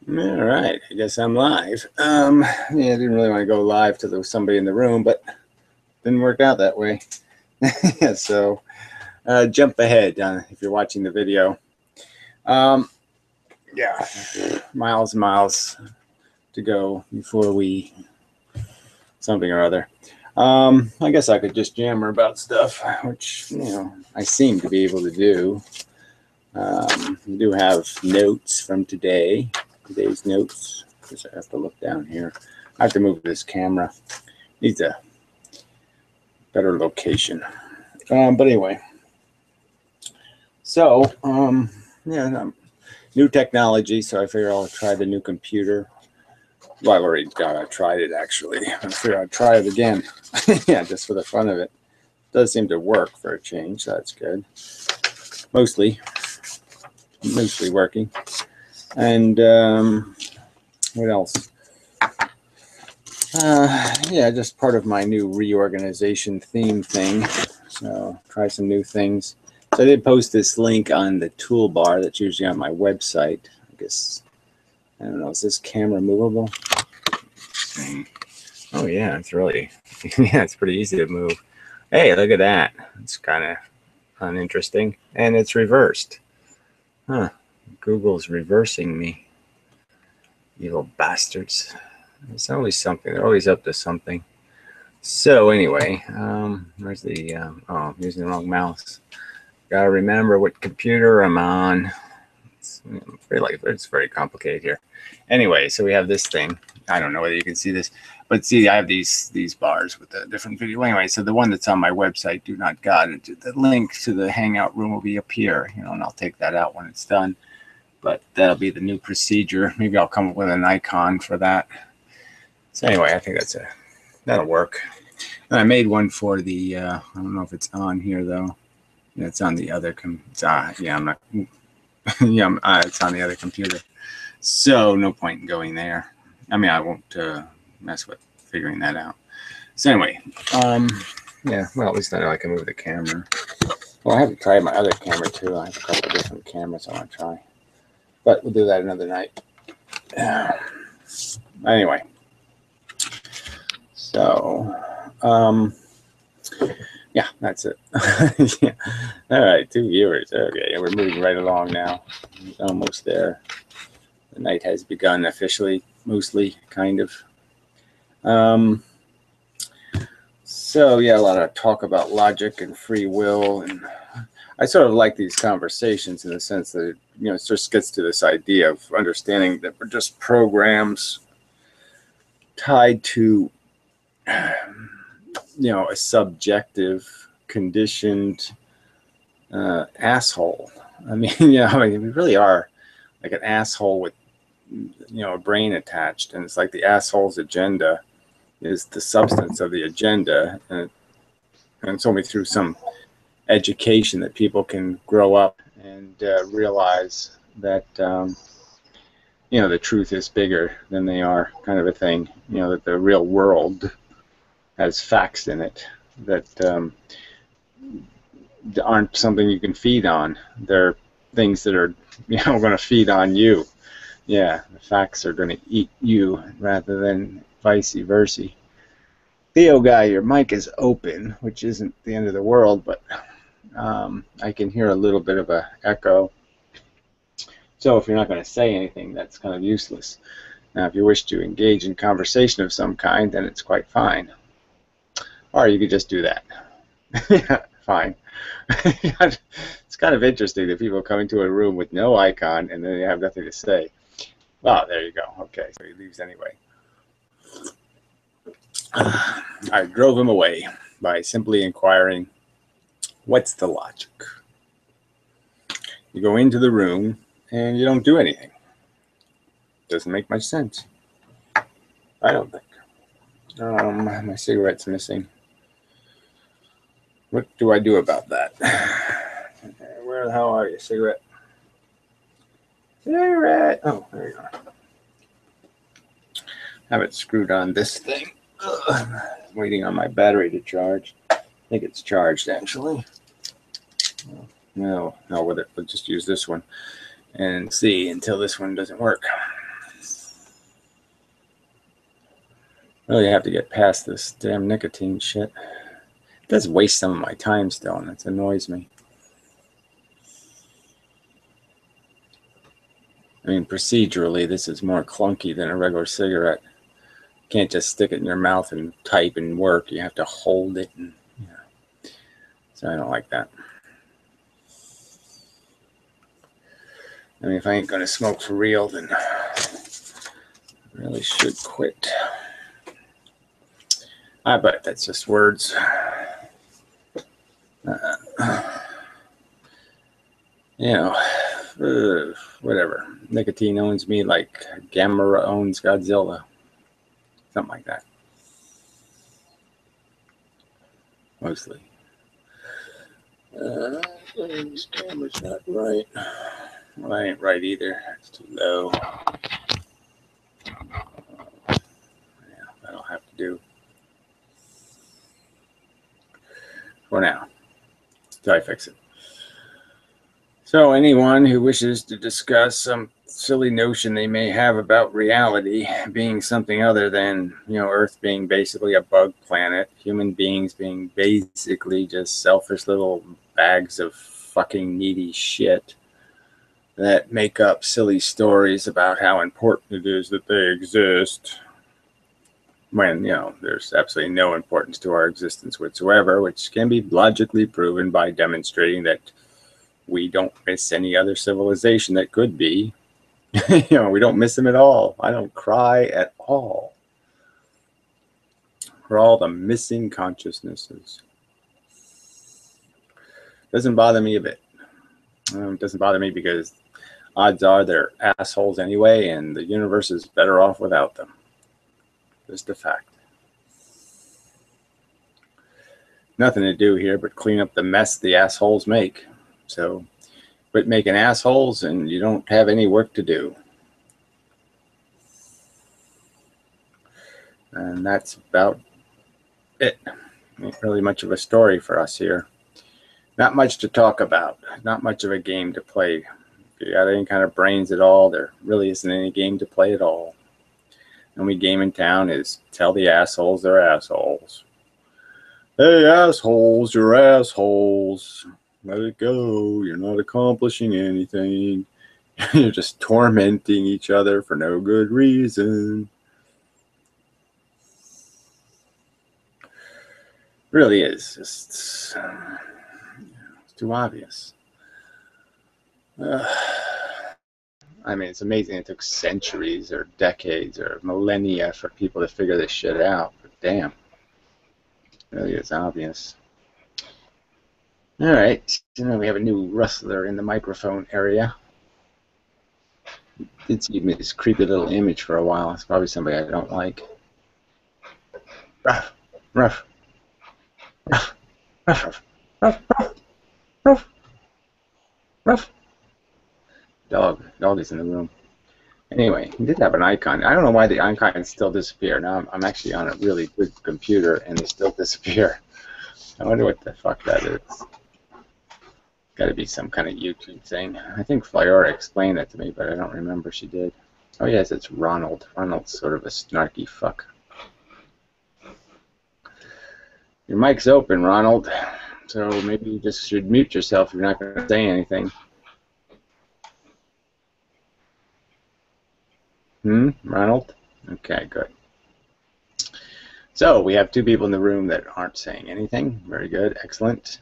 All right, I guess I'm live. Yeah, I didn't really want to go live till there was somebody in the room, but didn't work out that way. Yeah, so jump ahead if you're watching the video. Um, yeah, miles and miles to go before we something or other. I guess I could just jammer about stuff, which I seem to be able to do. We do have notes from today's notes. Because I have to look down here. I have to move this camera. Needs a better location. But anyway, so yeah, new technology. So I figure I'll try the new computer. Well, I've already tried it actually. I figure I'll try it again. Yeah, just for the fun of it. Does seem to work for a change. So that's good. Mostly working. And what else? Yeah, just part of my new reorganization theme thing. So try some new things. So I did post this link on the toolbar that's usually on my website. I guess, I don't know, is this camera movable? Oh yeah, it's really, yeah, it's pretty easy to move. Hey, look at that. It's kind of uninteresting. And it's reversed. Huh, Google's reversing me. Evil bastards. It's always something. They're always up to something. So anyway, where's the, oh, I'm using the wrong mouse. Gotta remember what computer I'm on. It's very complicated here. Anyway, so we have this thing. I don't know whether you can see this, but see, I have these bars with the different video. Anyway, so the one that's on my website, do not got it. The link to the Hangout room will be up here, and I'll take that out when it's done. But that'll be the new procedure. Maybe I'll come up with an icon for that. So anyway, I think that'll work. And I made one for the. I don't know if it's on here though. Yeah, it's on the other. Yeah, I'm not. Yeah, it's on the other computer. So no point in going there. I mean, I won't mess with figuring that out. So anyway, yeah. Well, at least I know I can move the camera. Well, I haven't tried my other camera too. I have a couple of different cameras I want to try, but we'll do that another night. Anyway, so yeah, that's it. Yeah. All right, 2 viewers. Okay, we're moving right along now. Almost there. The night has begun officially, mostly, kind of. So yeah, a lot of talk about logic and free will, and I sort of like these conversations in the sense that it just gets to this idea of understanding that we're just programs tied to a subjective, conditioned asshole. I mean, we really are like an asshole with a brain attached, and it's like the asshole's agenda is the substance of the agenda, and it's only through some education that people can grow up and realize that the truth is bigger than they are, kind of a thing. That the real world has facts in it that aren't something you can feed on. They're things that are going to feed on you. Yeah, the facts are going to eat you rather than vice versa. Theo guy, your mic is open, which isn't the end of the world, but I can hear a little bit of an echo. So if you're not going to say anything, that's kind of useless. Now, if you wish to engage in conversation of some kind, then it's quite fine. Or you could just do that. Yeah, fine. It's kind of interesting that people come into a room with no icon and then they have nothing to say. Well, there you go. Okay, so he leaves anyway. I drove him away by simply inquiring, what's the logic? You go into the room and you don't do anything. Doesn't make much sense. I don't think. My cigarette's missing. What do I do about that? Where the hell are you, cigarette? Cigarette! Oh, there you are. Have it screwed on this thing. Waiting on my battery to charge. I think it's charged, actually. No, with it. We'll just use this one and see until this one doesn't work. Really have to get past this damn nicotine shit. It does waste some of my time still, and it annoys me. I mean, procedurally, this is more clunky than a regular cigarette. You can't just stick it in your mouth and type and work. You have to hold it, and so I don't like that. I mean, if I ain't gonna smoke for real, then I really should quit. But that's just words. Whatever. Nicotine owns me like Gamera owns Godzilla. Something like that. Mostly. This camera's not right. Well, I ain't right either. It's too low. Yeah, that'll have to do. For now. Till I fix it. So anyone who wishes to discuss some silly notion they may have about reality being something other than, Earth being basically a bug planet, human beings being basically just selfish little bags of fucking needy shit that make up silly stories about how important it is that they exist, when, there's absolutely no importance to our existence whatsoever, which can be logically proven by demonstrating that we don't miss any other civilization that could be. We don't miss them at all. I don't cry at all for all the missing consciousnesses. Doesn't bother me a bit. It doesn't bother me because odds are they're assholes anyway, and the universe is better off without them. Just a fact. Nothing to do here but clean up the mess the assholes make. So quit making assholes and you don't have any work to do. And that's about it. Ain't really much of a story for us here. Not much to talk about. Not much of a game to play. If you got any kind of brains at all, there really isn't any game to play at all. The only game in town is tell the assholes they're assholes. Hey, assholes, you're assholes. Let it go. You're not accomplishing anything. You're just tormenting each other for no good reason. Really is. Just, it's too obvious. I mean, it's amazing it took centuries or decades or millennia for people to figure this shit out. But damn. It really is obvious. All right, we have a new rustler in the microphone area. Did give me this creepy little image for a while. It's probably somebody I don't like. Ruff, ruff, ruff, ruff, ruff, ruff, ruff, ruff. Dog is in the room. Anyway, he did have an icon. I don't know why the icons still disappear. Now I'm actually on a really good computer and they still disappear. I wonder what the fuck that is. Got to be some kind of YouTube thing. I think Flyora explained that to me, but I don't remember she did. Oh yes, it's Ronald. Ronald's sort of a snarky fuck. Your mic's open, Ronald. So maybe you just should mute yourself if you're not going to say anything. Ronald? Okay, good. So we have two people in the room that aren't saying anything. Very good. Excellent.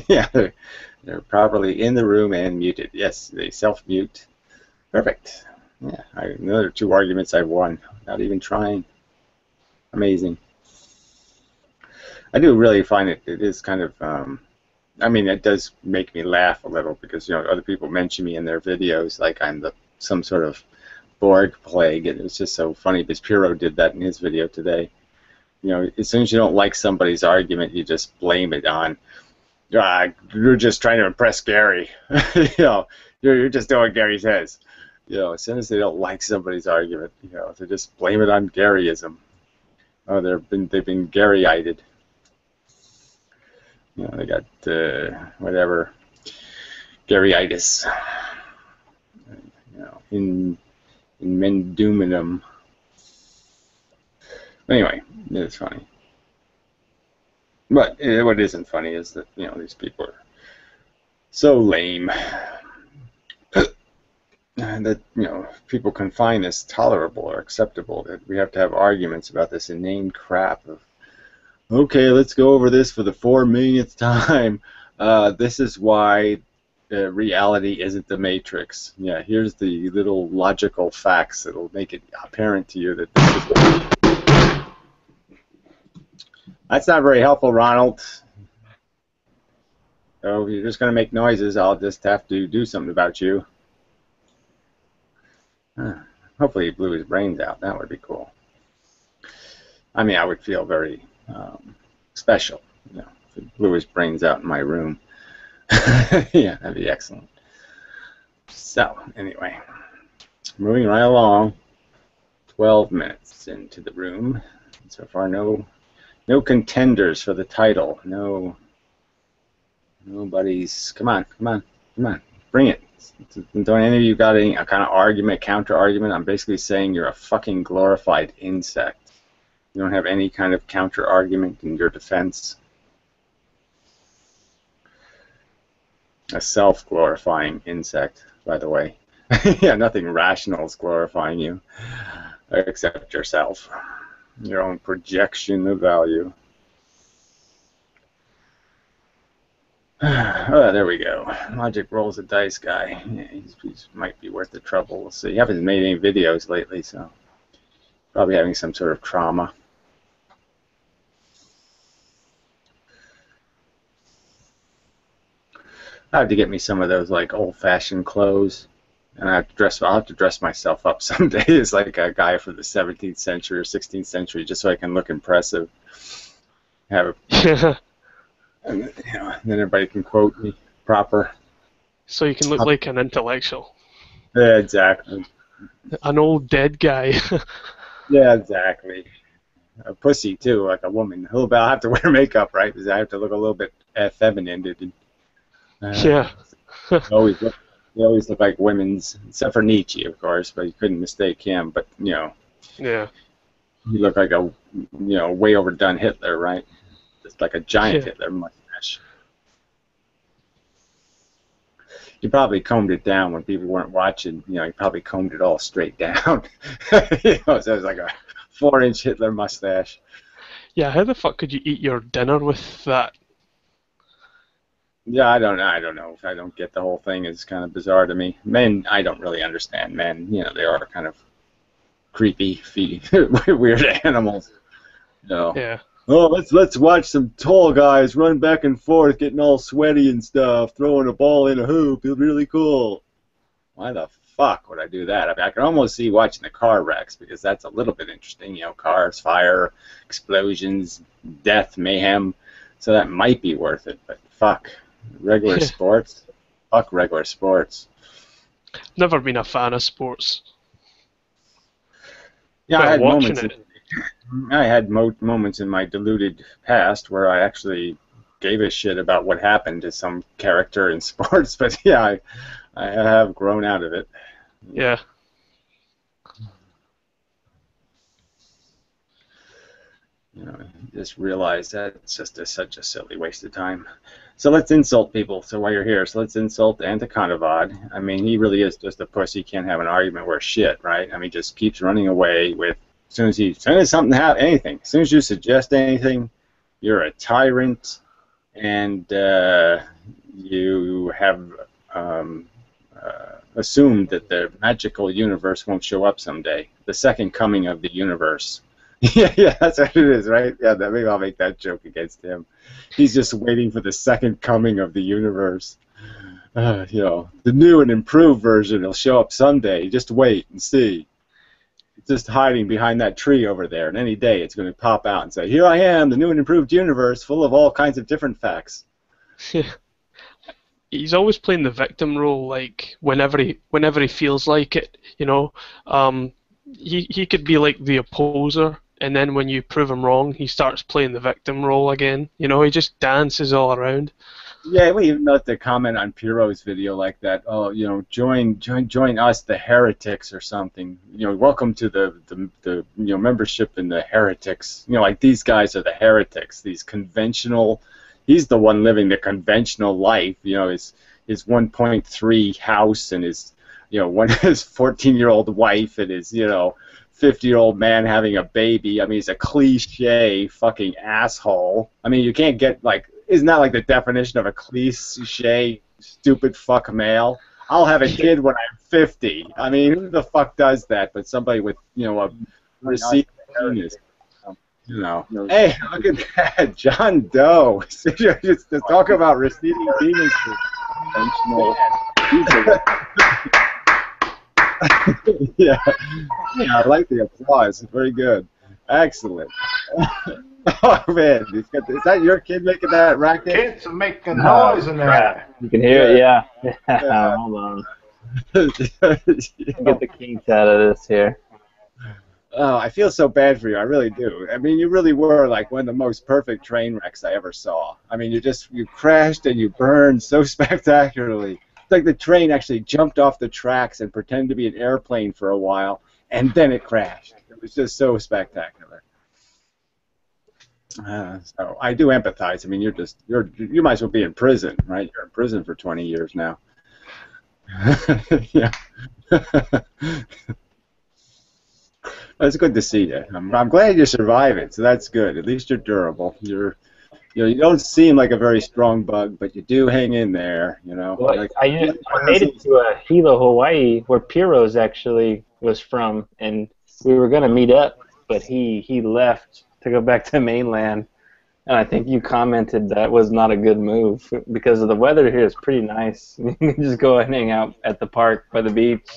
Yeah, they're properly in the room and muted. Yes, they self-mute. Perfect. Yeah, another 2 arguments I've won. Not even trying. Amazing. I do really find it is kind of, I mean, it does make me laugh a little because, other people mention me in their videos like I'm some sort of Borg plague. And it was just so funny because Piro did that in his video today. As soon as you don't like somebody's argument, you just blame it on, you're just trying to impress Gary. You're just doing what Gary says. As soon as they don't like somebody's argument, they just blame it on Garyism. Oh, they've been Gary-ited. They got whatever Gary-itis. Inmendham. Anyway, it's funny. But what isn't funny is that, these people are so lame that, people can find this tolerable or acceptable, that we have to have arguments about this inane crap of, okay, let's go over this for the 4 millionth time. This is why reality isn't the Matrix. Yeah, here's the little logical facts that'll make it apparent to you that this is... That's not very helpful, Ronald. So if you're just going to make noises, I'll just have to do something about you. Hopefully he blew his brains out. That would be cool. I mean, I would feel very special, if he blew his brains out in my room. Yeah, that'd be excellent. So, anyway, moving right along. 12 minutes into the room. So far, no contenders for the title. Nobody's. Come on, bring it. Don't any of you got any kind of argument, counter argument? I'm basically saying you're a fucking glorified insect. You don't have any kind of counter argument in your defense. A self-glorifying insect, by the way. Yeah, nothing rational is glorifying you, except yourself. Your own projection of value. Oh, there we go. Logic rolls a dice guy. Yeah, he's might be worth the trouble. We'll see. He hasn't made any videos lately, so probably having some sort of trauma. I have to get me some of those like old-fashioned clothes, and I'll have to dress myself up someday as like a guy from the 17th century or 16th century, just so I can look impressive. Have a and then everybody can quote me proper. So you can look like an intellectual. Yeah, exactly. An old dead guy. Yeah, exactly. A pussy too, like a woman. A little bit. I have to wear makeup, right? Because I have to look a little bit feminine. Yeah. They always look like women's, except for Nietzsche, of course. But you couldn't mistake him. But Yeah. You look like a way overdone Hitler, right? Just like a giant Hitler mustache. You probably combed it down when people weren't watching. You probably combed it all straight down. So it was like a 4-inch Hitler mustache. Yeah, how the fuck could you eat your dinner with that? Yeah, I don't know. I don't get the whole thing. It's kind of bizarre to me. Men, I don't really understand men. They are kind of creepy, weird animals. Yeah. Oh, let's watch some tall guys run back and forth, getting all sweaty and stuff, throwing a ball in a hoop. It's really cool. Why the fuck would I do that? I mean, I can almost see watching the car wrecks, because that's a little bit interesting. Cars, fire, explosions, death, mayhem. So that might be worth it. But fuck, regular sports. Fuck regular sports. Never been a fan of sports. Yeah, I had moments in my deluded past where I actually gave a shit about what happened to some character in sports, but yeah, I have grown out of it. Yeah. Just realize that it's just such a silly waste of time. So let's insult people. So while you're here, let's insult Antikonavad. I mean, he really is just a pussy. He can't have an argument worth shit, right? I mean, just keeps running away with. As soon as something happens, anything, as soon as you suggest anything, you're a tyrant, and you have assumed that the magical universe won't show up someday. The second coming of the universe. Yeah, that's what it is, right? Yeah, maybe I'll make that joke against him. He's just waiting for the second coming of the universe. The new and improved version will show up someday. Just wait and see. Just hiding behind that tree over there, and any day it's going to pop out and say, "Here I am, the new and improved universe, full of all kinds of different facts." He's always playing the victim role, like whenever he feels like it. He could be like the opposer, and then when you prove him wrong, he starts playing the victim role again. He just dances all around. Yeah, we even left a comment on Piro's video like that. Oh, join us, the heretics, or something. Welcome to the membership in the heretics. Like these guys are the heretics. These conventional. He's the one living the conventional life. His 1.3 house and his his 14-year-old wife and his 50-year-old man having a baby. I mean, he's a cliche fucking asshole. I mean, you can't get like. Isn't that like the definition of a cliche stupid fuck male? I'll have a kid when I'm 50. I mean, who the fuck does that? But somebody with a received penis. Hey, look at that, John Doe. Just to talk about receding penis. Yeah, I like the applause. Very good. Excellent. Oh man, is that your kid making that racket? Kids are making noise in there. You can hear it, yeah. Hold on. Get the kinks out of this here. Oh, I feel so bad for you. I really do. I mean, you really were like one of the most perfect train wrecks I ever saw. I mean, you crashed and you burned so spectacularly. It's like the train actually jumped off the tracks and pretended to be an airplane for a while, and then it crashed. It was just so spectacular. So I do empathize. I mean, you might as well be in prison, right? You're in prison for 20 years now. Yeah. It's good to see you. I'm glad you're surviving, so that's good. At least you're durable. You don't seem like a very strong bug, but you do hang in there. Well, I made it to Hilo, Hawaii, where Piro's actually was from, and we were gonna meet up, but he left to go back to mainland, and I think you commented that was not a good move because the weather here is pretty nice. You can just go and hang out at the park by the beach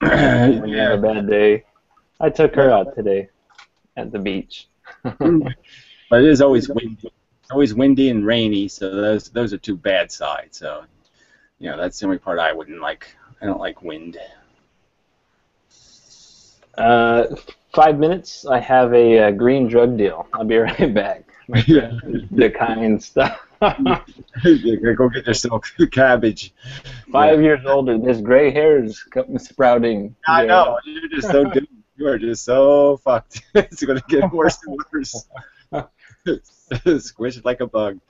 when you have a bad day. I took her out today at the beach. But it is always windy. Always windy and rainy, so those are two bad sides. So, that's the only part I wouldn't like. I don't like wind. 5 minutes. I have a green drug deal. I'll be right back. Yeah. The kind stuff. You go get yourself cabbage. 5 years older. This gray hair is sprouting. I know. You're just so doomed. You are just so fucked. It's going to get worse and worse. Squished like a bug.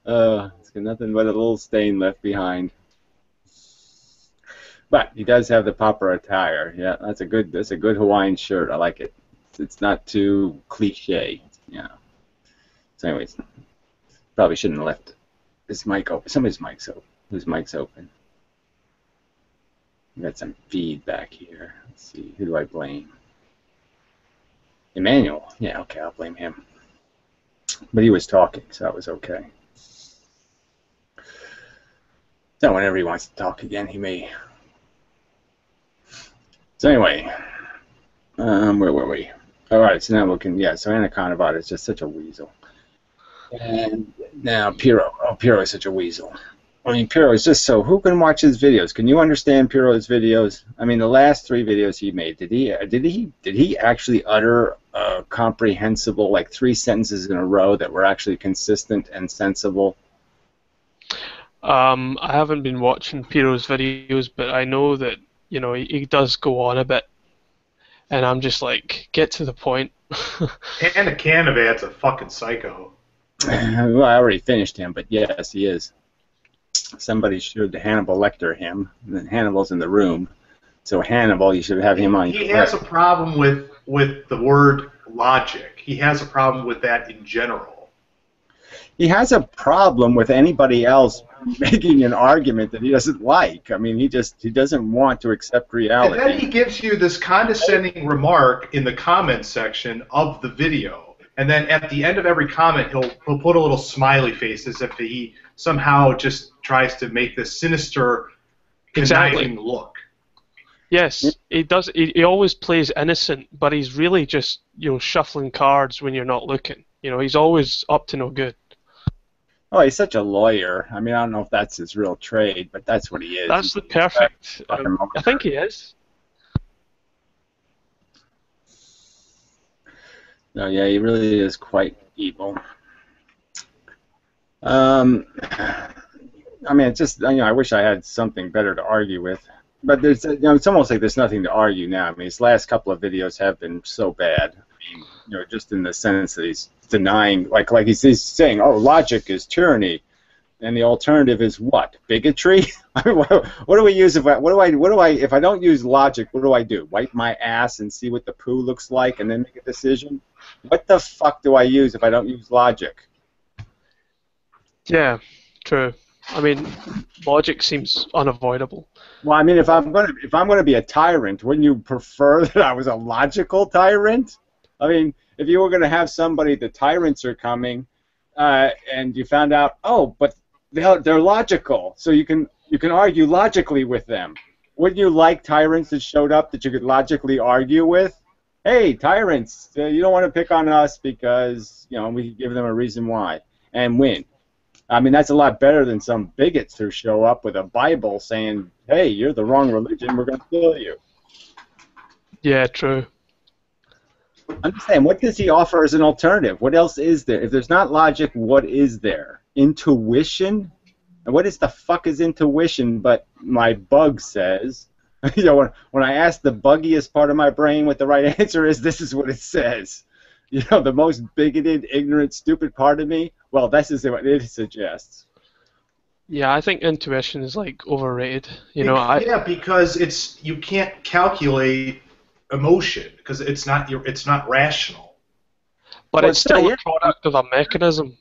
It's got nothing but a little stain left behind. But he does have the popper attire. Yeah, that's a good Hawaiian shirt. I like it. It's not too cliche. So anyways, probably shouldn't have left this mic open. Somebody's mic's open. Whose mic's open? We got some feedback here. Let's see. Who do I blame? Emmanuel. Yeah, okay, I'll blame him. But he was talking, so that was okay. So whenever he wants to talk again, he may. So anyway, where were we? All right, so now we can. Yeah, so Anaconda is just such a weasel. And now Piro. Oh, Piro is such a weasel. I mean, Piro is just so. Who can watch his videos? Can you understand Piro's videos? I mean, the last 3 videos he made, did he actually utter comprehensible, like 3 sentences in a row that were actually consistent and sensible? I haven't been watching Piro's videos, but I know that he does go on a bit, and I'm just like, get to the point. Anaconda's a fucking psycho. Well, I already finished him, but yes, he is. Somebody should Hannibal Lecter him. And Hannibal's in the room, so Hannibal, you should have him on. He has a problem with the word logic. He has a problem with that in general. He has a problem with anybody else making an argument that he doesn't like. I mean, he doesn't want to accept reality. And then he gives you this condescending remark in the comment section of the video. And then at the end of every comment, he'll put a little smiley face as if he somehow just tries to make this sinister, conniving look. Yes, he does. He always plays innocent, but he's really just shuffling cards when you're not looking. He's always up to no good. Oh, he's such a lawyer. I mean, I don't know if that's his real trade, but that's what he is. That's the perfect. I think he is. No, yeah, he really is quite evil. I mean, it's just, I wish I had something better to argue with. But there's, it's almost like there's nothing to argue now. I mean, his last couple of videos have been so bad. I mean, just in the sense that he's denying, like he's saying, oh, logic is tyranny, and the alternative is what? Bigotry? I mean, what do we use if if I don't use logic? What do I do? Wipe my ass and see what the poo looks like, and then make a decision? What the fuck do I use if I don't use logic? Yeah, true. I mean, logic seems unavoidable. Well, I mean, if I'm gonna be a tyrant, wouldn't you prefer that I was a logical tyrant? I mean, if you were gonna have somebody, the tyrants are coming, and you found out, oh, but they're logical, so you can argue logically with them. Wouldn't you like tyrants that showed up that you could logically argue with? Hey, tyrants, you don't want to pick on us because we can give them a reason why and win. I mean, that's a lot better than some bigots who show up with a Bible saying, hey, you're the wrong religion, we're going to kill you. Yeah, true. I'm just saying, what does he offer as an alternative? What else is there? If there's not logic, what is there? Intuition? And what is the fuck is intuition but my bug says? When I ask the buggiest part of my brain what the right answer is, this is what it says. The most bigoted, ignorant, stupid part of me, well, this is what it suggests. Yeah, I think intuition is like overrated. Yeah, because you can't calculate emotion because it's not rational. But it's still a product of a mechanism.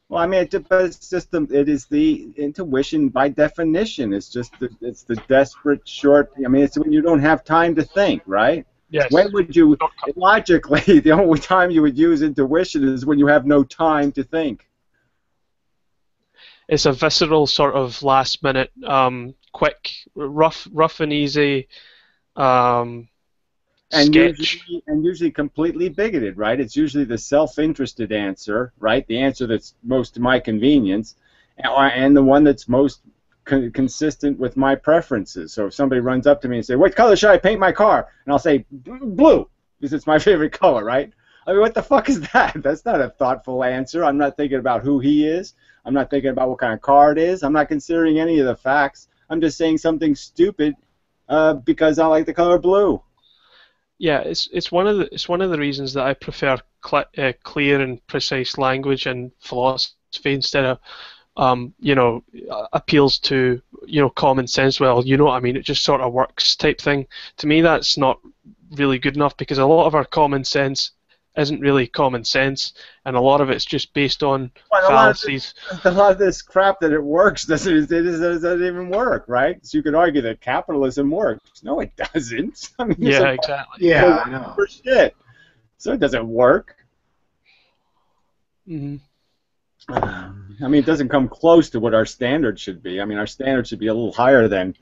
Well, I mean, it is the intuition by definition. It's the desperate short. I mean, it's when you don't have time to think, right? Yes. When would you, logically, the only time you would use intuition is when you have no time to think. It's a visceral sort of last-minute, quick, rough and easy sketch. And usually completely bigoted, right? It's usually the self-interested answer, right? The answer that's most to my convenience, and the one that's most consistent with my preferences. So if somebody runs up to me and say, what color should I paint my car? And I'll say, blue, because it's my favorite color, right? I mean, what the fuck is that? That's not a thoughtful answer. I'm not thinking about who he is. I'm not thinking about what kind of car it is. I'm not considering any of the facts. I'm just saying something stupid because I like the color blue. Yeah, it's one of the reasons that I prefer clear and precise language and philosophy instead of appeals to common sense. Well, you know what I mean. It just sort of works type thing. To me, that's not really good enough because a lot of our common sense isn't really common sense, and a lot of it's just based on fallacies. A lot of this crap that it works doesn't even work, right? So you could argue that capitalism works. No, it doesn't. I mean, yeah, exactly. Yeah, I know. For shit. So it doesn't work. Mm-hmm. I mean, it doesn't come close to what our standard should be. I mean, our standard should be a little higher than,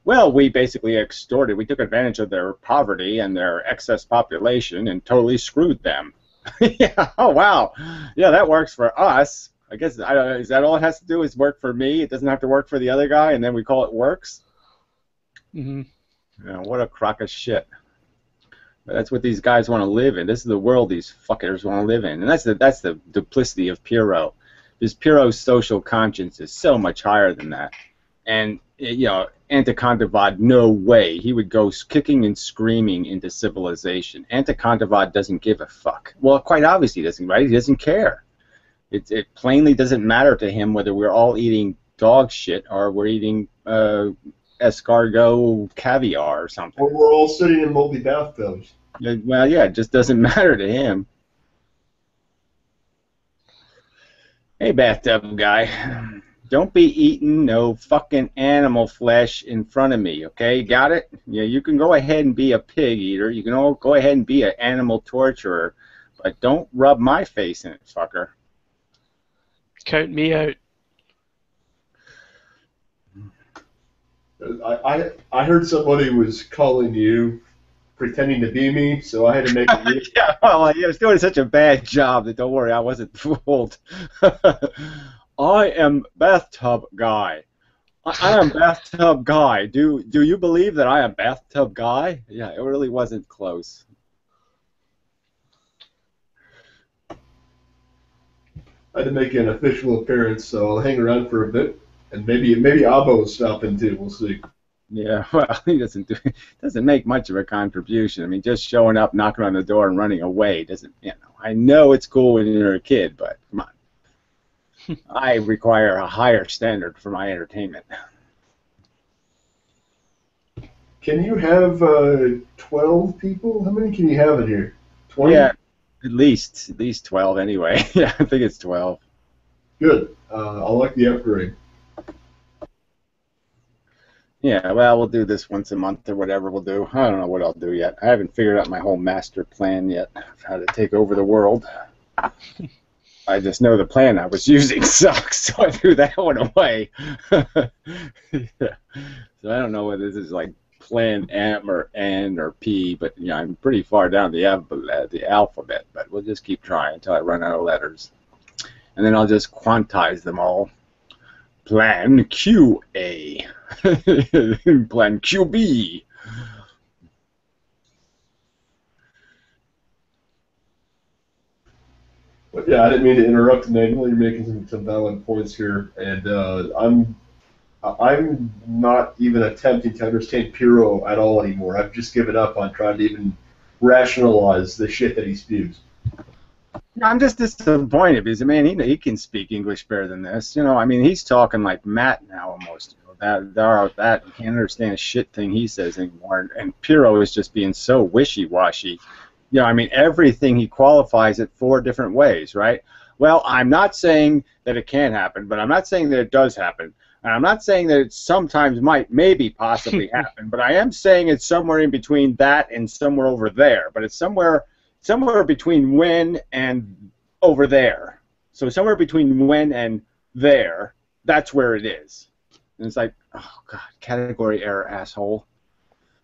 well, we basically extorted. We took advantage of their poverty and their excess population and totally screwed them. Yeah. Oh, wow. Yeah, that works for us. I guess, is that all it has to do is work for me? It doesn't have to work for the other guy, and then we call it works? Mm-hmm. What a crock of shit. But that's what these guys want to live in. This is the world these fuckers want to live in. And that's the duplicity of Pirro. Because Pirro's social conscience is so much higher than that. And, Anticontavad, no way. He would go kicking and screaming into civilization. Anticontavad doesn't give a fuck. Well, quite obviously he doesn't, right? He doesn't care. It plainly doesn't matter to him whether we're all eating dog shit or we're eating escargot caviar or something. Or we're all sitting in moldy bathtubs. Well, yeah, it just doesn't matter to him. Hey, bathtub guy. Don't be eating no fucking animal flesh in front of me, okay? Got it? Yeah, you can go ahead and be a pig eater. You can all go ahead and be an animal torturer. But don't rub my face in it, fucker. Count me out. I heard somebody was calling you, pretending to be me, so I had to make a yeah, well, I was doing such a bad job that don't worry, I wasn't fooled. I am bathtub guy. I am bathtub guy. Do you believe that I am bathtub guy? Yeah, it really wasn't close. I had to make an official appearance, so I'll hang around for a bit, and maybe Abbo will stop in too. We'll see. Yeah, well, he doesn't make much of a contribution. I mean, just showing up, knocking on the door, and running away doesn't. I know it's cool when you're a kid, but come on. I require a higher standard for my entertainment. Can you have 12 people? How many can you have in here? 20? Yeah, at least 12 anyway. Yeah, I think it's 12. Good. I like the upgrade. Yeah, well, we'll do this once a month or whatever we'll do. I don't know what I'll do yet. I haven't figured out my whole master plan yet of how to take over the world. I just know the plan I was using sucks, so I threw that one away. Yeah. So I don't know whether this is like plan M or N or P, but I'm pretty far down the alphabet, but we'll just keep trying until I run out of letters. And then I'll just quantize them all. Plan QA. Plan QB. But yeah, I didn't mean to interrupt, Emmanuel. You're making some valid points here, and I'm not even attempting to understand Piro at all anymore. I've just given up on trying to even rationalize the shit that he spews. I'm just disappointed because, man, he can speak English better than this. I mean, he's talking like Matt now almost. That you can't understand a shit thing he says anymore. And Piro is just being so wishy-washy. I mean, everything he qualifies it 4 different ways, right? Well, I'm not saying that it can't happen, but I'm not saying that it does happen. And I'm not saying that it sometimes might, maybe, possibly happen, but I am saying it's somewhere in between that and somewhere over there. But it's somewhere between when and over there. So somewhere between when and there, that's where it is. And it's like, oh, God, category error, asshole.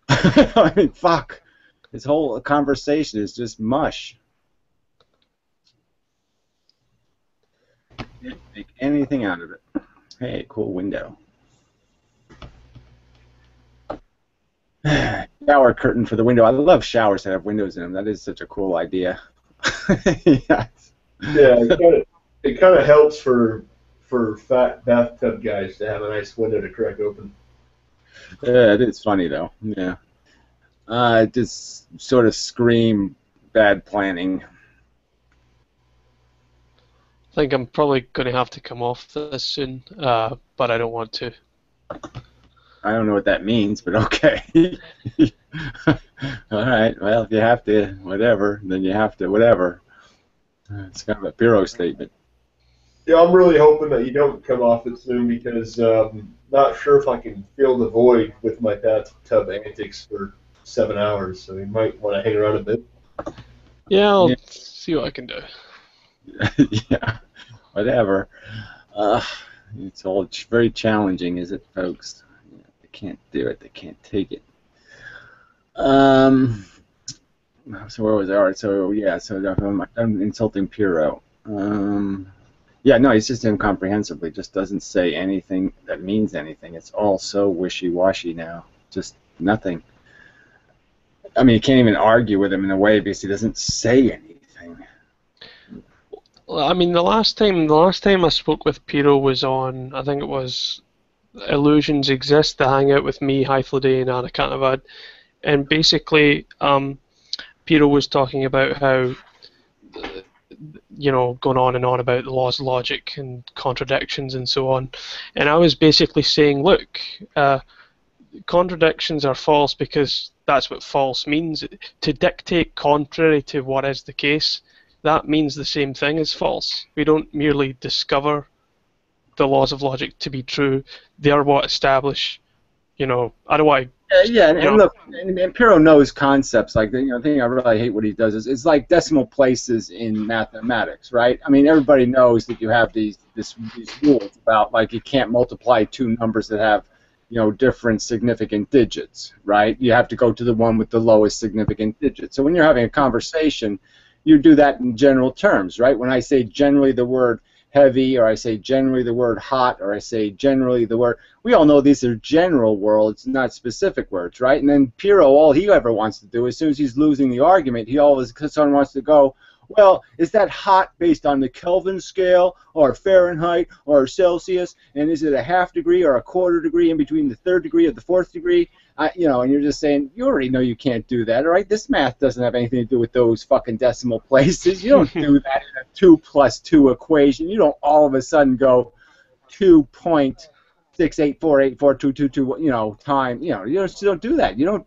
I mean, fuck. This whole conversation is just mush. Can't make anything out of it. Hey, cool window. Shower curtain for the window. I love showers that have windows in them. That is such a cool idea. Yes. Yeah, it kind of helps for fat bathtub guys to have a nice window to crack open. Yeah, it is funny though. Yeah. Just sort of scream bad planning. I think I'm probably going to have to come off this soon, but I don't want to. I don't know what that means, but okay. All right. Well, if you have to, whatever, then you have to, whatever. It's kind of a Piro statement. Yeah, I'm really hoping that you don't come off it soon because not sure if I can fill the void with my bathtub antics for 7 hours, so you might want to hang around a bit. Yeah, I'll see what I can do. Yeah, whatever. It's all very challenging, is it, folks? They can't do it. They can't take it. So where was I? All right, so yeah, so I'm insulting Piro. Yeah, no, he's just incomprehensibly. Just doesn't say anything that means anything. It's all so wishy-washy now. Just nothing. I mean, you can't even argue with him in a way because he doesn't say anything. Well, I mean, the last time I spoke with Piro was on, I think it was Illusions Exist, the hangout with me, Hythloday, and Anakantavad, and basically, Piro was talking about how, going on and on about the laws of logic and contradictions and so on, and I was basically saying, look, contradictions are false because that's what false means. To dictate contrary to what is the case, that means the same thing as false. We don't merely discover the laws of logic to be true. They are what establish, otherwise. Yeah, and look, and Piro knows concepts like the thing I really hate what he does is it's like decimal places in mathematics, right? I mean, everybody knows that you have these rules about like you can't multiply 2 numbers that have different significant digits, right? You have to go to the one with the lowest significant digit. So when you're having a conversation, you do that in general terms, right? When I say generally the word heavy, or I say generally the word hot, or I say generally the word, we all know these are general words, not specific words, right? And then Piro, all he ever wants to do, as soon as he's losing the argument, he all of a sudden wants to go, well, is that hot based on the Kelvin scale or Fahrenheit or Celsius? And is it a half degree or a quarter degree in between the third degree or the fourth degree? You know, and you're just saying, you already know you can't do that, all right? This math doesn't have anything to do with those fucking decimal places. You don't do that in a 2 + 2 equation. You don't all of a sudden go 2.6848422, you know, time. You know, you just don't do that. You don't.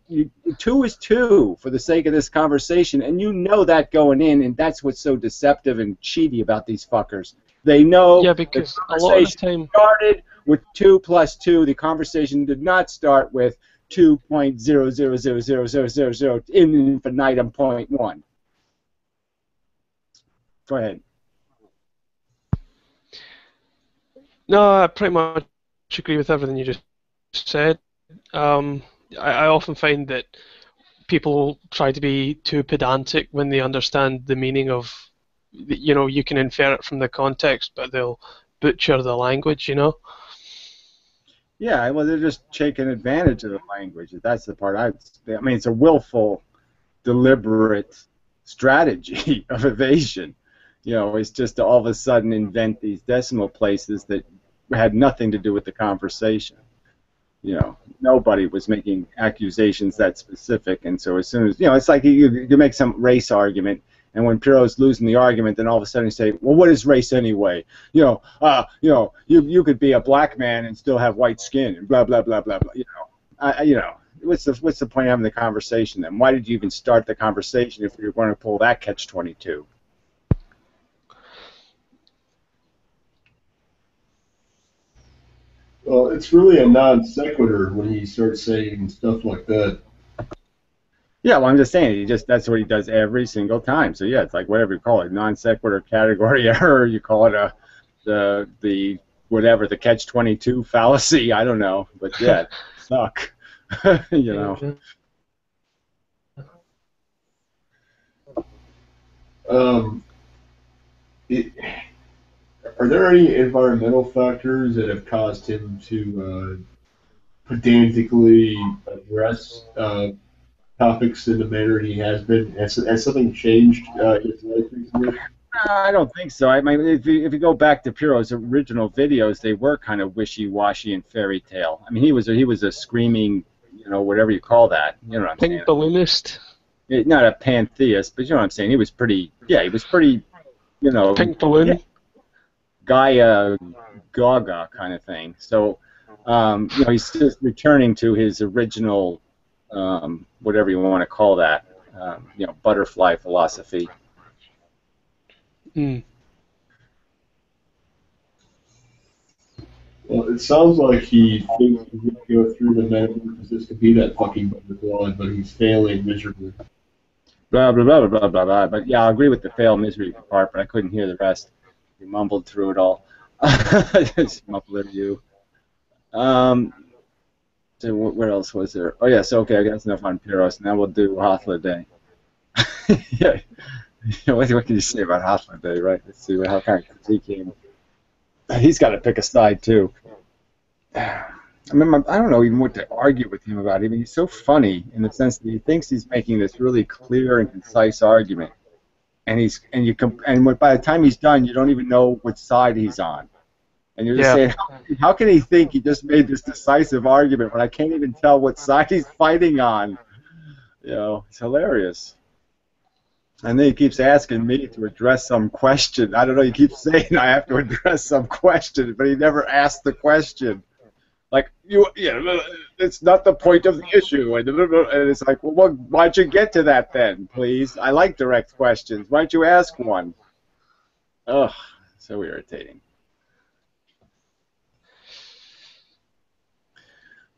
2 is 2 for the sake of this conversation, and you know that going in, and that's what's so deceptive and cheaty about these fuckers. They know. Yeah, because the a lot of the time started with 2 + 2. The conversation did not start with 2.0000000 in infinitum 0.1. Go ahead. No, I pretty much agree with everything you just said. I often find that people try to be too pedantic when they understand the meaning of, you know, you can infer it from the context, but they'll butcher the language, you know? Yeah, well, they're just taking advantage of the language. That's the part I mean, it's a willful, deliberate strategy of evasion. You know, it's just to all of a sudden invent these decimal places that had nothing to do with the conversation. You know, nobody was making accusations that specific, and so as soon as, you know, it's like you make some race argument, and when Piro's losing the argument, then all of a sudden you say, well, what is race anyway? You know, you could be a black man and still have white skin, and blah blah blah blah blah. You know, what's the point of having the conversation then? Why did you even start the conversation if you're going to pull that catch-22? Well, it's really a non sequitur when he starts saying stuff like that. Yeah, well, I'm just saying, that's what he does every single time. So yeah, it's like whatever you call it, non sequitur, category error. You call it the whatever, the catch-22 fallacy. I don't know, but yeah, suck. You know. Are there any environmental factors that have caused him to pedantically address topics in the manner he has been? Has something changed in his life recently? I don't think so. I mean, if you go back to Piro's original videos, they were kind of wishy-washy and fairy tale. I mean, he was a screaming, you know, whatever you call that. You know what I'm saying? Pink balloonist. Not a pantheist, but you know what I'm saying. He was pretty, you know, Pink balloon. Yeah, Gaia Gaga kind of thing. So, you know, he's just returning to his original, whatever you want to call that, you know, butterfly philosophy. Mm. Well, it sounds like he thinks he's going to go through the metamorphosis to be that fucking butterfly, but he's failing miserably. Blah, blah, blah, blah, blah, blah. But yeah, I agree with the fail misery part, but I couldn't hear the rest. You mumbled through it all. Just mumbled at you. So what else was there? Oh, yes, okay, I got enough on Piros. Now we'll do Hothla Day. Yeah. What can you say about Hothla Day, right? Let's see how kind of critique came. He's got to pick a side, too. I mean, I don't know even what to argue with him about. I mean, he's so funny in the sense that he thinks he's making this really clear and concise argument, and by the time he's done, you don't even know which side he's on, and you're just saying, how can he think he just made this decisive argument when I can't even tell what side he's fighting on? You know, it's hilarious. And then he keeps asking me to address some question. I don't know. He keeps saying I have to address some question, but he never asks the question. Like, it's not the point of the issue. And it's like, well, why'd you get to that then, please? I like direct questions. Why don't you ask one? Ugh, so irritating.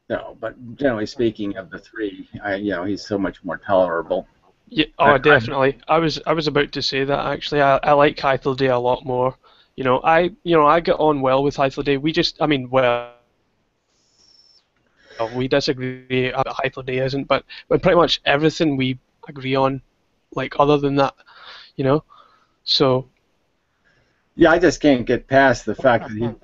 No, but generally speaking, of the three, he's so much more tolerable. Yeah, oh, definitely. I was about to say that actually. I like Hythloday a lot more. I get on well with Hythloday. We disagree about Hythloday isn't, but pretty much everything we agree on, like other than that, So. Yeah, I just can't get past the fact that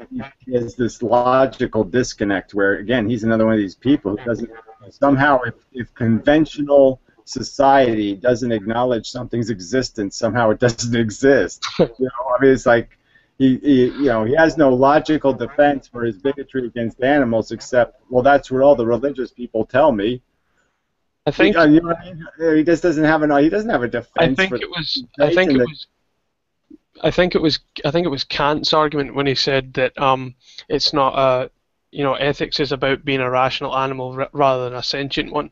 he has this logical disconnect where, again, he's another one of these people who doesn't somehow, if conventional society doesn't acknowledge something's existence, somehow it doesn't exist. You know, I mean, it's like he has no logical defense for his bigotry against animals, except, well, that's what all the religious people tell me. I think You know what I mean? He just doesn't have he doesn't have a defense. I think it was Kant's argument when he said that it's not ethics is about being a rational animal rather than a sentient one,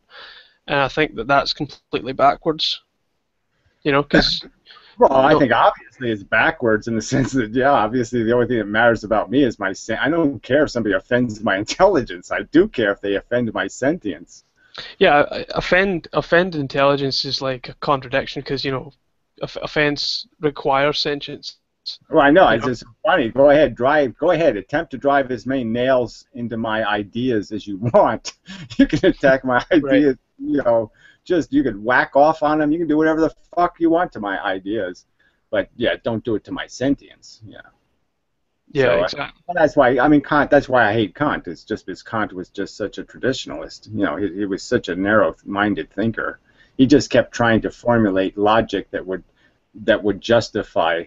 and I think that that's completely backwards. You know, because well, I think obviously it's backwards in the sense that, yeah, obviously the only thing that matters about me is I don't care if somebody offends my intelligence. I do care if they offend my sentience. Yeah, offend intelligence is like a contradiction because offense requires sentience. Well, I know, it's just funny. Go ahead, attempt to drive as many nails into my ideas as you want. You can attack my ideas, right. You can whack off on them. You can do whatever the fuck you want to my ideas, but yeah, don't do it to my sentience. Yeah. Yeah, so, exactly. That's why Kant. That's why I hate Kant. It's just because Kant was just such a traditionalist. He was such a narrow-minded thinker. He just kept trying to formulate logic that would justify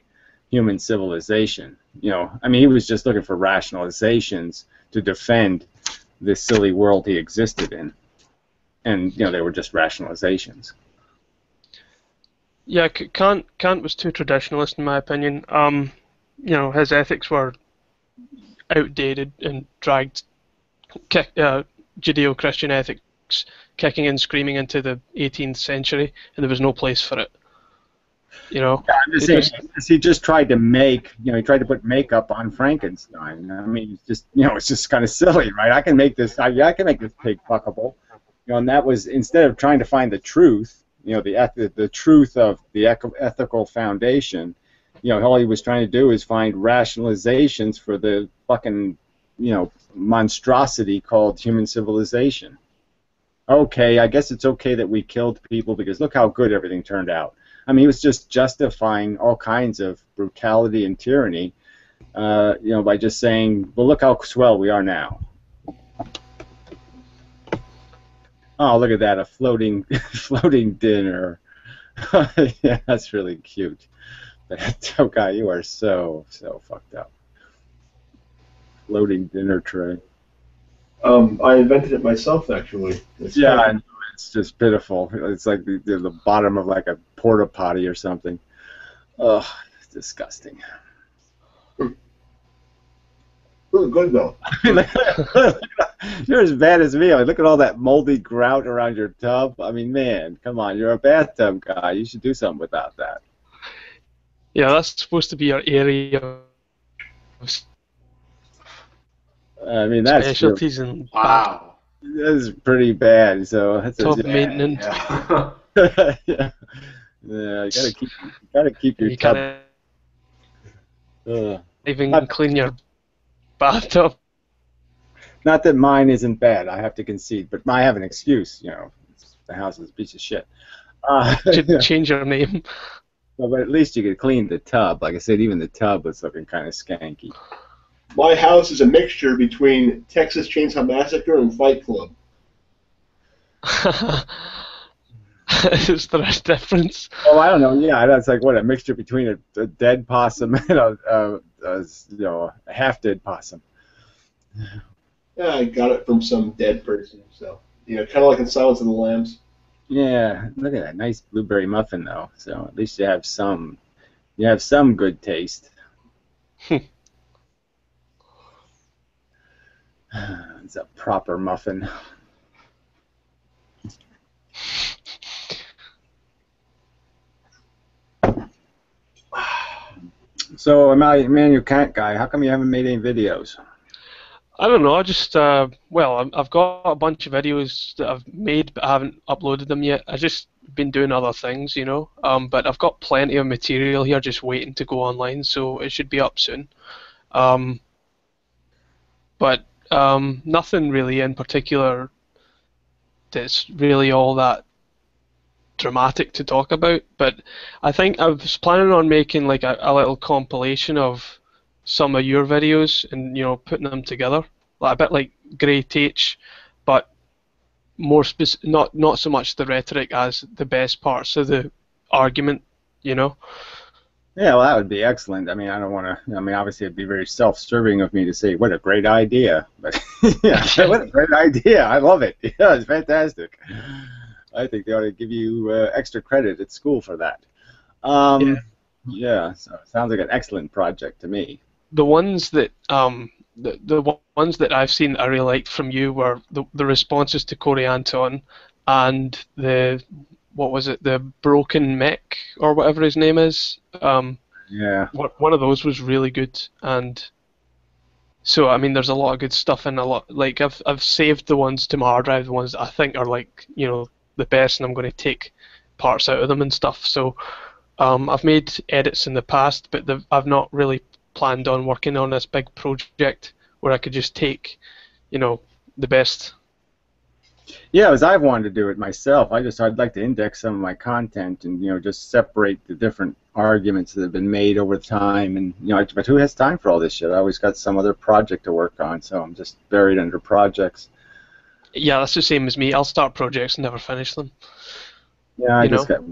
human civilization. He was just looking for rationalizations to defend this silly world he existed in. And, they were just rationalizations. Yeah, Kant was too traditionalist in my opinion. His ethics were outdated and dragged Judeo-Christian ethics kicking and screaming into the 18th century, and there was no place for it. Yeah, I'm just saying, he just tried to he tried to put makeup on Frankenstein. I mean, it's just kind of silly, right? I can make this pig fuckable. And that was, instead of trying to find the truth, the truth of the ethical foundation, all he was trying to do is find rationalizations for the fucking, monstrosity called human civilization. Okay, I guess it's okay that we killed people because look how good everything turned out. I mean, he was just justifying all kinds of brutality and tyranny, by just saying, well, look how swell we are now. Oh, look at that, a floating dinner. Yeah, that's really cute. But, oh, God, you are so fucked up. Floating dinner tray. I invented it myself, actually. I know, it's just pitiful. It's like the bottom of like a porta potty or something. Ugh, it's disgusting. Good though. You're as bad as me. I mean, look at all that moldy grout around your tub. I mean, man, come on. You're a bathtub guy. You should do something about that. Yeah, that's supposed to be your area of specialties and wow. That's pretty bad. So that's top maintenance. Yeah. You gotta keep your tub. Even clean your bathtub. Not that mine isn't bad, I have to concede, but I have an excuse. The house is a piece of shit. Should change your name. Well, but at least you could clean the tub. Like I said, even the tub was looking kind of skanky. My house is a mixture between Texas Chainsaw Massacre and Fight Club. Is there a difference? Oh, I don't know. Yeah, that's like what, a mixture between a dead possum and a half-dead possum. Yeah, I got it from some dead person. So kind of like in Silence of the Lambs. Yeah, look at that nice blueberry muffin though. So at least you have some good taste. It's a proper muffin. So, man, you can't guy. How come you haven't made any videos? I don't know. I just I've got a bunch of videos that I've made, but I haven't uploaded them yet. I just been doing other things, But I've got plenty of material here, just waiting to go online, so it should be up soon. But nothing really in particular that's really all that dramatic to talk about. But I think I was planning on making like a little compilation of some of your videos and putting them together, like a bit like Grey Tate, but more not so much the rhetoric as the best parts of the argument, you know. Yeah, well, that would be excellent. I mean, I don't want to. I mean, obviously, it'd be very self-serving of me to say, "What a great idea!" But yeah, what a great idea! I love it. Yeah, it's fantastic. I think they ought to give you extra credit at school for that. Yeah. Yeah. So it sounds like an excellent project to me. The ones that the ones that I've seen that I really liked from you were the responses to Corey Anton and the what was it, the Broken Mech or whatever his name is. Yeah. One of those was really good, and so I mean, there's a lot of good stuff in a lot. Like I've saved the ones to my hard drive, the ones that I think are like the best, and I'm going to take parts out of them and stuff. So I've made edits in the past, but I've not really planned on working on this big project where I could just take, the best. Yeah, as I've wanted to do it myself. I'd like to index some of my content and just separate the different arguments that have been made over time. And but who has time for all this shit? I always got some other project to work on, so I'm just buried under projects. Yeah, that's the same as me. I'll start projects and never finish them. Yeah, I just got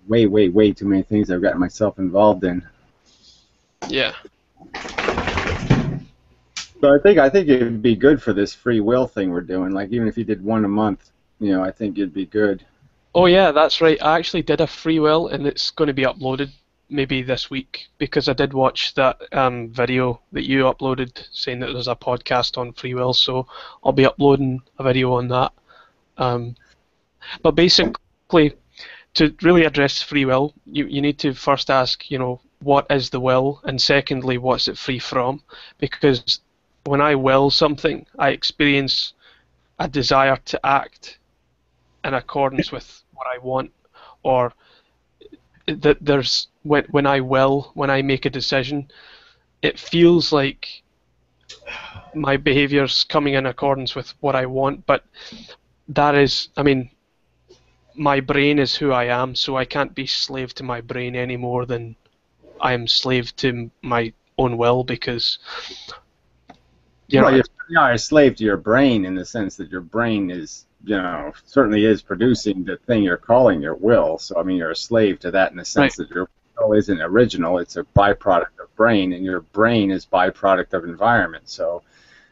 way too many things I've gotten myself involved in. Yeah. So I think it'd be good for this free will thing we're doing. Like even if you did one a month, I think it'd be good. Oh yeah, that's right. I actually did a free will, and it's going to be uploaded maybe this week because I did watch that video that you uploaded saying that there's a podcast on free will. So I'll be uploading a video on that. But basically, to really address free will, you need to first ask, what is the will, and secondly, what's it free from? Because when I will something, I experience a desire to act in accordance with what I want, or that there's when I make a decision, it feels like my behavior's coming in accordance with what I want, but that is, I mean, my brain is who I am, so I can't be slave to my brain any more than I am slave to my own will, because you're a slave to your brain in the sense that your brain is, certainly is producing the thing you're calling your will. So I mean, you're a slave to that in the sense that your will isn't original; it's a byproduct of brain, and your brain is byproduct of environment. So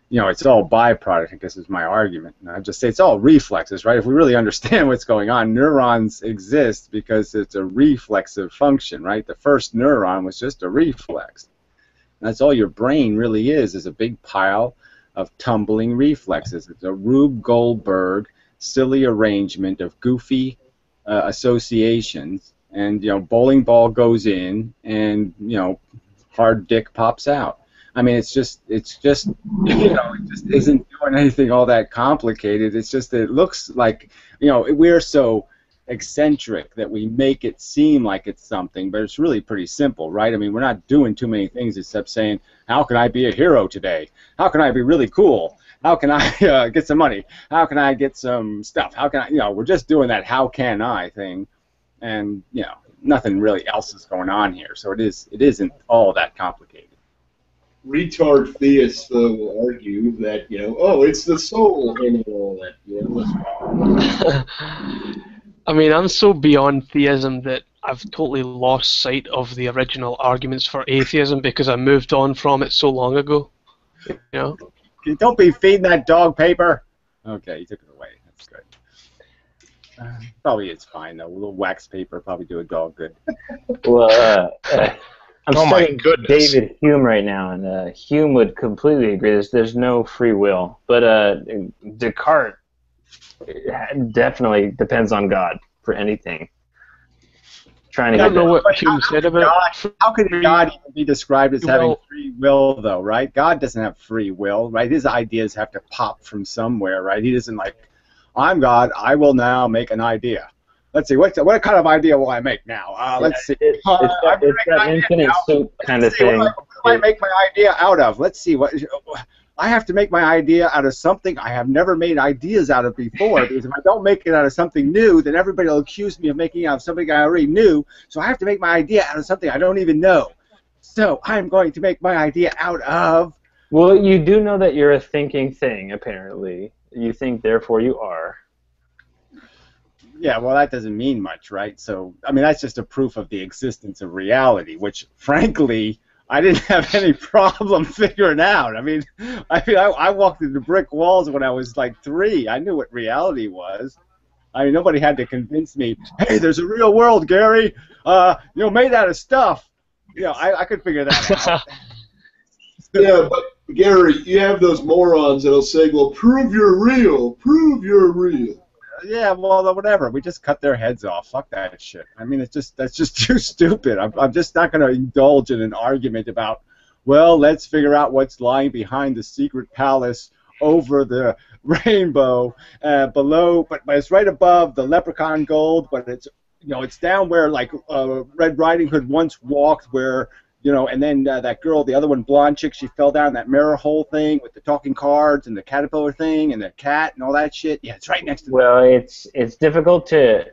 it's all byproduct, I guess is my argument. And I just say it's all reflexes, right? If we really understand what's going on, neurons exist because it's a reflexive function, right? The first neuron was just a reflex. And that's all your brain really is a big pile of tumbling reflexes. It's a Rube Goldberg silly arrangement of goofy associations, and bowling ball goes in, and hard dick pops out. I mean, it just it just isn't doing anything all that complicated. It's just that it looks like we're so eccentric that we make it seem like it's something, but it's really pretty simple, right? I mean, we're not doing too many things except saying, how can I be a hero today? How can I be really cool? How can I get some money? How can I get some stuff? How can I, we're just doing that how can I thing, and nothing really else is going on here. So it isn't all that complicated. Retard theists will argue that it's the soul and all that. I mean, I'm so beyond theism that I've totally lost sight of the original arguments for atheism because I moved on from it so long ago. Don't be feeding that dog paper. Okay, you took it away. That's good. Probably it's fine though. A little wax paper probably do a dog good. Well, I'm studying David Hume right now, and Hume would completely agree. There's no free will, but Descartes definitely depends on God for anything. Trying to I don't know what Hume said about how could God even be described as having free will, though, right? God doesn't have free will, right? His ideas have to pop from somewhere, right? He doesn't like, I'm God, I will now make an idea. Let's see, what kind of idea will I make now? Let's see. It's that infinite soup kind of thing. What do I make my idea out of? Let's see. I have to make my idea out of something I have never made ideas out of before, because if I don't make it out of something new, then everybody will accuse me of making it out of something I already knew. So I have to make my idea out of something I don't even know. So I'm going to make my idea out of... Well, you do know that you're a thinking thing, apparently. You think, therefore you are. Yeah, well, that doesn't mean much, right? So, I mean, that's just a proof of the existence of reality, which, frankly, I didn't have any problem figuring out. I walked into brick walls when I was like 3. I knew what reality was. I mean, nobody had to convince me, hey, there's a real world, Gary, made out of stuff. I could figure that out. Yeah, but Gary, you have those morons that'll say, well, prove you're real. Prove you're real. Yeah, well, whatever. We just cut their heads off. Fuck that shit. I mean, that's just too stupid. I'm just not going to indulge in an argument about, well, let's figure out what's lying behind the secret palace over the rainbow below, but it's right above the leprechaun gold, but it's down where like Red Riding Hood once walked, where and then that girl, the other one, blonde chick, she fell down that mirror hole thing with the talking cards and the caterpillar thing and the cat and all that shit. Yeah, it's right next to. Well, it's difficult to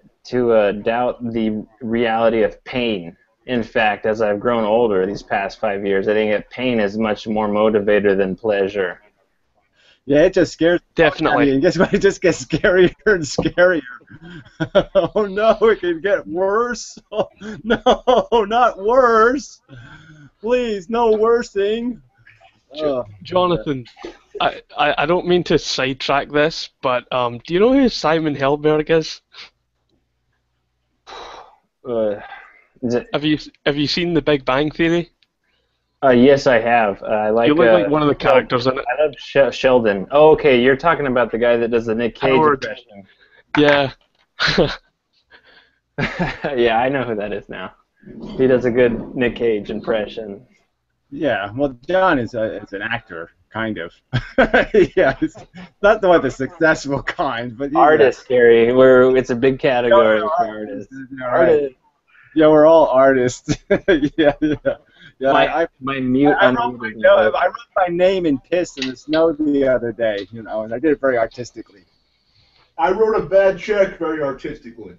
doubt the reality of pain. In fact, as I've grown older these past 5 years, I think that pain is much more motivator than pleasure. Yeah, it just scares. Definitely. And guess what? It just gets scarier and scarier. Oh no, it can get worse. Oh, no, not worse. Please, no worsing. Jonathan, I don't mean to sidetrack this, but do you know who Simon Helberg is? Have you seen The Big Bang Theory? Yes, I have. I like. You look like one of the characters in it. I love Sheldon. Oh, okay, you're talking about the guy that does the Nick Cage impression. Yeah. Yeah, I know who that is now. He does a good Nick Cage impression. Yeah, well, John is an actor, kind of. Yeah, it's not the successful kind, but artist, Gary. It's a big category for artists. Right. Yeah, we're all artists. Yeah. Yeah, my mute. I wrote my name in piss in the snow the other day, and I did it very artistically. I wrote a bad check very artistically.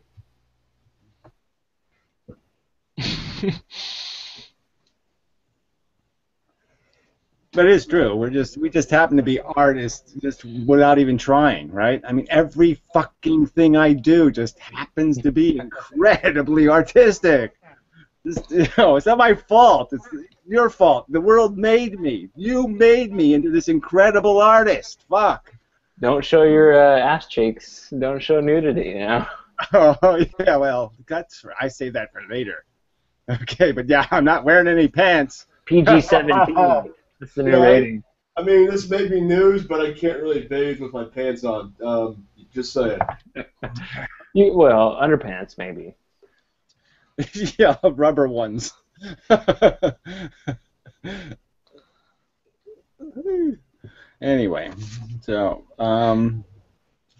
But it is true. We just happen to be artists, just without even trying, right? I mean, every fucking thing I do just happens to be incredibly artistic. It's not my fault. It's your fault. The world made me. You made me into this incredible artist. Fuck. Don't show your ass cheeks. Don't show nudity. Oh yeah, well, I save that for later. Okay, but yeah, I'm not wearing any pants. PG-17. That's the new rating. I mean, this may be news, but I can't really bathe with my pants on. Just saying. Well, underpants maybe. Yeah, rubber ones. Anyway, so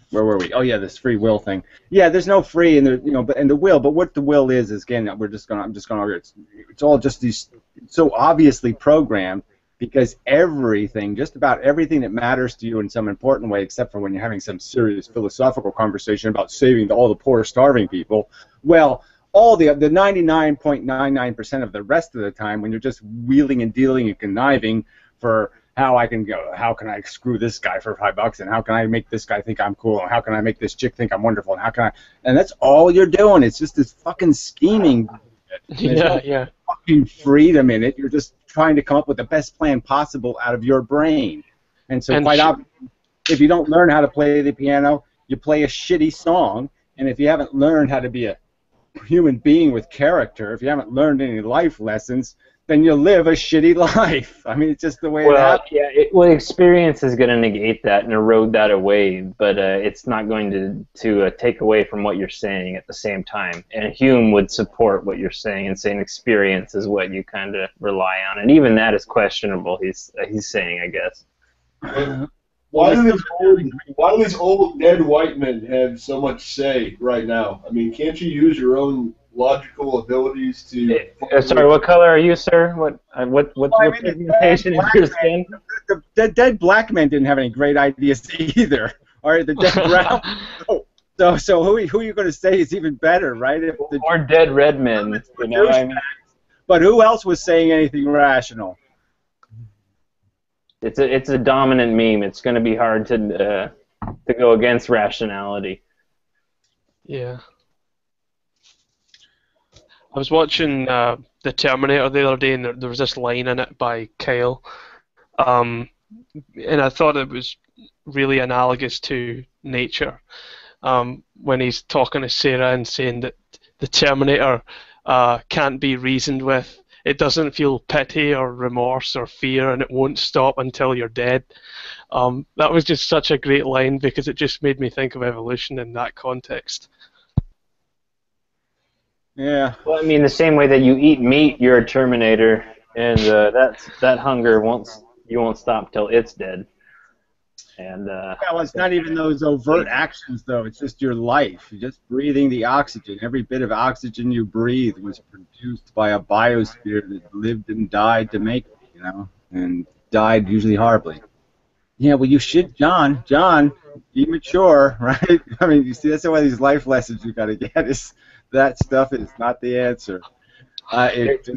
where were we? Oh yeah, this free will thing. Yeah, there's no free in the will, but what the will is again, I'm just gonna argue. It's all just these so obviously programmed, because just about everything that matters to you in some important way, except for when you're having some serious philosophical conversation about saving all the poor starving people, well, all the 99.99% of the rest of the time, when you're just wheeling and dealing and conniving for how can I screw this guy for $5, and how can I make this guy think I'm cool, and how can I make this chick think I'm wonderful, and that's all you're doing. It's just this fucking scheming. Yeah. Fucking freedom in it. You're just trying to come up with the best plan possible out of your brain. And so quite obviously, if you don't learn how to play the piano, you play a shitty song. And if you haven't learned how to be a human being with character, if you haven't learned any life lessons, then you live a shitty life. I mean, it's just the way it happens. Yeah, experience is going to negate that and erode that away, but it's not going to take away from what you're saying at the same time. And Hume would support what you're saying and saying experience is what you kind of rely on, and even that is questionable. He's saying, I guess. Why do these old dead white men have so much say right now? I mean, can't you use your own logical abilities to... Sorry, what color are you, sir? What pigmentation is your skin? The dead black men didn't have any great ideas either. All right, the dead brown... So who are you going to say is even better, right? Or dead red men, you know what I mean? But who else was saying anything rational? It's a dominant meme. It's going to be hard to go against rationality. Yeah. I was watching The Terminator the other day, and there was this line in it by Kyle, um, and I thought it was really analogous to nature, when he's talking to Sarah and saying that the Terminator can't be reasoned with. It doesn't feel pity or remorse or fear, and it won't stop until you're dead. That was just such a great line because it just made me think of evolution in that context. Yeah. Well, I mean, the same way that you eat meat, you're a Terminator, and that hunger you won't stop till it's dead. And well, it's not even those overt actions, though. It's just your life. You're just breathing the oxygen. Every bit of oxygen you breathe was produced by a biosphere that lived and died to make it, you know, and died usually horribly. Yeah, well, you should, John, be mature, right? I mean, you see, that's one of these life lessons you got to get is that stuff is not the answer.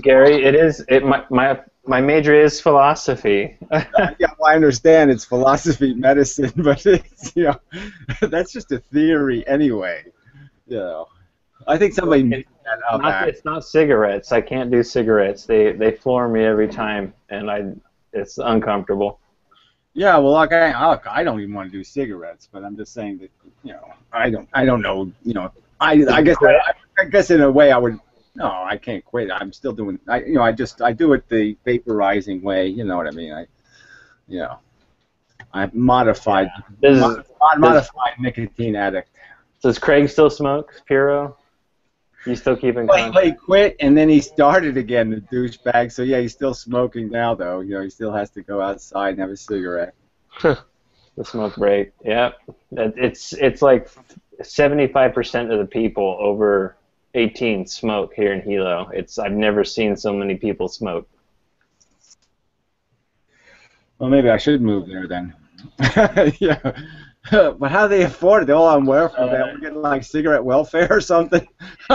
Gary, my major is philosophy. Yeah, well, I understand it's philosophy, medicine, but it's, you know, that's just a theory anyway. You know, I think somebody made that up. It's not cigarettes. I can't do cigarettes. They floor me every time, and it's uncomfortable. Yeah, well, look, I don't even want to do cigarettes, but I'm just saying that, you know, I don't know, you know, I guess in a way I would. No, I can't quit. I'm still doing. I do it the vaporizing way. You know what I mean? I'm modified. Modified nicotine addict. Does Craig still smoke, Piro? You still keeping contact? Well, he quit and then he started again, the douchebag. So yeah, he's still smoking now, though. You know, he still has to go outside and have a cigarette. The smoke break. Yeah, it's like 75% of the people over 18 smoke here in Hilo. I've never seen so many people smoke. Well, maybe I should move there then. Yeah. But how do they afford it? They're all on welfare. They're getting like cigarette welfare or something.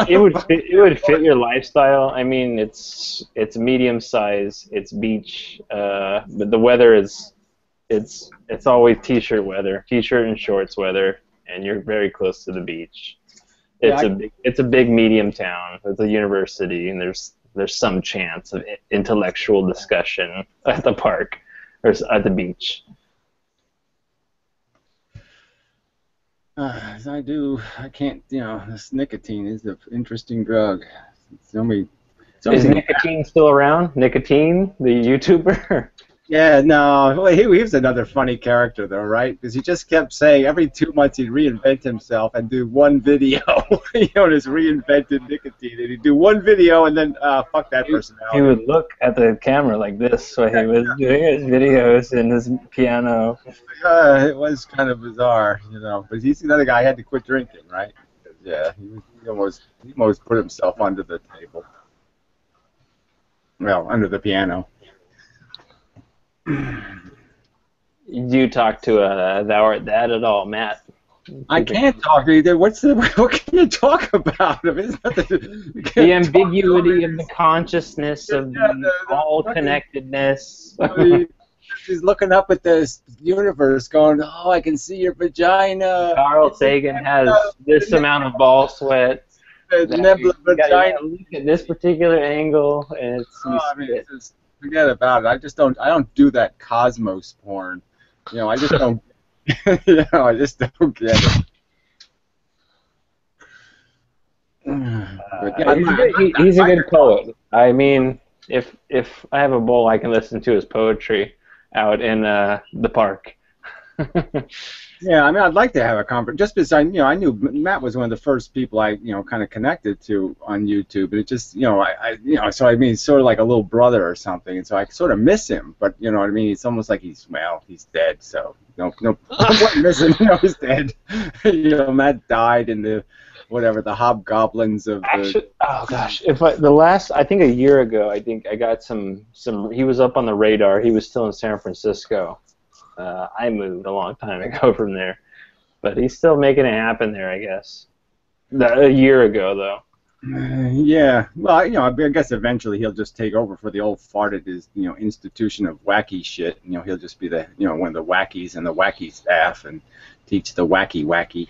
It would fit your lifestyle. I mean, it's medium size. It's beach, but the weather it's always t-shirt weather, t-shirt and shorts weather, and you're very close to the beach. It's a big medium town. It's a university, and there's some chance of intellectual discussion at the park or at the beach. As I do, I can't. You know, this nicotine is an interesting drug. Is Nicotine still around? Nicotine, the YouTuber? Yeah, no. Well, he was another funny character, though, right? Because he just kept saying every 2 months he'd reinvent himself and do one video. You know, his reinvented nicotine. And he'd do one video and then fuck that personality. He would look at the camera like this while he was doing his videos in his piano. It was kind of bizarre, you know. But he's another guy who had to quit drinking, right? Yeah, he almost put himself under the table. Well, under the piano. Do you talk to Thou Art That at all, Matt? I can't talk to you. What can you talk about? I mean, the ambiguity of the consciousness of the all-connectedness. She's looking up at this universe going, oh, I can see your vagina. Carl Sagan has this amount of ball sweat. You gotta look at this particular angle, and it's forget about it. I don't do that cosmos porn. You know, I just don't. You know, I just don't get it. He's a good poet. I mean, if I have a bowl, I can listen to his poetry out in the park. Yeah, I mean, I'd like to have a conversation. Just because I knew Matt was one of the first people I kind of connected to on YouTube, and it just so I mean, he's sort of like a little brother or something, and so I sort of miss him. But you know what I mean? It's almost like he's dead. So no point missing. You know, he's dead. You know, Matt died in the hobgoblins of the. Oh gosh, I think a year ago, I got some. He was up on the radar. He was still in San Francisco. I moved a long time ago from there, but he's still making it happen there, I guess. A year ago, though. Yeah, well, I guess eventually he'll just take over for the old farted institution of wacky shit. He'll just be the one of the wackies and the wacky staff and teach the wacky.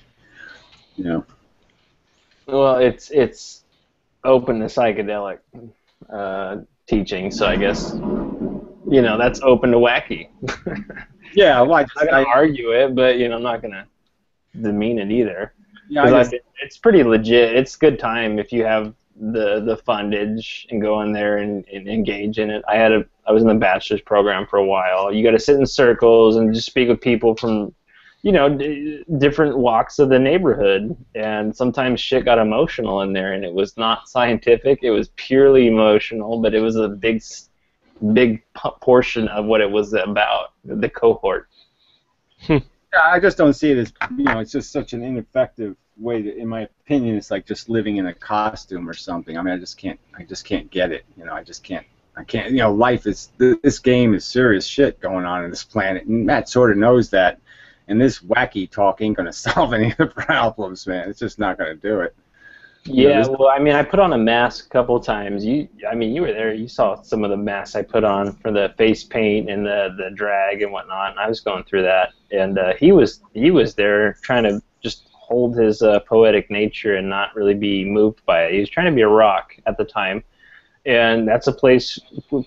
Well, it's open to psychedelic teaching, so I guess that's open to wacky. Yeah, well, I'm not gonna argue it, but I'm not gonna demean it either. yeah, Because it's pretty legit. It's good time if you have the fundage and go in there and engage in it. I was in the bachelor's program for a while. You got to sit in circles and just speak with people from different walks of the neighborhood, and sometimes shit got emotional in there, and it was not scientific. It was purely emotional, but it was a big portion of what it was about, the cohort. yeah, I just don't see it as it's just such an ineffective way to, in my opinion, it's like just living in a costume or something. I mean, I just can't get it. I can't. Life is this game is serious shit going on this planet, and Matt sort of knows that. And this wacky talk ain't gonna solve any of the problems, man. It's just not gonna do it. Yeah, well, I mean, I put on a mask a couple times. You were there. You saw some of the masks I put on for the face paint and the drag and whatnot. And I was going through that, and he was there trying to just hold his poetic nature and not really be moved by it. He was trying to be a rock at the time, and that's a place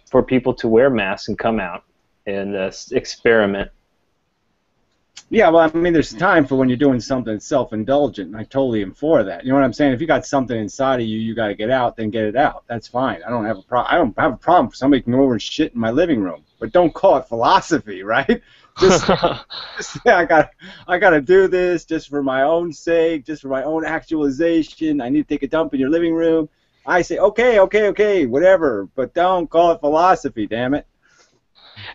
for people to wear masks and come out and experiment. Yeah, well, I mean, there's time for when you're doing something self-indulgent, and I totally am for that. You know what I'm saying? If you got something inside of you, you got to get out, then get it out. That's fine. I don't have a problem if somebody can go over and shit in my living room, but don't call it philosophy, right? Just I got to do this just for my own sake, just for my own actualization. I need to take a dump in your living room. I say, okay, whatever, but don't call it philosophy, damn it.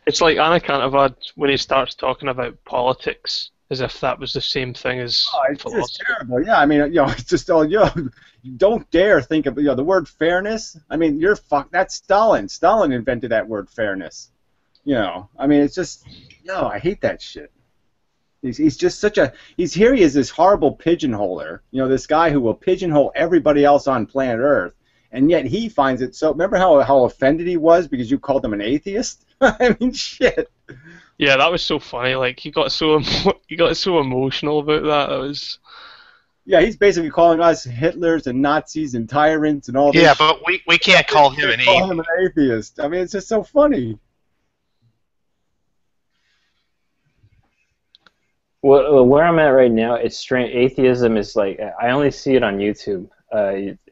It's like Anna Cantervad when he starts talking about politics, as if that was the same thing as it's philosophy. just terrible. Yeah, I mean, it's just all you don't dare think of the word fairness. I mean, that's Stalin. Stalin invented that word fairness. I mean, it's just I hate that shit. He's just he is this horrible pigeonholer. This guy who will pigeonhole everybody else on planet Earth, and yet he finds it so. Remember how offended he was because you called him an atheist? I mean, shit. Yeah, that was so funny. Like he got so emotional about that. That was. Yeah, he's basically calling us Hitlers and Nazis and tyrants and all this. Yeah, but we can't call him an atheist. I mean, it's just so funny. Well, where I'm at right now, it's strange. Atheism is like I only see it on YouTube.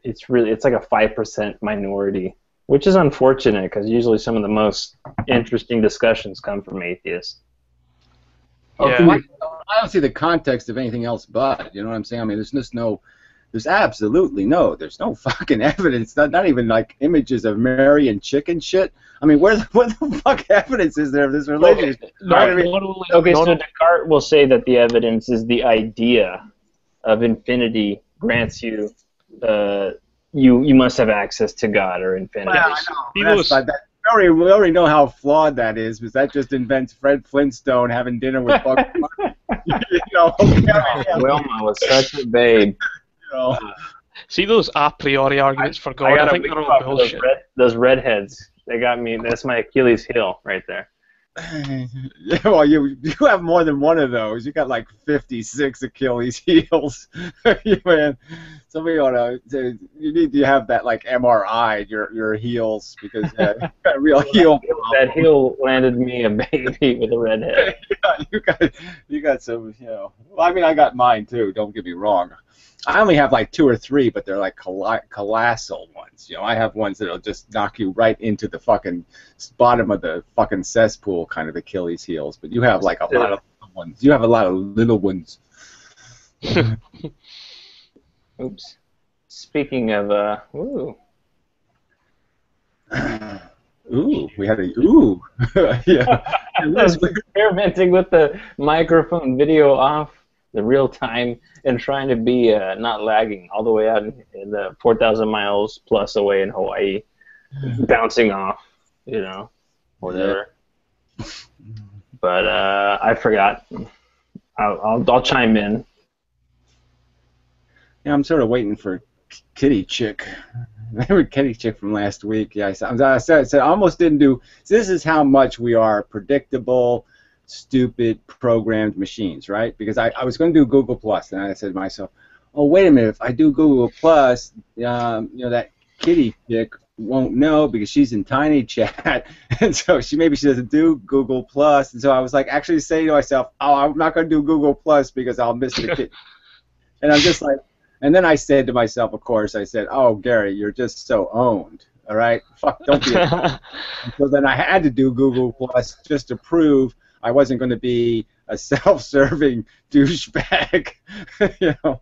It's like a 5% minority, which is unfortunate because usually some of the most interesting discussions come from atheists. Yeah. I don't see the context of anything else but, you know what I'm saying? I mean, there's no fucking evidence, not even like images of Mary and chicken shit. I mean, what the fuck evidence is there of this religion? Okay, so Descartes will say that the evidence is the idea of infinity grants you you must have access to God or infinity. Well, I know. We already know how flawed that is, because that just invents Fred Flintstone having dinner with Bugs Bunny. Wilma was such a babe. See those a priori arguments for God? I think they're all bullshit. Those redheads, they got me. That's my Achilles heel right there. Yeah, well, you have more than one of those. You got like 56 Achilles heels. Man, somebody ought to. You need to have that like MRI your heels, because you got a real heel. That heel landed me a baby with a redhead. Yeah, you got some. Well, I mean, I got mine too. Don't get me wrong. I only have like 2 or 3, but they're like colossal ones. I have ones that'll just knock you right into the fucking bottom of the fucking cesspool, kind of Achilles heels. But you have like a lot of little ones. You have a lot of little ones. Oops. Speaking of, ooh, we had a ooh. Yeah. I was experimenting with the microphone video off. The real time, and trying to be not lagging all the way out in the 4,000 miles plus away in Hawaii, bouncing off, whatever. Yeah. But I forgot. I'll chime in. Yeah, I'm sort of waiting for Kitty Chick. Remember Kitty Chick from last week? Yeah, I said I almost didn't do. So this is how much we are predictable, stupid programmed machines, right? Because I was going to do Google Plus, and I said to myself, oh, wait a minute, if I do Google Plus, that kitty chick won't know because she's in Tiny Chat, and so maybe she doesn't do Google Plus. And so I was like actually saying to myself, oh, I'm not going to do Google Plus because I'll miss the kitty. And I'm just like, and then I said to myself, of course, I said, oh, Gary, you're just so owned. All right, fuck, don't be. So then I had to do Google Plus just to prove I wasn't going to be a self-serving douchebag, you know.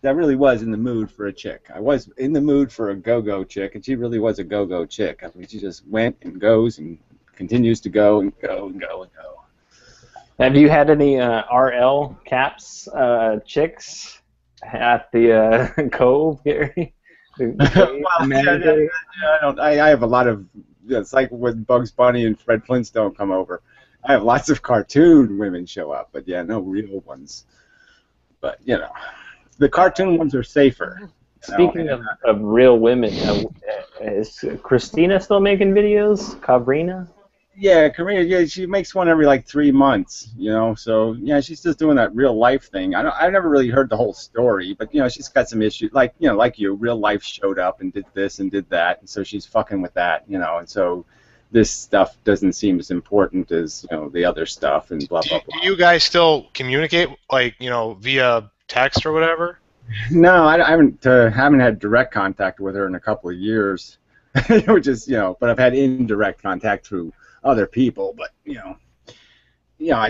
I really was in the mood for a chick. I was in the mood for a go-go chick, and she really was a go-go chick. I mean, she just went and goes and continues to go and go and go and go. Have you had any RL caps chicks at the Cove, Gary? I have a lot of. It's like when Bugs Bunny and Fred Flintstone come over. I have lots of cartoon women show up, but yeah, no real ones. But you know, the cartoon ones are safer. Speaking of real women, is Christina still making videos? Kavrina? Yeah, Karina. Yeah, she makes one every like 3 months. You know, so yeah, she's just doing that real life thing. I never really heard the whole story, but you know, she's got some issues. Like you, real life showed up and did this and did that, and so she's fucking with that. You know, and so this stuff doesn't seem as important as the other stuff and blah blah blah. Do you guys still communicate like via text or whatever? No, I haven't had direct contact with her in a couple of years, which is but I've had indirect contact through other people, but I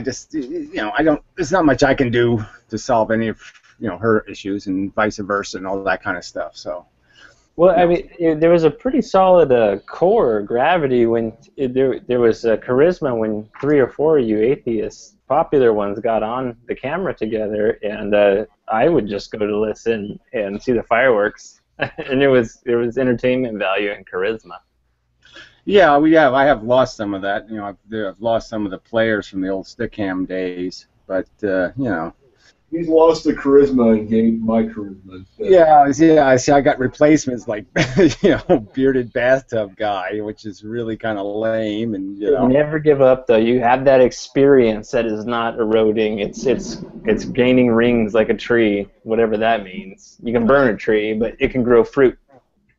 just I don't. There's not much I can do to solve any of her issues and vice versa and all that kind of stuff. So. Well, I mean, there was a pretty solid core gravity when there was charisma when 3 or 4 of you atheists, popular ones, got on the camera together, and I would just go to listen and see the fireworks, and there was entertainment value and charisma. Yeah, I have lost some of that. I've lost some of the players from the old Stickham days, but He's lost the charisma and gained my charisma. So. Yeah. See, I got replacements like, bearded bathtub guy, which is really kind of lame, and Never give up, though. You have that experience that is not eroding. It's gaining rings like a tree, whatever that means. You can burn a tree, but it can grow fruit.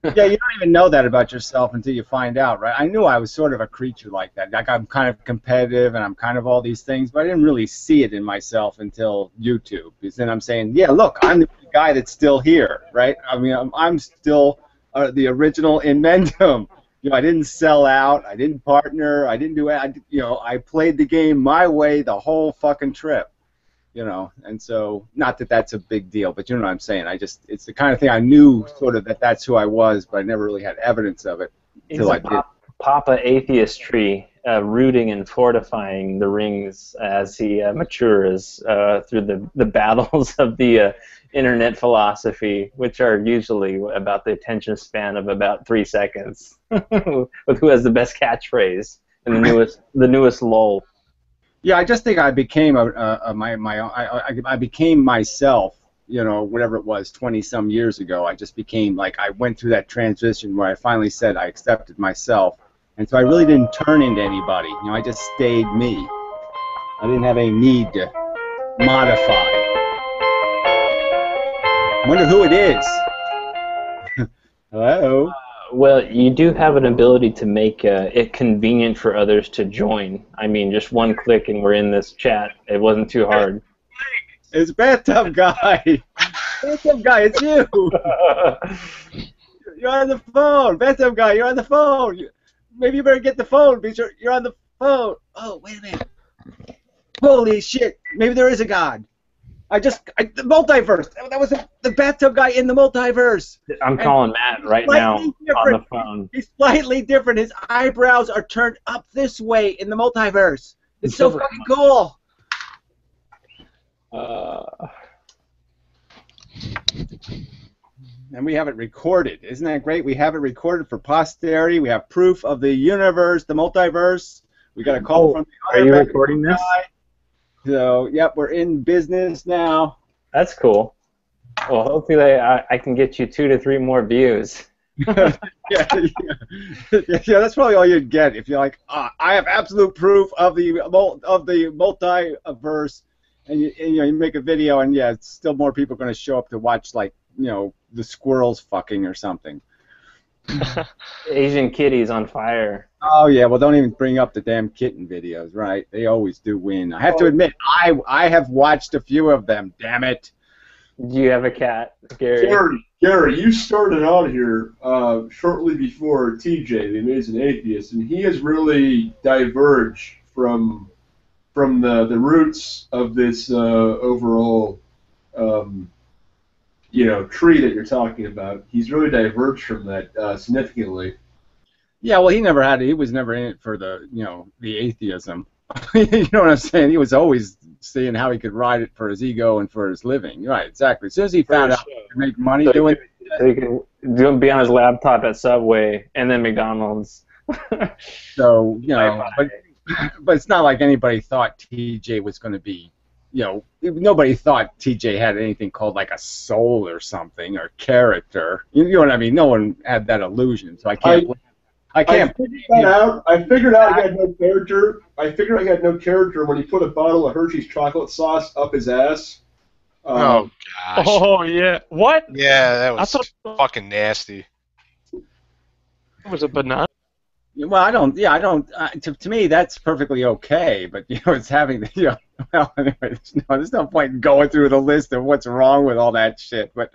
Yeah, you don't even know that about yourself until you find out, right? I knew I was sort of a creature like that. Like, I'm kind of competitive and I'm kind of all these things, but I didn't really see it in myself until YouTube. Because then I'm saying, yeah, look, I'm the guy that's still here, right? I mean, I'm still the original inmendham. I didn't sell out. I didn't partner. I didn't do it. I played the game my way the whole fucking trip. And so, not that that's a big deal, but you know what I'm saying. It's the kind of thing I knew sort of that's who I was, but I never really had evidence of it until I did. Papa Atheist Tree, rooting and fortifying the rings as he matures through the battles of the internet philosophy, which are usually about the attention span of about 3 seconds, with who has the best catchphrase and the newest lull. Yeah, I just think I became I became myself, whatever it was, 20-some years ago. I just became like, I went through that transition where I finally said I accepted myself, and so I really didn't turn into anybody. I just stayed me. I didn't have any need to modify. I wonder who it is. Hello. Well, you do have an ability to make it convenient for others to join. I mean, just one click and we're in this chat. It wasn't too hard. It's Bathtub Guy. Bathtub Guy, it's you. You're on the phone. Bathtub Guy, you're on the phone. Maybe you better get the phone because you're on the phone. Oh, wait a minute. Holy shit. Maybe there is a God. The multiverse. That was the Bathtub Guy in the multiverse. I'm calling Matt right now on the phone. He's slightly different. His eyebrows are turned up this way in the multiverse. It's so fucking cool. And we have it recorded. Isn't that great? We have it recorded for posterity. We have proof of the universe, the multiverse. We got a call from the other. Are you recording this? So, yep, we're in business now. That's cool. Well, hopefully I can get you 2 to 3 more views. yeah, that's probably all you'd get if you're like, I have absolute proof of the multiverse, and you make a video, and yeah, it's still more people going to show up to watch, like, the squirrels fucking or something. Asian kitties on fire. Oh yeah, well, don't even bring up the damn kitten videos, right? They always do win. I have to admit, I have watched a few of them. Damn it. Do you have a cat, Gary? Gary, you started on here shortly before TJ, the Amazing Atheist, and he has really diverged from the roots of this overall tree that you're talking about. He's really diverged from that significantly. Yeah, well, he was never in it for the atheism. You know what I'm saying? He was always seeing how he could ride it for his ego and for his living. Right, exactly. As soon as he found out he could make money doing it. So he can be on his laptop at Subway and then McDonald's. So, but it's not like anybody thought TJ was going to be, nobody thought TJ had anything called like a soul or something or character. You know what I mean? No one had that illusion, so I can't. I figured out he had no character. I figured he had no character when he put a bottle of Hershey's chocolate sauce up his ass. Oh gosh. Oh yeah. What? Yeah, that was fucking nasty. It was a banana. Well, I don't. Yeah, I don't. To me, that's perfectly okay. But it's having the. Well, anyway, there's no point in going through the list of what's wrong with all that shit. But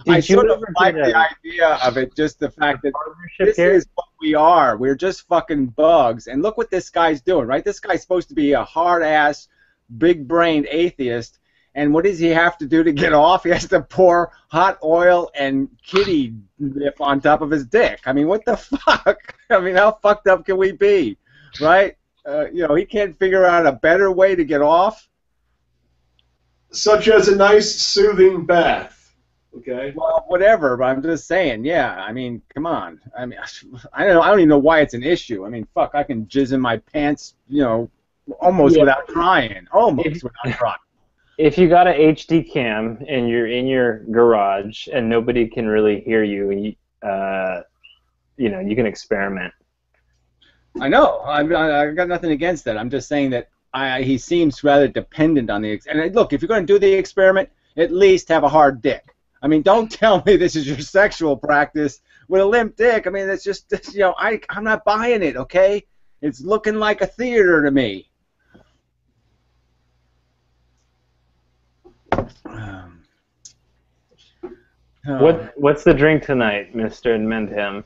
I sort of like the idea of it, just the fact that this is what we are. We're just fucking bugs. And look what this guy's doing, right? This guy's supposed to be a hard-ass, big-brained atheist. And what does he have to do to get off? He has to pour hot oil and kitty dip on top of his dick. I mean, what the fuck? I mean, how fucked up can we be, right? He can't figure out a better way to get off. Such as a nice, soothing bath. Okay. Well, whatever. But I'm just saying. Yeah. I mean, come on. I mean, I don't even know why it's an issue. I mean, fuck. I can jizz in my pants. Almost without trying. Almost without trying. If you got an HD cam and you're in your garage and nobody can really hear you, you can experiment. I know. I got nothing against that. I'm just saying that he seems rather dependent on the. And look, if you're going to do the experiment, at least have a hard dick. I mean, don't tell me this is your sexual practice with a limp dick. I mean, it's just I'm not buying it. Okay, it's looking like a theater to me. What's the drink tonight, Mr. Inmendham?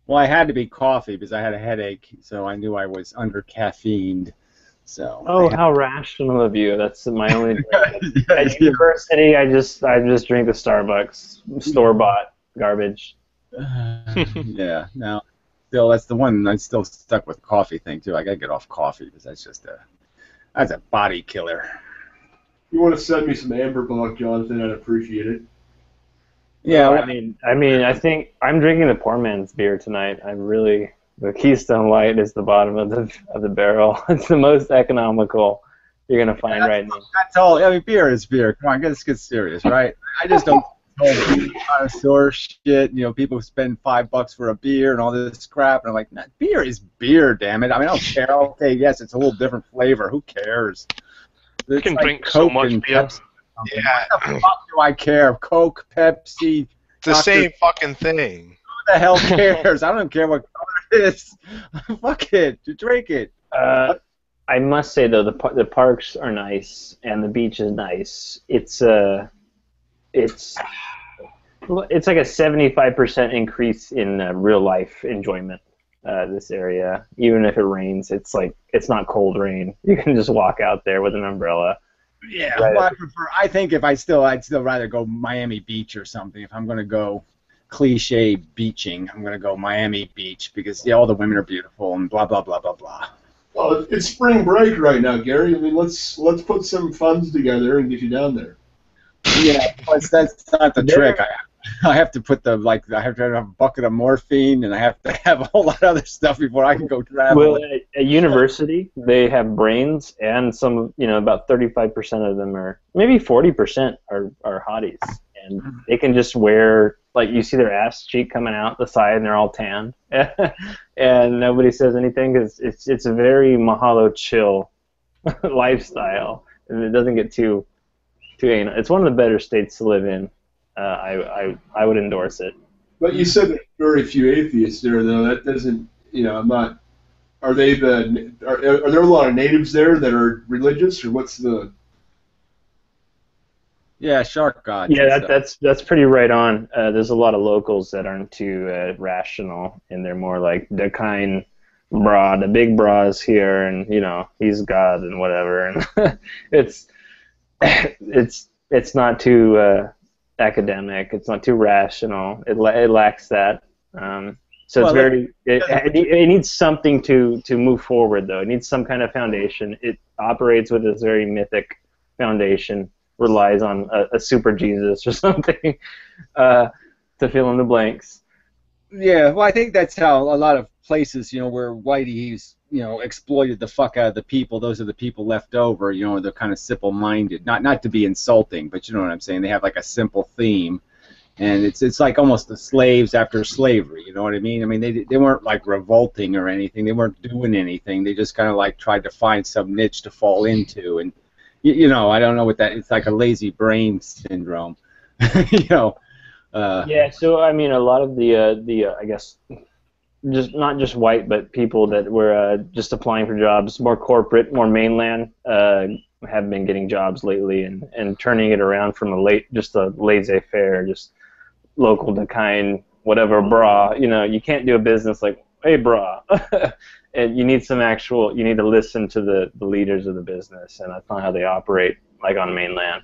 Well, I had to be coffee because I had a headache, so I knew I was under caffeined. So. Oh, how rational of you! That's my only drink. At university, I just drink the Starbucks store-bought garbage. Yeah. Now, still, that's the one. I'm still stuck with coffee thing too. I gotta get off coffee because that's a body killer. If you want to send me some Amber Buck, Jonathan, I'd appreciate it. Yeah, I mean, I think I'm drinking the poor man's beer tonight. The Keystone Light is the bottom of the barrel. It's the most economical you're gonna find right now. That's all. I mean, beer is beer. Come on, let's get serious, right? I just don't connoisseur shit. People spend $5 for a beer and all this crap, and I'm like, nah, beer is beer, damn it. I mean, I don't care. Okay, yes, it's a little different flavor. Who cares? You can drink so much beer. Yeah. What the fuck do I care? Coke, Pepsi. It's the same fucking thing. Who the hell cares? I don't care what color it is. Fuck it. You drink it. I must say though, the parks are nice and the beach is nice. It's like a 75% increase in real life enjoyment. This area, even if it rains, it's not cold rain. You can just walk out there with an umbrella. Yeah, well, I think I'd still rather go Miami Beach or something. If I'm going to go cliche beaching, I'm going to go Miami Beach because all the women are beautiful and blah blah blah blah blah. Well, it's spring break right now, Gary. I mean, let's put some funds together and get you down there. Yeah, that's not the trick. I have to put I have to have a bucket of morphine and I have to have a whole lot of other stuff before I can go travel. Well, at university, they have brains, and some, about 35% of them are, maybe 40% are hotties. and they can just wear, like, you see their ass cheek coming out the side, and they're all tanned, and nobody says anything because it's a very Mahalo chill lifestyle, and it doesn't get too anal. It's one of the better states to live in. I would endorse it. But you said there are very few atheists there, though. That doesn't, I'm not. Are they are there a lot of natives there that are religious, or what's the? Yeah, shark gods. Yeah, that's pretty right on. There's a lot of locals that aren't too rational, and they're more like the kind bra, the big bra is here, and he's God and whatever, and it's not too academic. It's not too rational. It lacks that. So it's very. It needs something to move forward, though. It needs some kind of foundation. It operates with this very mythic foundation. Relies on a super Jesus or something to fill in the blanks. Yeah, well, I think that's how a lot of places, where Whitey's, exploited the fuck out of the people. Those are the people left over. They're kind of simple-minded. Not to be insulting, but you know what I'm saying. They have like a simple theme, and it's like almost the slaves after slavery. You know what I mean? I mean, they weren't like revolting or anything. They weren't doing anything. They just kind of like tried to find some niche to fall into, and I don't know what that. It's like a lazy brain syndrome. Yeah, so I mean, a lot of the I guess, just not just white, but people that were just applying for jobs, more corporate, more mainland, have been getting jobs lately, and turning it around from just a laissez-faire, just local to kind, whatever, bra. You can't do a business like, hey, bra. And you need to listen to the leaders of the business, and that's not how they operate, like on the mainland.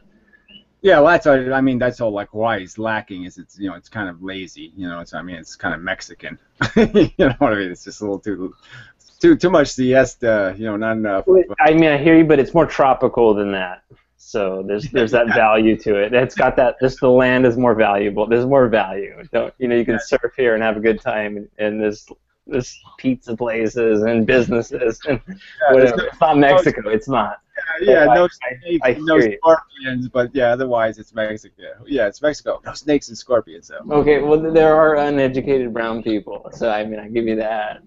Yeah, well, that's all like Hawaii's lacking is it's kind of lazy, it's kind of Mexican. You know what I mean? It's just a little too much siesta, not enough. I mean, I hear you, but it's more tropical than that. So there's that value to it. It's got that. The land is more valuable. There's more value. You can surf here and have a good time, and there's pizza places and businesses and whatever. It's not Mexico. It's not. Yeah, no snakes, no scorpions, but yeah, otherwise it's Mexico. Yeah, it's Mexico. No snakes and scorpions, though. Okay, well, there are uneducated brown people, so I mean, I give you that.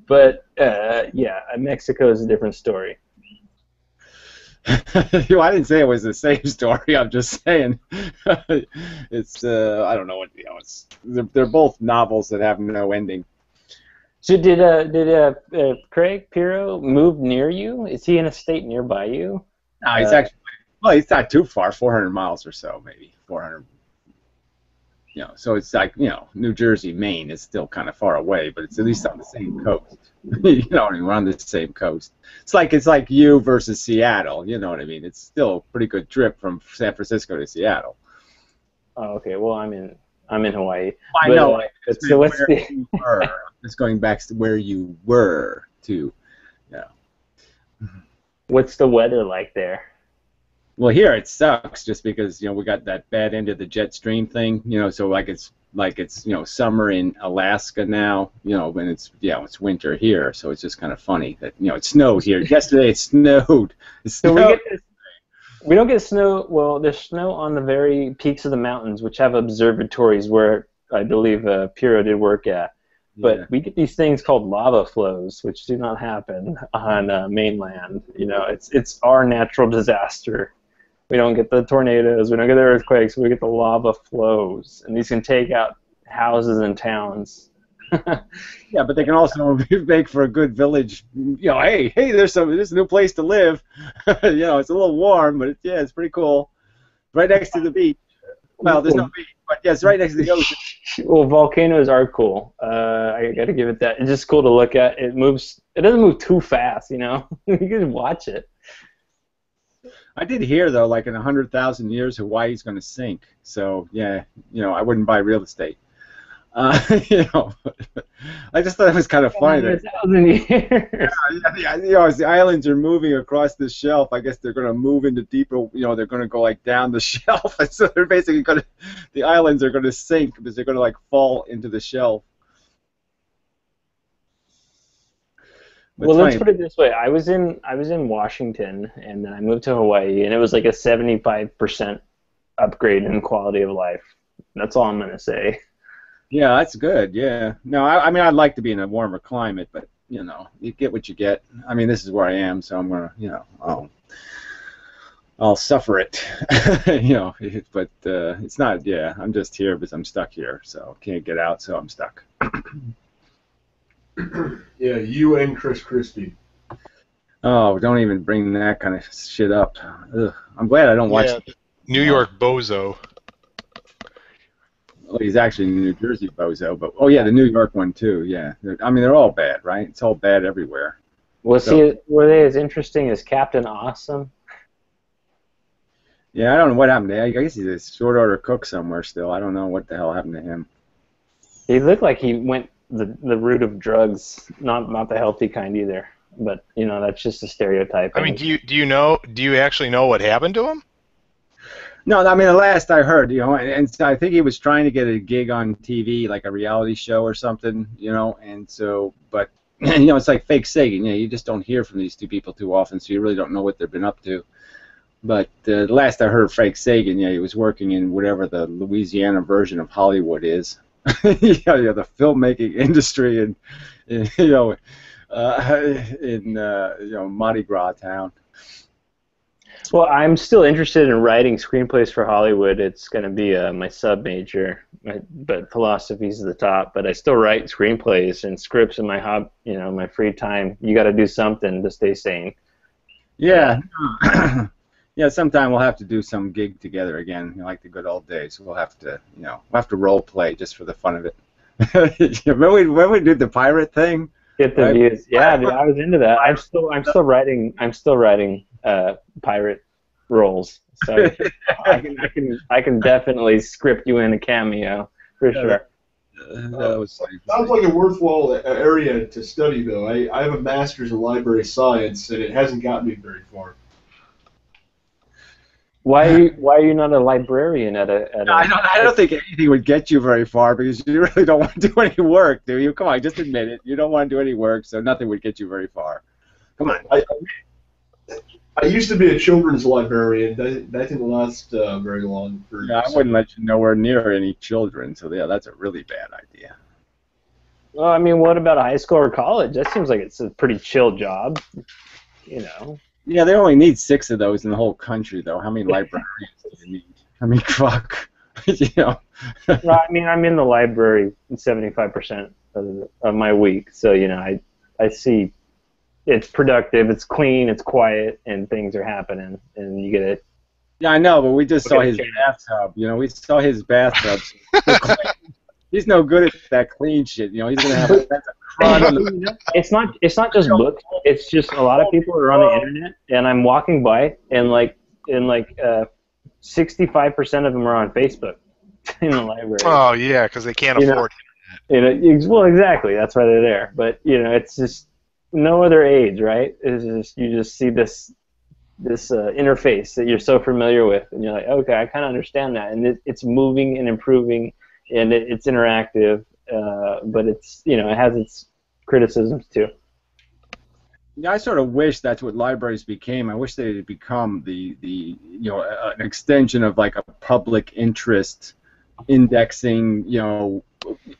But yeah, Mexico is a different story. I didn't say it was the same story. I'm just saying it's. I don't know what they're both novels that have no ending. So did Craig Pirro move near you? Is he in a state nearby you? No, he's he's not too far, 400 miles or so, maybe 400. So it's like New Jersey, Maine is still kind of far away, but it's at least on the same coast. We're on the same coast. It's like you versus Seattle. You know what I mean? It's still a pretty good trip from San Francisco to Seattle. Oh, okay. Well, I'm in Hawaii. I know. So what's the? It's going back to where you were to. What's the weather like there? Well, here it sucks just because we got that bad end of the jet stream thing. So it's summer in Alaska now. When it's winter here, so it's just kind of funny that it snowed here. Yesterday it snowed. So we don't get snow. Well, there's snow on the very peaks of the mountains, which have observatories where I believe Pirro did work at. But we get these things called lava flows, which do not happen on mainland. It's our natural disaster. We don't get the tornadoes. We don't get the earthquakes. We get the lava flows, and these can take out houses and towns. Yeah, but they can also make for a good village. Hey, there's a new place to live. It's a little warm, but it's pretty cool. Right next to the beach. Well, there's no beach, but it's right next to the ocean. Well, volcanoes are cool. I got to give it that. It's just cool to look at. It moves. It doesn't move too fast, You can watch it. I did hear though, like in 100,000 years, Hawaii's going to sink. So I wouldn't buy real estate. I just thought it was kind of funny. 100,000 years. As the islands are moving across the shelf, I guess they're going to move into deeper. They're going to go like down the shelf, and so they're basically the islands are going to sink because they're going to like fall into the shelf. Well, let's put it this way. I was in Washington, and then I moved to Hawaii, and it was like a 75% upgrade in quality of life. That's all I'm going to say. Yeah, that's good. Yeah. No, I mean, I'd like to be in a warmer climate, but you know, you get what you get. I mean, this is where I am, so I'm gonna, you know, I'll suffer it. You know, but it's not. Yeah, I'm just here because I'm stuck here, so can't get out, so I'm stuck. Yeah, you and Chris Christie. Oh, don't even bring that kind of shit up. Ugh. I'm glad I don't watch. Yeah, New York bozo. Well, he's actually New Jersey bozo, but oh yeah, the New York one too. Yeah, I mean they're all bad, right? It's all bad everywhere. Were they as interesting as Captain Awesome? Yeah, I don't know what happened to him. I guess he's a short order cook somewhere still. I don't know what the hell happened to him. He looked like he went the route of drugs, not the healthy kind either. But you know, that's just a stereotype. I mean, do you actually know what happened to him? No, I mean the last I heard, you know, and so I think he was trying to get a gig on TV, like a reality show or something, you know, and so, but you know, it's like fake Sagan. You know, you just don't hear from these two people too often, so you really don't know what they've been up to. But the last I heard of Frank Sagan, yeah, he was working in whatever the Louisiana version of Hollywood is. Yeah, the filmmaking industry in you know, in you know, Mardi Gras town. Well, I'm still interested in writing screenplays for Hollywood. It's going to be my sub major, but philosophy's the top. But I still write screenplays and scripts in my you know, my free time. You got to do something to stay sane. Yeah. Yeah, sometime we'll have to do some gig together again, you know, like the good old days. We'll have to, you know, role play just for the fun of it. Remember we did the pirate thing? Get the views. Yeah, dude, I was into that. I'm still writing pirate roles. So I can definitely script you in a cameo for sure. Sounds like a worthwhile area to study, though. I have a master's in library science, and it hasn't gotten me very far. Why are you not a librarian at a? I don't think anything would get you very far because you really don't want to do any work, do you? Come on, just admit it. You don't want to do any work, so nothing would get you very far. Come on. I used to be a children's librarian. That didn't last very long. Yeah, I wouldn't let you nowhere near any children, so yeah, that's a really bad idea. Well, I mean, what about high school or college? That seems like it's a pretty chill job, you know. Yeah, they only need 6 of those in the whole country, though. How many librarians do you need? I mean, fuck. You know. Well, I mean, I'm in the library 75% of my week, so you know, I see it's productive, it's clean, it's quiet, and things are happening, and you get it. Yeah, I know, but we just saw his bathtub. You know, we saw his bathtub. He's no good at that clean shit. You know, he's gonna have a crud on the. It's not just books. It's just a lot of people are on the internet, and I'm walking by, and 65% of them are on Facebook in the library. Oh yeah, because they can't afford internet. You know, well, exactly. That's why they're there. But you know, it's just no other age, right? It's just you just see this interface that you're so familiar with, and you're like, okay, I kind of understand that, and it's moving and improving. And it's interactive, but it's, you know, it has its criticisms too. Yeah, I sort of wish that's what libraries became. I wish they had become the you know, an extension of like a public interest indexing, you know,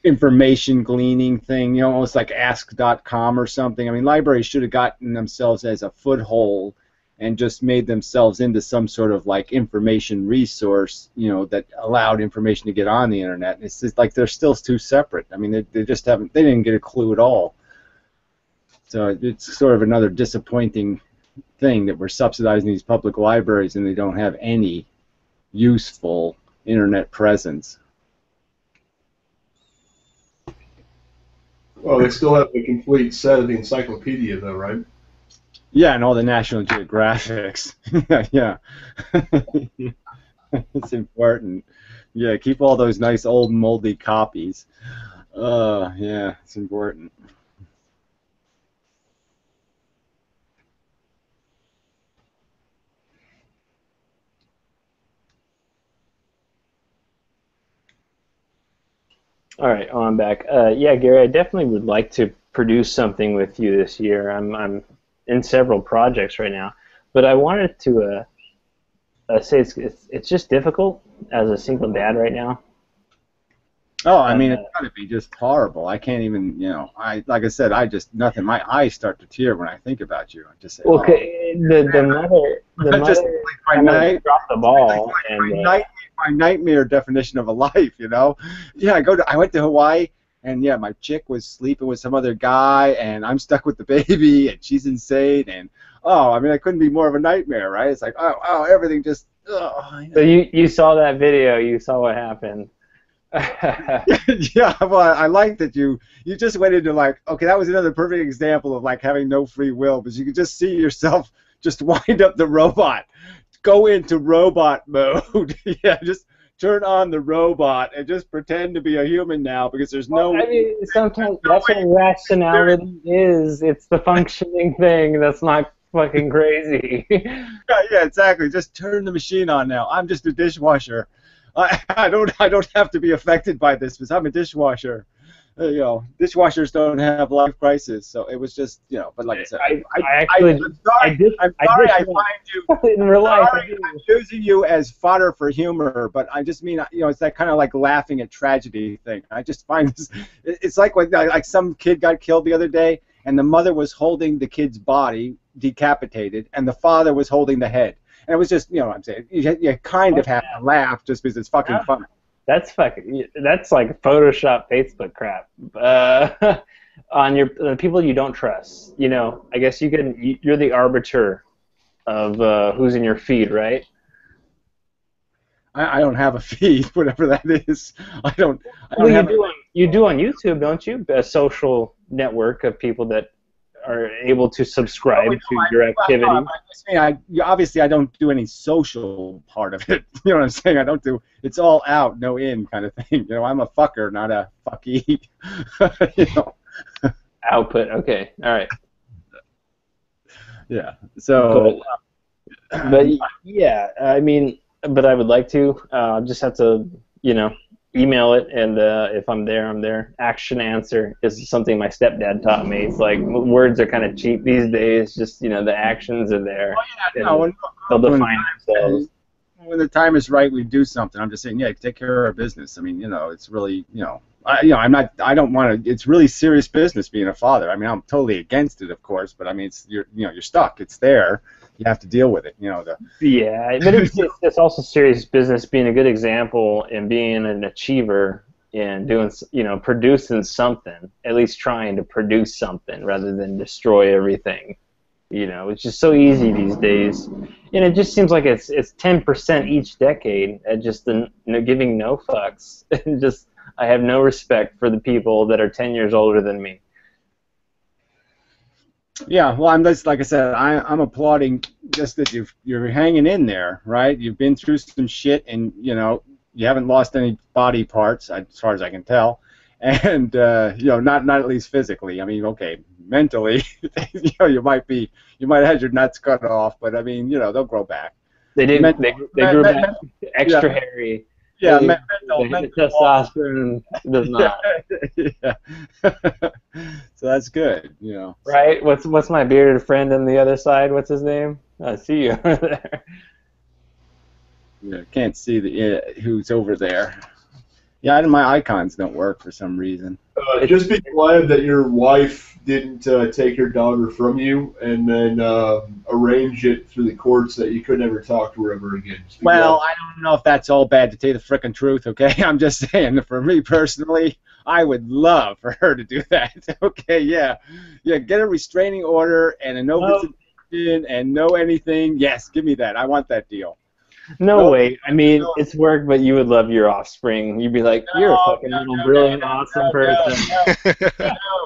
information gleaning thing, you know, almost like ask.com or something. I mean, libraries should have gotten themselves as a foothold and just made themselves into some sort of like information resource, you know, that allowed information to get on the internet. And it's just like they're still too separate. I mean, they just haven't, they didn't get a clue at all. So it's sort of another disappointing thing that we're subsidizing these public libraries and they don't have any useful internet presence. Well, they still have the complete set of the encyclopedia, though, right? Yeah, and all the National Geographics. Yeah. It's important. Yeah, keep all those nice old moldy copies. Yeah, it's important. All right, I'm back. Yeah, Gary, I definitely would like to produce something with you this year. I'm in several projects right now, but I wanted to say it's just difficult as a single dad right now. Oh, I mean, it's gotta be just horrible. I can't even, like I said, I just nothing. My eyes start to tear when I think about you. I just say, oh. Okay, the mother Just like kind of dropped the ball, my nightmare definition of a life, Yeah, I went to Hawaii, and yeah, my chick was sleeping with some other guy, and I'm stuck with the baby, and she's insane, and I mean, it couldn't be more of a nightmare, right? It's like, oh, everything just. Oh. So you saw that video, you saw what happened. Yeah, well, I like that you just went into like, okay, that was another perfect example of like having no free will, but you could just see yourself just wind up the robot, go into robot mode. Yeah, just turn on the robot and just pretend to be a human now because there's no. I mean, sometimes that's what rationality is. It's the functioning thing that's not fucking crazy. Yeah, exactly. Just turn the machine on now. I'm just a dishwasher. I don't have to be affected by this because I'm a dishwasher. Dishwashers don't have life crisis, so it was just, but like I said, I'm sorry I find you in real life. I'm using you as fodder for humor, but I just mean, it's that kind of like laughing at tragedy thing. I just find this, it's like when like some kid got killed the other day, and the mother was holding the kid's body decapitated, and the father was holding the head. And it was just, what I'm saying, you kind of have to laugh just because it's fucking funny. That's like Photoshop Facebook crap. On the people you don't trust, I guess you're the arbiter of who's in your feed, right? I don't have a feed, whatever that is. You do on YouTube, don't you? A social network of people that are able to subscribe to your activity. Obviously, I don't do any social part of it. You know what I'm saying? I don't do. It's all out, no in kind of thing. I'm a fucker, not a fucky. Output. Okay. All right. Yeah. So. But yeah, I mean, but I would like to. Just have to, email it, and if I'm there, I'm there. Action answer is something my stepdad taught me. It's like words are kind of cheap these days. Just the actions are there. They'll define themselves. When the time is right, we do something. I'm just saying, yeah, take care of our business. I mean, it's really, I don't want to. It's really serious business being a father. I mean, I'm totally against it, of course, but I mean, you're stuck. It's there. You have to deal with it. Yeah, but it's also serious business being a good example and being an achiever and doing, producing something. At least trying to produce something rather than destroy everything. It's just so easy these days, and it just seems like it's 10% each decade at just giving no fucks. And just I have no respect for the people that are 10 years older than me. Yeah, well, I'm just like I said, I'm applauding just that you're hanging in there, right? You've been through some shit, and you haven't lost any body parts as far as I can tell, and not at least physically. I mean, okay, mentally, you might have had your nuts cut off, but I mean, they'll grow back. They did. They grew back extra hairy. Yeah, the testosterone does not. Yeah. So that's good, Right? What's my bearded friend on the other side? What's his name? I see you over there. Yeah, can't see who's over there. Yeah, my icons don't work for some reason. Just be glad that your wife didn't take your daughter from you and then arrange it through the courts that you could never talk to her ever again. Well, I don't know if that's all bad, to tell you the frickin' truth, okay? I'm just saying, for me personally, I would love for her to do that. Okay, yeah. Yeah, get a restraining order and a no visitation and no anything. Yes, give me that. I want that deal. No way. I mean, it's work, but you would love your offspring. You'd be like, you're a fucking little brilliant, awesome person.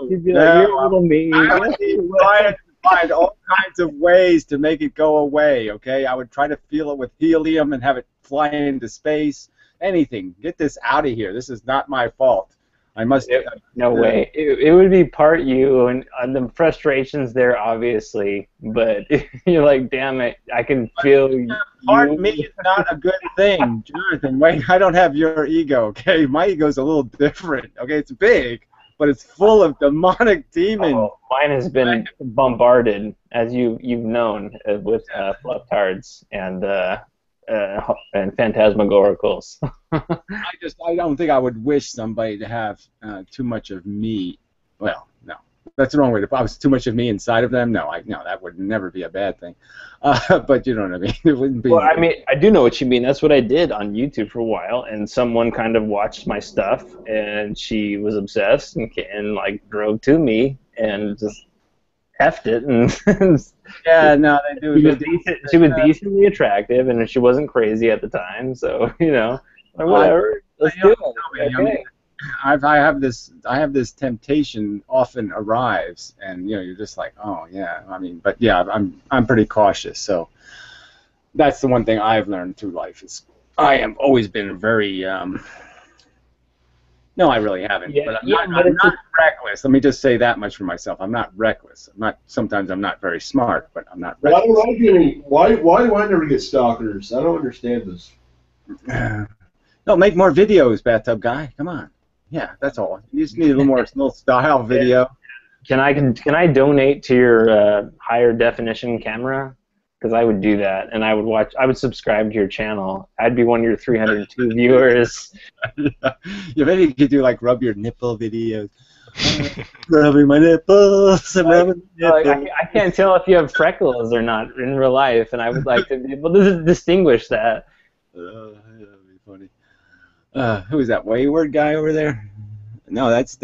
You'd be like, you're a little me. I would try to find all kinds of ways to make it go away, okay? I would try to feel it with helium and have it fly into space. Anything. Get this out of here. This is not my fault. I must. No way. It would be part you, and the frustrations there, obviously. But you're like, damn it, I can feel you. Part me is not a good thing, Jonathan. Wait, I don't have your ego, okay? My ego's a little different, okay? It's big, but it's full of demonic demons. Oh, mine has been bombarded, as you've known, with fluftards, and and phantasmagoricals. I don't think I would wish somebody to have too much of me. Well, no, that's the wrong way. If I was too much of me inside of them, no, that would never be a bad thing. But you know what I mean. It wouldn't be. Well, I mean, I do know what you mean. That's what I did on YouTube for a while, and someone kind of watched my stuff, and she was obsessed and like drove to me and just effed it, and Yeah, no, they do. she was decently attractive, and she wasn't crazy at the time, so whatever. Let's do it. I mean, I have this temptation often arrives, and you're just like, oh yeah. I mean, but yeah, I'm pretty cautious, so that's the one thing I've learned through life is I have always been very. No, I really haven't. Yeah, but I'm yeah, not reckless. Let me just say that much for myself. I'm not reckless. Sometimes I'm not very smart, but I'm not reckless. Why do I never get stalkers? I don't understand this. No, make more videos, bathtub guy. Come on. Yeah, that's all. You just need a little more little style video. Can I donate to your higher definition camera? Because I would do that, and I would subscribe to your channel. I'd be one of your 302 viewers. Yeah, maybe you could do like rub your nipple videos. Rubbing my nipples. I can't tell if you have freckles or not in real life, and I would like to be able to distinguish that. That'd be funny. Who is that wayward guy over there? No, that's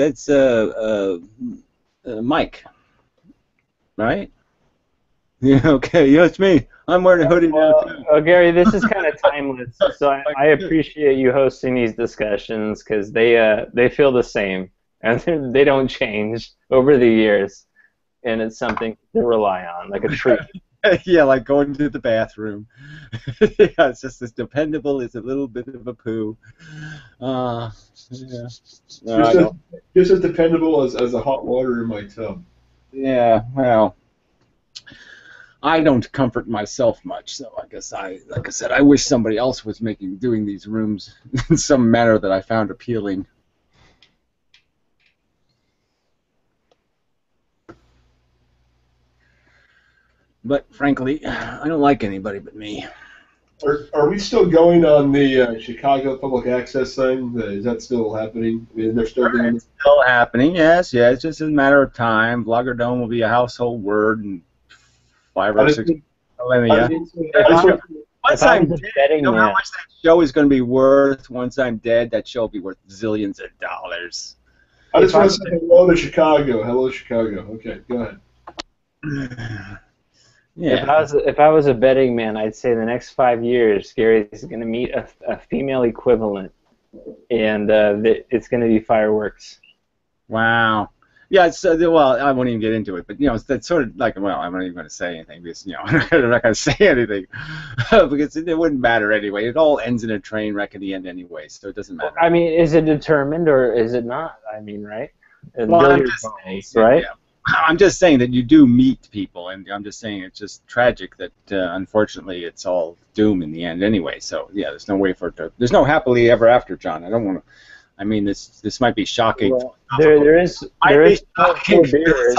Mike, right? Yeah, okay, yeah, it's me. I'm wearing a hoodie now, too. Oh, Gary, this is kind of timeless, so I appreciate you hosting these discussions because they feel the same, and they don't change over the years, and it's something to rely on, like a tree. Yeah, like going to the bathroom. Yeah, it's just as dependable as a little bit of a poo. Yeah. No, just as dependable as the hot water in my tub. Yeah, well, I don't comfort myself much, so I guess like I said, I wish somebody else was doing these rooms in some manner that I found appealing. But frankly, I don't like anybody but me. Are we still going on the Chicago public access thing? Is that still happening? I mean, they're still doing It's still happening, yes. It's just a matter of time. Vlogger Dome will be a household word in 5 or 6 millennia. Once I'm dead, you know how much that show is going to be worth? Once I'm dead, that show will be worth zillions of dollars. I just want to say hello to Chicago. Hello, Chicago. Okay, go ahead. Yeah. If I was a betting man, I'd say the next 5 years, Gary's going to meet a female equivalent, and it's going to be fireworks. Wow. Yeah, it's, well, I won't even get into it, but that's sort of like, well, I'm not even going to say anything because I'm not going to say anything because it wouldn't matter anyway. It all ends in a train wreck at the end anyway, so it doesn't matter. I mean, is it determined or is it not? I mean, right? Well, right? Yeah. I'm just saying that you do meet people, and I'm just saying it's just tragic that unfortunately it's all doom in the end anyway. So yeah, there's no way for it to. There's no happily ever after, John. I don't want to. I mean, this might be shocking. Well, there is shocking beers.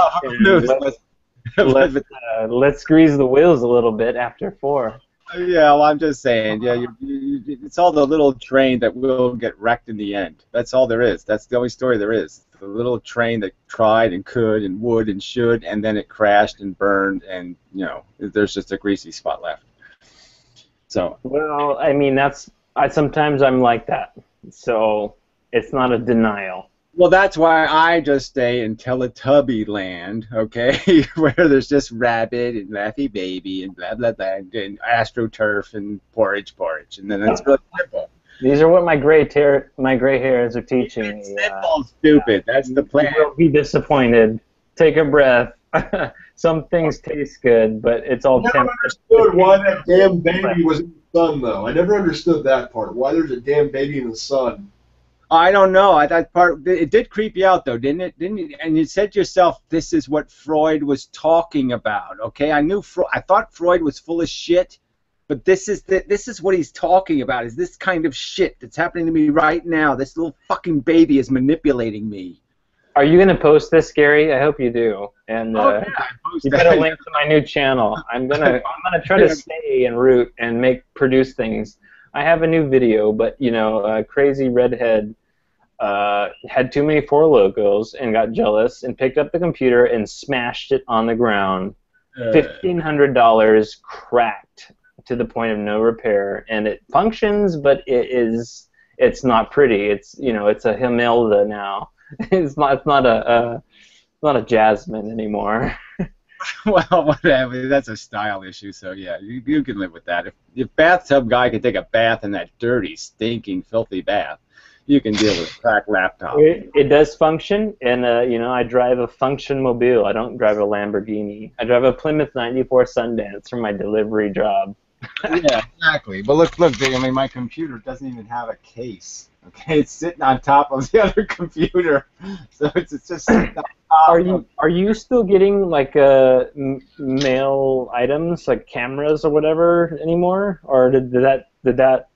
Let's grease the wheels a little bit after 4. Yeah, well, I'm just saying. Yeah, it's all the little train that will get wrecked in the end. That's all there is. That's the only story there is. The little train that tried and could and would and should, and then it crashed and burned, and there's just a greasy spot left. So. Well, I mean, sometimes I'm like that. So it's not a denial. Well, that's why I just stay in Teletubby land, okay, where there's just Rabbit and Laffy Baby and blah, blah, blah, and AstroTurf and Porridge, and then it's really simple. These are what my gray hairs are teaching me. Simple, stupid. That's the plan. You will be disappointed. Take a breath. Some things taste good, but it's all temporary. I never understood why that damn baby was in the sun, though. I never understood that part. Why there's a damn baby in the sun. I don't know. That part, it did creep you out, though, didn't it? And you said to yourself, this is what Freud was talking about, okay? I thought Freud was full of shit, but this is what he's talking about, is this kind of shit that's happening to me right now. This little fucking baby is manipulating me. Are you gonna post this, Gary? I hope you do. And Oh yeah, I you posted put a that. link to my new channel. I'm gonna try to stay en route and produce things. I have a new video, but you know, Crazy Redhead had too many Four Locos and got jealous and picked up the computer and smashed it on the ground. $1,500 cracked to the point of no repair, and it functions, but it's not pretty. It's, you know, it's a Himelda now. It's not a Jasmine anymore. Well, whatever. That's a style issue, so yeah, you can live with that. If bathtub guy can take a bath in that dirty, stinking, filthy bath, you can deal with a cracked laptop. It does function, and you know, I drive a function mobile. I don't drive a Lamborghini. I drive a Plymouth 94 Sundance for my delivery job. Yeah, exactly. But look, I mean, my computer doesn't even have a case. Okay, it's sitting on top of the other computer, so it's just sitting on top. Are you still getting like mail items like cameras or whatever anymore, or did that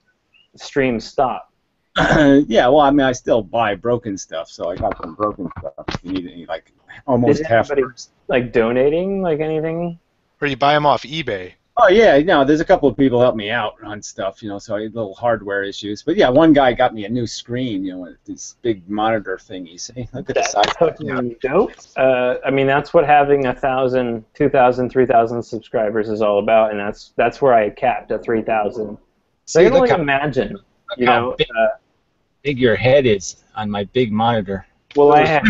stream stop? Yeah, well, I mean, I still buy broken stuff, so I got some broken stuff. If you need any, like, almost Is half. anybody like donating like anything? Or you buy them off eBay. Oh yeah, no, there's a couple of people help me out on stuff, you know, so I had little hardware issues. But yeah, one guy got me a new screen, you know, with this big monitor thingy. See, look at the size. Fucking dope. I mean, that's what having 1,000, 2,000, 3,000 subscribers is all about, and that's where I capped at 3,000. So you can only imagine, you know. Big your head is on my big monitor. Well, I have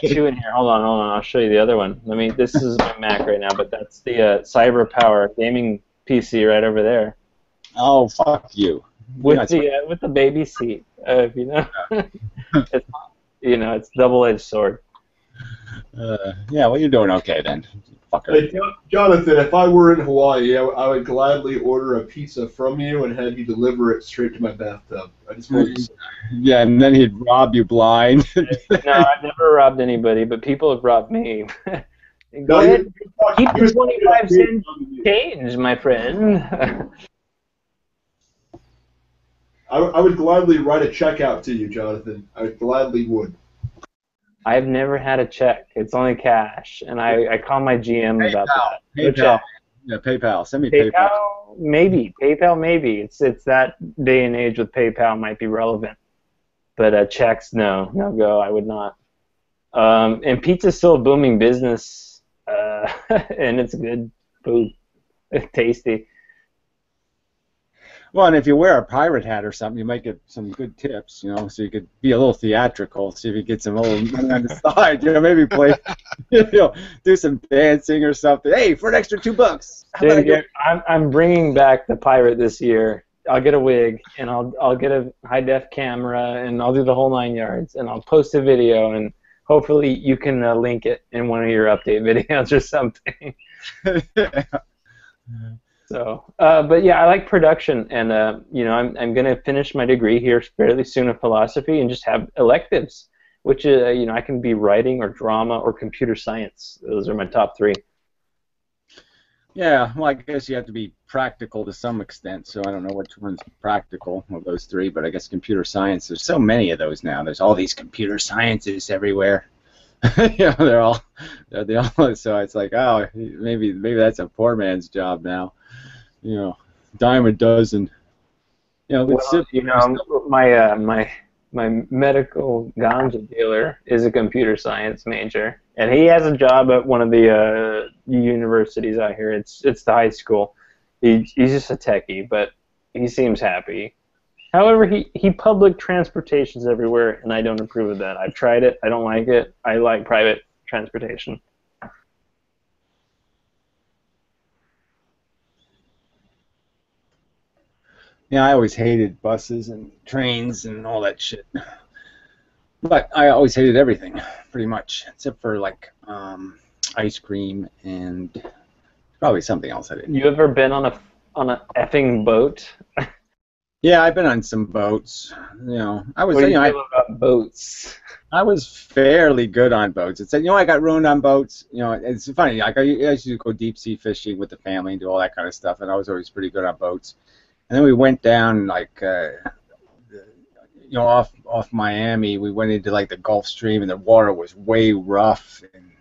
two in here. Hold on. I'll show you the other one. This is my Mac right now, but that's the CyberPower gaming PC right over there. Oh, fuck you. With the baby seat, you know. It's, you know, it's double-edged sword. Yeah, well, you're doing okay then, fucker. Hey, Jonathan, if I were in Hawaii, I would gladly order a pizza from you and have you deliver it straight to my bathtub. I just want to... Yeah, and then he'd rob you blind. No, I've never robbed anybody, but people have robbed me. Go ahead, keep the 25-cent change, my friend. I would gladly write a check out to you, Jonathan. I gladly would. I've never had a check. It's only cash, and I call my GM about that. PayPal. Yeah, PayPal. Send me PayPal. Maybe. PayPal, maybe. It's that day and age with PayPal might be relevant. But checks, no go. I would not. And pizza's still a booming business, and it's good food. It's tasty. Well, and if you wear a pirate hat or something, you might get some good tips, you know, so you could be a little theatrical, see if you get some little money on the side, you know, maybe play, you know, do some dancing or something. Hey, for an extra $2. Dude, I'm bringing back the pirate this year. I'll get a wig, and I'll get a high-def camera, and I'll do the whole 9 yards, and I'll post a video, and hopefully you can link it in one of your update videos or something. So, but yeah, I like production, and you know, I'm going to finish my degree here fairly soon in philosophy, and just have electives, which you know, I can be writing or drama or computer science. Those are my top 3. Yeah, well, I guess you have to be practical to some extent, so I don't know which one's practical of those 3, but I guess computer science, there's so many of those now. There's all these computer scientists everywhere. You know, they're all, so it's like, oh, maybe that's a poor man's job now. You know, dime a dozen. You know, well, you know, my medical ganja dealer is a computer science major, and he has a job at one of the universities out here. It's the high school. He's just a techie, but he seems happy. However, he public transportations everywhere, and I don't approve of that. I've tried it. I don't like it. I like private transportation. Yeah, I always hated buses and trains and all that shit. But I always hated everything, pretty much, except for like ice cream and probably something else I didn't. You ever been on a effing boat? Yeah, I've been on some boats. You know, I was. What do you feel about boats? I was fairly good on boats. It's, you know, I got ruined on boats. You know, it's funny. Like I used to go deep sea fishing with the family and do all that kind of stuff, and I was always pretty good on boats. And then we went down like, you off Miami, we went into like the Gulf Stream, and the water was way rough, and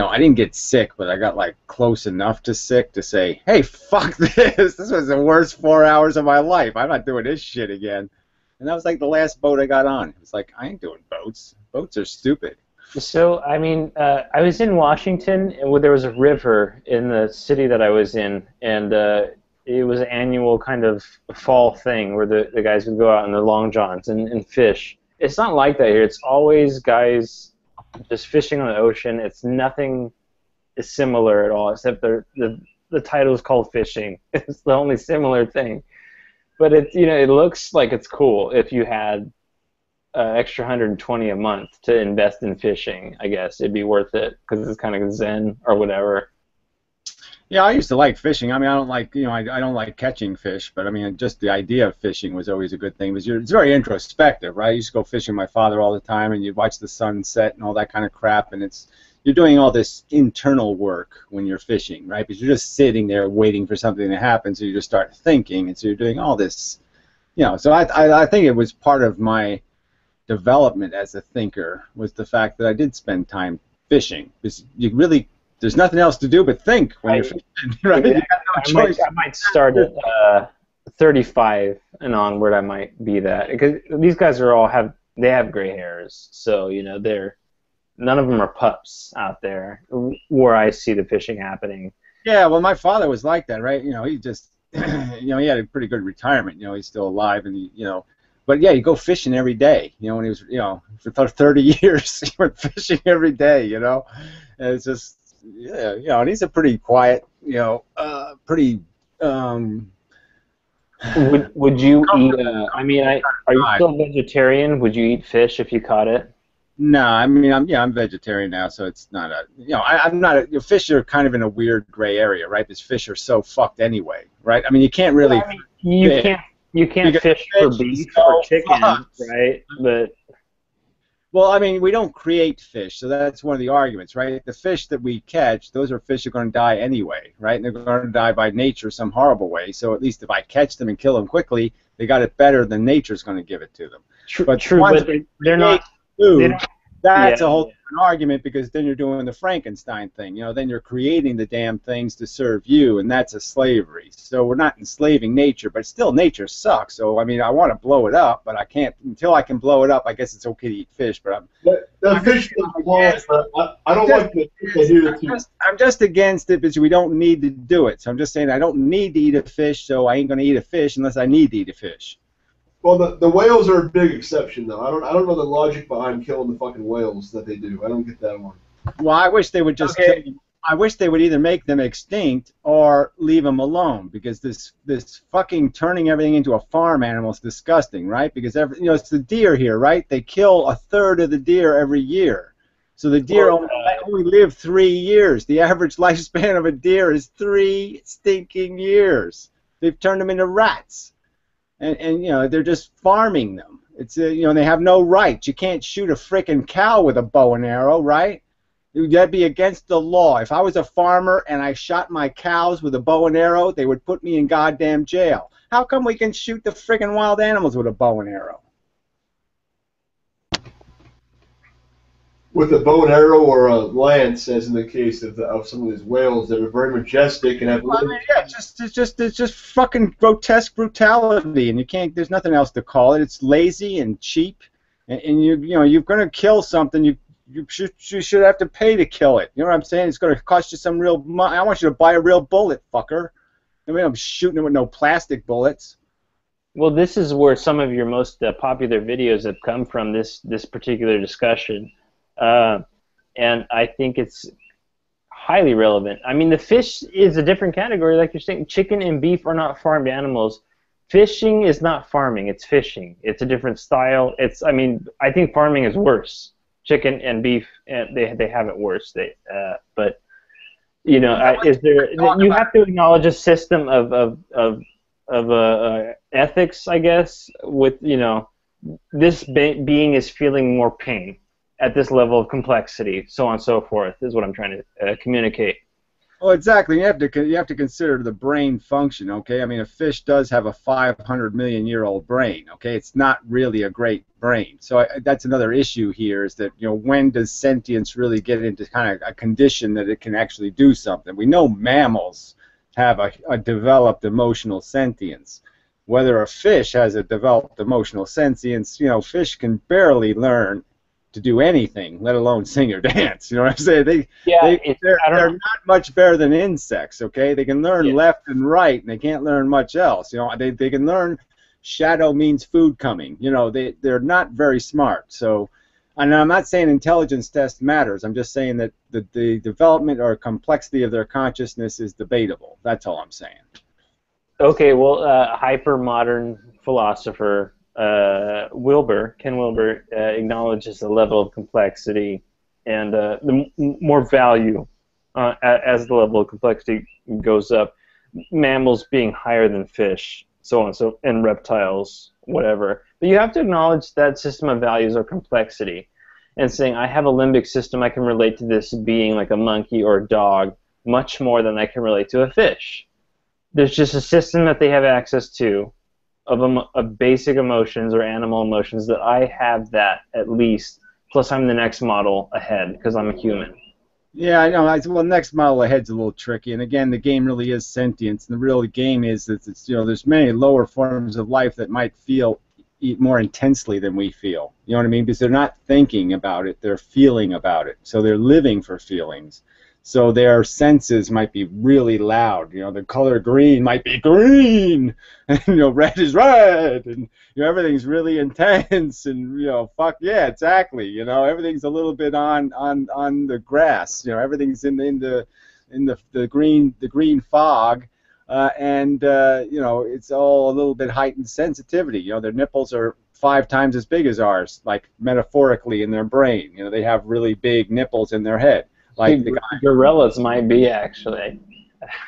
I didn't get sick, but I got like close enough to sick to say, hey, fuck this. This was the worst 4 hours of my life. I'm not doing this shit again. And that was like the last boat I got on. It was like, I ain't doing boats. Boats are stupid. So, I mean, I was in Washington, and there was a river in the city that I was in, and it was an annual kind of fall thing where the guys would go out in their long johns and fish. It's not like that here. It's always guys just fishing on the ocean. It's nothing is similar at all, except the title is called fishing. It's the only similar thing. But it looks like it's cool if you had extra 120 a month to invest in fishing. I guess it'd be worth it because it's kind of zen or whatever. Yeah, I used to like fishing. I mean, I don't like, I don't like catching fish, but I mean, just the idea of fishing was always a good thing. Because it's very introspective, right? I used to go fishing with my father all the time, and you'd watch the sunset and all that kind of crap, and you're doing all this internal work when you're fishing, right? Because you're just sitting there waiting for something to happen, so you just start thinking, and so you're doing all this, So I think it was part of my development as a thinker was the fact that I did spend time fishing, because there's nothing else to do but think when you're fishing, right? You got no choice. I might start at 35 and onward. I might be that, because these guys have gray hairs, so none of them are pups out there where I see the fishing happening. Yeah, well, my father was like that, right? He just, he had a pretty good retirement. He's still alive, and but yeah, you go fishing every day. When he was, for 30 years, he went fishing every day. And it's just. Yeah, and he's a pretty quiet, pretty. Would you eat? I mean, are you still vegetarian? Would you eat fish if you caught it? No, I mean, I'm vegetarian now, so it's not a. I'm not a. Fish are kind of in a weird gray area, right? Because fish are so fucked anyway, right? I mean, you can't really. I mean, you can't fish for beef or chicken, right? But. Well, I mean, we don't create fish, so that's one of the arguments, right? The fish that we catch, those are fish that are going to die anyway, right? And they're going to die by nature some horrible way. So at least if I catch them and kill them quickly, they got it better than nature's going to give it to them. True, but they're not. Food, that's a whole different argument, because then you're doing the Frankenstein thing. Then you're creating the damn things to serve you, and that's a slavery. So we're not enslaving nature, but still nature sucks. So I mean, I want to blow it up, but I can't until I can blow it up. I guess it's okay to eat fish, but the fish I don't like the fish too. I'm just against it because we don't need to do it. So I'm just saying I don't need to eat a fish, so I ain't going to eat a fish unless I need to eat a fish. Well, the whales are a big exception, though. I don't know the logic behind killing the fucking whales that they do. I don't get that one. Well, I wish they would just kill them. I wish they would either make them extinct or leave them alone, because this fucking turning everything into a farm animal is disgusting, right? Because it's the deer here, right? They kill a third of the deer every year. So the deer only live 3 years. The average lifespan of a deer is 3 stinking years. They've turned them into rats. And they're just farming them. It's they have no rights. You can't shoot a frickin' cow with a bow and arrow, right? That'd be against the law. If I was a farmer and I shot my cows with a bow and arrow, they would put me in goddamn jail. How come we can shoot the frickin' wild animals with a bow and arrow? With a bow and arrow or a lance, as in the case of some of these whales that are very majestic and have. Well, I mean, yeah, it's just fucking grotesque brutality, and you can't. There's nothing else to call it. It's lazy and cheap, and you're going to kill something. You should have to pay to kill it. You know what I'm saying? It's going to cost you some real money. I want you to buy a real bullet, fucker. I mean, I'm shooting it with no plastic bullets. Well, this is where some of your most popular videos have come from. This particular discussion. And I think it's highly relevant. I mean, the fish is a different category, like you're saying. Chicken and beef are not farmed animals. Fishing is not farming; it's fishing. It's a different style. I think farming is worse. Chicken and beef, they have it worse. But you have to acknowledge a system of ethics, I guess. With this being is feeling more pain at this level of complexity, so on and so forth, is what I'm trying to communicate. Well, exactly. You have to consider the brain function. Okay, I mean, a fish does have a 500 million-year-old brain. Okay, it's not really a great brain. So that's another issue here. Is that when does sentience really get into kind of a condition that it can actually do something? We know mammals have a developed emotional sentience. Whether a fish has a developed emotional sentience, fish can barely learn to do anything, let alone sing or dance. You know what I'm saying? They're not much better than insects. Okay, they can learn left and right, and they can't learn much else. They can learn shadow means food coming. They're not very smart. So, and I'm not saying intelligence test matters. I'm just saying that the development or complexity of their consciousness is debatable. That's all I'm saying. Okay, well, hyper modern philosopher Ken Wilber acknowledges the level of complexity and the more value as the level of complexity goes up. Mammals being higher than fish, so on, and reptiles, whatever. But you have to acknowledge that system of values or complexity, and saying I have a limbic system, I can relate to this being like a monkey or a dog much more than I can relate to a fish. There's just a system that they have access to of basic emotions or animal emotions that I have that at least, plus I'm the next model ahead because I'm a human. Yeah, I know. Well, next model ahead's a little tricky, and again, the game really is sentience, and the real game is that there's many lower forms of life that might feel more intensely than we feel. You know what I mean? Because they're not thinking about it, they're feeling about it. So they're living for feelings. So their senses might be really loud. The color green might be green, and red is red, and everything's really intense, and fuck yeah, exactly. Everything's a little bit on the grass. Everything's in the green fog, and it's all a little bit heightened sensitivity. Their nipples are 5 times as big as ours, like metaphorically in their brain. They have really big nipples in their head. Like the guy. Gorillas might be, actually.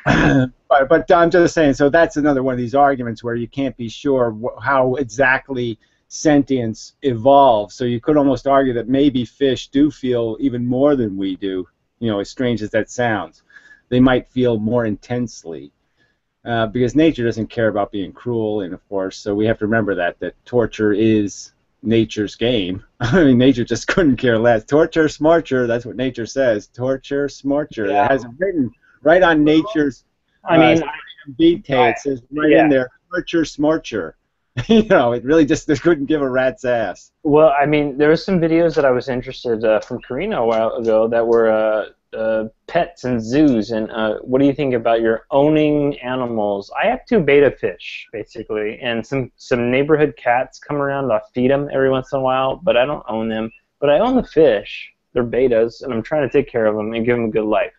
But I'm just saying, so that's another one of these arguments where you can't be sure how exactly sentience evolves. So you could almost argue that maybe fish do feel even more than we do, as strange as that sounds. They might feel more intensely. Because nature doesn't care about being cruel, and of course, so we have to remember that torture is nature's game. I mean, nature just couldn't care less. Torture, smarcher, that's what nature says. Torture, smarcher. Yeah. It has it written right on nature's detail. It says in there, torture, smarcher. It really just couldn't give a rat's ass. Well, I mean, there were some videos that I was interested from Karina a while ago that were pets and zoos, and what do you think about your owning animals? I have 2 beta fish, basically, and some neighborhood cats come around. I feed them every once in a while, but I don't own them. But I own the fish. They're betas, and I'm trying to take care of them and give them a good life.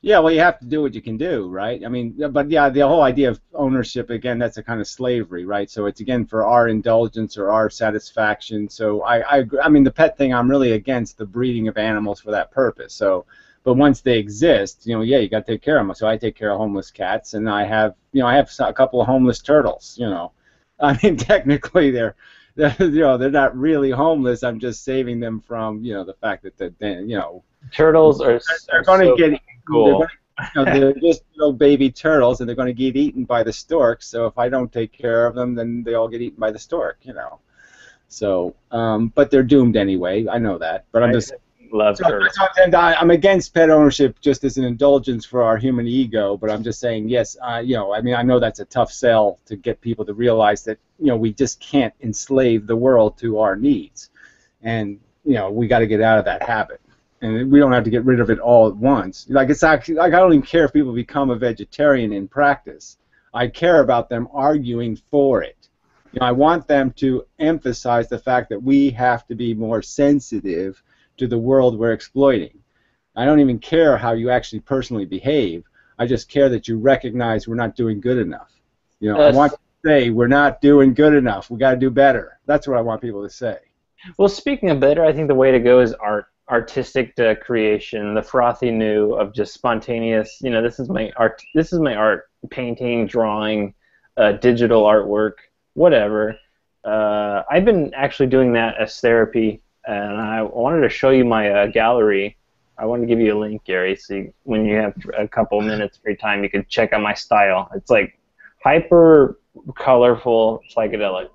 Yeah, well, you have to do what you can do, right? I mean, but yeah, the whole idea of ownership, again, that's a kind of slavery, right? So it's, again, for our indulgence or our satisfaction. So I mean, the pet thing, I'm really against the breeding of animals for that purpose. So, but once they exist, you got to take care of them. So I take care of homeless cats, and I have a couple of homeless turtles. I mean, technically they're not really homeless. I'm just saving them from the fact that turtles are going to get cool. They're just little baby turtles, and they're going to get eaten by the storks. So if I don't take care of them, then they all get eaten by the stork. So, but they're doomed anyway. I know that, but I'm just love turtles. And I'm against pet ownership just as an indulgence for our human ego. But I'm just saying, yes, I mean, I know that's a tough sell to get people to realize that we just can't enslave the world to our needs, and we got to get out of that habit. And we don't have to get rid of it all at once. Like, it's actually, like, I don't even care if people become a vegetarian in practice. I care about them arguing for it. I want them to emphasize the fact that we have to be more sensitive to the world we're exploiting. I don't even care how you actually personally behave. I just care that you recognize we're not doing good enough. I want to say we're not doing good enough. We got to do better. That's what I want people to say. Well, speaking of better, I think the way to go is art. Artistic creation, the frothy new of just spontaneous. This is my art. This is my art: painting, drawing, digital artwork, whatever. I've been actually doing that as therapy, and I wanted to show you my gallery. I want to give you a link, Gary, so when you have a couple minutes free time, you can check out my style. It's like hyper colorful psychedelic.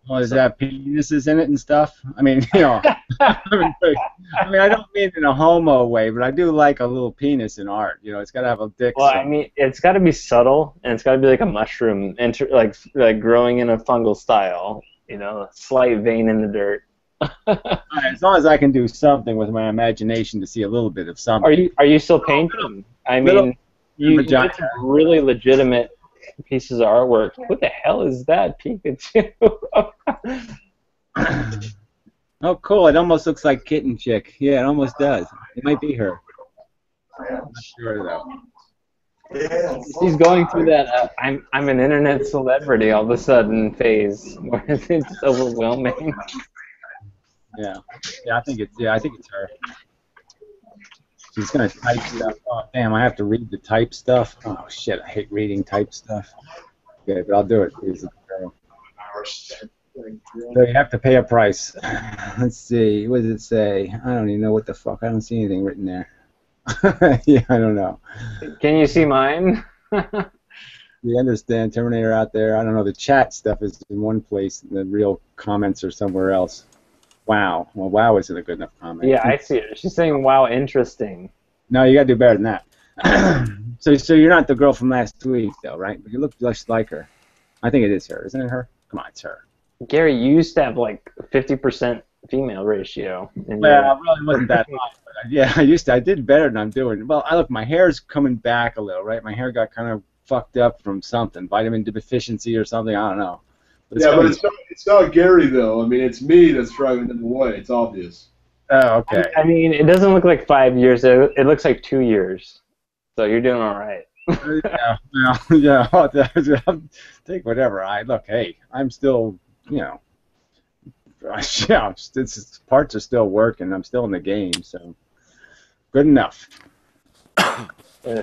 Oh, is that penises in it and stuff? I mean, you know, I don't mean in a homo way, but I do like a little penis in art. You know, it's got to have a dick. Well, I mean, it's got to be subtle, and it's got to be like a mushroom, like growing in a fungal style. You know, a slight vein in the dirt. As long as I can do something with my imagination to see a little bit of something. Are you still painting? I mean, you did some really legitimate pieces of artwork. What the hell is that, Pikachu? Oh, cool! It almost looks like Kitten Chick. Yeah, it almost does. It might be her. I'm not sure though. She's going through that I'm an internet celebrity all of a sudden phase where it's overwhelming. Yeah, I think it's her. She's gonna type stuff. Oh damn, I have to read the type stuff. Oh shit, I hate reading type stuff. Okay, but I'll do it. So you have to pay a price. Let's see, what does it say? I don't even know what the fuck. I don't see anything written there. Yeah, I don't know. Can you see mine? You understand, Terminator out there? I don't know. The chat stuff is in one place, and the real comments are somewhere else. Wow. Well, wow isn't a good enough comment. Yeah, I see it. She's saying, wow, interesting. No, you gotta do better than that. So you're not the girl from last week, though, right? But you look just like her. I think it is her. Isn't it her? Come on, it's her. Gary, you used to have like 50% female ratio. Well, it really wasn't that high. But yeah, I did better than I'm doing. Well, my hair's coming back a little, right? My hair got kind of fucked up from something, vitamin deficiency or something. I don't know. But it's not Gary though. I mean, it's me that's driving them away. It's obvious. Oh, okay. I mean, it doesn't look like 5 years. It looks like 2 years. So you're doing all right. Yeah. I'll take whatever. Look. Hey, I'm still, you know. Yeah, parts are still working. I'm still in the game, so good enough.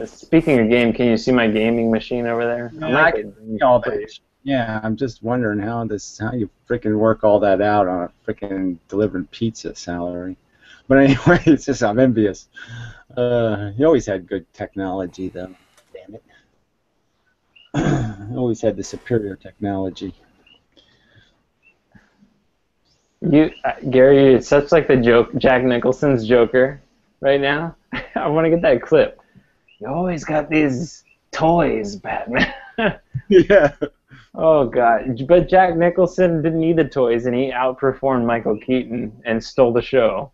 Speaking of game, can you see my gaming machine over there? Yeah, I can see all that. Yeah, I'm just wondering how you freaking work all that out on a freaking delivering pizza salary. But anyway, it's just I'm envious. You always had good technology, though. Damn it. Always had the superior technology. Gary, it's such like the joke, Jack Nicholson's Joker, right now. I want to get that clip. You always got these toys, Batman. Yeah. Oh God! But Jack Nicholson didn't need the toys, and he outperformed Michael Keaton and stole the show.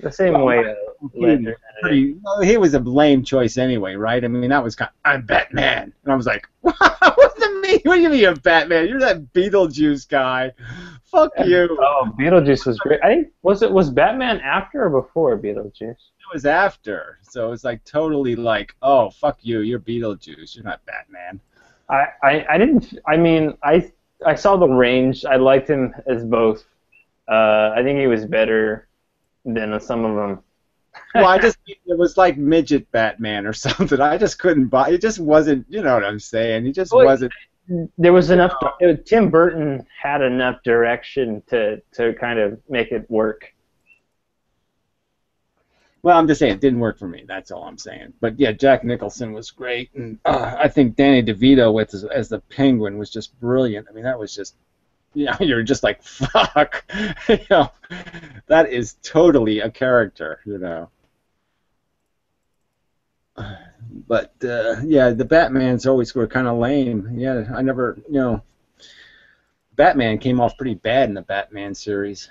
The same way. He was a lame choice anyway, right? I mean, that was kind of, I'm Batman, and I was like, what does it mean? What do you mean you're Batman? You're that Beetlejuice guy. Fuck you. Oh, Beetlejuice was great. I think was Batman after or before Beetlejuice? It was after, so it's like totally like, oh fuck you, you're Beetlejuice, you're not Batman. I didn't. I mean, I saw the range. I liked him as both. I think he was better than some of them. Well, it was like midget Batman or something. I just couldn't buy. It just wasn't. You know what I'm saying? He just wasn't. There was enough. Tim Burton had enough direction to kind of make it work. Well, I'm just saying it didn't work for me. That's all I'm saying. But yeah, Jack Nicholson was great, and I think Danny DeVito as the Penguin was just brilliant. I mean, that was just, you're just like, fuck, that is totally a character, But yeah, the Batmans always were kind of lame. Yeah, I never, Batman came off pretty bad in the Batman series.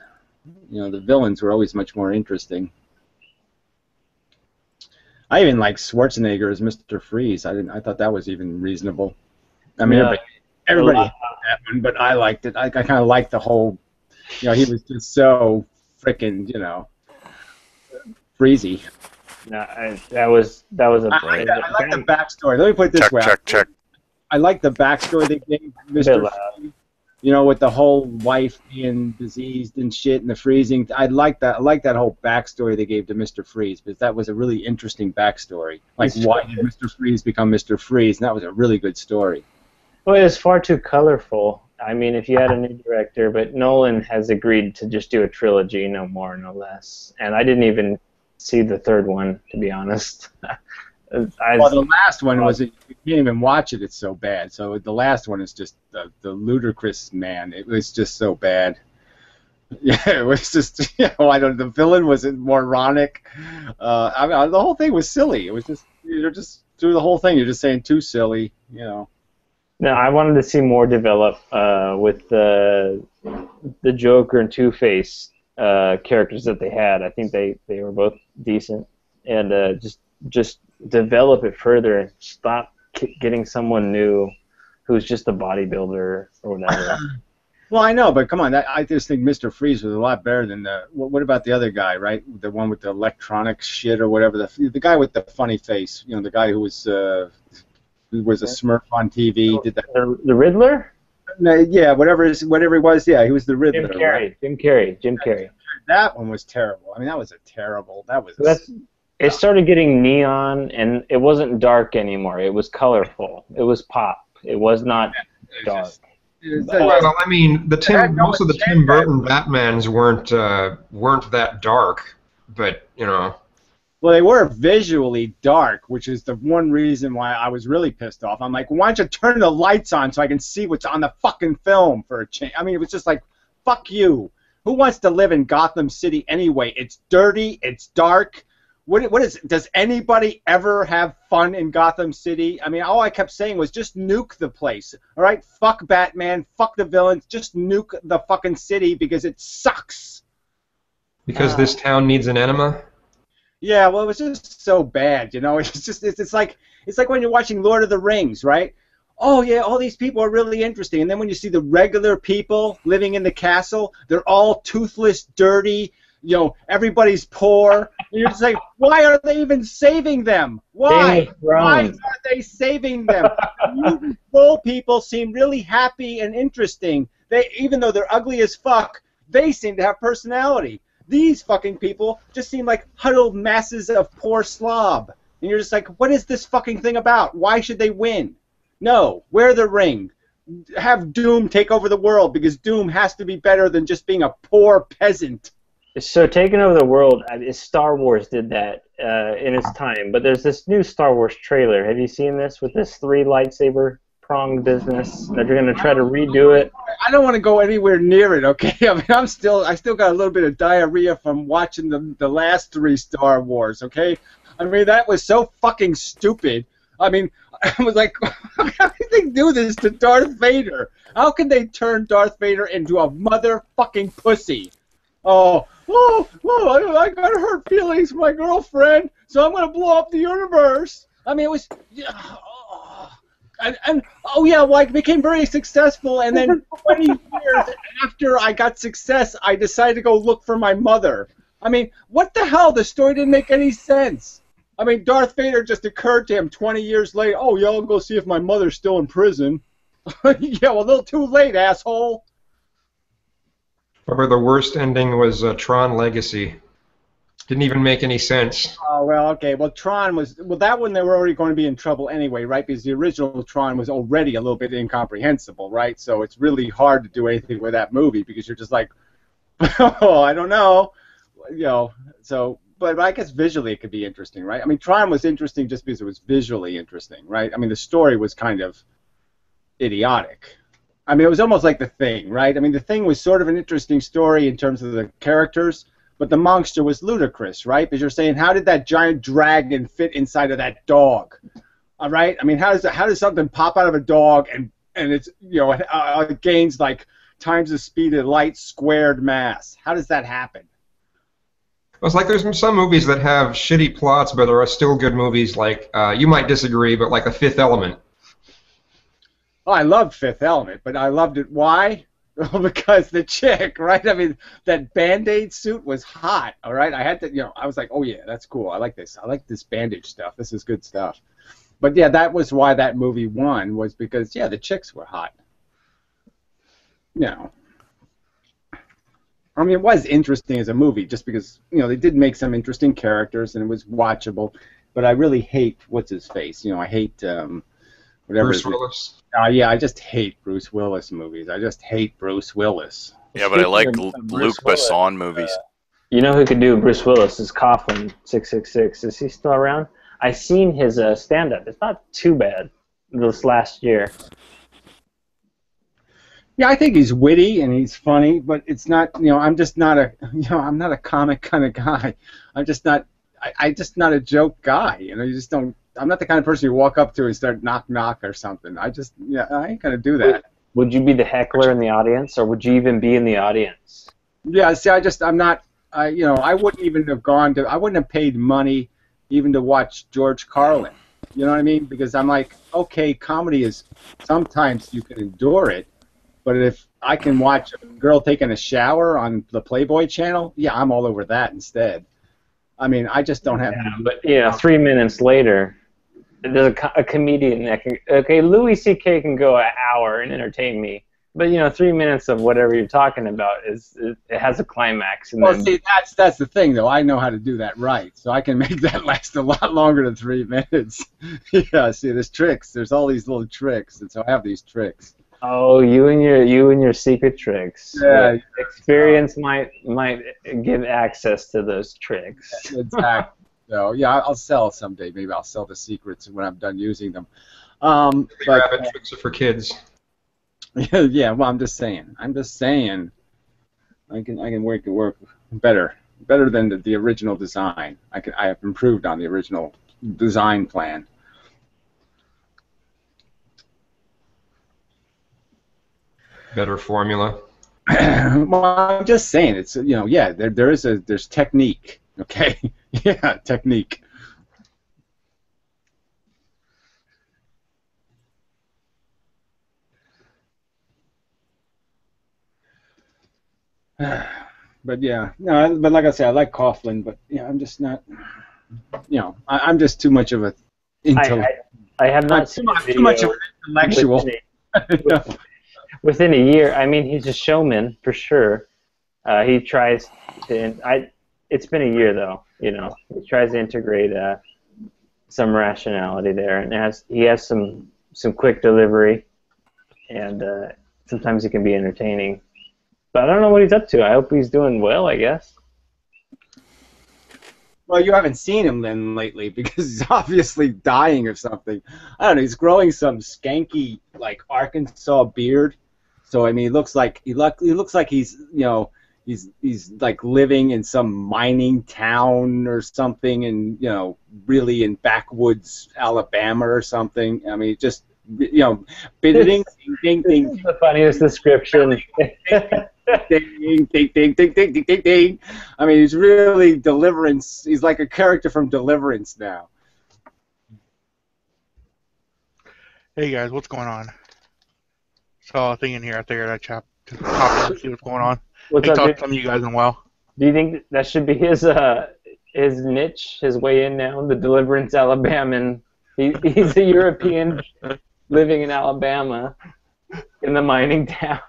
The villains were always much more interesting. I even like Schwarzenegger as Mr. Freeze. I thought that was even reasonable. I mean, everybody hated that one, but I liked it. I kind of liked the whole. He was just so freaking, freezy. No, that was a. I like the backstory. Let me put it this way. Check. I like the backstory they gave Mr. Freeze. With the whole wife being diseased and shit and the freezing. I like that whole backstory they gave to Mr. Freeze, because that was a really interesting backstory. Like, why did Mr. Freeze become Mr. Freeze? And that was a really good story. Well, it was far too colorful. I mean, if you had a new director, but Nolan has agreed to just do a trilogy, no more, no less. And I didn't even see the third one, to be honest. Well, the last one was, you can't even watch it, it's so bad. So the last one is just the ludicrous man. It was just so bad. Yeah, it was just, I don't know, the villain was moronic. I mean, the whole thing was silly. It was just, you're just, through the who thing, you're just saying too silly, No, I wanted to see more develop with the Joker and Two-Face characters that they had. I think they were both decent, and just develop it further and stop getting someone new who's just a bodybuilder or whatever. Well, I know, but come on, I just think Mr. Freeze was a lot better than what about the other guy, right? The one with the electronic shit or whatever, the guy with the funny face, the guy who was a Smurf on TV, did that. The Riddler? Yeah, whatever he was, yeah, he was the Riddler. Jim Carrey. That one was terrible. I mean, that was it started getting neon, and it wasn't dark anymore. It was colorful. It was pop. It was not dark. Well, I mean, most of the Tim Burton Batmans weren't that dark, but Well, they were visually dark, which is the one reason why I was really pissed off. I'm like, why don't you turn the lights on so I can see what's on the fucking film for a change? I mean, it was just like, fuck you. Who wants to live in Gotham City anyway? It's dirty. It's dark. Does anybody ever have fun in Gotham City? I mean, all I kept saying was just nuke the place, all right? Fuck Batman, fuck the villains, just nuke the fucking city because it sucks. Because this town needs an enema? Yeah, well, it was just so bad, It's like when you're watching Lord of the Rings, right? Oh, yeah, all these people are really interesting. And then when you see the regular people living in the castle, they're all toothless, dirty, everybody's poor. And you're just like, why are they even saving them? Why? Why are they saving them? You full people seem really happy and interesting. Even though they're ugly as fuck, they seem to have personality. These fucking people just seem like huddled masses of poor slob. And you're just like, what is this fucking thing about? Why should they win? No, wear the ring. Have Doom take over the world because Doom has to be better than just being a poor peasant. So taking over the world, Star Wars did that in its time, but there's this new Star Wars trailer. Have you seen this with this 3 lightsaber pronged business that you're going to try to redo it? I don't want to go anywhere near it, okay? I mean, I still got a little bit of diarrhea from watching the last 3 Star Wars, okay? I mean, that was so fucking stupid. I mean, I was like, how can they do this to Darth Vader? How can they turn Darth Vader into a motherfucking pussy? I got hurt feelings for my girlfriend, so I'm going to blow up the universe. I mean, it was... I became very successful, and then 20 years after I got success, I decided to go look for my mother. I mean, what the hell? The story didn't make any sense. I mean, Darth Vader just occurred to him 20 years later. Oh, yeah, I'll go see if my mother's still in prison. Yeah, well, a little too late, asshole. Probably the worst ending was Tron Legacy. Didn't even make any sense. Oh, well, okay. Well, Tron was... Well, that one they were already going to be in trouble anyway, right? Because the original Tron was already a little bit incomprehensible, right? So it's really hard to do anything with that movie because you're just like, oh, I don't know. So... But I guess visually it could be interesting, right? I mean, Tron was interesting just because it was visually interesting, right? I mean, the story was kind of idiotic. I mean, it was almost like The Thing, right? I mean, The Thing was sort of an interesting story in terms of the characters, but the monster was ludicrous, right? Because you're saying, how did that giant dragon fit inside of that dog? All right? I mean, how does something pop out of a dog and it's, it gains like times the speed of light squared mass? How does that happen? It's like there's some movies that have shitty plots, but there are still good movies. Like you might disagree, but like The Fifth Element. Oh, I loved Fifth Element, but I loved it. Why? Because the chick, right? I mean, that Band-Aid suit was hot. All right, I had to, I was like, oh yeah, that's cool. I like this. I like this bandage stuff. This is good stuff. But yeah, that was why that movie won, was because the chicks were hot. I mean, it was interesting as a movie, just because they did make some interesting characters and it was watchable. But I really hate what's his face. I hate whatever. Bruce Willis. Yeah, I just hate Bruce Willis movies. I just hate Bruce Willis. Yeah, but I like Luc Besson movies. You know who could do Bruce Willis is Coughlin 666. Is he still around? I seen his stand-up. It's not too bad this last year. Yeah, I think he's witty and he's funny, but it's not. I'm just not a. I'm not a comic kind of guy. I'm just not. I'm just not a joke guy. You just don't. I'm not the kind of person you walk up to and start knock knock or something. I ain't gonna do that. Would you be the heckler in the audience, or would you even be in the audience? Yeah, see, I'm not. I wouldn't even have gone to. I wouldn't have paid money even to watch George Carlin. You know what I mean? Because I'm like, okay, comedy is sometimes you can endure it, but if I can watch a girl taking a shower on the Playboy channel, yeah, I'm all over that instead. I mean, I just don't have. Yeah, but 3 minutes later, there's a comedian that can. Okay, Louis C.K. can go an hour and entertain me. But 3 minutes of whatever you're talking about it has a climax. And well, see, that's the thing, though. I know how to do that right, so I can make that last a lot longer than 3 minutes. Yeah, see, there's tricks. There's all these little tricks, and so I have these tricks. Oh, you and your secret tricks. Yeah, experience might give access to those tricks. Exactly. So yeah, I'll sell someday. Maybe I'll sell the secrets when I'm done using them. But rabbit tricks are for kids. Yeah, well, I'm just saying. I can make it work better than the original design. I have improved on the original design plan. Better formula. Well, I'm just saying. It's yeah. There's technique. Okay. Yeah, technique. But yeah, no. But like I said, I like Coughlin, but I'm just not. I'm just too much of a. I have not seen too much of an intellectual. Within a year, I mean, he's a showman for sure. He tries to. It's been a year though. He tries to integrate some rationality there, and he has some quick delivery, and sometimes he can be entertaining. But I don't know what he's up to. I hope he's doing well, I guess. Well, you haven't seen him then lately because he's obviously dying of something. I don't know. He's growing some skanky, like Arkansas beard. So I mean, he looks like he's he's like living in some mining town or something, and really in backwoods Alabama or something. I mean, just ding, ding, ding. This is the funniest description. Ding, ding, ding, ding, ding, ding, ding, ding. I mean, he's really Deliverance. He's like a character from Deliverance now. Hey guys, what's going on? Saw a thing in here. I figured I'd pop up and see what's going on. What's up, talk dude? to some of you guys in well. Do you think that should be his niche, his way in now? The Deliverance Alabaman. He's a European living in Alabama in the mining town.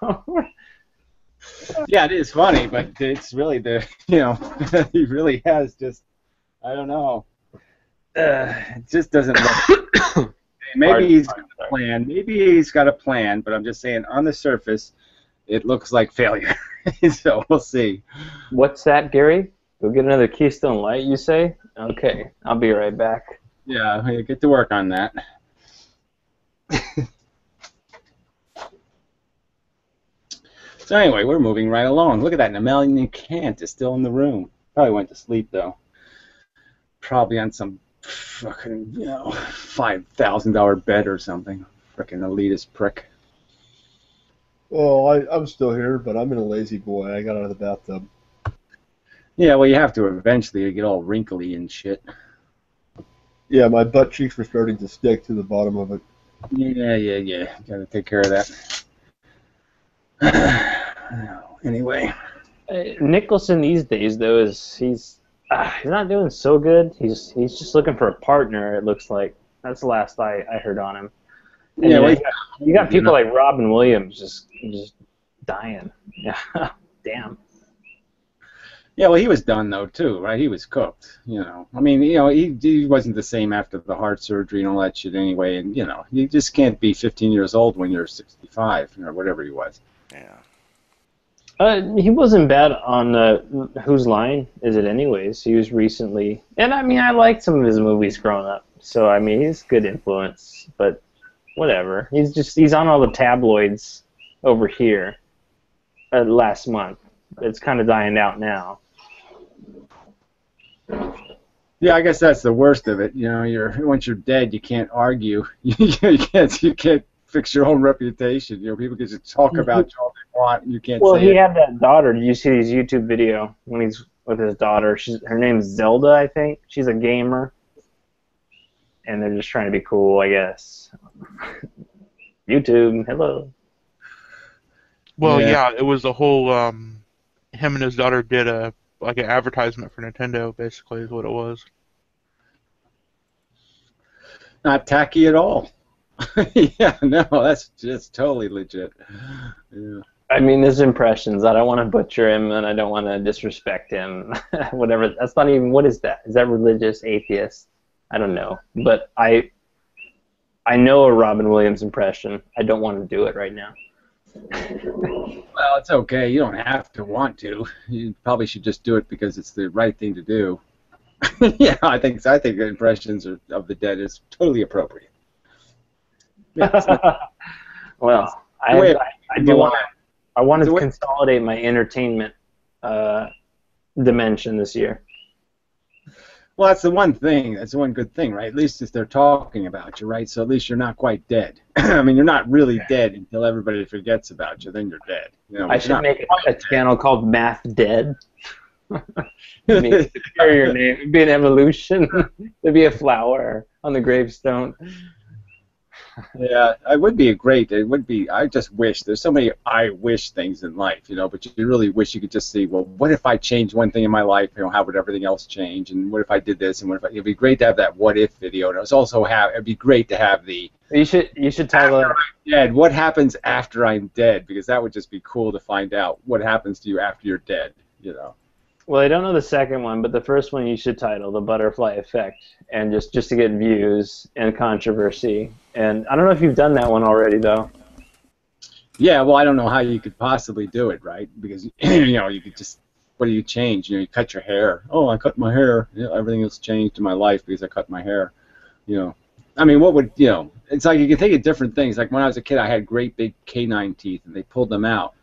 Yeah, it is funny, but it's really he really has just, I don't know. It just doesn't look. Maybe he's got a plan. Maybe he's got a plan, but I'm just saying, on the surface, it looks like failure. So we'll see. What's that, Gary? Go get another Keystone Light, you say? Okay, I'll be right back. Yeah, get to work on that. So anyway, we're moving right along. Look at that. Namellian Kant is still in the room. Probably went to sleep, though. Probably on some fucking, $5,000 bed or something. Frickin' elitist prick. Well, I'm still here, but I'm in a lazy boy. I got out of the bathtub. Yeah, well, you have to eventually get all wrinkly and shit. Yeah, my butt cheeks were starting to stick to the bottom of it. Yeah. Gotta take care of that. Anyway. Nicholson these days, though, he's not doing so good. He's just looking for a partner, it looks like. That's the last I heard on him. And yeah, you got people like Robin Williams just dying. Yeah, damn. Yeah, well, he was done, though, too, right? He was cooked, I mean, he wasn't the same after the heart surgery and all that shit anyway, and, you just can't be 15 years old when you're 65, or whatever he was. Yeah. He wasn't bad on Whose Line Is It Anyways? He was recently, and I mean, I liked some of his movies growing up. So I mean, he's a good influence, but whatever. He's on all the tabloids over here. Last month, it's kind of dying out now. Yeah, I guess that's the worst of it. You know, once you're dead, you can't argue. You can't fix your own reputation. You know, people can just talk about you all they want, and you can't Well, say he it. had that daughter. Did you see his YouTube video when he's with his daughter? Her name's Zelda, I think. She's a gamer, and they're just trying to be cool, I guess. YouTube, hello. Well, Yeah. yeah, it was the whole him and his daughter did like an advertisement for Nintendo, basically, is what it was. Not tacky at all. Yeah, no, that's totally legit. Yeah. I mean, his impressions. I don't want to butcher him, and I don't want to disrespect him. Whatever. That's not even. What is that? Is that religious, atheist? I don't know. But I know a Robin Williams impression. I don't want to do it right now. Well, it's okay. You don't have to want to. You probably should just do it because it's the right thing to do. Yeah, I think so. I think impressions of the dead is totally appropriate. Yeah, Well, I do want. I wanted to consolidate my entertainment dimension this year. well, that's the one thing. That's the one good thing, right? At least if they're talking about you, right? So at least you're not quite dead. I mean, you're not really dead until everybody forgets about you. Then you're dead. You know, I should make a channel called Math Dead. It'd be a superior name. It'd be an evolution. There'd be a flower on the gravestone. Yeah, it would be it would be, I just wish, there's so many I wish things in life, you know, but you really wish you could just see, well, what if I changed one thing in my life, you know, how would everything else change, and what if I did this, and what if it'd be great to have that what if video, and it'd be great to have the, You should title it. dead, what happens after I'm dead, because that would just be cool to find out what happens to you after you're dead, you know. Well, I don't know the second one, but the first one you should title The Butterfly Effect, and just to get views and controversy. And I don't know if you've done that one already, though. Yeah, well, I don't know how you could possibly do it, right? Because, you know, you could just, what do you change? You know, you cut your hair. Oh, I cut my hair. You know, everything else changed in my life because I cut my hair. You know, I mean, what would, you know, it's like you can think of different things. Like when I was a kid, I had great big canine teeth, and they pulled them out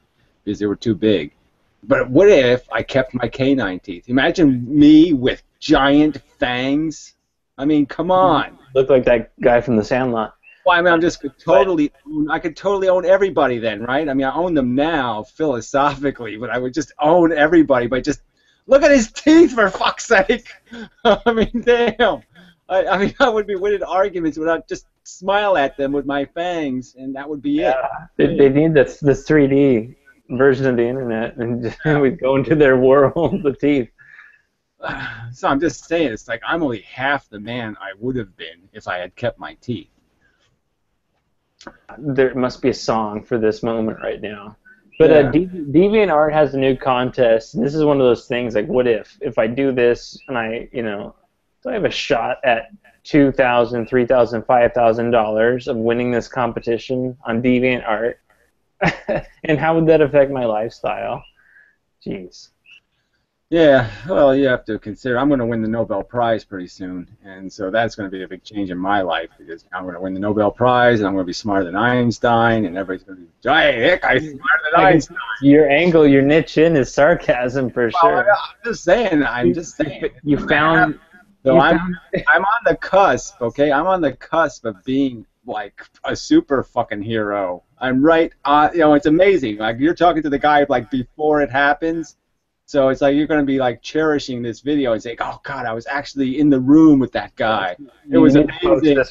because they were too big. But what if I kept my canine teeth? Imagine me with giant fangs. I mean, come on. Look like that guy from The Sandlot. Well, I mean, I could totally own everybody then, right? I mean, I own them now philosophically, but I would just own everybody by just look at his teeth, for fuck's sake. I mean, damn. I mean, I would be winning arguments without just smile at them with my fangs, and that would be it. They need this 3D version of the internet, and we'd go into their world, the teeth. So I'm just saying, it's like I'm only half the man I would have been if I had kept my teeth. There must be a song for this moment right now. But DeviantArt has a new contest, and this is one of those things like, what if I do this and I, you know, so I have a shot at $2,000, $3,000, $5,000 of winning this competition on DeviantArt, and how would that affect my lifestyle? Jeez. Yeah, well, you have to consider, I'm going to win the Nobel Prize pretty soon, and so that's going to be a big change in my life, because I'm going to win the Nobel Prize, and I'm going to be smarter than Einstein, and everybody's going to be, hey, that guy's smarter than Einstein. Your angle, your niche in is sarcasm for sure. I'm just saying. You found... So I'm on the cusp, okay? I'm on the cusp of being like a super fucking hero. I'm right on, you know, it's amazing. Like you're talking to the guy like before it happens. So it's like you're going to be like cherishing this video and saying, "Oh God, I was actually in the room with that guy. It was amazing."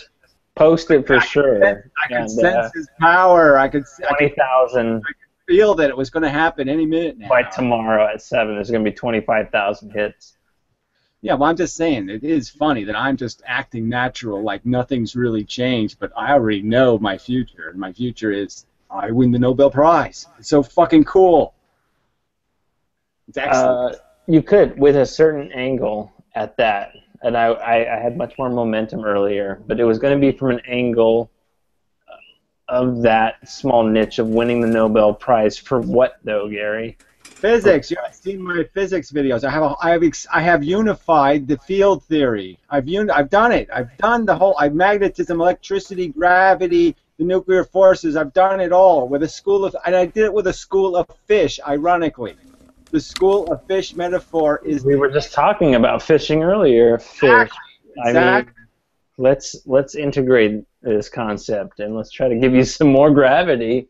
Post it for sure. I could sense his power. I could 20,000. feel that it was going to happen any minute now. By tomorrow at 7, there's going to be 25,000 hits. Yeah, well, I'm just saying, it is funny that I'm just acting natural, like nothing's really changed, but I already know my future, and my future is I win the Nobel Prize. It's so fucking cool. It's excellent. You could, with a certain angle at that, and I had much more momentum earlier, but it was going to be from an angle of that small niche of winning the Nobel Prize. For what, though, Gary? Physics. You haven't seen my physics videos. I have unified the field theory. I've done it. I've done the whole. Magnetism, electricity, gravity, the nuclear forces. I've done it all with a school of, and I did it with a school of fish. Ironically, the school of fish metaphor is. We were just talking about fishing earlier. Fish. Exactly. I mean, let's integrate this concept and let's try to give you some more gravity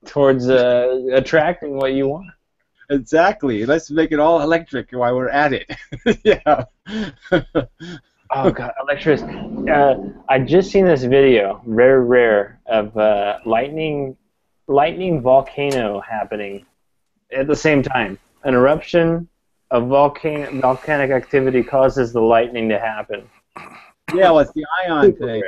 towards attracting what you want. Exactly. Let's make it all electric while we're at it. Yeah. Oh God, electricity. I just seen this video, rare, of lightning volcano happening at the same time. An eruption of volcanic activity causes the lightning to happen. Yeah, well, it's the ion thing.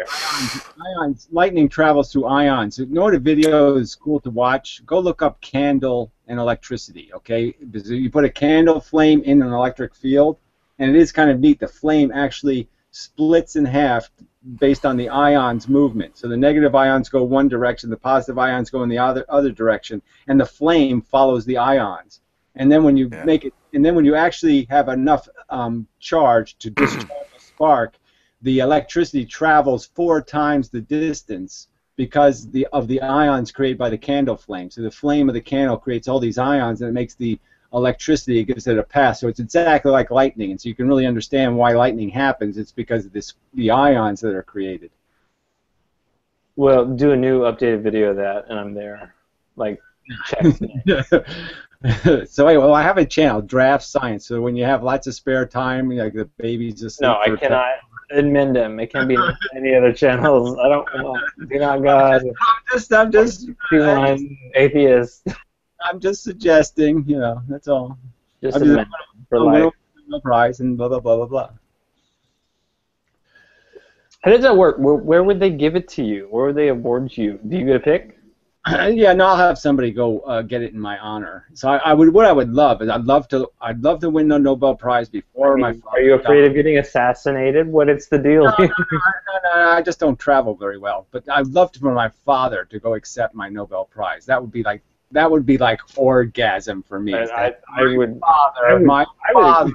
Ions, lightning travels through ions. You know what a video is cool to watch? Go look up candle and electricity, okay? Because you put a candle flame in an electric field, and it is kind of neat. The flame actually splits in half based on the ions movement. So the negative ions go one direction, the positive ions go in the other direction, and the flame follows the ions. And then when you make it, and then when you actually have enough charge to discharge a spark, the electricity travels 4 times the distance because of the ions created by the candle flame. So the flame of the candle creates all these ions, and it makes the electricity, it gives it a path. So it's exactly like lightning, and so you can really understand why lightning happens. It's because of the ions that are created. Well, do a new updated video of that, and I'm there. Like, check. So anyway, well, I have a channel, Draft Science. So when you have lots of spare time, like the baby's just no, I cannot inmendham. It can't be any other channels. I don't want. Do not God. I'm just atheist. I'm just suggesting, you know, that's all. Just a for life. Prize and blah blah blah blah blah. How does that work? Where would they give it to you? Where would they award you? Do you get a pick? Yeah, no, I'll have somebody go get it in my honor. So what I would love is I'd love to win the Nobel Prize before my father. Are you afraid of getting assassinated? What is the deal? No, I just don't travel very well. But I'd love for my father to go accept my Nobel Prize. That would be like orgasm for me. My father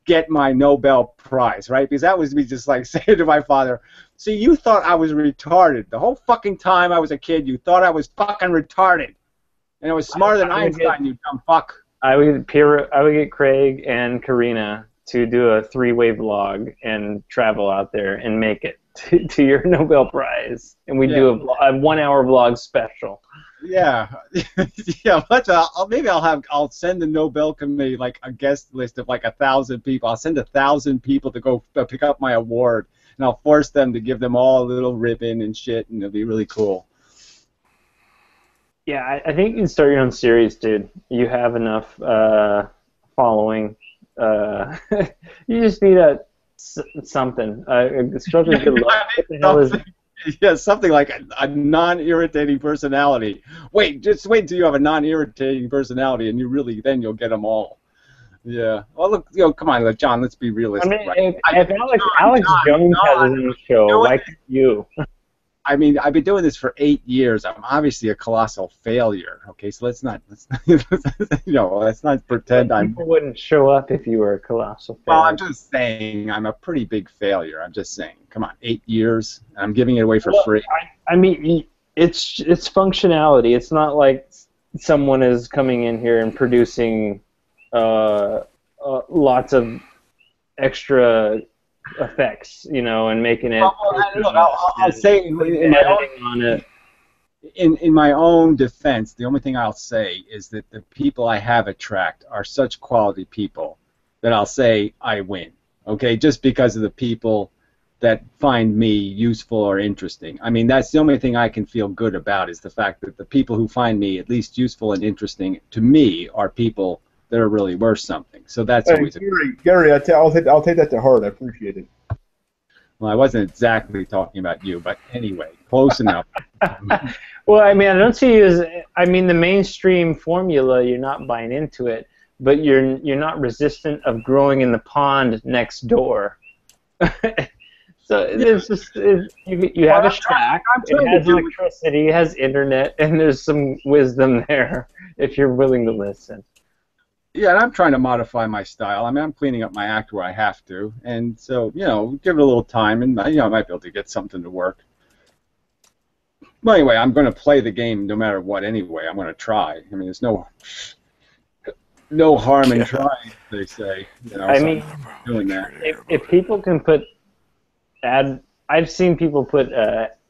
get my Nobel Prize, right? Because that was me just like saying to my father, see, you thought I was retarded. The whole fucking time I was a kid, you thought I was fucking retarded. And I was smarter than Einstein, you dumb fuck. I would get Craig and Karina to do a 3-way vlog and travel out there and make it to your Nobel Prize. And we do a 1-hour vlog special. Yeah, yeah. Maybe I'll send the Nobel Committee like a guest list of like 1,000 people. I'll send 1,000 people to go pick up my award, and I'll force them to give them all a little ribbon and shit, and it'll be really cool. Yeah, I think you can start your own series, dude. You have enough following. You just need something. Struggling good luck. What the hell is it? Yeah, something like a non-irritating personality. Just wait until you have a non-irritating personality, and then you'll get them all. Yeah. Well, look, come on, John. Let's be realistic. I mean, if Alex Jones has his own show, like you. I mean, I've been doing this for 8 years. I'm obviously a colossal failure. Okay, so let's not pretend People wouldn't show up if you were a colossal failure. Well, I'm just saying I'm a pretty big failure. I'm just saying. Come on, 8 years. I'm giving it away for free. I mean, it's functionality. It's not like someone is coming in here and producing lots of extra effects, and making it. I'll say in my own defense, the only thing I'll say is that the people I have attract are such quality people that I'll say I win. Okay, just because of the people that find me useful or interesting. I mean, that's the only thing I can feel good about is the fact that the people who find me at least useful and interesting to me are people that are really worth something. So that's always Gary, I'll take that to heart. I appreciate it. Well, I wasn't exactly talking about you, but anyway, close enough. Well, I mean, I don't see you as. I mean, the mainstream formula, you're not buying into it, but you're not resistant of growing in the pond next door. So it's just you have a shack. It has electricity, it has internet, and there's some wisdom there if you're willing to listen. Yeah, and I'm trying to modify my style. I mean, I'm cleaning up my act where I have to, and so give it a little time, and I might be able to get something to work. Well, anyway, I'm going to play the game no matter what. Anyway, I'm going to try. I mean, there's no harm in trying, they say. I so mean, I'm doing that. if people can put I've seen people put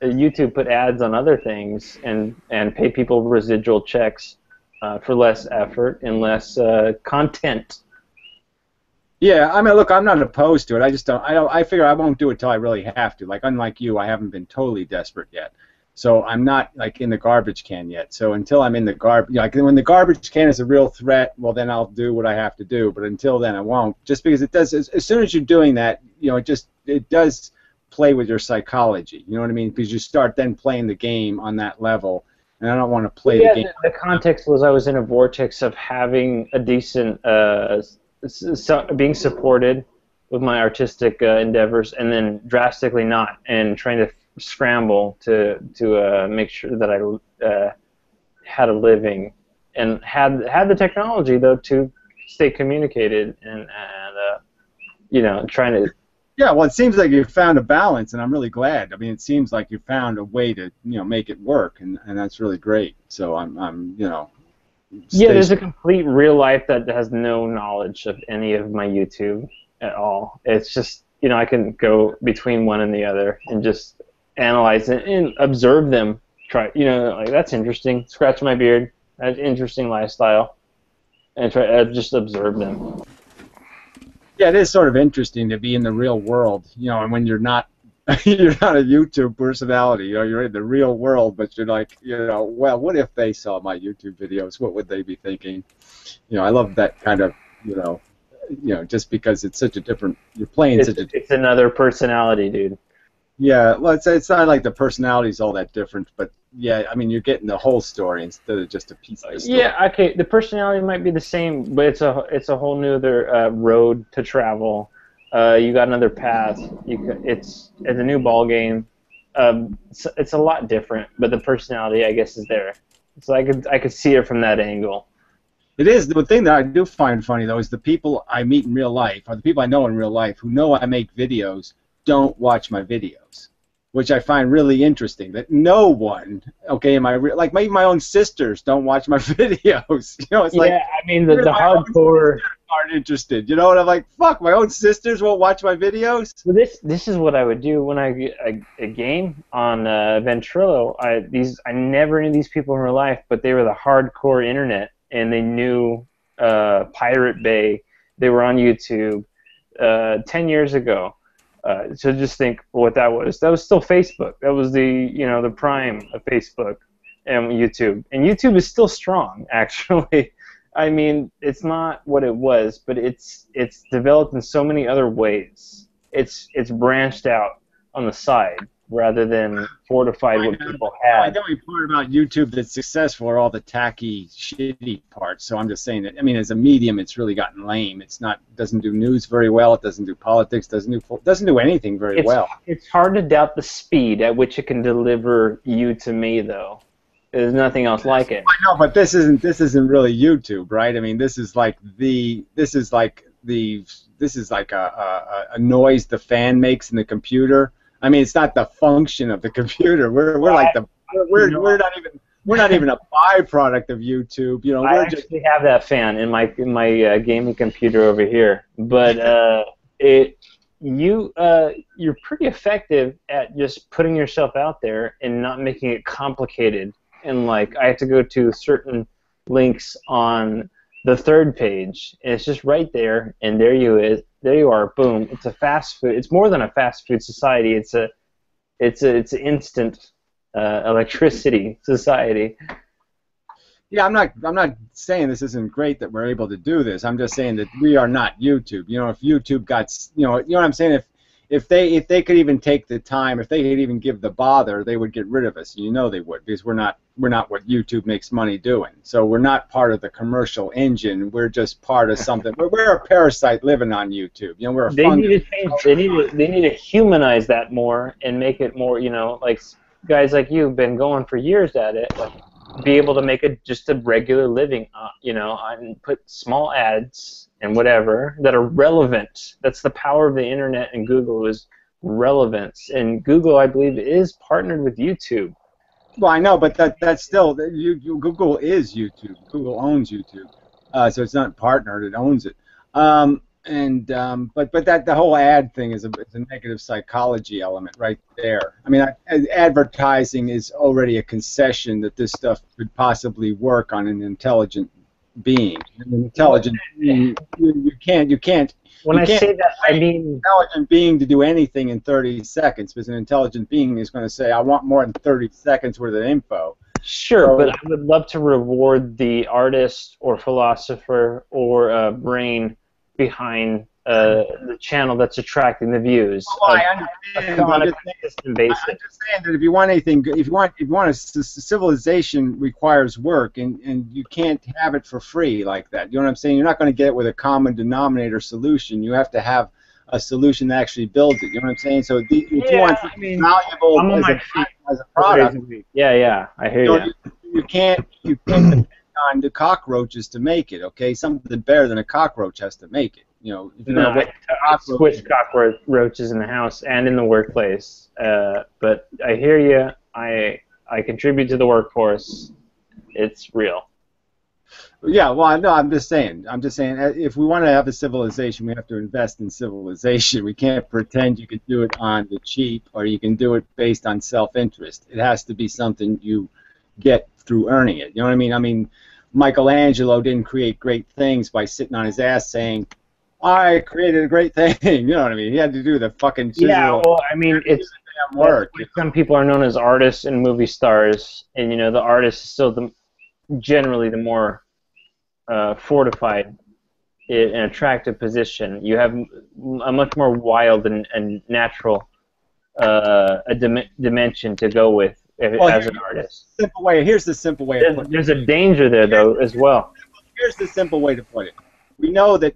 YouTube put ads on other things and pay people residual checks for less effort and less content. Yeah, I mean, look, I'm not opposed to it. I just don't. I figure I won't do it till I really have to. Like, unlike you, I haven't been totally desperate yet. So I'm not like in the garbage can yet. So until I'm in the garbage, like when the garbage can is a real threat, well then I'll do what I have to do. But until then, I won't. Just because it does. As soon as you're doing that, it does play with your psychology. You know what I mean? Because you start then playing the game on that level, and I don't want to play the game. The context was I was in a vortex of having a decent, being supported with my artistic endeavors, and then drastically not, and trying to scramble to make sure that I had a living and had the technology though to stay communicated and trying to. Yeah, well, it seems like you found a balance, and I'm really glad. I mean, it seems like you found a way to make it work, and that's really great. So I'm yeah, there's a complete real life that has no knowledge of any of my YouTube at all. It's just I can go between one and the other and just analyze it and observe them. Try, like that's interesting. Scratch my beard. That's interesting lifestyle, and try just observe them. Yeah, it is sort of interesting to be in the real world, and when you're not you're not a YouTube personality, you're in the real world, but you're like, well, what if they saw my YouTube videos? What would they be thinking? I love that kind of, just because it's such a different, you're playing it's another personality, dude. Yeah, well, it's not like the personality's all that different, but yeah, I mean, you're getting the whole story instead of just a piece of the story. Yeah, okay, the personality might be the same, but it's a whole new other road to travel. You got another path. It's a new ball game. It's a lot different, but the personality, I guess, is there. So I could see it from that angle. It is. The thing that I do find funny though is the people I meet in real life, or the people I know in real life who know I make videos, don't watch my videos, which I find really interesting. That no one, okay, like my own sisters don't watch my videos. It's like, yeah, I mean the hardcore aren't interested. And I'm like, fuck, my own sisters won't watch my videos. Well, this is what I would do when I get a game on Ventrilo. I never knew these people in real life, but they were the hardcore internet, and they knew Pirate Bay. They were on YouTube 10 years ago. So just think what that was. That was still Facebook. That was the prime of Facebook and YouTube. And YouTube is still strong, actually. I mean, it's not what it was, but it's developed in so many other ways. It's branched out on the side rather than fortified what people had. The only part about YouTube that's successful are all the tacky, shitty parts. So I'm just saying that. I mean, as a medium, it's really gotten lame. Doesn't do news very well. It doesn't do politics. Doesn't do anything very well. It's hard to doubt the speed at which it can deliver you to me, though. There's nothing else like it. I know, but this isn't really YouTube, right? I mean, this is like a noise the fan makes in the computer. I mean, it's not the function of the computer. We're not even a byproduct of YouTube. I actually have that fan in my gaming computer over here, but you're pretty effective at just putting yourself out there and not making it complicated. And like, I have to go to certain links on the third page, and it's just right there, and there you are, boom. It's a fast food. It's more than a fast food society. It's an instant electricity society. Yeah, I'm not saying this isn't great that we're able to do this. I'm just saying that we are not YouTube. If YouTube got, what I'm saying, if they could even take the time, if they could even give the bother, they would get rid of us. They would, because we're not what YouTube makes money doing. So we're not part of the commercial engine. We're just part of something. We're a parasite living on YouTube. We're a fungus. They need to humanize that more and make it more. Like guys like you have been going for years at it. be able to make just a regular living, and put small ads and whatever that are relevant. That's the power of the internet and Google is relevance. And Google, I believe, is partnered with YouTube. Well, I know, but that's still Google is YouTube. Google owns YouTube, so it's not partnered; it owns it. But that the whole ad thing is a negative psychology element right there. I mean, advertising is already a concession that this stuff could possibly work on an intelligent being. An intelligent being, you can't. When I can't say that, I mean an intelligent being to do anything in 30 seconds, because an intelligent being is going to say, I want more than 30 seconds worth of info. Sure, So, but I would love to reward the artist or philosopher or brain behind the channel that's attracting the views. I understand. On a I'm consistent basis. just saying that if you want anything, if you want a civilization requires work, and you can't have it for free like that. You know what I'm saying? You're not going to get it with a common denominator solution. You have to have a solution that actually builds it. You know what I'm saying? So if you want something valuable as a product, yeah, I hear you. You can't depend on the cockroaches to make it. Okay, something better than a cockroach has to make it. You know, if you're I squish cockroaches in the house and in the workplace. But I hear you. I contribute to the workforce. It's real. Yeah, well, no, I'm just saying. If we want to have a civilization, we have to invest in civilization. We can't pretend you can do it on the cheap, or you can do it based on self-interest. It has to be something you get through earning it. You know what I mean? I mean, Michelangelo didn't create great things by sitting on his ass saying, I created a great thing. You know what I mean? He had to do the fucking chisel. Yeah, well, I mean, it's work. Some people are known as artists and movie stars, and the artist is still generally the more fortified and attractive position. You have a much more wild and natural dimension to go with as an artist. Here's the simple way. There's a danger there, though, as well. Here's the simple way to put it. We know that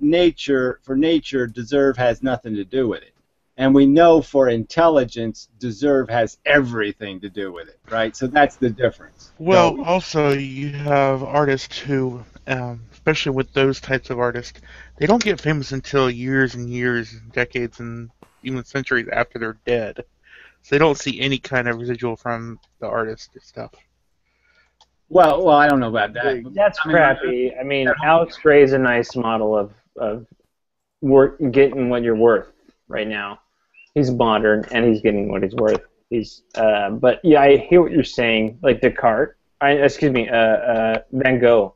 for nature, deserve has nothing to do with it. And we know for intelligence, deserve has everything to do with it, right? So that's the difference. Well, also, you have artists who, especially with those types of artists, they don't get famous until years and years, decades, and even centuries after they're dead. So they don't see any kind of residual from the artist and stuff. Well, I don't know about that. That's crappy. I mean, Alex Gray is a nice model of getting what you're worth right now. He's modern and he's getting what he's worth. But yeah, I hear what you're saying. Like Descartes. Van Gogh.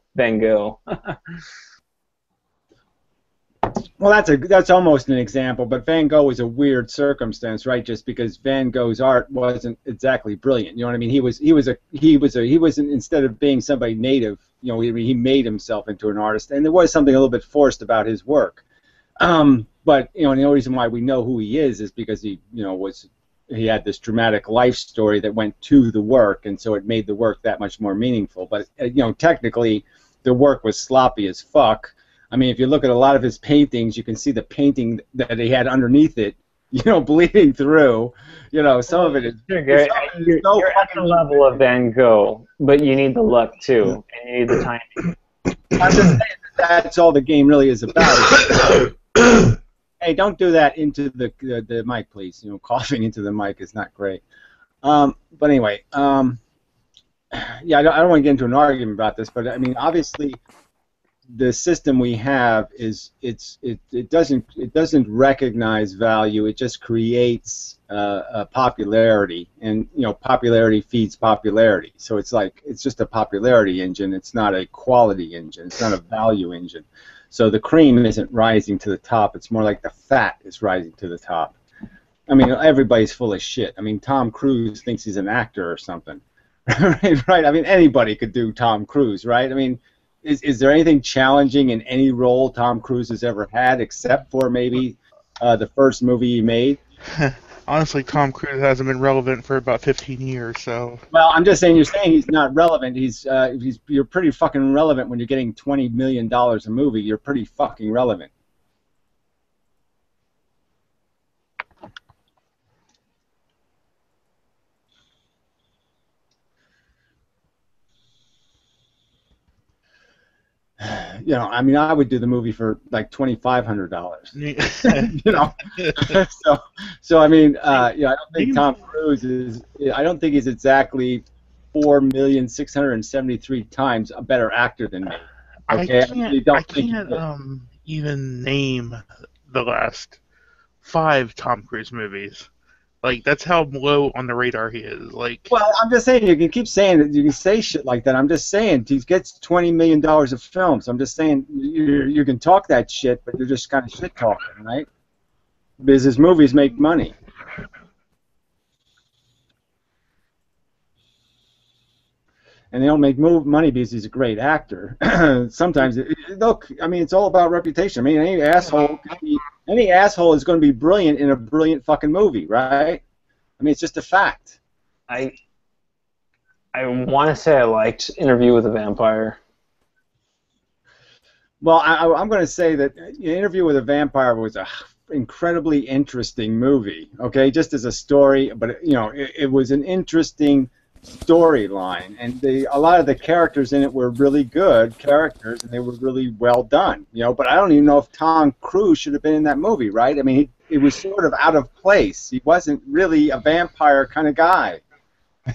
Well, that's almost an example, but Van Gogh was a weird circumstance, right? Just because Van Gogh's art wasn't exactly brilliant, you know what I mean? He was instead of being somebody native, he made himself into an artist, and there was something a little bit forced about his work. But the only reason why we know who he is because he had this dramatic life story that went to the work, and so it made the work that much more meaningful. But technically, the work was sloppy as fuck. I mean, if you look at a lot of his paintings, you can see the painting that he had underneath it, bleeding through. Some of it is. Sure, Gary, you're at the level of Van Gogh, but you need the luck too, and you need the timing. I'm just saying that's all the game really is about. Hey, don't do that into the mic, please. Coughing into the mic is not great. But anyway, yeah, I don't want to get into an argument about this, but I mean, obviously, the system we have it doesn't recognize value. It just creates popularity, and popularity feeds popularity. So it's just a popularity engine. It's not a quality engine. It's not a value engine. So the cream isn't rising to the top. It's more like the fat is rising to the top. I mean, everybody's full of shit. I mean, Tom Cruise thinks he's an actor or something, right? I mean, anybody could do Tom Cruise, right? I mean. Is there anything challenging in any role Tom Cruise has ever had, except for maybe the first movie he made? Honestly, Tom Cruise hasn't been relevant for about 15 years, so. Well, I'm just saying. You're saying he's not relevant. You're pretty fucking relevant when you're getting $20 million a movie. You're pretty fucking relevant. you know, I mean, I would do the movie for like $2,500. You know, so I mean, you know, I don't think Tom Cruise is. I don't think he's exactly 4,673 times a better actor than me. Okay, I can't even name the last 5 Tom Cruise movies. Like, that's how low on the radar he is. Like, well, I'm just saying, you can keep saying it, you can say shit like that. I'm just saying he gets $20 million of films. I'm just saying you can talk that shit, but you're just kind of shit talking, right? Because his movies make money. And they don't make money because he's a great actor. Sometimes, look, I mean, it's all about reputation. I mean, any asshole is going to be brilliant in a brilliant fucking movie, right? I mean, it's just a fact. I want to say I liked Interview with a Vampire. Well, I'm going to say that Interview with a Vampire was a incredibly interesting movie. Okay, just as a story, but you know, it was an interesting storyline, and a lot of the characters in it were really good characters, and they were really well done. You know, but I don't even know if Tom Cruise should have been in that movie, right? I mean, it was sort of out of place. He wasn't really a vampire kind of guy.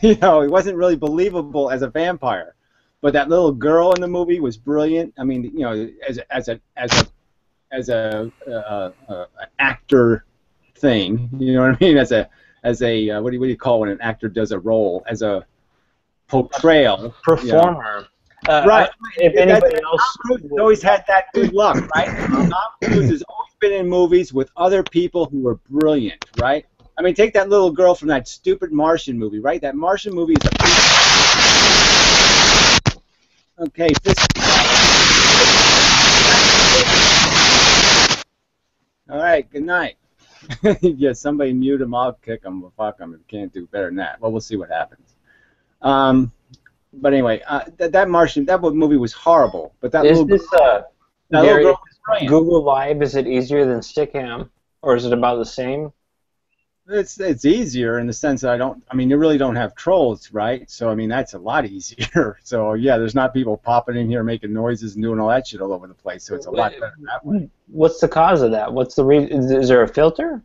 You know, he wasn't really believable as a vampire. But that little girl in the movie was brilliant. I mean, you know, as a actor thing, you know what I mean? As a what do you call when an actor does a role? As a portrayal. Performer. You know? Right. If anybody else Tom Cruise always had that good luck, right? Tom Cruise has always been in movies with other people who were brilliant, right? I mean, take that little girl from that stupid Martian movie, right? That Martian movie is a okay. All right. Good night. Yeah, somebody mute him. I'll kick him. Well, fuck him. If you can't do better than that. Well, we'll see what happens. But anyway, that movie was horrible. But that is little this that little girl was brilliant. Google Live? Is it easier than Stickam, or is it about the same? It's easier in the sense that I mean, you really don't have trolls, right? So I mean, that's a lot easier. So yeah, there's not people popping in here making noises and doing all that shit all over the place. So it's a lot better that way. What's the cause of that? What's the reason? Is there a filter?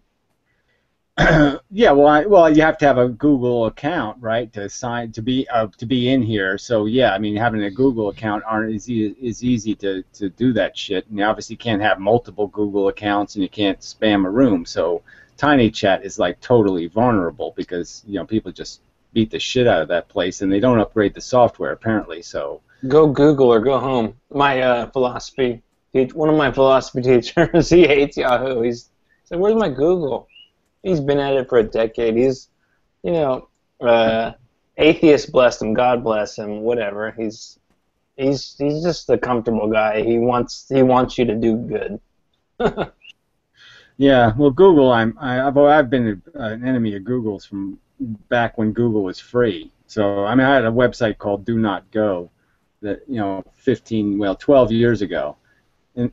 Yeah, well, you have to have a Google account, right, to be in here. So yeah, I mean, having a Google account is easy to do that shit. And you obviously can't have multiple Google accounts, and you can't spam a room. So Tiny Chat is like totally vulnerable because you know people just beat the shit out of that place, and they don't upgrade the software apparently. So go Google or go home. My philosophy, one of my philosophy teachers, he hates Yahoo. He said, "Where's my Google?" He's been at it for a decade. He's, you know, atheist bless him, God bless him, whatever. He's just a comfortable guy. He wants you to do good. Yeah, well, Google, I've been an enemy of Google's from back when Google was free. So I mean, I had a website called Do Not Go that 12 years ago, and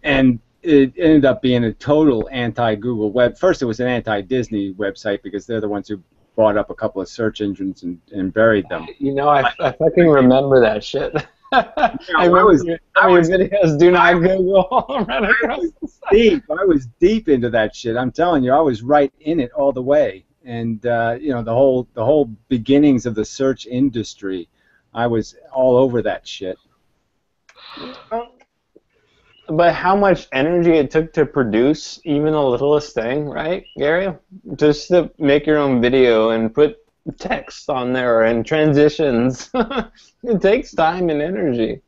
it ended up being a total anti-Google web. First, it was an anti-Disney website because they're the ones who bought up a couple of search engines and buried them. You know, I fucking remember that shit. I remember your videos. Do not Google. I was deep into that shit. I'm telling you, I was right in it all the way. And the whole beginnings of the search industry, I was all over that shit. But how much energy it took to produce even the littlest thing, right, Gary? Just to make your own video and put text on there and transitions. It takes time and energy.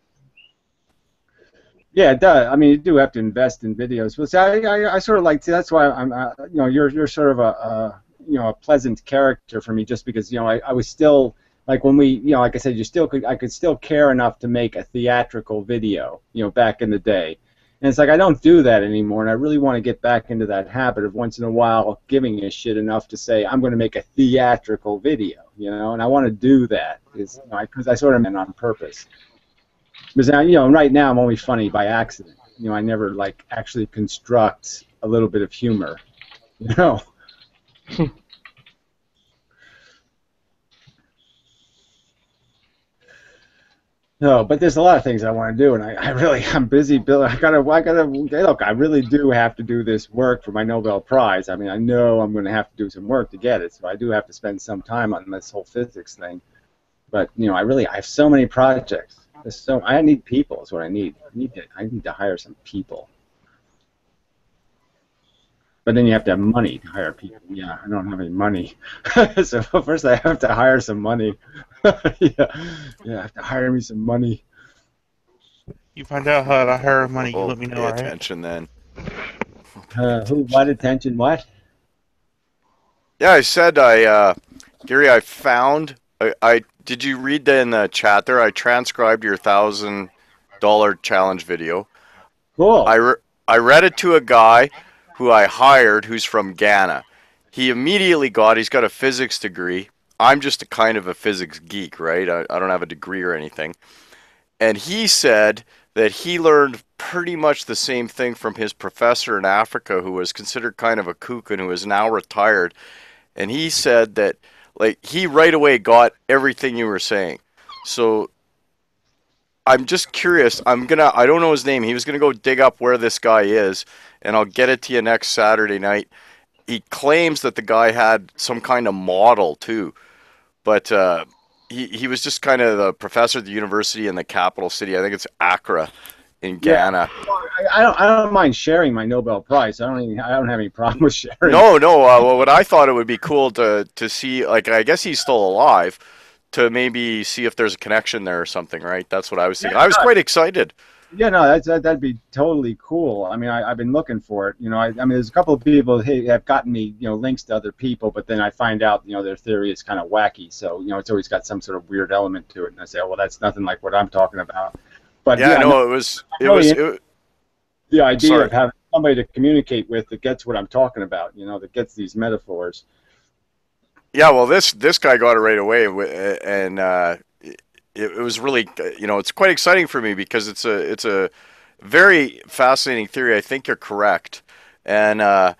Yeah, it does. I mean, you do have to invest in videos. But see, I sort of like, that's why I'm, you're sort of a pleasant character for me, just because I was still like when we, like I said, I could still care enough to make a theatrical video, back in the day. And it's like I don't do that anymore, and I really want to get back into that habit of once in a while giving a shit enough to say I'm going to make a theatrical video, and I want to do that because I sort of meant on purpose. Because right now I'm only funny by accident. I never like actually construct a little bit of humor, No, but there's a lot of things I want to do, and I'm busy. Bill, I gotta look. I really do have to do this work for my Nobel Prize. I mean, I know I'm going to have to do some work to get it, so I do have to spend some time on this whole physics thing. But I have so many projects. I need people. Is what I need. I need to hire some people. But then you have to have money to hire people. Yeah, I don't have any money. So first I have to hire some money. Yeah, I have to hire me some money. You find out how to hire money, you Well, let me know, pay all right? attention then. What attention? What? Yeah, I said Gary, I found. I did you read in the chat there? I transcribed your $1,000 challenge video. Cool. I read it to a guy who I hired who's from Ghana. He immediately he's got a physics degree. I'm just a kind of a physics geek, right? I don't have a degree or anything. And he said that he learned pretty much the same thing from his professor in Africa who was considered kind of a kook and who is now retired. And he said that he right away got everything you were saying. So I'm just curious. I don't know his name. He was gonna go dig up where this guy is, and I'll get it to you next Saturday night. He claims that the guy had some kind of model too, but he was just kind of the professor at the university in the capital city. I think it's Accra in Ghana. Yeah. Well, I don't mind sharing my Nobel Prize. I don't have any problem with sharing. No. Well, what I thought it would be cool to see, I guess he's still alive, to maybe see if there's a connection there or something, right? That's what I was thinking. I was quite excited. Yeah, no, that'd be totally cool. I mean, I've been looking for it. I mean, there's a couple of people who have gotten me, links to other people, but then I find out, their theory is kind of wacky. So, it's always got some sort of weird element to it, and I say, oh, well, that's nothing like what I'm talking about. But yeah, no, it was the idea of having somebody to communicate with that gets what I'm talking about, that gets these metaphors. Yeah, well, this guy got it right away, and it was really, it's quite exciting for me because it's a very fascinating theory. I think you're correct, and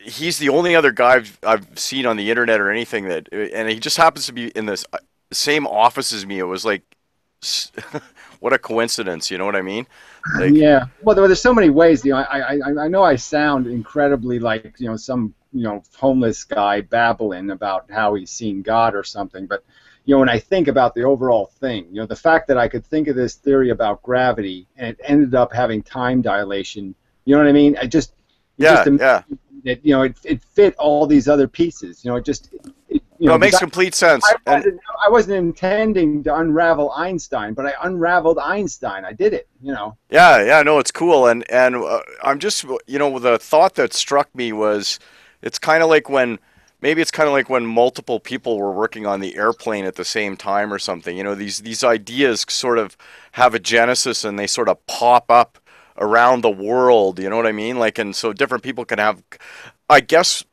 he's the only other guy I've seen on the internet or anything and he just happens to be in this same office as me. It was like, what a coincidence, you know what I mean? Yeah. Well, there's so many ways. I know I sound incredibly like some homeless guy babbling about how he's seen God or something, but when I think about the overall thing, the fact that I could think of this theory about gravity and it ended up having time dilation, you know what I mean? It fit all these other pieces. It makes complete sense. I wasn't intending to unravel Einstein, but I unraveled Einstein. I did it, Yeah, no, it's cool, and I'm just, the thought that struck me was, it's kind of like when multiple people were working on the airplane at the same time or something. These ideas sort of have a genesis and they sort of pop up around the world. You know what I mean? And so different people can have, I guess,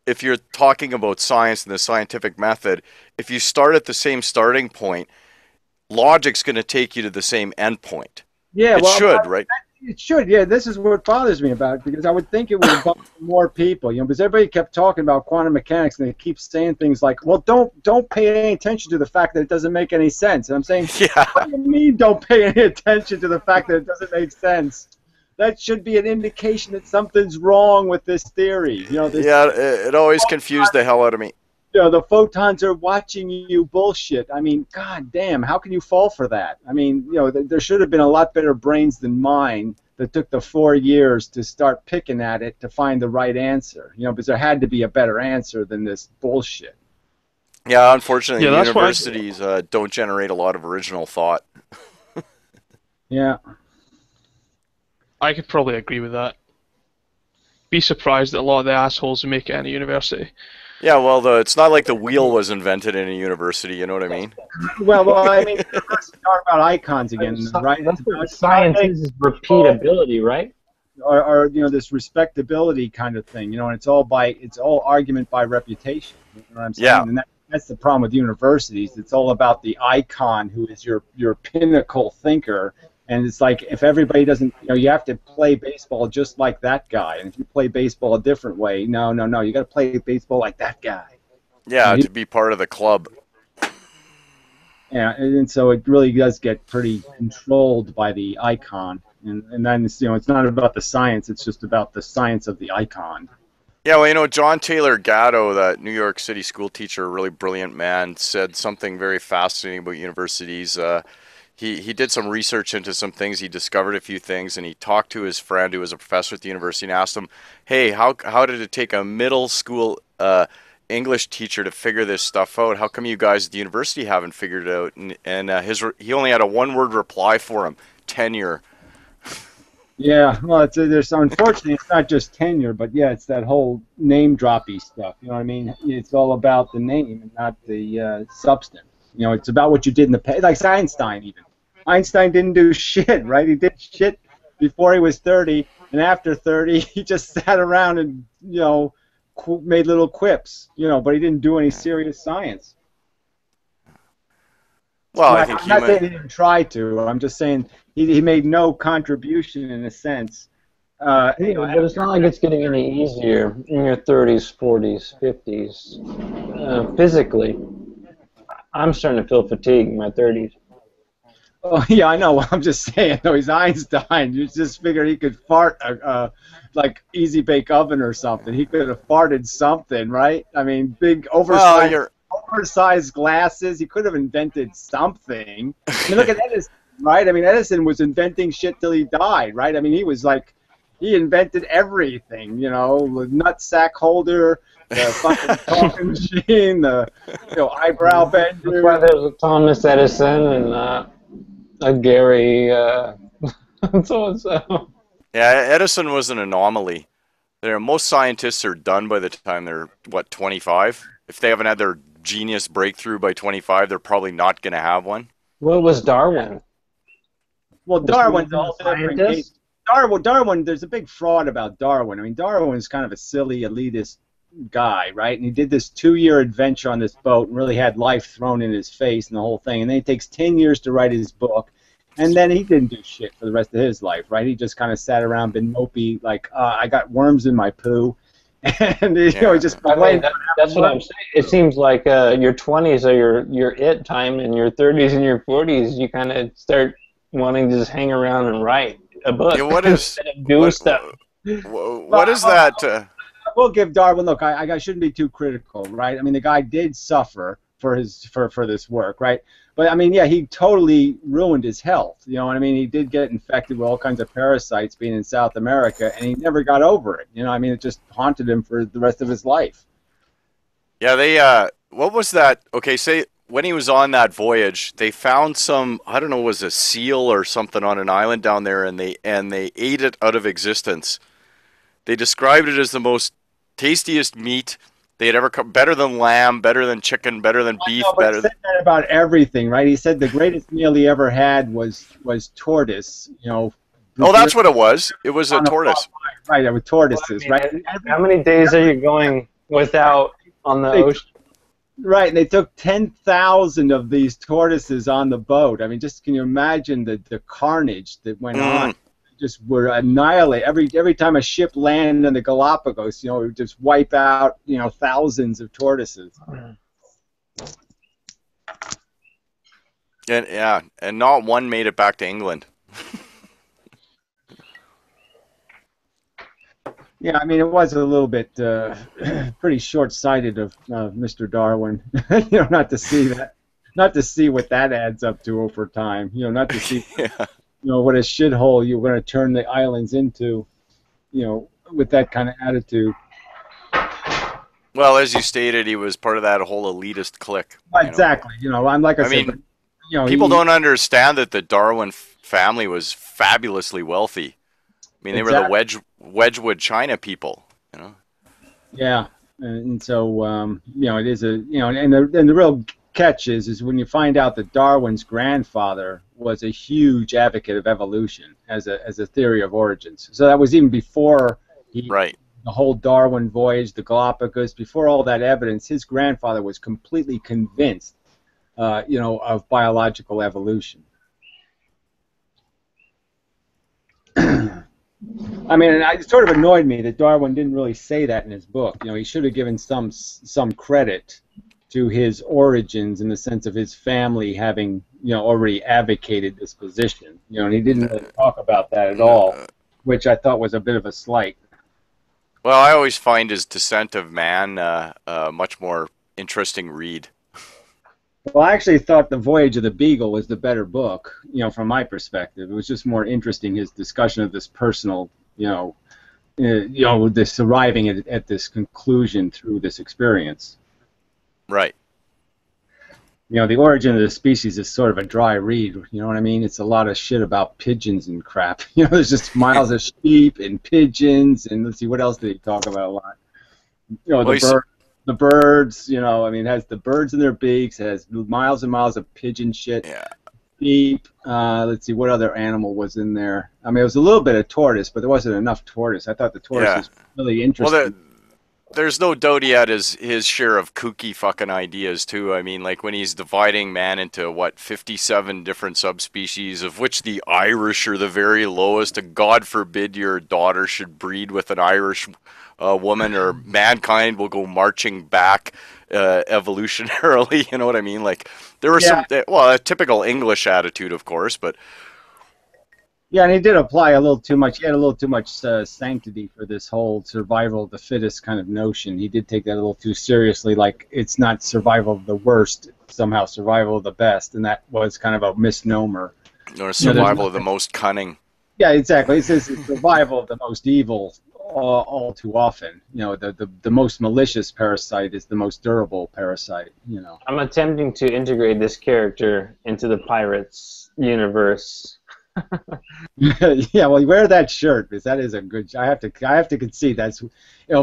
if you're talking about science and the scientific method, if you start at the same starting point, logic's going to take you to the same end point. Yeah, right? It should, yeah. This is what bothers me about it, because I would think it would involve more people, because everybody kept talking about quantum mechanics and they keep saying things like, well, don't pay any attention to the fact that it doesn't make any sense. And I'm saying, what do you mean don't pay any attention to the fact that it doesn't make sense? That should be an indication that something's wrong with this theory. It always confused the hell out of me. The photons are watching you bullshit. I mean, god damn, how can you fall for that? I mean, there should have been a lot better brains than mine that took the 4 years to start picking at it to find the right answer. Because there had to be a better answer than this bullshit. Yeah, unfortunately, universities don't generate a lot of original thought. Yeah. I could probably agree with that. Be surprised at a lot of the assholes who make it in a university. Yeah, well, it's not like the wheel was invented in a university, you know what I mean? Well, I mean, talk about icons again, right? That's what science is repeatability, right? Or this respectability kind of thing, and it's all argument by reputation. You know what I'm saying? Yeah. And that's the problem with universities. It's all about the icon who is your pinnacle thinker. And it's like, if everybody doesn't, you have to play baseball just like that guy. And if you play baseball a different way, no, you got to play baseball like that guy. Yeah, to be part of the club. Yeah, and so it really does get pretty controlled by the icon, and then it's, it's not about the science; it's just about the science of the icon. Yeah, well, John Taylor Gatto, that New York City school teacher, a really brilliant man, said something very fascinating about universities. He did some research into some things. He discovered a few things, and he talked to his friend who was a professor at the university and asked him, "Hey, how did it take a middle school English teacher to figure this stuff out? How come you guys at the university haven't figured it out?" And he only had a one-word reply for him: tenure. Yeah, well, there's unfortunately it's not just tenure, but yeah, it's that whole name droppy stuff. You know what I mean? It's all about the name and not the substance. It's about what you did in the past. Like Einstein, even. Einstein didn't do shit, right? He did shit before he was 30, and after 30, he just sat around and made little quips. But he didn't do any serious science. Well, I think I'm not saying he didn't try to. I'm just saying he made no contribution in a sense. But it's not like it's getting any easier in your 30s, 40s, 50s. Physically, I'm starting to feel fatigued in my 30s. Oh, yeah, I know. I'm just saying, though, he's Einstein. You just figure he could fart like Easy Bake Oven or something. He could have farted something, right? I mean, big oversized glasses. He could have invented something. I mean, look at Edison, right? I mean, Edison was inventing shit till he died, right? I mean, he invented everything, the nutsack holder, the fucking coffee machine, the eyebrow bender. That's why there's a Thomas Edison and a Gary so-and-so. Yeah, Edison was an anomaly. Most scientists are done by the time they're, 25? If they haven't had their genius breakthrough by 25, they're probably not going to have one. What was Darwin? Well, Darwin's a whole different case. Darwin, there's a big fraud about Darwin. I mean, Darwin's kind of a silly, elitist guy, right? And he did this 2-year adventure on this boat and really had life thrown in his face and the whole thing. And then it takes 10 years to write his book. And then he didn't do shit for the rest of his life, right? He just kind of sat around, been mopey, like, I got worms in my poo. And, he just complained. That's what I'm saying. It seems like your 20s are your it time, and your 30s and your 40s, you kind of start wanting to just hang around and write a book. Yeah, what is stuff. What is that? We'll give Darwin. Look, I shouldn't be too critical, right? I mean, the guy did suffer for this work, right? But I mean, yeah, he totally ruined his health. You know what I mean? He did get infected with all kinds of parasites being in South America, and he never got over it. I mean, it just haunted him for the rest of his life. Yeah, what was that? Okay, say when he was on that voyage, they found some, I don't know, was a seal or something on an island down there, and they ate it out of existence. They described it as the most tastiest meat they had ever come, better than lamb, better than chicken, better than beef, better. He said that about everything, right? He said the greatest meal he ever had was tortoise. Oh, that's what it was. It was a tortoise. Right, with tortoises, right? How many days are you going without on the ocean? Right, and they took 10,000 of these tortoises on the boat. I mean, just can you imagine the carnage that went on? Just were annihilated. Every time a ship landed in the Galapagos, it would just wipe out, thousands of tortoises. And not one made it back to England. Yeah, I mean, it was a little bit pretty short-sighted of Mr. Darwin, not to see what that adds up to over time. Not to see. Yeah. What a shithole you're going to turn the islands into, with that kind of attitude. Well, as you stated, he was part of that whole elitist clique. Exactly. I said, people don't understand that the Darwin family was fabulously wealthy. I mean, they were the Wedgwood China people. Yeah, and so it is and the real catch is when you find out that Darwin's grandfather was a huge advocate of evolution as a theory of origins. So that was even before the whole Darwin voyage, the Galapagos, before all that evidence. His grandfather was completely convinced, of biological evolution. I mean, it sort of annoyed me that Darwin didn't really say that in his book. He should have given some credit to his origins in the sense of his family having, already advocated this position. And he didn't really talk about that at all, which I thought was a bit of a slight. Well, I always find his Descent of Man a much more interesting read. Well, I actually thought The Voyage of the Beagle was the better book, from my perspective. It was just more interesting, his discussion of this personal, this arriving at this conclusion through this experience. Right. The Origin of the Species is sort of a dry read, you know what I mean? It's a lot of shit about pigeons and crap. There's just miles of sheep and pigeons, and let's see, what else did he talk about a lot? The birds, it has the birds in their beaks, it has miles and miles of pigeon shit. Yeah. Sheep, let's see, what other animal was in there? I mean, it was a little bit of tortoise, but there wasn't enough tortoise. I thought the tortoise was really interesting. Well, there's no doubt he had his share of kooky fucking ideas, too. I mean, like when he's dividing man into, 57 different subspecies, of which the Irish are the very lowest, and God forbid your daughter should breed with an Irish woman, or mankind will go marching back evolutionarily, you know what I mean? Like, there were a typical English attitude, of course, but... Yeah, and he did apply a little too much. He had a little too much sanctity for this whole survival of the fittest kind of notion. He did take that a little too seriously, like it's not survival of the worst, somehow survival of the best, and that was kind of a misnomer. Or survival of the most cunning. Yeah, exactly. It's survival of the most evil all too often. The most malicious parasite is the most durable parasite, I'm attempting to integrate this character into the Pirates universe. Yeah, well, wear that shirt because that is a good. I have to concede that's,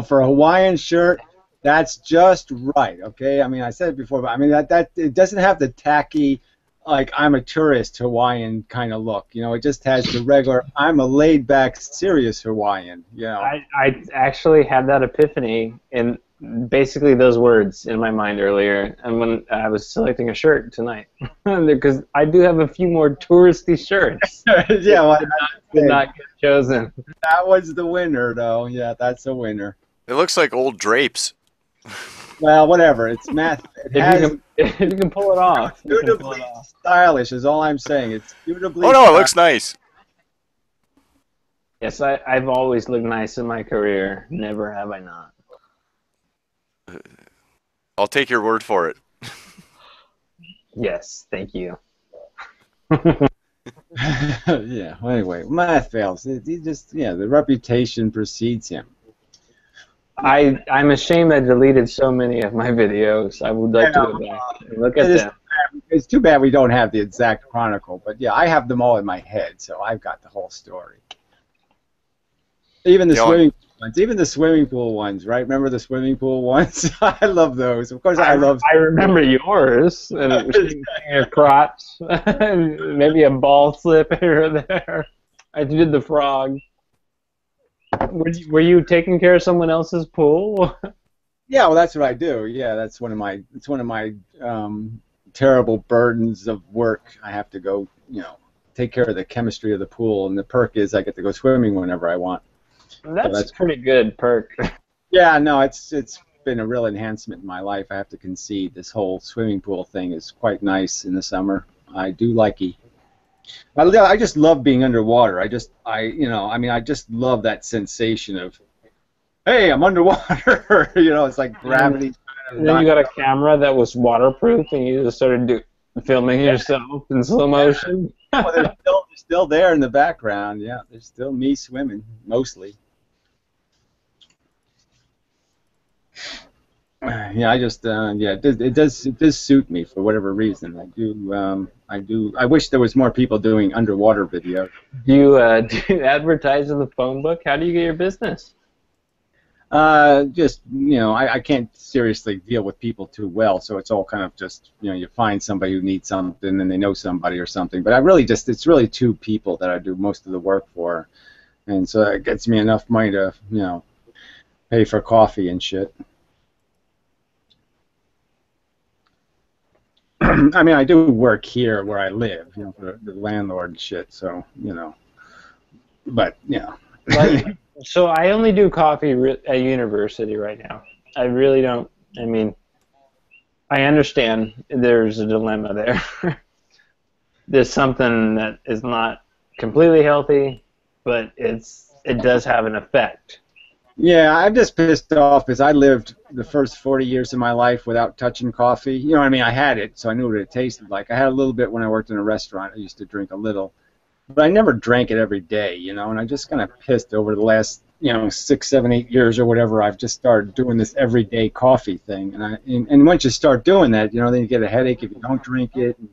for a Hawaiian shirt, that's just right. Okay, I mean, I said it before, but I mean that it doesn't have the tacky, like I'm a tourist Hawaiian kind of look. It just has the regular. I'm a laid back, serious Hawaiian. I actually had that epiphany in basically those words in my mind earlier, and when I was selecting a shirt tonight, because I do have a few more touristy shirts. Yeah, well, did not get chosen. That was the winner, though. Yeah, that's a winner. It looks like old drapes. Well, whatever. It's math. If you can pull it off. Suitably stylish is all I'm saying. It's suitably. Oh no, it looks nice. Yes, I've always looked nice in my career. Never have I not. I'll take your word for it. Yes, thank you. Yeah. Well, anyway, math fails. He just the reputation precedes him. I'm ashamed I deleted so many of my videos. I would like to go back and look at them. It's too bad we don't have the exact chronicle, but yeah, I have them all in my head, so I've got the whole story. Even the swimming pool ones, right? Remember the swimming pool ones? I love those. Of course, I remember yours, and it was your crotch, maybe a ball slip here or there. I did the frog. Were you taking care of someone else's pool? Yeah, well, that's what I do. Yeah, that's one of my terrible burdens of work. I have to go, take care of the chemistry of the pool, and the perk is I get to go swimming whenever I want. That's pretty good perk. Yeah, no, it's been a real enhancement in my life. I have to concede. This whole swimming pool thing is quite nice in the summer. I do like it. I just love being underwater. I just love that sensation of, hey, I'm underwater. It's like gravity. And then you got a camera that was waterproof, and you just started filming yourself in slow motion. Well, they're still there in the background. Yeah, there's still me swimming mostly. Yeah, I just it does suit me for whatever reason. I wish there was more people doing underwater videos. Do you advertise in the phone book? How do you get your business? I can't seriously deal with people too well, so it's all kind of just you find somebody who needs something and they know somebody or something. But it's really two people that I do most of the work for, and so it gets me enough money to pay for coffee and shit. I mean, I do work here where I live, for the landlord and shit. So, but So I only do coffee at university right now. I really don't. I mean, I understand there's a dilemma there. There's something that is not completely healthy, but it does have an effect. Yeah, I'm just pissed off because I lived the first 40 years of my life without touching coffee. You know what I mean? I had it, so I knew what it tasted like. I had a little bit when I worked in a restaurant. I used to drink a little. But I never drank it every day, you know, and I just kind of pissed over the last, 6, 7, 8 years or whatever. I've just started doing this everyday coffee thing. And once you start doing that, then you get a headache if you don't drink it. And,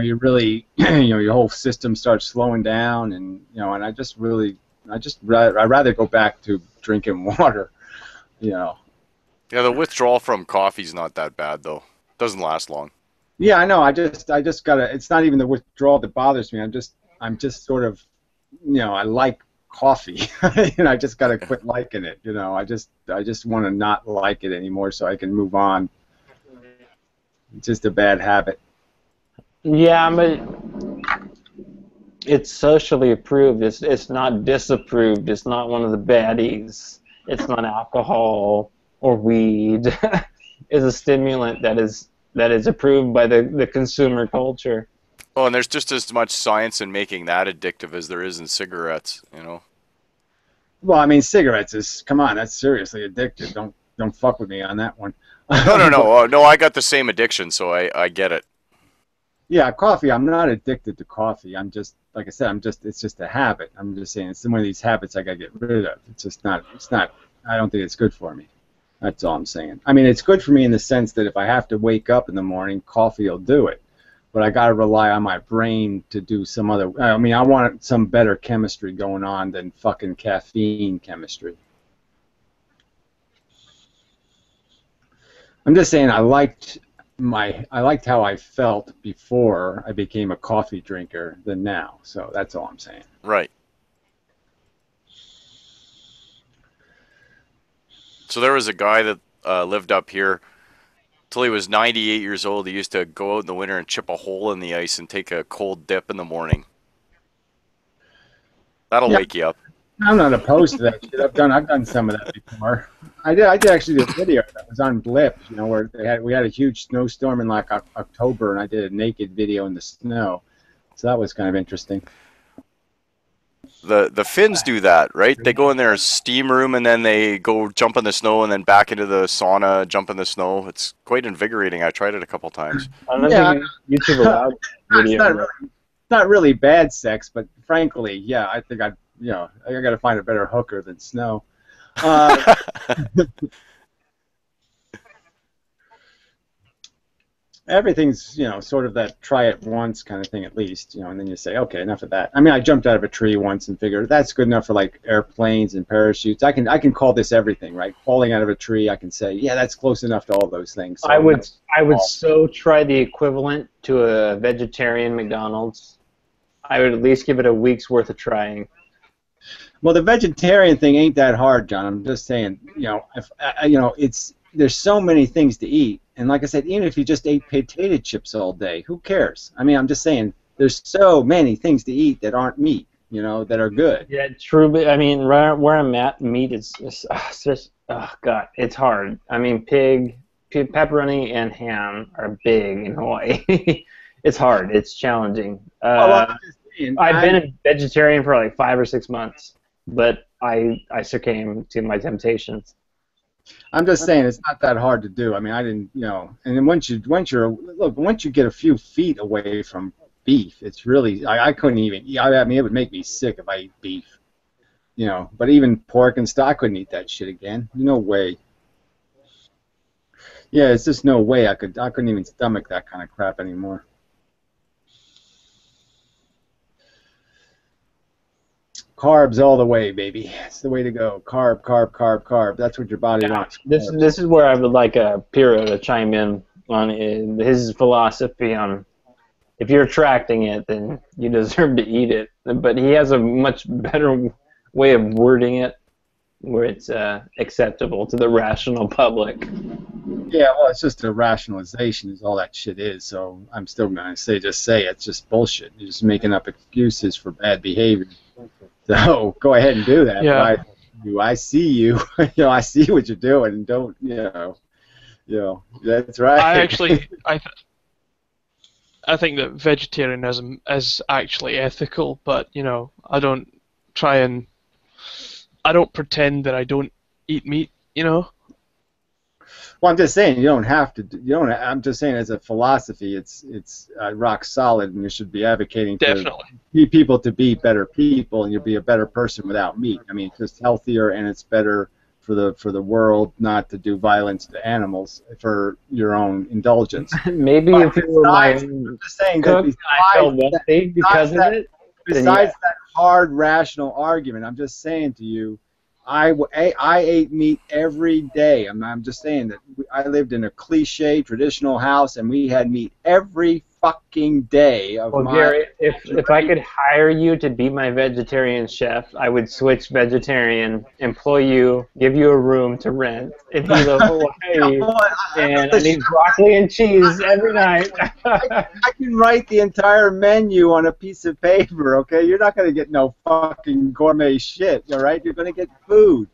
you really, your whole system starts slowing down. And, and I'd rather go back to drinking water, Yeah, the withdrawal from coffee's not that bad though. Doesn't last long. Yeah, I know. I just gotta. It's not even the withdrawal that bothers me. I'm just sort of, I like coffee. I just gotta quit liking it. I just want to not like it anymore so I can move on. It's just a bad habit. Yeah, but it's socially approved. It's not disapproved. It's not one of the baddies. It's not alcohol or weed. It's a stimulant that is approved by the consumer culture. Oh, and there's just as much science in making that addictive as there is in cigarettes, Well, I mean, cigarettes come on, that's seriously addictive. Don't fuck with me on that one. No. No, I got the same addiction, so I get it. Yeah, coffee. I'm not addicted to coffee. I'm just, like I said, it's just a habit. I'm just saying it's one of these habits I gotta get rid of. It's not. I don't think it's good for me. That's all I'm saying. I mean, it's good for me in the sense that if I have to wake up in the morning, coffee will do it. But I got to rely on my brain to do some other. I mean, I want some better chemistry going on than fucking caffeine chemistry. I'm just saying I liked how I felt before I became a coffee drinker than now. So that's all I'm saying. Right. So there was a guy that lived up here till he was 98 years old. He used to go out in the winter and chip a hole in the ice and take a cold dip in the morning. That'll wake you up. I'm not opposed to that shit. I've done some of that before. I did actually do a video that was on Blip, where we had a huge snowstorm in like October, and I did a naked video in the snow. So that was kind of interesting. The Finns do that, right? They go in their steam room and then they go jump in the snow and then back into the sauna, jump in the snow. It's quite invigorating. I tried it a couple times. Yeah. YouTube allowed video. It's not really bad sex, but frankly, yeah, I think I got to find a better hooker than snow. Everything's, sort of that try it once kind of thing at least, and then you say, okay, enough of that. I mean, I jumped out of a tree once and figured that's good enough for like airplanes and parachutes. I can call this everything, right? Falling out of a tree, I can say, yeah, that's close enough to all those things. So I would so try the equivalent to a vegetarian McDonald's. I would at least give it a week's worth of trying. Well, the vegetarian thing ain't that hard, John. I'm just saying, there's so many things to eat. And like I said, even if you just ate potato chips all day, who cares? I mean, I'm just saying, there's so many things to eat that aren't meat, that are good. Yeah, true. But I mean, where I'm at, meat is just, oh God, it's hard. I mean, pig, pepperoni, and ham are big in Hawaii. It's hard. It's challenging. I've been a vegetarian for like 5 or 6 months, but I succumbed to my temptations. I'm just saying it's not that hard to do. I mean, I didn't, and then once you get a few feet away from beef, it's really I couldn't even. I mean, it would make me sick if I ate beef, But even pork and stuff, I couldn't eat that shit again. No way. Yeah, it's just no way I couldn't even stomach that kind of crap anymore. Carbs all the way, baby. It's the way to go. Carb, carb, carb, carb. That's what your body wants. This is where I would like Piro to chime in on his philosophy on if you're attracting it, then you deserve to eat it. But he has a much better way of wording it where it's acceptable to the rational public. Yeah, well, it's just a rationalization is all that shit is. So I'm still going to say it's just bullshit. You're just making up excuses for bad behavior. So go ahead and do that. Yeah. I see you. I see what you're doing. And don't You know, that's right. I think that vegetarianism is actually ethical, but I don't pretend that I don't eat meat. Well, I'm just saying you don't have to. You don't. I'm just saying as a philosophy, it's rock solid, and you should be advocating for Definitely. people to be better people, and you'll be a better person without meat. I mean, it's just healthier, and it's better for the world not to do violence to animals for your own indulgence. Maybe But if you were my I'm just saying cook, that I felt wealthy because of it. besides that hard rational argument, I'm just saying to you, I ate meat every day. I'm just saying that I lived in a cliche traditional house, and we had meat every fucking day of Well, my. Gary, if I could hire you to be my vegetarian chef, I would switch vegetarian, employ you, give you a room to rent in Hilo, Hawaii, and I need broccoli and cheese every night. I can write the entire menu on a piece of paper, okay? You're not going to get no fucking gourmet shit, all right? You're going to get food.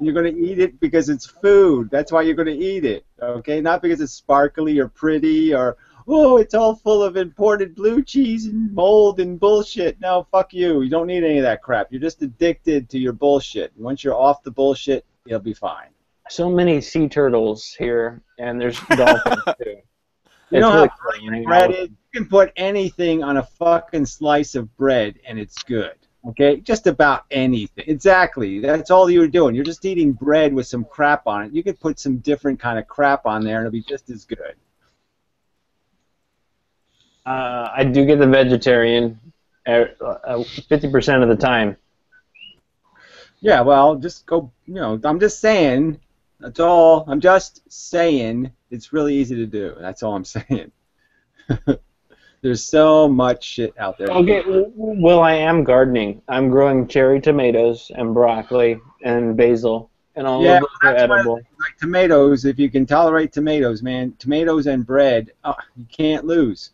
You're going to eat it because it's food. That's why you're going to eat it, okay? Not because it's sparkly or pretty or, oh, it's all full of imported blue cheese and mold and bullshit. No, fuck you. You don't need any of that crap. You're just addicted to your bullshit. Once you're off the bullshit, you'll be fine. So many sea turtles here, and there's dolphins too. You know how bread is? You can put anything on a fucking slice of bread and it's good. Okay? Just about anything. Exactly. That's all you're doing. You're just eating bread with some crap on it. You could put some different kind of crap on there and it'll be just as good. I do get the vegetarian 50% of the time. Yeah, well, just go, I'm just saying, that's all. I'm just saying it's really easy to do. That's all I'm saying. There's so much shit out there. Okay, well, I am gardening. I'm growing cherry tomatoes and broccoli and basil, and all of those are edible. Like tomatoes, if you can tolerate tomatoes, man, tomatoes and bread, you can't lose.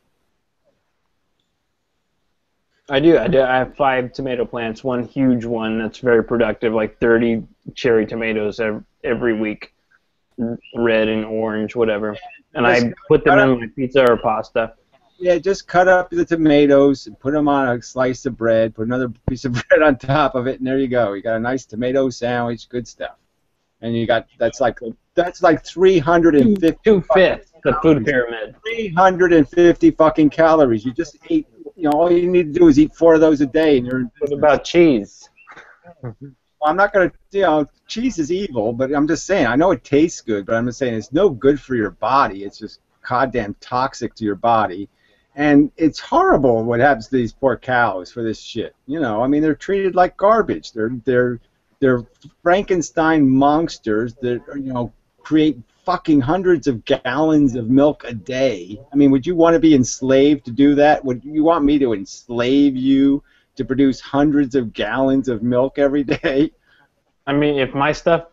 I do. I have 5 tomato plants, one huge one that's very productive, like 30 cherry tomatoes every week, red and orange, whatever. And I put them in my pizza or pasta. Yeah, just cut up the tomatoes and put them on a slice of bread, put another piece of bread on top of it, and there you go. You got a nice tomato sandwich, good stuff. And you got, that's like 350. 2/5 the food pyramid. 350 fucking calories. You just ate. All you need to do is eat 4 of those a day, and you're. What about cheese? Well, I'm not gonna. Cheese is evil, but I'm just saying. I know it tastes good, but I'm just saying it's no good for your body. It's just goddamn toxic to your body, and it's horrible what happens to these poor cows for this shit. I mean, they're treated like garbage. They're Frankenstein monsters that create fucking hundreds of gallons of milk a day. I mean, would you want to be enslaved to do that? Would you want me to enslave you to produce hundreds of gallons of milk every day? I mean, if my stuff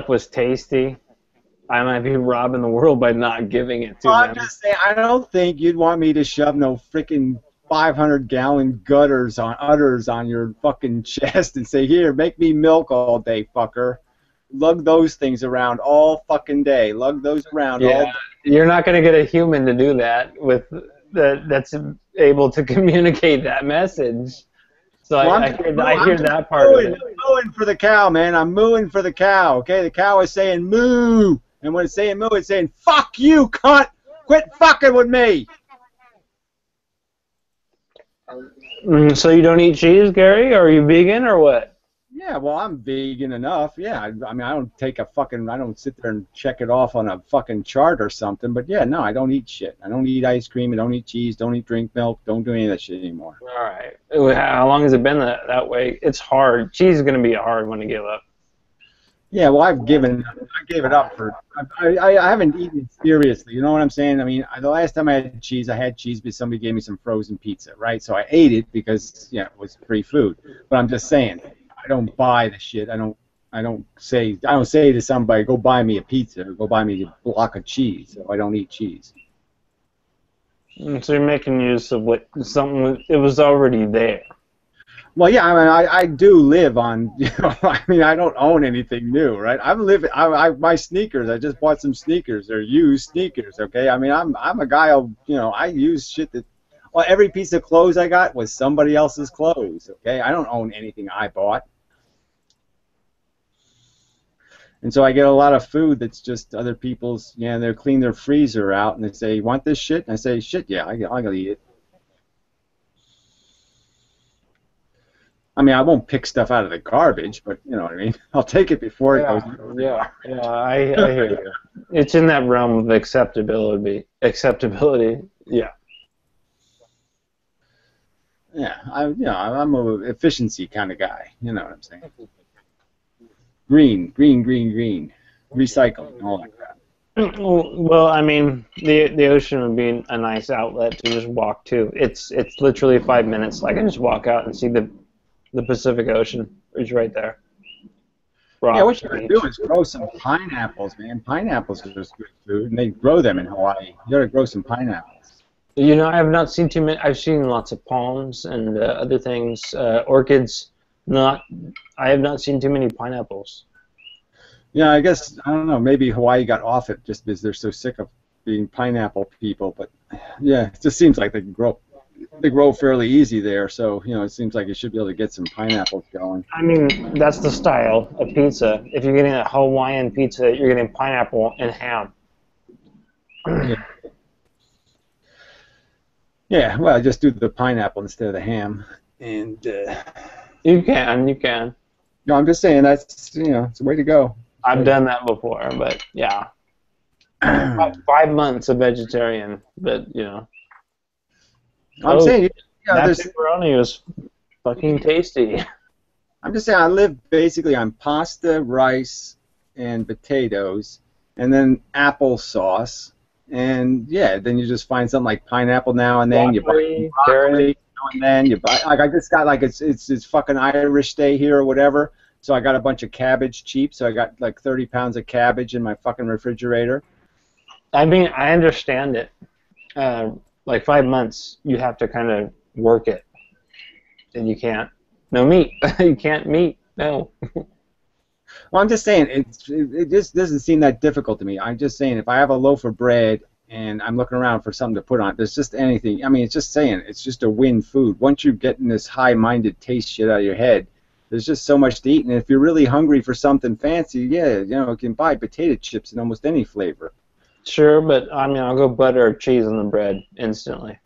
was tasty, I might be robbing the world by not giving it to them. I'm just saying, I don't think you'd want me to shove no freaking 500-gallon udders on your fucking chest and say, here, make me milk all day, fucker. Lug those things around all fucking day. Lug those around all day. You're not going to get a human to do that that's able to communicate that message. So I hear that part of it. I'm mooing for the cow, man. I'm mooing for the cow, okay? The cow is saying moo. And when it's saying moo, it's saying, fuck you, cunt. Quit fucking with me. So you don't eat cheese, Gary? Or are you vegan or what? Yeah, well, I'm vegan enough. Yeah, I mean, I don't sit there and check it off on a fucking chart or something. But yeah, no, I don't eat shit. I don't eat ice cream. I don't eat cheese. Don't eat drink milk. Don't do any of that shit anymore. All right. How long has it been that way? It's hard. Cheese is going to be a hard one to give up. Yeah, well, I gave it up for. I haven't eaten it seriously. You know what I'm saying? I mean, the last time I had cheese because somebody gave me some frozen pizza, right? So I ate it because it was free food. But I'm just saying, I don't buy the shit. I don't say to somebody, go buy me a pizza or go buy me a block of cheese. So I don't eat cheese. So you're making use of something. It was already there. Well, yeah, I mean, I do live on, I mean, I don't own anything new, right? I'm living, my sneakers, I just bought some sneakers. They're used sneakers, okay? I mean, I'm a guy, I use shit that, well, every piece of clothes I got was somebody else's clothes, okay? I don't own anything I bought. And so I get a lot of food that's just other people's, they clean their freezer out and they say, you want this shit? And I say, shit, yeah, I'm going to eat it. I mean, I won't pick stuff out of the garbage, but you know what I mean. I'll take it before it goes. Yeah, I hear you. It's in that realm of acceptability. Yeah. Yeah, I'm a efficiency kind of guy. You know what I'm saying? Green, recycling, all that crap. Well, I mean, the ocean would be a nice outlet to just walk to. It's literally 5 minutes. I can just walk out and see the Pacific Ocean is right there. Yeah, what you gotta do is grow some pineapples, man. Pineapples are just good food, and they grow them in Hawaii. You gotta grow some pineapples. You know, I have not seen too many. I've seen lots of palms and other things, orchids. I have not seen too many pineapples. Yeah, I guess, I don't know, maybe Hawaii got off it just because they're so sick of being pineapple people, but yeah, it just seems like they grow fairly easy there, so it seems like you should be able to get some pineapples going. I mean, that's the style of pizza. If you're getting a Hawaiian pizza, you're getting pineapple and ham. Yeah, well, I just do the pineapple instead of the ham, and you can. No, I'm just saying that's it's a way to go. I've done that before, but yeah, 5 months a vegetarian, but I'm saying, that pepperoni was fucking tasty. I'm just saying, I live basically on pasta, rice, and potatoes, and then applesauce, and then you just find something like pineapple now and then. Broccoli, you buy broccoli now and then. You buy I just got it's fucking Irish Day here or whatever, so I got a bunch of cabbage cheap. So I got like 30 pounds of cabbage in my fucking refrigerator. I mean, I understand it. Like 5 months, you have to kind of work it, and you can't. No meat. You can't meat. No. Well, I'm just saying it just doesn't seem that difficult to me. I'm just saying if I have a loaf of bread and I'm looking around for something to put on it, there's just anything. I mean, it's just saying it's just a win food. Once you get in this high-minded taste shit out of your head, there's just so much to eat. And if you're really hungry for something fancy, you can buy potato chips in almost any flavor. Sure, but I mean, I'll go butter or cheese on the bread instantly.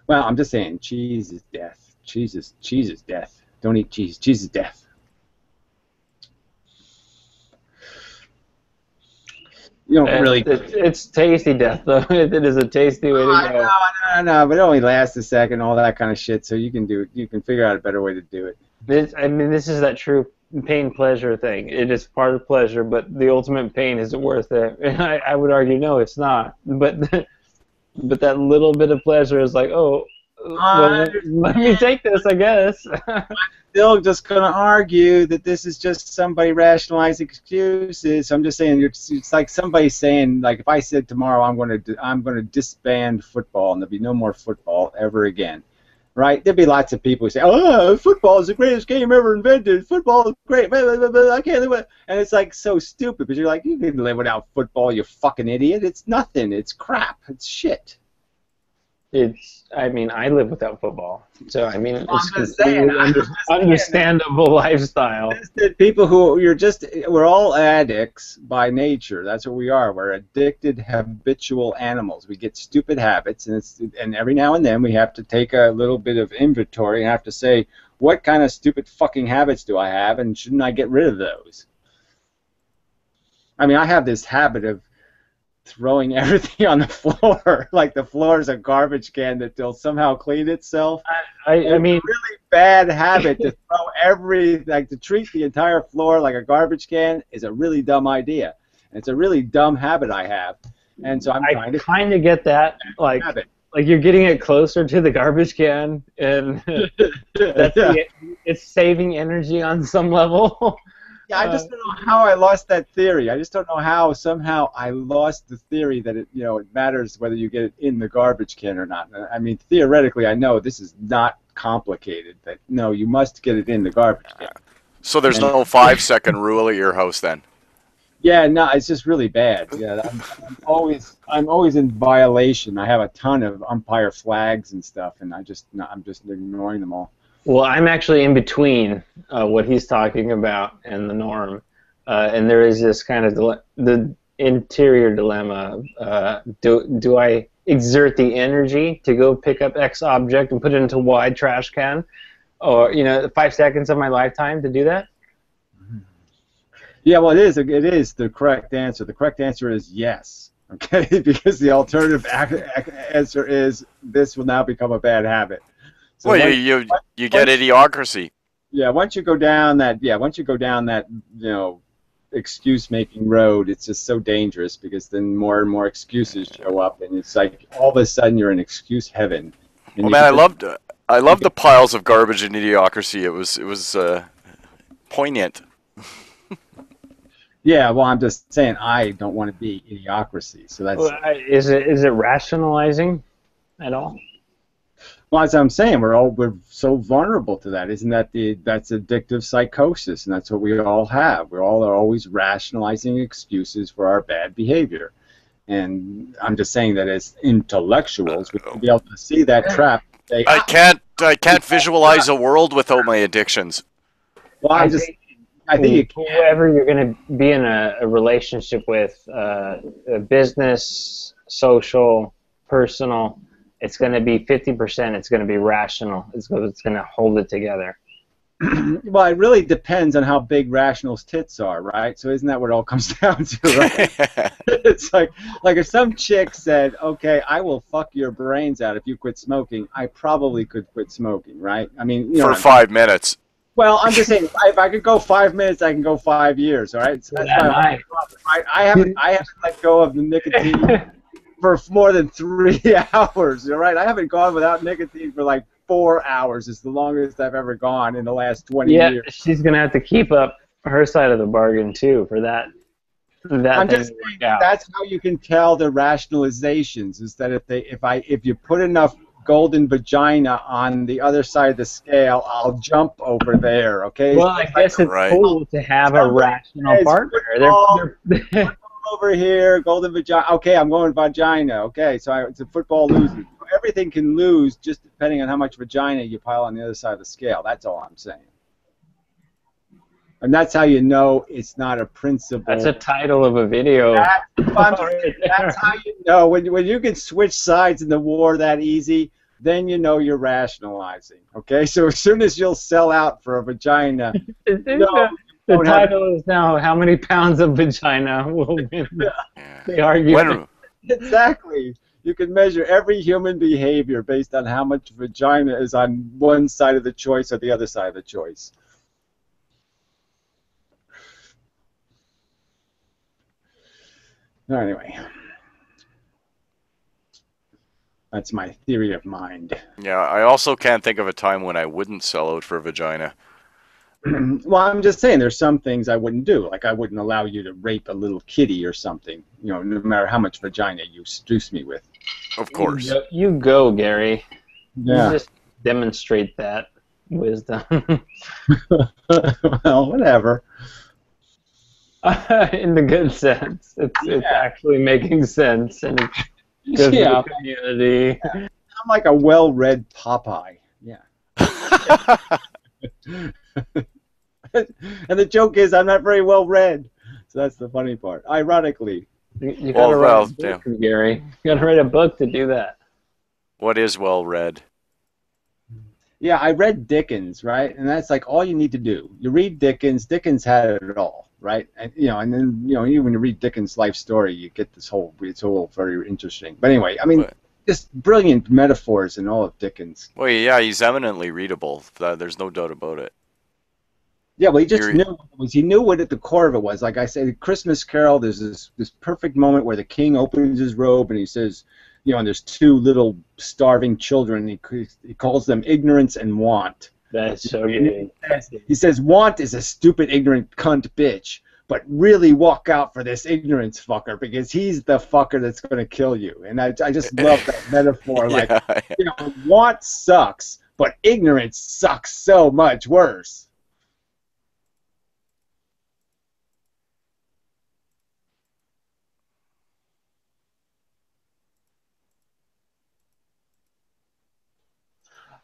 Well, I'm just saying, cheese is death. Cheese is death. Don't eat cheese. Cheese is death. You don't really. It's tasty death, though. It is a tasty way to go. No, but it only lasts a second, all that kind of shit. So you can do it. You can figure out a better way to do it. This is that true pain-pleasure thing. It is part of pleasure, but the ultimate pain isn't worth it. And I would argue, no, it's not. But that little bit of pleasure is like, oh, well, let me take this, I guess. I'm still just going to argue that this is just somebody rationalizing excuses. I'm just saying, it's like somebody saying, like, if I said tomorrow I'm going to disband football and there'll be no more football ever again. Right? There'd be lots of people who say, "Oh, football is the greatest game ever invented. Football is great. I can't live without." And it's like so stupid because you're like, you can live without football, you fucking idiot. It's nothing. It's crap. It's shit. I mean, I live without football, so I mean, it's completely understandable lifestyle. People we're all addicts by nature. That's what we are. We're addicted, habitual animals. We get stupid habits, and every now and then we have to take a little bit of inventory and have to say, what kind of stupid fucking habits do I have, and shouldn't I get rid of those? I mean, I have this habit of throwing everything on the floor, like the floor is a garbage can that will somehow clean itself. I mean, it's a really bad habit to throw to treat the entire floor like a garbage can is a really dumb idea. And it's a really dumb habit I have, and so I kind of get that, like you're getting it closer to the garbage can, and it's saving energy on some level. Yeah, I just don't know how I lost that theory. I just don't know how somehow I lost the theory that it matters whether you get it in the garbage can or not. I mean, theoretically, I know this is not complicated that no, you must get it in the garbage can. So there's no 5-second rule at your house then? Yeah, no, it's just really bad. Yeah, I'm always in violation. I have a ton of umpire flags and stuff, and I'm just ignoring them all. Well, I'm actually in between what he's talking about and the norm, and there is this kind of the interior dilemma. Do I exert the energy to go pick up X object and put it into Y trash can, or 5 seconds of my lifetime to do that? Yeah, well, it is the correct answer. The correct answer is yes. Okay, because the alternative answer is this will now become a bad habit. So well, you get idiocracy. Yeah, once you go down that excuse-making road, it's just so dangerous because then more and more excuses show up, and it's like all of a sudden you're in excuse heaven. Oh man, I loved the piles of garbage in idiocracy. It was poignant. Yeah, well, I'm just saying I don't want to be idiocracy, so that's. Well, is it rationalizing at all? Well, as I'm saying, we're so vulnerable to that. Isn't that that's addictive psychosis, and that's what we all have. We all are always rationalizing excuses for our bad behavior, and I'm just saying that as intellectuals, we can be able to see that trap. Say, I can't visualize a world without my addictions. Well, I think whoever you're going to be in a relationship with, a business, social, personal, it's going to be 50%. It's going to be rational. It's going to hold it together. Well, it really depends on how big Rational's tits are, right? So isn't that what it all comes down to, right? It's like if some chick said, "Okay, I will fuck your brains out if you quit smoking," I probably could quit smoking, right? I mean, for 5 minutes. Well, I'm just saying, if I could go 5 minutes, I can go 5 years. All right, so that's I haven't let go of the nicotine for more than 3 hours. All right, I haven't gone without nicotine for like 4 hours. It's the longest I've ever gone in the last 20 years. Yeah, she's gonna have to keep up her side of the bargain too for that. I'm just saying that's how you can tell the rationalizations is that if you put enough golden vagina on the other side of the scale, I'll jump over there, okay? Well, I guess it's cool to have a rational partner. They're over here, golden vagina. Okay, I'm going vagina. Okay, so it's a football loser. Everything can lose just depending on how much vagina you pile on the other side of the scale. That's all I'm saying. And that's how you know it's not a principle. That's a title of a video. That's how you know. When you can switch sides in the war that easy, then you know you're rationalizing. Okay? So as soon as you'll sell out for a vagina, the title is now how many pounds of vagina will win the argument. Exactly. You can measure every human behavior based on how much vagina is on one side of the choice or the other side of the choice. Anyway, that's my theory of mind. Yeah, I also can't think of a time when I wouldn't sell out for vagina. Well, I'm just saying there's some things I wouldn't do. Like I wouldn't allow you to rape a little kitty or something, no matter how much vagina you seduce me with. Of course. You go, Gary. Yeah. You just demonstrate that wisdom. Well, whatever. In the good sense. It's actually making sense, and it's good for the community. Yeah. I'm like a well-read Popeye. Yeah. And the joke is I'm not very well-read. So that's the funny part. Ironically. You gotta write a book, Gary. You gotta write a book to do that. What is well-read? Yeah, I read Dickens, right? And that's like all you need to do. You read Dickens. Dickens had it all, right? And then even when you read Dickens' life story, you get this whole. It's all very interesting. But anyway, I mean, just brilliant metaphors in all of Dickens. Well, yeah, he's eminently readable. There's no doubt about it. Yeah, well, he just knew he knew what at the core of it was. Like I said, the Christmas Carol, there's this perfect moment where the king opens his robe and he says, and there's two little starving children. He calls them ignorance and want. That's so good. He says, want is a stupid, ignorant cunt bitch, but really walk out for this ignorance fucker because he's the fucker that's going to kill you. And I just love that metaphor. Like, want sucks, but ignorance sucks so much worse.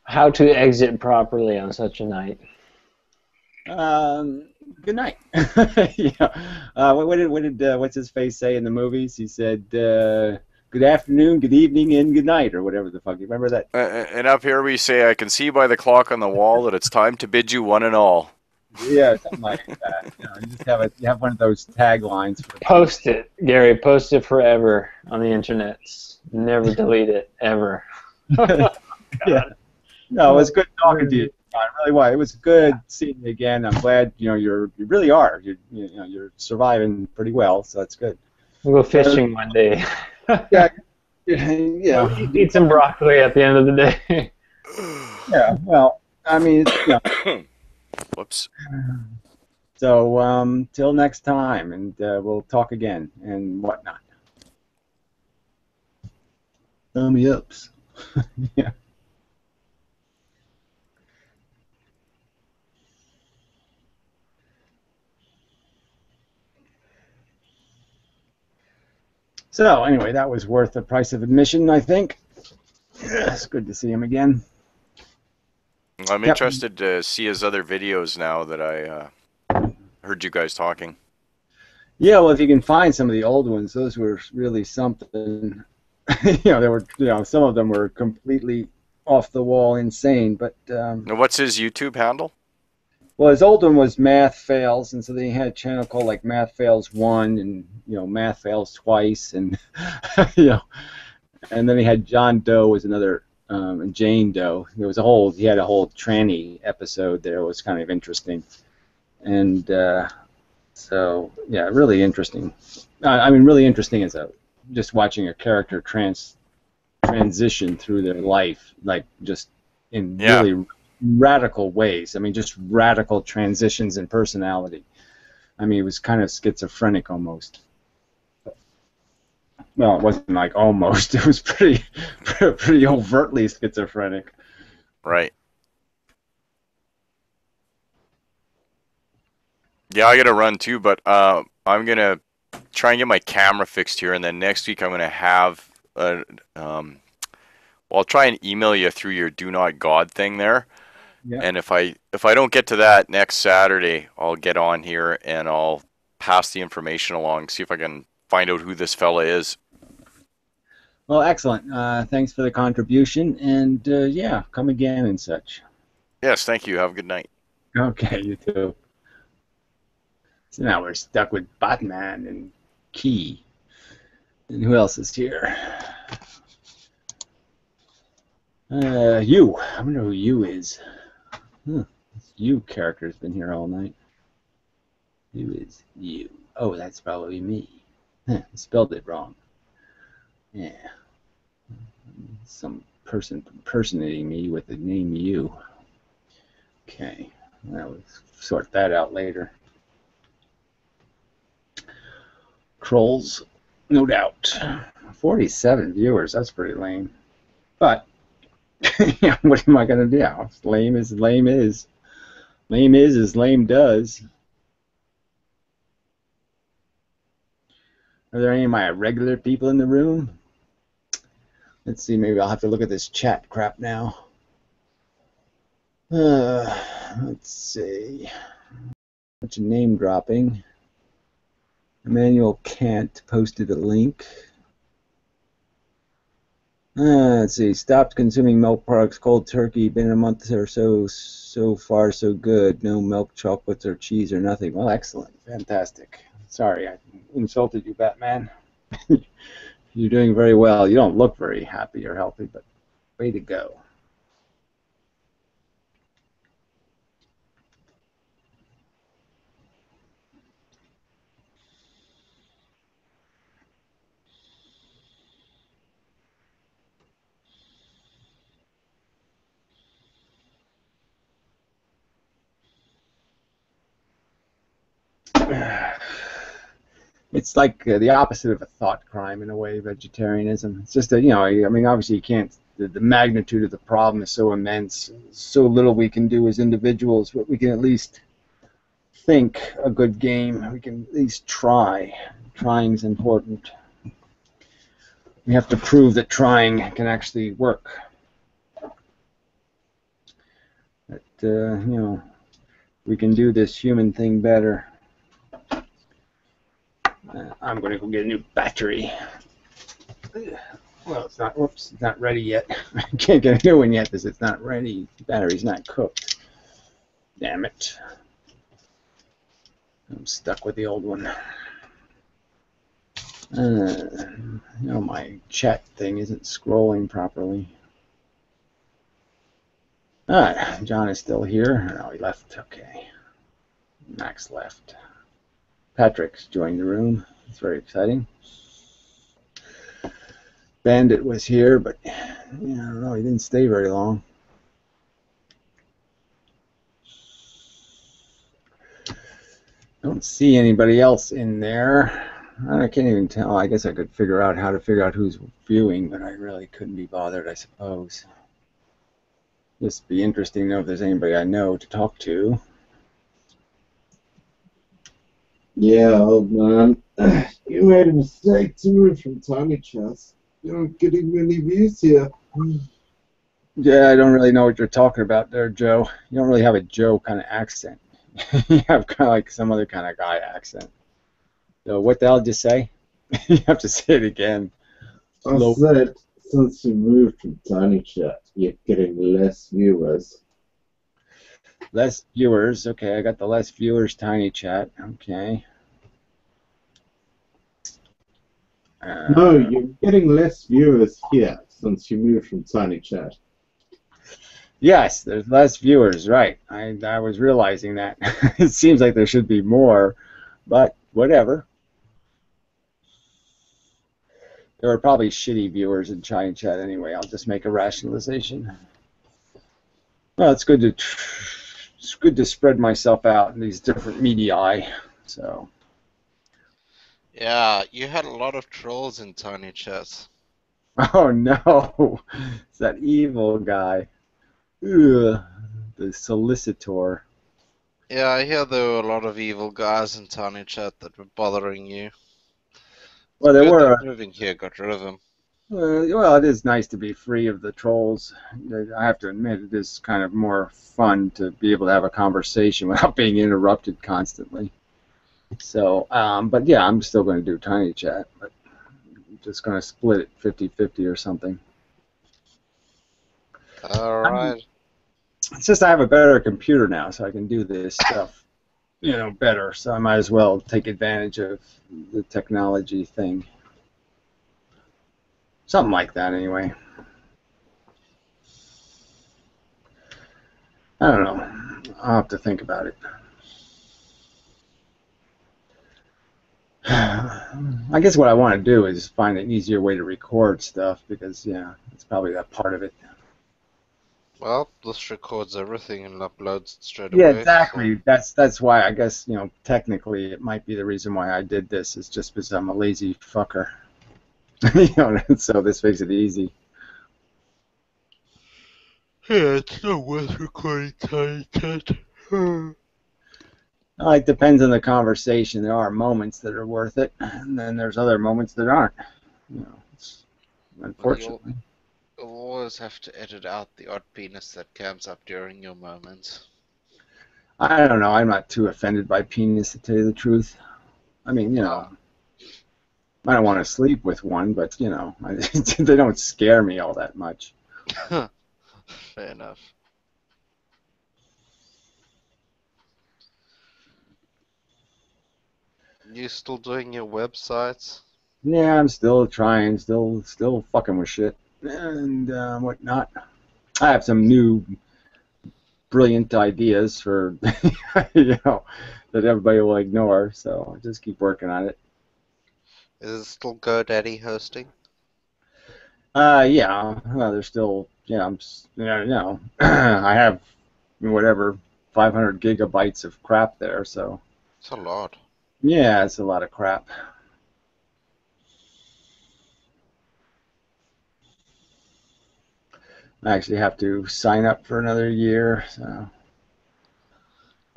How to exit properly on such a night. Good night. Yeah. What's his face say in the movies? He said, "Good afternoon, good evening, and good night," or whatever the fuck. You remember that? And up here we say, I can see by the clock on the wall that it's time to bid you one and all. Yeah, something like that. You just have one of those taglines. Post it, Gary. Post it forever on the internet. Never delete it ever. Yeah. No, it was good talking to you. John. Really was. It was good seeing you again. I'm glad you really are. You're surviving pretty well, so that's good. We'll go fishing one day. Yeah. Yeah. Eat some broccoli at the end of the day. Yeah. Well, I mean, Whoops. So till next time, and we'll talk again and whatnot. Thummy ups. Yeah. So anyway, that was worth the price of admission, I think. It's good to see him again. I'm interested to see his other videos now that I heard you guys talking. Yeah, well, if you can find some of the old ones, those were really something. There were, some of them were completely off the wall, insane. But Now, what's his YouTube handle? well, his old one was Math Fails, and so they had a channel called like Math Fails 1 and Math Fails Twice, and and then he had John Doe was another, and Jane Doe. He had a whole tranny episode there. It was kind of interesting, and so yeah, really interesting. I mean, really interesting as just watching a character transition through their life, like just in really radical ways. I mean, just radical transitions in personality. I mean, it was kind of schizophrenic almost. Well, it wasn't like almost. It was pretty overtly schizophrenic. Right. Yeah, I gotta run too, but I'm gonna try and get my camera fixed here, and then next week I'm gonna have I'll try and email you through your Do Not God thing there. Yeah. And if I don't get to that next Saturday, I'll get on here and I'll pass the information along, see if I can find out who this fella is. Well, excellent. Thanks for the contribution, and yeah, come again and such. Yes, thank you. Have a good night. Okay, you too. So now we're stuck with Batman and Key. And who else is here? You. I wonder who you is. Huh. This you character's been here all night. Who is you? Oh, that's probably me. I spelled it wrong. Yeah. Some person impersonating me with the name you. Okay. I'll sort that out later. Trolls, no doubt. 47 viewers, that's pretty lame. But, what am I going to do? Lame is lame is. Lame is as lame does. Are there any of my regular people in the room? Let's see, maybe I'll have to look at this chat crap now. Let's see. Bunch of name dropping. Emmanuel Kant posted a link. Let's see. Stopped consuming milk products, cold turkey. Been a month or so. So far, so good. No milk, chocolates, or cheese, or nothing. Well, excellent. Fantastic. Sorry, I insulted you, Batman. You're doing very well. You don't look very happy or healthy, but way to go. It's like the opposite of a thought crime in a way, vegetarianism. It's just that, I mean, obviously you can't the magnitude of the problem is so immense. So little we can do as individuals, but we can at least think a good game. We can at least try. Trying is important. We have to prove that trying can actually work. That, you know, we can do this human thing better. I'm going to go get a new battery. Well, it's not. Whoops, it's not ready yet. I can't get a new one yet because it's not ready. The battery's not cooked. Damn it. I'm stuck with the old one. You know, my chat thing isn't scrolling properly. Ah, John is still here. Oh, he left. Okay. Max left. Patrick's joined the room. It's very exciting. Bandit was here, but yeah, I don't know. He didn't stay very long. Don't see anybody else in there. I can't even tell. I guess I could figure out how to figure out who's viewing, but I really couldn't be bothered, I suppose. Just be interesting to know if there's anybody I know to talk to. Yeah, old man. You made a mistake to move from Tiny Chat. You're not getting many views here. Yeah, I don't really know what you're talking about there, Joe. You don't really have a Joe kind of accent. You have kind of like some other kind of guy accent. So what the hell did you say? You have to say it again. I said, since you moved from Tiny Chat, you're getting less viewers. Less viewers. Okay, I got the less viewers Tiny Chat. Okay. No, you're getting less viewers here since you moved from Tiny Chat. Yes, there's less viewers, right. I was realizing that. It seems like there should be more, but whatever. There were probably shitty viewers in Tiny Chat anyway. I'll just make a rationalization. Well, it's good to spread myself out in these different media. So. Yeah, you had a lot of trolls in Tiny Chat. Oh no, it's that evil guy. Ugh, the solicitor. Yeah, I hear there were a lot of evil guys in Tiny Chat that were bothering you. Well, there Good were. that moving here got rid of them. Well, it is nice to be free of the trolls. I have to admit, it is kind of more fun to be able to have a conversation without being interrupted constantly. So, but yeah, I'm still going to do Tiny Chat, but I'm just going to split it 50-50 or something. All right. It's just I have a better computer now, so I can do this stuff, you know, better. So I might as well take advantage of the technology thing. Something like that, anyway. I don't know. I'll have to think about it. I guess what I want to do is find an easier way to record stuff because, yeah, it's probably that part of it. Well, this records everything and uploads it straight away. Yeah, exactly. So. That's why I guess, you know, technically it might be the reason why I did this is just because I'm a lazy fucker. You know, so this makes it easy. Yeah, it's not worth recording Tiny Chat. It depends on the conversation. There are moments that are worth it, and then there's other moments that aren't. You know, it's unfortunately. You'll always have to edit out the odd penis that comes up during your moments. I don't know. I'm not too offended by penis, to tell you the truth. I mean, you know, I don't want to sleep with one, but, you know, they don't scare me all that much. Fair enough. You still doing your websites? Yeah, I'm still trying, still fucking with shit and whatnot. I have some new brilliant ideas for, you know, that everybody will ignore, so I just keep working on it. Is it still GoDaddy hosting? Yeah, well, there's still, yeah, you know, I have whatever 500 gigabytes of crap there, so. It's a lot. Yeah, it's a lot of crap. I actually have to sign up for another year. So,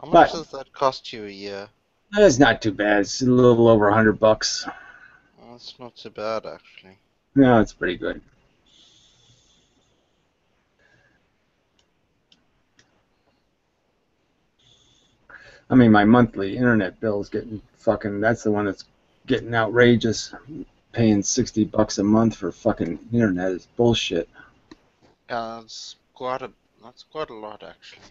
How much but does that cost you a year? it's not too bad. It's a little over $100. Well, that's not too bad, actually. No, it's pretty good. I mean, my monthly internet bill is getting fucking. That's the one that's getting outrageous. Paying $60 a month for fucking internet is bullshit. Yeah, that's quite a lot, actually.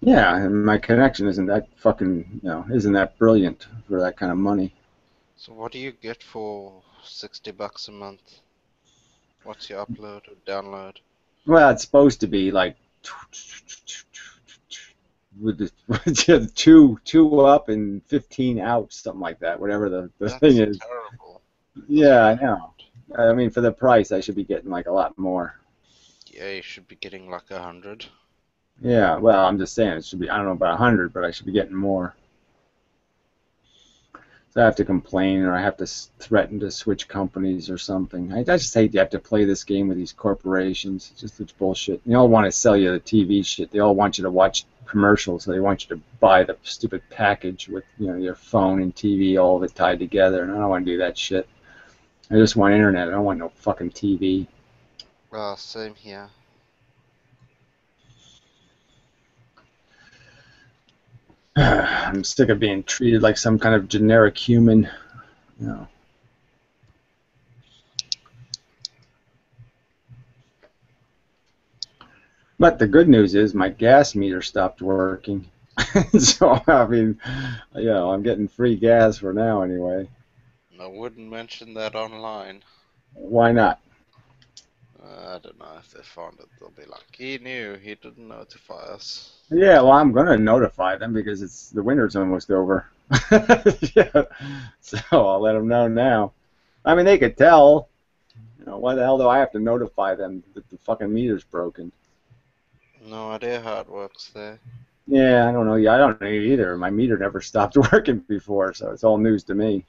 Yeah, and my connection isn't that fucking, isn't that brilliant for that kind of money. So what do you get for $60 a month? What's your upload or download? Well, it's supposed to be like with the two up and 15 out, something like that. Whatever the thing is. That's terrible. Yeah, I know. I mean, for the price, I should be getting like a lot more. Yeah, you should be getting like 100. Yeah, well, I'm just saying it should be. I don't know about 100, but I should be getting more. So I have to complain, or I have to threaten to switch companies or something. I just hate you have to play this game with these corporations. It's bullshit. They all want to sell you the TV shit. They all want you to watch commercials. So they want you to buy the stupid package with your phone and TV all of it tied together. And I don't want to do that shit. I just want internet. I don't want no fucking TV. Well, same here. I'm sick of being treated like some kind of generic human. But the good news is my gas meter stopped working. So, I mean, I'm getting free gas for now anyway. I wouldn't mention that online. Why not? I don't know if they found it. They'll be like, he knew, he didn't notify us. Yeah, well, I'm going to notify them because the winter's almost over. Yeah. So I'll let them know now. I mean, they could tell. Why the hell do I have to notify them that the fucking meter's broken? No idea how it works there. Yeah, I don't know. Yeah, I don't know either. My meter never stopped working before, so it's all news to me.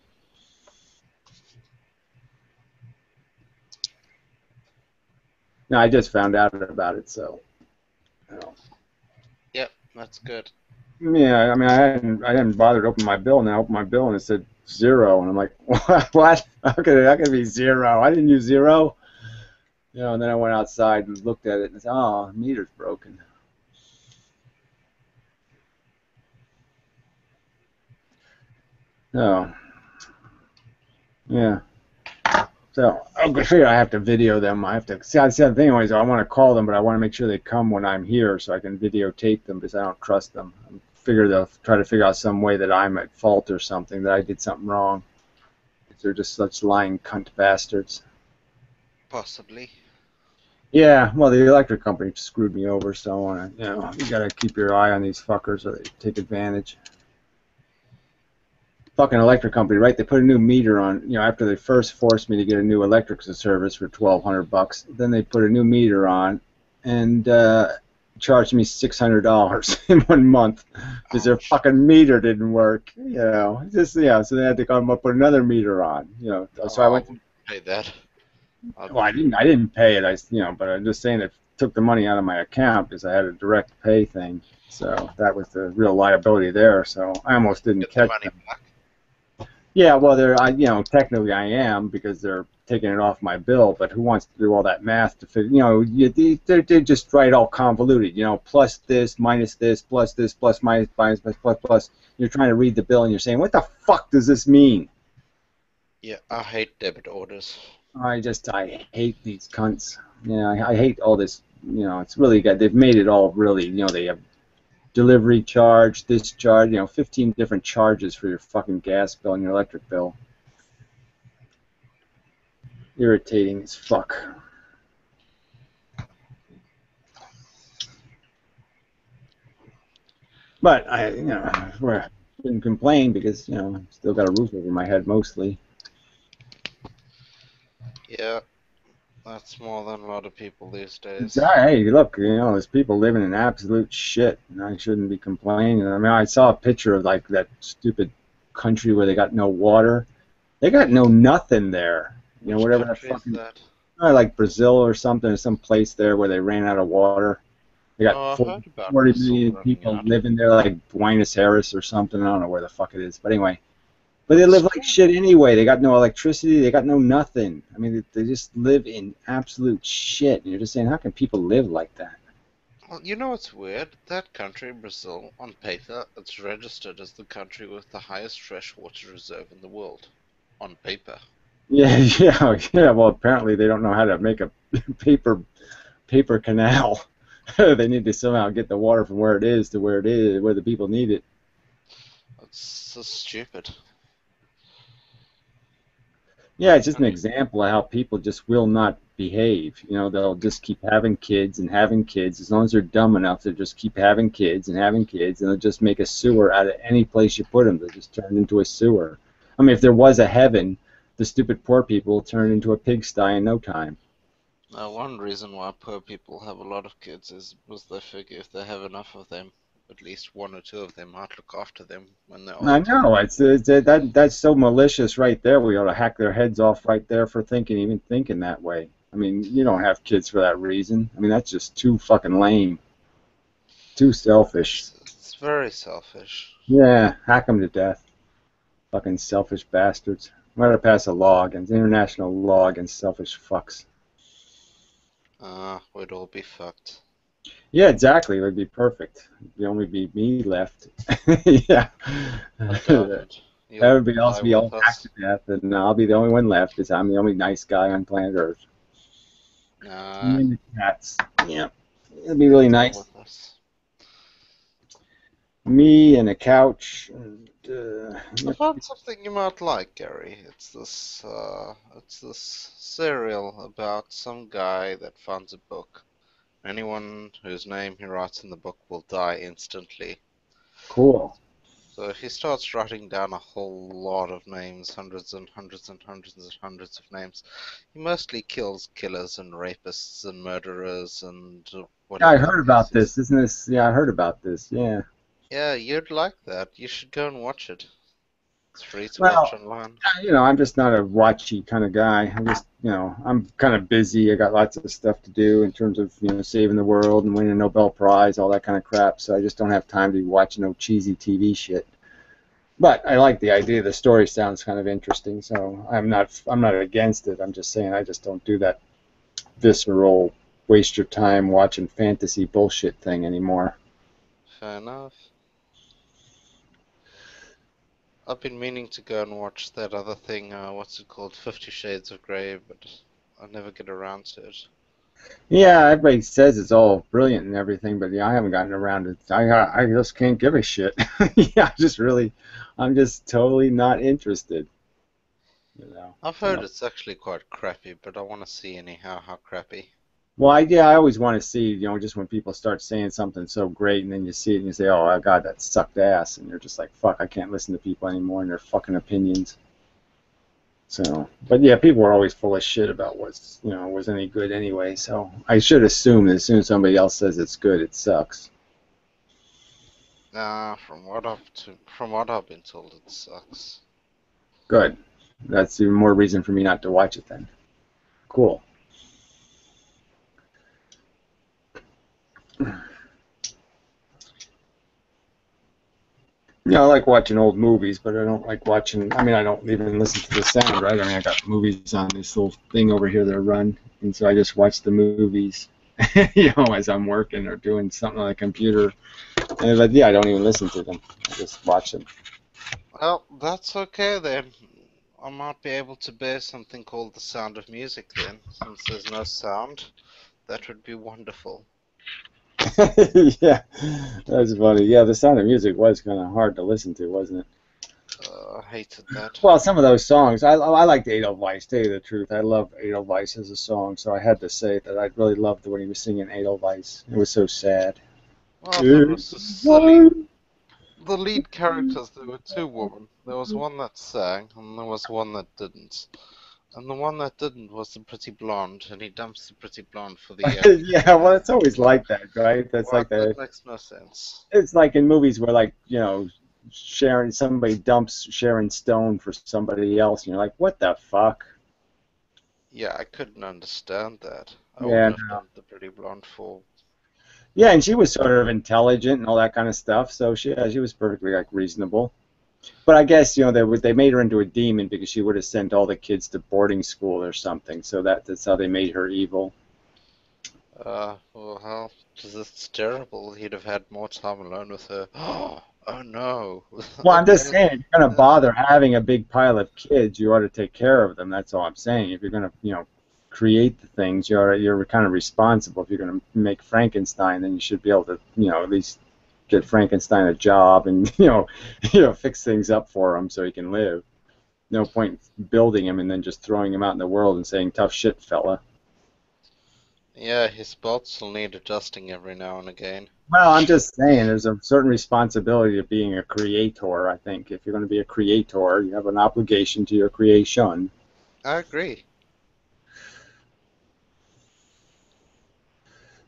No, I just found out about it, so. Yep, that's good. Yeah, I mean, I hadn't bothered to open my bill, and I opened my bill, and it said 0, and I'm like, what? How could it be 0? I didn't use 0. And then I went outside and looked at it, and said, oh, the meter's broken. So, yeah. So, I figure I have to video them. I have to see. That's the other thing. Anyways, I want to call them, but I want to make sure they come when I'm here, so I can videotape them because I don't trust them. I figure they'll try to figure out some way that I'm at fault or something, that I did something wrong. They're just such lying cunt bastards. Possibly. Yeah, well, the electric company screwed me over, so I want to, you gotta keep your eye on these fuckers, or they take advantage. Fucking electric company, right? They put a new meter on, after they first forced me to get a new electric service for $1,200. Then they put a new meter on, and charged me $600 in 1 month because their fucking meter didn't work. So they had to come up with another meter on. So I went to pay that. Well, I didn't pay it. But I'm just saying it took the money out of my account because I had a direct pay thing. So that was the real liability there. So I almost didn't catch them. Yeah, well, technically I am because they're taking it off my bill. But who wants to do all that math to figure? They just write all convoluted. Plus this, minus this, plus this, plus minus, plus. You're trying to read the bill and you're saying, what the fuck does this mean? Yeah, I hate debit orders. I hate these cunts. Yeah, I hate all this. It's really they've made it all really. They have delivery charge, this charge. 15 different charges for your fucking gas bill and your electric bill. Irritating as fuck. But I shouldn't complain because still got a roof over my head mostly. Yeah, that's more than a lot of people these days. Hey, look, there's people living in absolute shit, and I shouldn't be complaining. I mean, I saw a picture of like that stupid country where they got no water. They got no nothing there. Which Whatever that country fucking. is that? like Brazil or something, or some place there where they ran out of water. They got Oh, I 40, heard about 40 Brazil million running people out. living there, like Buenos Aires or something. I don't know where the fuck it is, but anyway. But they That's live like true. shit anyway. They got no electricity. They got no nothing. I mean, they just live in absolute shit. And you're just saying, how can people live like that? Well, you know what's weird? That country, Brazil, on paper, it's registered as the country with the highest freshwater reserve in the world. On paper. Yeah, yeah. Well, apparently they don't know how to make a paper canal. They need to somehow get the water from where it is to where it is, where the people need it. That's so stupid. Yeah, it's just an example of how people just will not behave. You know, they'll just keep having kids and having kids. As long as they're dumb enough to just keep having kids, and they'll just make a sewer out of any place you put them. They'll just turn into a sewer. I mean, if there was a heaven, the stupid poor people will turn into a pigsty in no time. One reason why poor people have a lot of kids is because they figure if they have enough of them, at least one or two of them might look after them when they're I old. know that's so malicious right there. We ought to hack their heads off right there for even thinking that way. I mean, you don't have kids for that reason. I mean, that's just too fucking lame, too selfish. It's very selfish. Yeah, hack them to death. Fucking selfish bastards. I'm gonna pass a law against international law against selfish fucks. We'd all be fucked. Yeah, exactly. It would be perfect. It'd only be me left. Yeah. Everybody else would be all hacked to death, and I'll be the only one left because I'm the only nice guy on planet Earth. Me and the cats. Yeah. It'd be really nice. Me and a couch. And, I found something you might like, Gary. It's this serial about some guy that finds a book. Anyone whose name he writes in the book will die instantly. Cool. So he starts writing down a whole lot of names, hundreds and hundreds and hundreds and hundreds of names. He mostly kills killers and rapists and murderers and whatever. Yeah, I heard about this. Isn't this? Yeah, I heard about this. Yeah. Yeah, you'd like that. You should go and watch it. It's free to Well, watch online. You know, I'm just not a watchy kind of guy. I'm just, you know, I'm kind of busy. I got lots of stuff to do in terms of, you know, saving the world and winning a Nobel Prize, all that kind of crap. So I just don't have time to be watching no cheesy TV shit. But I like the idea. The story sounds kind of interesting, so I'm not against it. I'm just saying I just don't do that visceral, waste your time watching fantasy bullshit thing anymore. Fair enough. I've been meaning to go and watch that other thing, what's it called, 50 Shades of Grey, but I never get around to it. Yeah, everybody says it's all brilliant and everything, but yeah, I haven't gotten around to it. I just can't give a shit. Yeah, I'm just totally not interested. You know. I've heard it's actually quite crappy, but I want to see anyhow how crappy. Well, I always want to see, you know, just when people start saying something so great, and then you see it and you say, oh, God, that sucked ass, and you're just like, fuck, I can't listen to people anymore and their fucking opinions. So, but yeah, people are always full of shit about what's, you know, was any good anyway. So I should assume that as soon as somebody else says it's good, it sucks. From what I've been told, it sucks. Good. That's even more reason for me not to watch it then. Cool. Yeah, I like watching old movies, but I don't like watching. I mean, I don't even listen to the sound, right? I mean, I got movies on this little thing over here that run, and so I just watch the movies, you know, as I'm working or doing something on the computer. And but yeah, I don't even listen to them. I just watch them. Well, that's okay then. I might be able to bear something called the sound of music then, since there's no sound. That would be wonderful. Yeah, that's funny. Yeah, the Sound of Music was kind of hard to listen to, wasn't it? I hated that. Well, some of those songs, I liked Edelweiss, to tell you the truth. I love Edelweiss as a song, so I had to say that I really loved when he was singing Edelweiss. It was so sad. Well, it was so silly. The lead characters, there were two women. There was one that sang, and there was one that didn't. And the one that didn't was the pretty blonde, and he dumps the pretty blonde for the Yeah, well, it's always like that, right? That's like that makes no sense. It's like in movies where, like, you know, somebody dumps Sharon Stone for somebody else, and you're like, what the fuck? Yeah, I couldn't understand that. I Yeah, wouldn't have done the pretty blonde for. yeah, and she was sort of intelligent and all that kind of stuff. So she was perfectly like reasonable. But I guess they made her into a demon because she would have sent all the kids to boarding school or something. So that's how they made her evil. Well, this is terrible. He'd have had more time alone with her. Oh no. Well, I'm just Okay. saying, if you're going to bother having a big pile of kids, you ought to take care of them. That's all I'm saying. If you're going to, create the things, you're kind of responsible. If you're going to make Frankenstein, then you should be able to, at least get Frankenstein a job and, fix things up for him so he can live. No point building him and then just throwing him out in the world and saying, tough shit, fella. Yeah, his spots will need adjusting every now and again. Well, I'm just saying there's a certain responsibility of being a creator, I think. If you're going to be a creator, you have an obligation to your creation. I agree.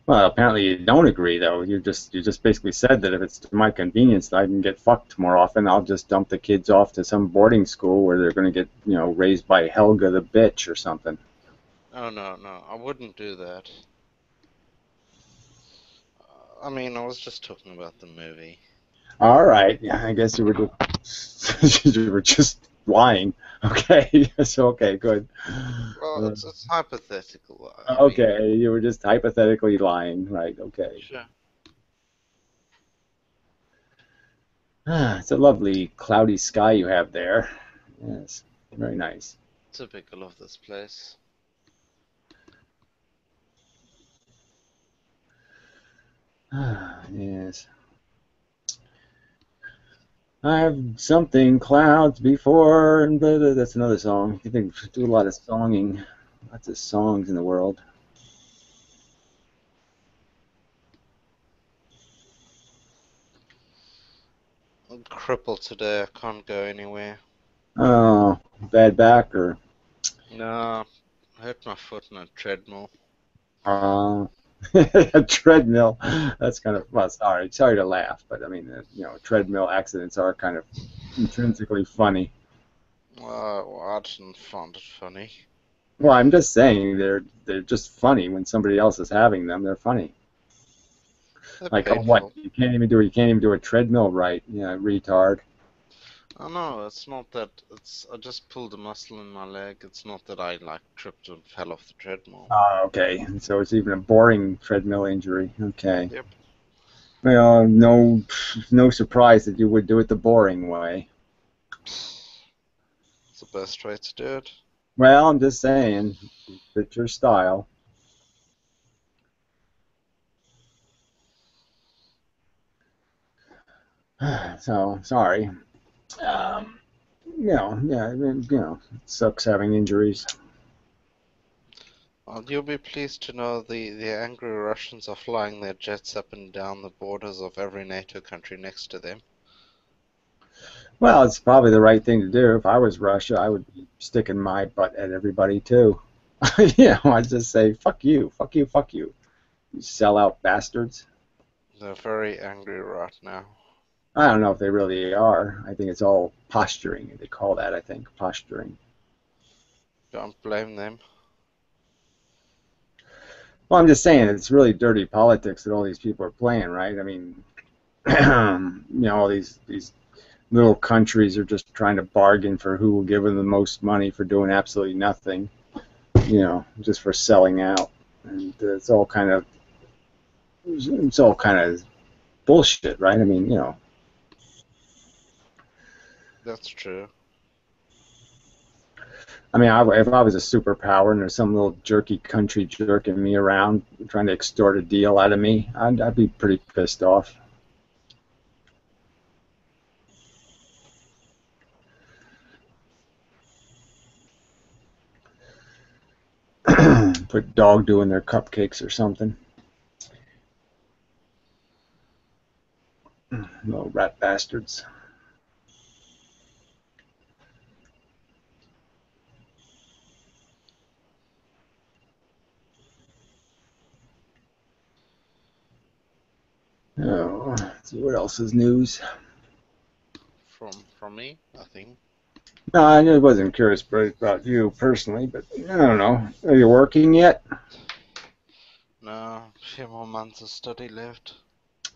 Well, apparently you don't agree, though. You just basically said that if it's to my convenience that I can get fucked more often, I'll just dump the kids off to some boarding school where they're going to get, raised by Helga the bitch or something. Oh, no, I wouldn't do that. I mean, I was just talking about the movie. All right. Yeah, I guess you were just lying. Okay. So, okay, good. Well, it's hypothetical. Okay, you were just hypothetically lying. Right, okay. Sure. It's a lovely cloudy sky you have there. Yes, very nice. Typical of this place. Yes. I've something clouds before, and blah, blah, that's another song. You think do a lot of songing, lots of songs in the world. I'm crippled today. I can't go anywhere. Oh, bad back or? No, I hurt my foot on a treadmill. A treadmill. That's kind of, well, sorry to laugh, but I mean, treadmill accidents are kind of intrinsically funny. Well, I didn't find it funny. Well, I'm just saying they're just funny when somebody else is having them. They're funny. They're Like, painful. oh, what? You can't even do a treadmill right, retard. Oh no, it's not that. I just pulled a muscle in my leg. It's not that I tripped and fell off the treadmill. Oh, okay. So it's even a boring treadmill injury. Okay. Yep. Well, no surprise that you would do it the boring way. It's the best way to do it. Well, I'm just saying, fit your style. So sorry. It sucks having injuries. Well, you'll be pleased to know the angry Russians are flying their jets up and down the borders of every NATO country next to them. Well, it's probably the right thing to do. If I was Russia, I would be sticking my butt at everybody too. I'd just say, fuck you, fuck you, fuck you. You sellout bastards. They're very angry right now. I don't know if they really are. I think it's all posturing. They call that, I think, posturing. Don't blame them. Well, I'm just saying it's really dirty politics that all these people are playing, right? I mean, all these little countries are just trying to bargain for who will give them the most money for doing absolutely nothing, just for selling out, and it's all kind of bullshit, right? I mean, That's true. I mean, if I was a superpower and there's some little jerky country jerking me around trying to extort a deal out of me, I'd be pretty pissed off. Put dog doing their cupcakes or something. Little rat bastards. Oh, let's see what else is news. From me, nothing. No, I wasn't curious about you personally, but I don't know. Are you working yet? No, a few more months of study left.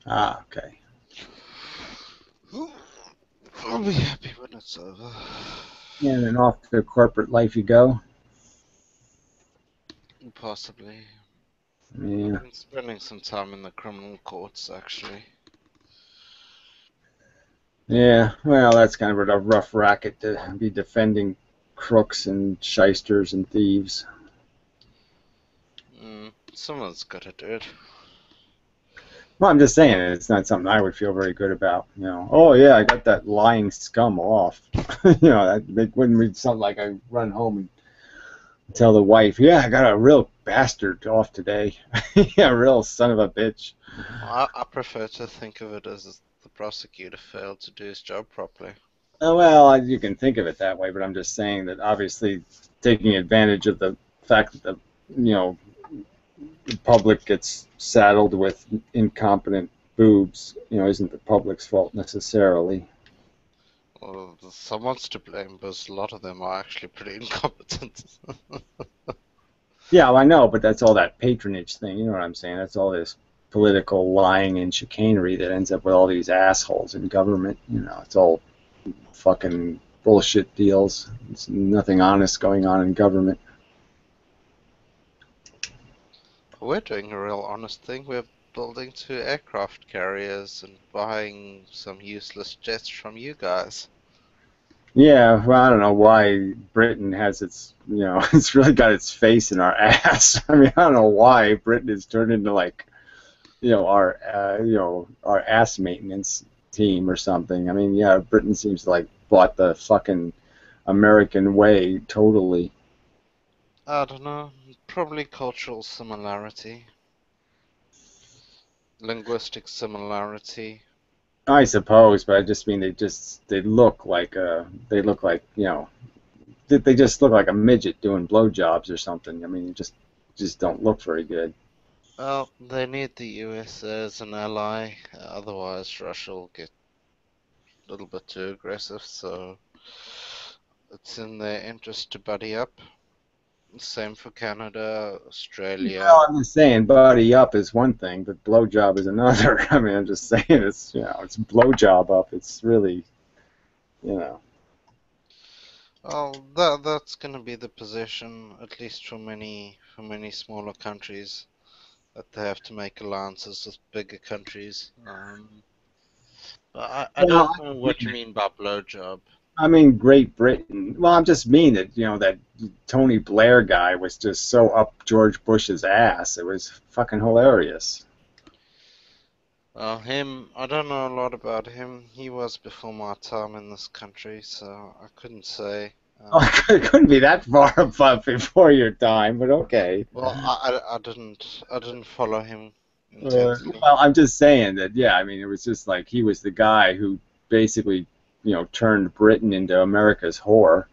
Ah, okay. I'll be happy when it's over. And then off to corporate life you go. Possibly. Yeah. I've been spending some time in the criminal courts, actually. Yeah. Well, that's kind of a rough racket to be defending crooks and shysters and thieves. Someone's got to do it. Well, I'm just saying it's not something I would feel very good about. You know, oh yeah, I got that lying scum off. You know, that wouldn't be something like I run home and tell the wife, yeah, I got a real bastard off today. Yeah, real son of a bitch. I prefer to think of it as the prosecutor failed to do his job properly. Well, you can think of it that way, but I'm just saying that obviously taking advantage of the fact that the public gets saddled with incompetent boobs, isn't the public's fault necessarily. Well, someone's to blame, but a lot of them are actually pretty incompetent. Yeah, well, I know, but that's all that patronage thing. You know what I'm saying? That's all this political lying and chicanery that ends up with all these assholes in government. It's all fucking bullshit deals. There's nothing honest going on in government. We're doing a real honest thing. We're building 2 aircraft carriers and buying some useless jets from you guys. Yeah, well, I don't know why Britain has its, it's really got its face in our ass. I mean, I don't know why Britain has turned into our ass maintenance team or something. I mean, yeah, Britain seems to bought the fucking American way totally. I don't know. Probably cultural similarity. Linguistic similarity. I suppose, but I just mean they look like they just look like a midget doing blowjobs or something. I mean, just don't look very good. Well, they need the US as an ally, otherwise Russia will get a little bit too aggressive, so it's in their interest to buddy up. Same for Canada, Australia. Well, I'm just saying, buddy up is one thing, but blowjob is another. I mean, I'm just saying it's blowjob up. It's really. Well, that's going to be the position, at least for many smaller countries, that they have to make alliances with bigger countries. But I don't know what you mean by blowjob. I mean, Great Britain. Well, I'm just mean that that Tony Blair guy was just so up George Bush's ass. It was fucking hilarious. Well, I don't know a lot about him. He was before my time in this country, so I couldn't say. It couldn't be that far above before your time, but okay. Well, I didn't follow him intensely. Well, I'm just saying that, yeah, I mean, it was just like he was the guy who basically, turned Britain into America's whore.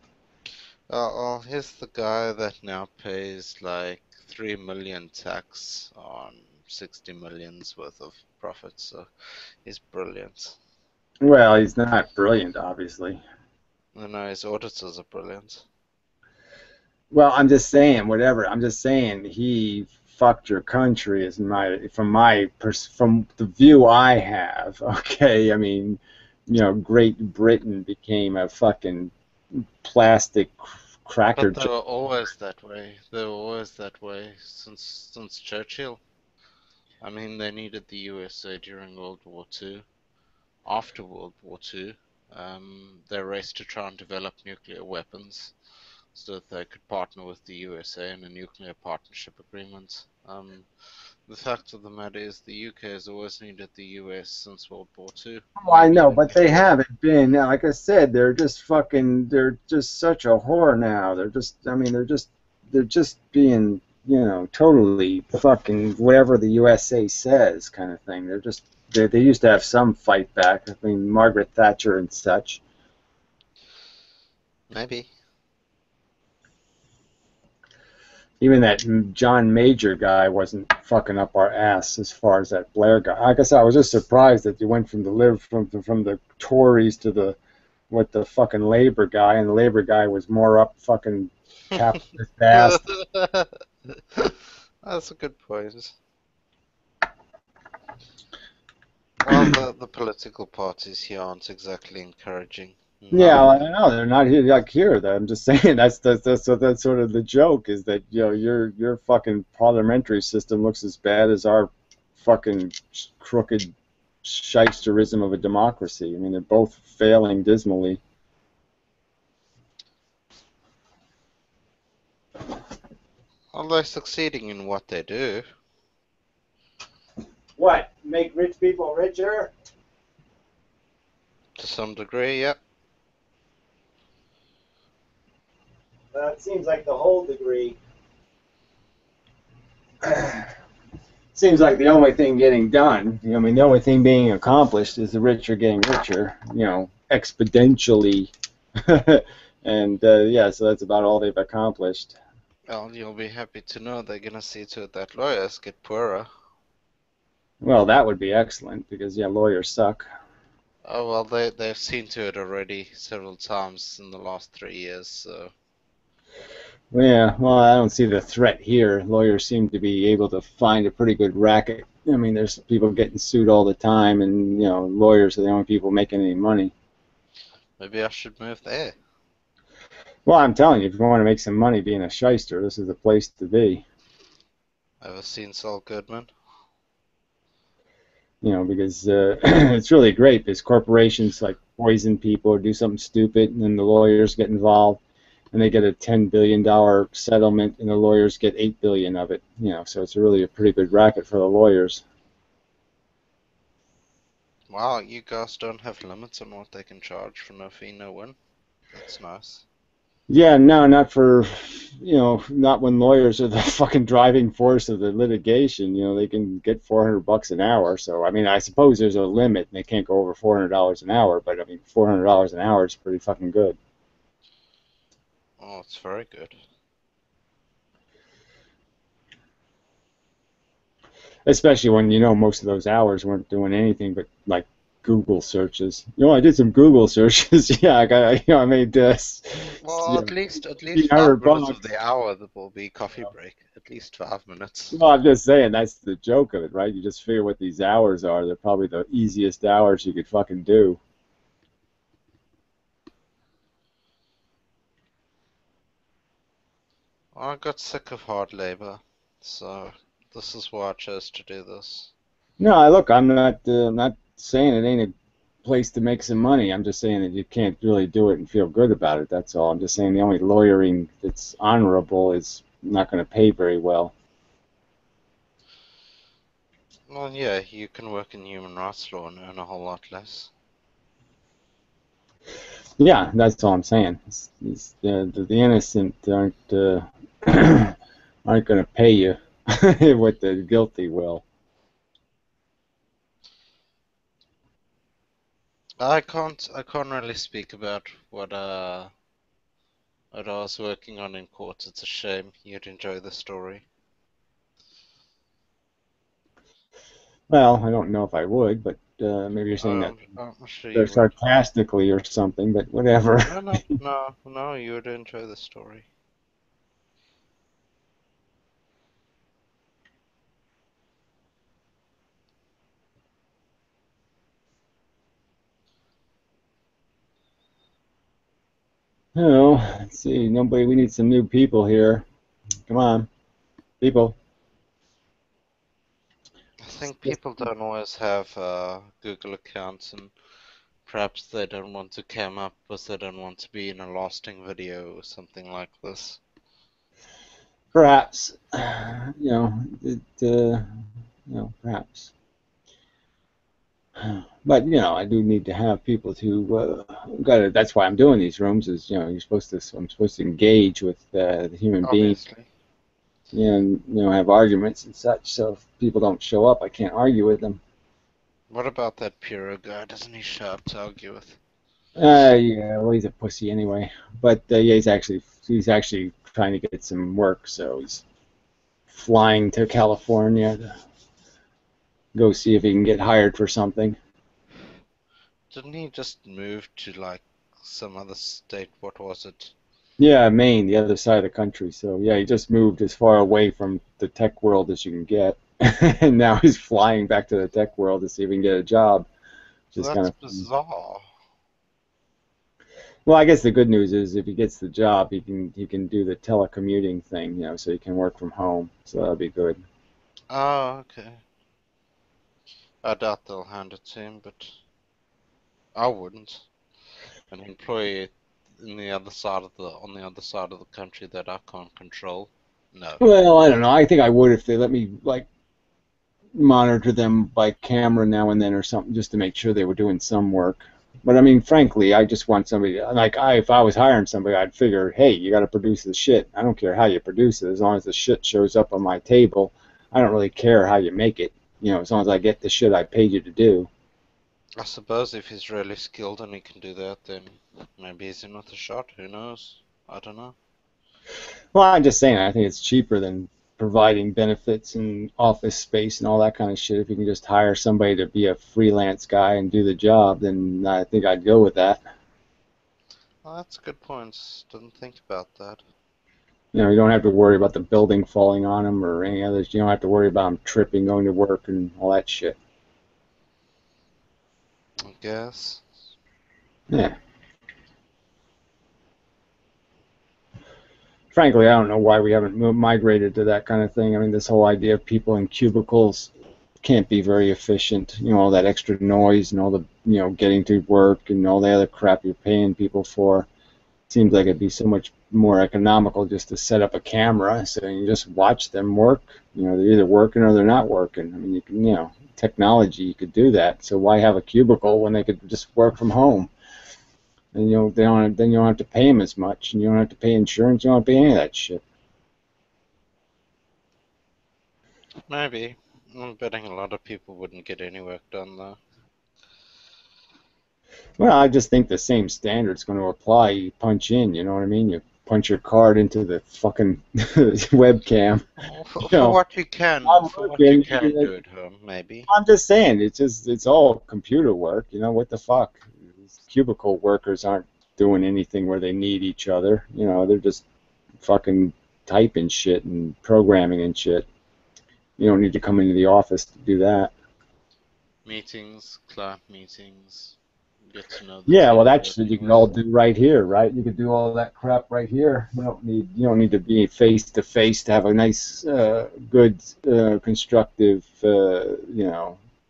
Well, he's the guy that now pays like 3 million tax on 60 millions worth of profit, so he's brilliant. Well, he's not brilliant, obviously. No, his auditors are brilliant. Well, I'm just saying, whatever. I'm just saying he fucked your country from the view I have. Okay, I mean, Great Britain became a fucking plastic cracker. But they were always that way. They were always that way since Churchill. I mean, they needed the USA during World War II. After World War II, they raced to try and develop nuclear weapons so that they could partner with the USA in a nuclear partnership agreement. The fact of the matter is the UK has always needed the US since World War II. Oh, I know, but they haven't been. Now, like I said, they're just such a whore now. They're just being, totally fucking whatever the USA says kind of thing. They used to have some fight back. I mean, Margaret Thatcher and such. Maybe. Even that John Major guy wasn't fucking up our ass as far as that Blair guy. Like I said, I was just surprised that you went from the Tories to the with the fucking labor guy, and the labor guy was more up fucking capitalist ass. That's a good point. Well, the political parties here aren't exactly encouraging. Yeah, well, I know they're not here like here. I'm just saying that's sort of the joke is that your fucking parliamentary system looks as bad as our fucking crooked shysterism of a democracy. I mean, they're both failing dismally. Well, they're succeeding in what they do. What? Make rich people richer? To some degree, yep. It seems like the whole degree. Seems like the only thing getting done, I mean, the only thing being accomplished is the rich are getting richer, exponentially. And yeah, so that's about all they've accomplished. Well, you'll be happy to know they're gonna see to it that lawyers get poorer. Well, that would be excellent because yeah, lawyers suck. Oh well, they've seen to it already several times in the last 3 years. So. Yeah, well, I don't see the threat here. Lawyers seem to be able to find a pretty good racket. I mean, there's people getting sued all the time, and lawyers are the only people making any money. Maybe I should move there. Well, I'm telling you, if you want to make some money being a shyster, this is the place to be. Ever seen Saul Goodman? Because it's really great because corporations like poison people or do something stupid, and then the lawyers get involved, and they get a $10 billion settlement, and the lawyers get $8 billion of it. So it's really a pretty good racket for the lawyers. Wow, you guys don't have limits on what they can charge for no fee, no win. That's nice. Yeah, no, not for, not when lawyers are the fucking driving force of the litigation. They can get $400 an hour. So, I mean, I suppose there's a limit, and they can't go over $400 an hour. But I mean, $400 an hour is pretty fucking good. Oh, it's very good. Especially when most of those hours weren't doing anything but like Google searches. I did some Google searches. Yeah, I made this. Well, at least 5 minutes of the hour that will be coffee break. At least 5 minutes. Well, I'm just saying that's the joke of it, right? You just figure what these hours are. They're probably the easiest hours you could fucking do. I got sick of hard labor, so this is why I chose to do this. No, look, I'm not saying it ain't a place to make some money. I'm just saying that you can't really do it and feel good about it. That's all. I'm just saying the only lawyering that's honorable is not going to pay very well. Well, yeah, you can work in human rights law and earn a whole lot less. Yeah, that's all I'm saying. The innocent aren't aren't going to pay you what the guilty will. I can't really speak about what I was working on in court. It's a shame. You'd enjoy the story. Well, I don't know if I would, but maybe you're saying that I'm sure they're sarcastically or something, but whatever. No, you would enjoy the story. Oh, let's see. Nobody. We need some new people here. Come on, people. I think people don't always have Google accounts, and perhaps they don't want to cam up because they don't want to be in a lasting video or something like this. Perhaps, perhaps. But I do need to have people to that's why I'm doing these rooms. Is I'm supposed to engage with the human being, and have arguments and such. So if people don't show up, I can't argue with them. What about that Puro guy? Doesn't he show up to argue with? Yeah, well, he's a pussy anyway. But yeah, he's actually trying to get some work, so he's flying to California to go see if he can get hired for something. Didn't he just move to like some other state. What was it? Yeah, Maine, the other side of the country. So yeah, he just moved as far away from the tech world as you can get, and now he's flying back to the tech world to see if he can get a job. Which is kind That's of bizarre. well, I guess the good news is if he gets the job, he can do the telecommuting thing, so he can work from home. So that'll be good. Oh, okay. I doubt they'll hand it to him, but I wouldn't. An employee in the other side of on the other side of the country that I can't control. No. Well, I don't know. I think I would if they let me like monitor them by camera now and then or something, just to make sure they were doing some work. But I mean, frankly, I just want somebody like if I was hiring somebody, I'd figure, hey, you got to produce the shit. I don't care how you produce it, as long as the shit shows up on my table. I don't really care how you make it. As long as I get the shit I paid you to do. I suppose if he's really skilled and he can do that, then maybe he's in with a shot. Who knows? I don't know. Well, I'm just saying, I think it's cheaper than providing benefits and office space and all that kind of shit. If you can just hire somebody to be a freelance guy and do the job, then I think I'd go with that. Well, that's a good point. Didn't think about that. You don't have to worry about the building falling on them or any others. You don't have to worry about them tripping, going to work, and all that shit. I guess. Yeah. Frankly, I don't know why we haven't migrated to that kind of thing. I mean, this whole idea of people in cubicles can't be very efficient. All that extra noise and all the, getting to work and all the other crap you're paying people for. Seems like it'd be so much more economical just to set up a camera so you just watch them work. They're either working or they're not working. I mean, you can, technology, you could do that. So why have a cubicle when they could just work from home? And then you don't have to pay them as much, and you don't have to pay insurance. You don't have to pay any of that shit. Maybe. I'm betting a lot of people wouldn't get any work done though. Well, I just think the same standard's going to apply. You punch in, you know what I mean? You punch your card into the fucking webcam. For what you can, do at home, maybe. I'm just saying, it's all computer work. What the fuck? These cubicle workers aren't doing anything where they need each other. They're just fucking typing shit and programming and shit. You don't need to come into the office to do that. Meetings, client meetings. Get to know well, that's what you can all do right here, right? You can do all that crap right here. You don't need to be face to face to have a nice, good, constructive,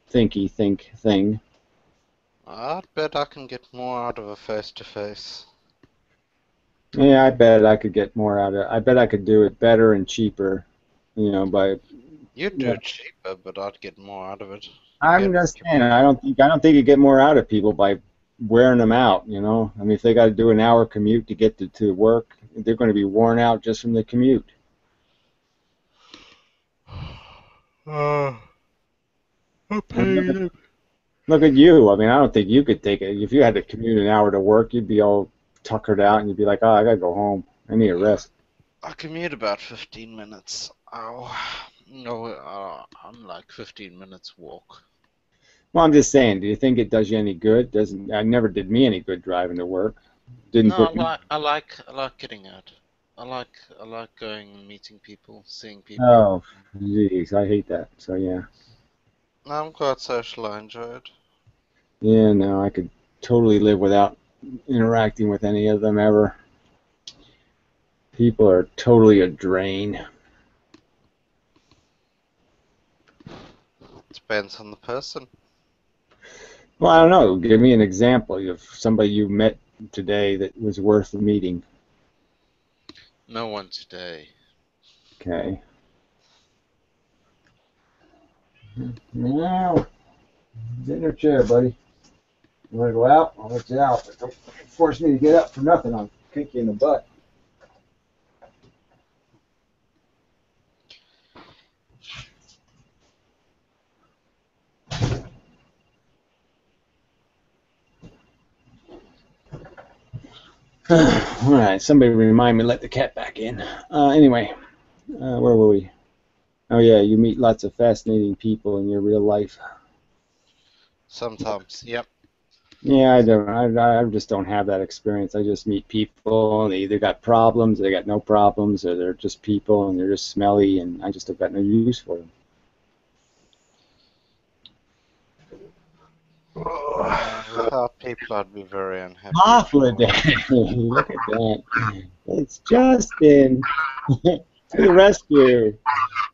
think thing. I'd bet I can get more out of a face to face. Yeah, I bet I could get more out of it. I bet I could do it better and cheaper, by. You'd do it cheaper, but I'd get more out of it. I'm just saying, I don't think you get more out of people by wearing them out. I mean, if they got to do an hour commute to get to work, they're going to be worn out just from the commute. Look at you. I mean, I don't think you could take it. If you had to commute an hour to work, you'd be all tuckered out, and you'd be like, oh, I got to go home. I need a rest. I commute about 15 minutes. Oh, no, I'm like 15 minutes walk. Well, I'm just saying, do you think it does you any good? I never did me any good driving to work. I like getting out. I like going and meeting people, seeing people. Oh, jeez, I hate that. So yeah. I'm quite social. I enjoy it. Yeah, no, I could totally live without interacting with any of them ever. People are totally a drain. Depends on the person. Well, I don't know. Give me an example of somebody you met today that was worth the meeting. No one today. Okay. Now, get in your chair, buddy. You want to go out? I'll let you out, but don't force me to get up for nothing. I'll kick you in the butt. All right, somebody remind me to let the cat back in. Anyway, where were we? Oh yeah, you meet lots of fascinating people in your real life. Sometimes, yep. Yeah, I just don't have that experience. I just meet people, and they either got problems, they got no problems, or they're just people, and they're just smelly, and I just have got no use for them. Without people, I'd be very unhappy. Holiday. Look at that. It's Justin. To the rescue.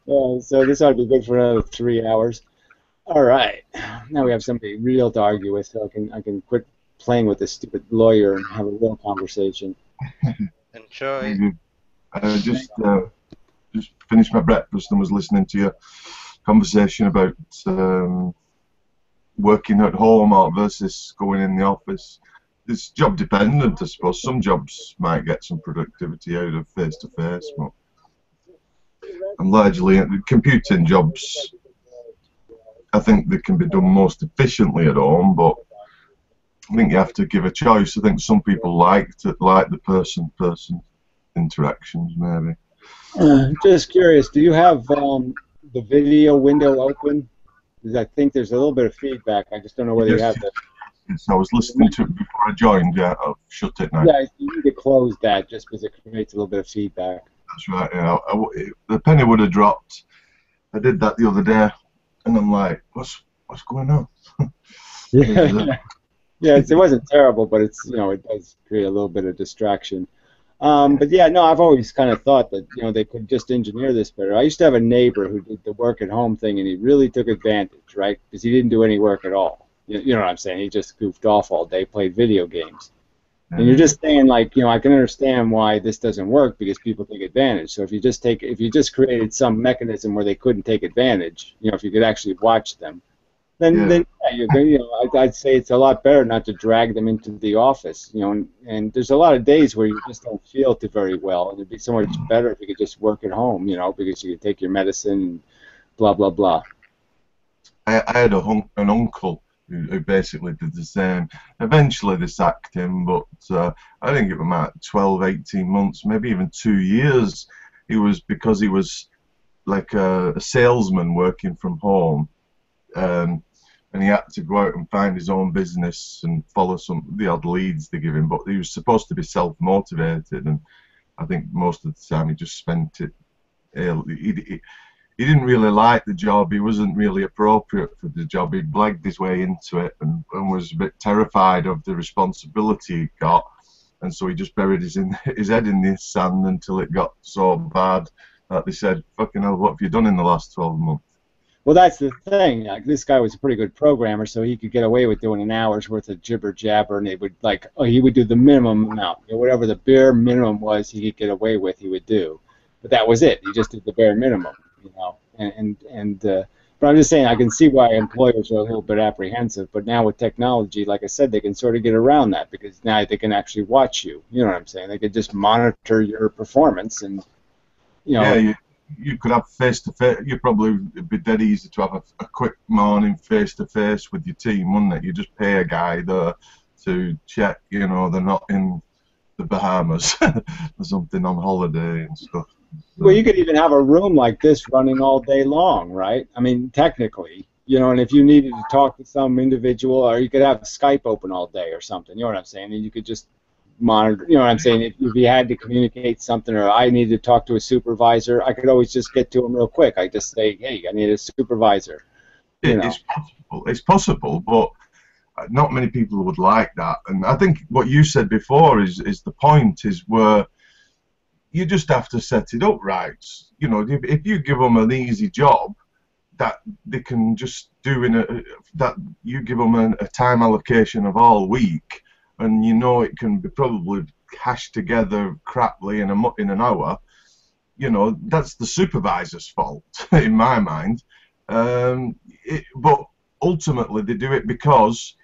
So this ought to be good for another 3 hours. All right. Now we have somebody real to argue with, so I can quit playing with this stupid lawyer and have a real conversation. Enjoy. I just finished my breakfast and was listening to your conversation about working at home versus going in the office. It's job dependent, I suppose. Some jobs might get some productivity out of face-to-face, but I'm largely computing jobs. I think they can be done most efficiently at home, but I think you have to give a choice. I think some people like the person-person interactions, maybe. Just curious, do you have the video window open? Because I think there's a little bit of feedback. I just don't know whether you have that. Yes, I was listening to it before I joined. Yeah, I've shut it now. Yeah, you need to close that just because it creates a little bit of feedback. That's right. Yeah, the penny would have dropped. I did that the other day, and I'm like, what's going on? Yeah, yeah, it wasn't terrible, but it's it does create a little bit of distraction. But yeah, no, I've always kind of thought that they could just engineer this better. I used to have a neighbor who did the work at home thing, and he really took advantage, right? Because he didn't do any work at all. You know what I'm saying? He just goofed off all day, played video games. And you're just saying, like, I can understand why this doesn't work because people take advantage. So if you just created some mechanism where they couldn't take advantage, if you could actually watch them, then I'd say it's a lot better not to drag them into the office, and there's a lot of days where you just don't feel too very well, and it'd be so much better if you could just work at home, because you could take your medicine and blah, blah, blah. I had an uncle who basically did the same. Eventually they sacked him, but I think it was about 12, 18 months, maybe even 2 years. Because he was like a salesman working from home, and he had to go out and find his own business and follow the odd leads they give him. But he was supposed to be self-motivated, and I think most of the time he just spent it. He didn't really like the job. He wasn't really appropriate for the job. He blagged his way into it and was a bit terrified of the responsibility he got. And so he just buried his head in the sand until it got so bad that they said, fucking hell, what have you done in the last 12 months? Well, that's the thing. Like, this guy was a pretty good programmer, so he could get away with doing an hour's worth of jibber jabber, and he would do the minimum amount. Whatever the bare minimum was, he could get away with, he would do. But that was it. He just did the bare minimum, But I'm just saying, I can see why employers are a little bit apprehensive. But now with technology, like I said, they can sort of get around that because now they can actually watch you. You know what I'm saying? They could just monitor your performance, and Yeah, you could have face-to-face. It'd be dead easy to have a quick morning face-to-face with your team, wouldn't it? You just pay a guy there to check, they're not in the Bahamas or something on holiday and stuff. Well, you could even have a room like this running all day long, right? I mean, technically, and if you needed to talk to some individual, or you could have Skype open all day or something, you know what I'm saying? And you could just monitor, you know what I'm saying? If you had to communicate something, or I needed to talk to a supervisor, I could always just get to him real quick. I just say, hey, I need a supervisor. It's possible, but not many people would like that. And I think what you said before is the point, is where you just have to set it up right. If you give them an easy job that they can just do that you give them a time allocation of all week, and it can be probably hashed together craply in an hour, that's the supervisor's fault in my mind. But ultimately they do it because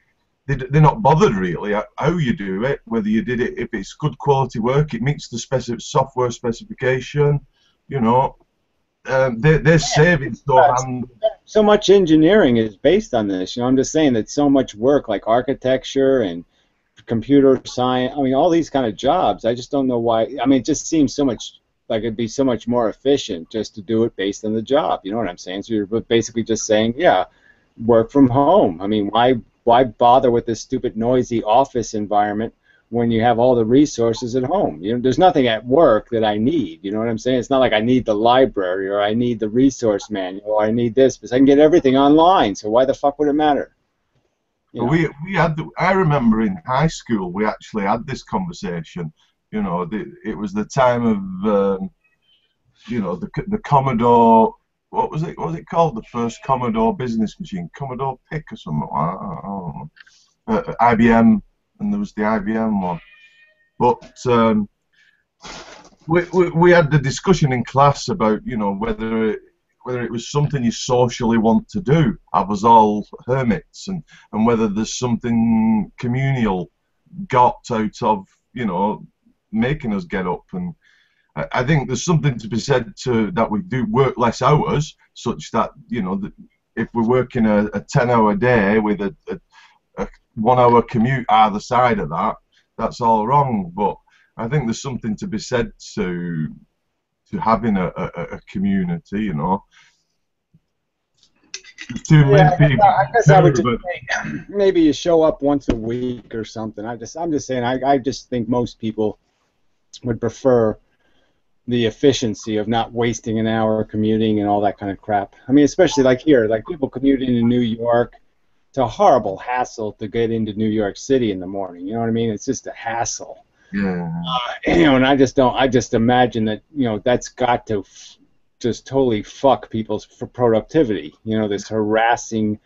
they're not bothered really how you do it, whether you did it, if it's good quality work, it meets the software specification, they're saving so much engineering is based on this. I'm just saying that so much work like architecture and computer science, I mean, all these kind of jobs, I just don't know why. I mean, it just seems so much like it'd be so much more efficient just to do it based on the job. You know what I'm saying? So you're basically just saying, yeah, work from home. I mean, why why bother with this stupid noisy office environment when you have all the resources at home? You know, there's nothing at work that I need. You know what I'm saying? It's not like I need the library or I need the resource manual or I need this, because I can get everything online. So why the fuck would it matter? You know? We had. I remember in high school we actually had this conversation. You know, it was the time of you know, the Commodore. What was it? What was it called? The first Commodore business machine, Commodore PIC or something. I don't know. IBM, and there was the IBM one. But we had the discussion in class about, you know, whether it was something you socially want to do. I was all hermits, and whether there's something communal got out of, you know, making us get up. And I think there's something to be said to that we do work less hours, such that, you know, that if we're working a 10-hour day with a 1-hour commute either side of that, that's all wrong. But I think there's something to be said to having a community, you know. Too many people. I guess I would just say, maybe you show up once a week or something. I'm just saying, I just think most people would prefer the efficiency of not wasting an hour commuting and all that kind of crap. I mean, especially like here, like people commuting to New York. It's a horrible hassle to get into New York City in the morning. You know what I mean? It's just a hassle. Yeah. You know, and I just imagine that, you know, that's got to just totally fuck people's productivity. You know, this harassing,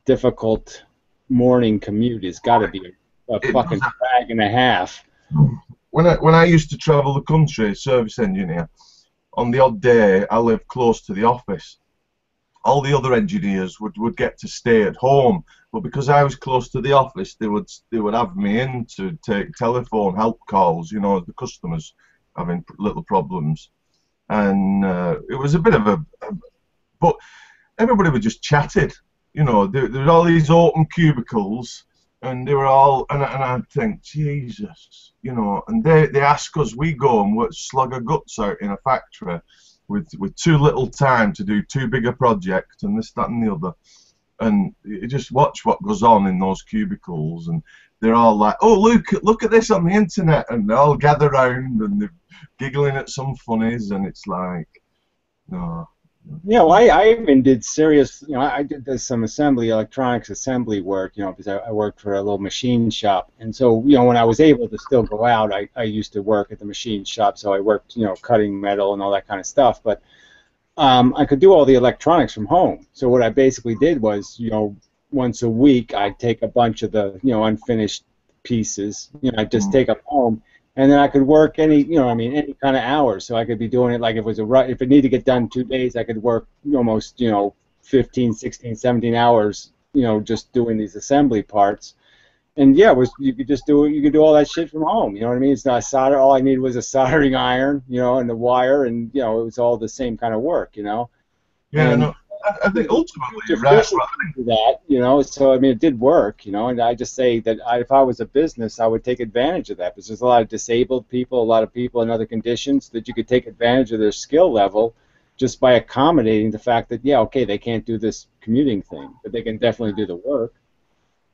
difficult morning commute has got to be a fucking drag and a half. When I used to travel the country, service engineer, on the odd day I lived close to the office. All the other engineers would get to stay at home, but because I was close to the office, they would have me in to take telephone help calls. You know, the customers having little problems, and it was a bit of but everybody was just chatted. You know, there were all these open cubicles, and they were all, and I'd think, Jesus, you know, and they ask us, we go and slug our guts out in a factory with too little time to do too big a project and this, that, and the other. And you just watch what goes on in those cubicles, and they're all like, oh, look at this on the internet, and they all gather around and they're giggling at some funnies, and it's like, no. You know, I even did serious, you know, I did some electronics assembly work, you know, because I worked for a little machine shop. And so, you know, when I was able to still go out, I used to work at the machine shop. So I worked, you know, cutting metal and all that kind of stuff. But I could do all the electronics from home. So what I basically did was, you know, once a week, I'd take a bunch of the, you know, unfinished pieces, you know, I'd just take them home. And then I could work any, you know, I mean, any kind of hours. So I could be doing it like if it needed to get done 2 days, I could work almost, you know, 15, 16, 17 hours, you know, just doing these assembly parts. And yeah, you could do all that shit from home. You know what I mean? It's not solder. All I needed was a soldering iron, you know, and the wire, and you know, it was all the same kind of work, you know. Yeah, and no, I think ultimately you're right. That, you know, so I mean, it did work, you know, and I just say that if I was a business, I would take advantage of that, because there's a lot of disabled people, a lot of people in other conditions that you could take advantage of their skill level just by accommodating the fact that, yeah, okay, they can't do this commuting thing, but they can definitely do the work.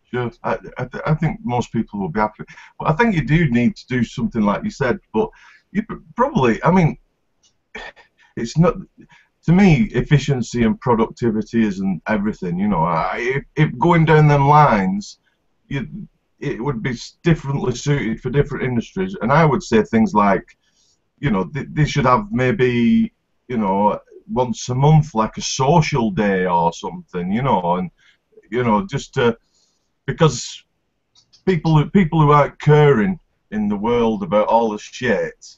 Sure, I think most people will be happy. But I think you do need to do something like you said, but you probably, I mean, it's not. To me, efficiency and productivity isn't everything. You know, if going down them lines, it would be differently suited for different industries. And I would say things like, you know, they should have maybe, you know, once a month, like a social day or something. You know, and you know, just because people who aren't caring in the world about all the shit,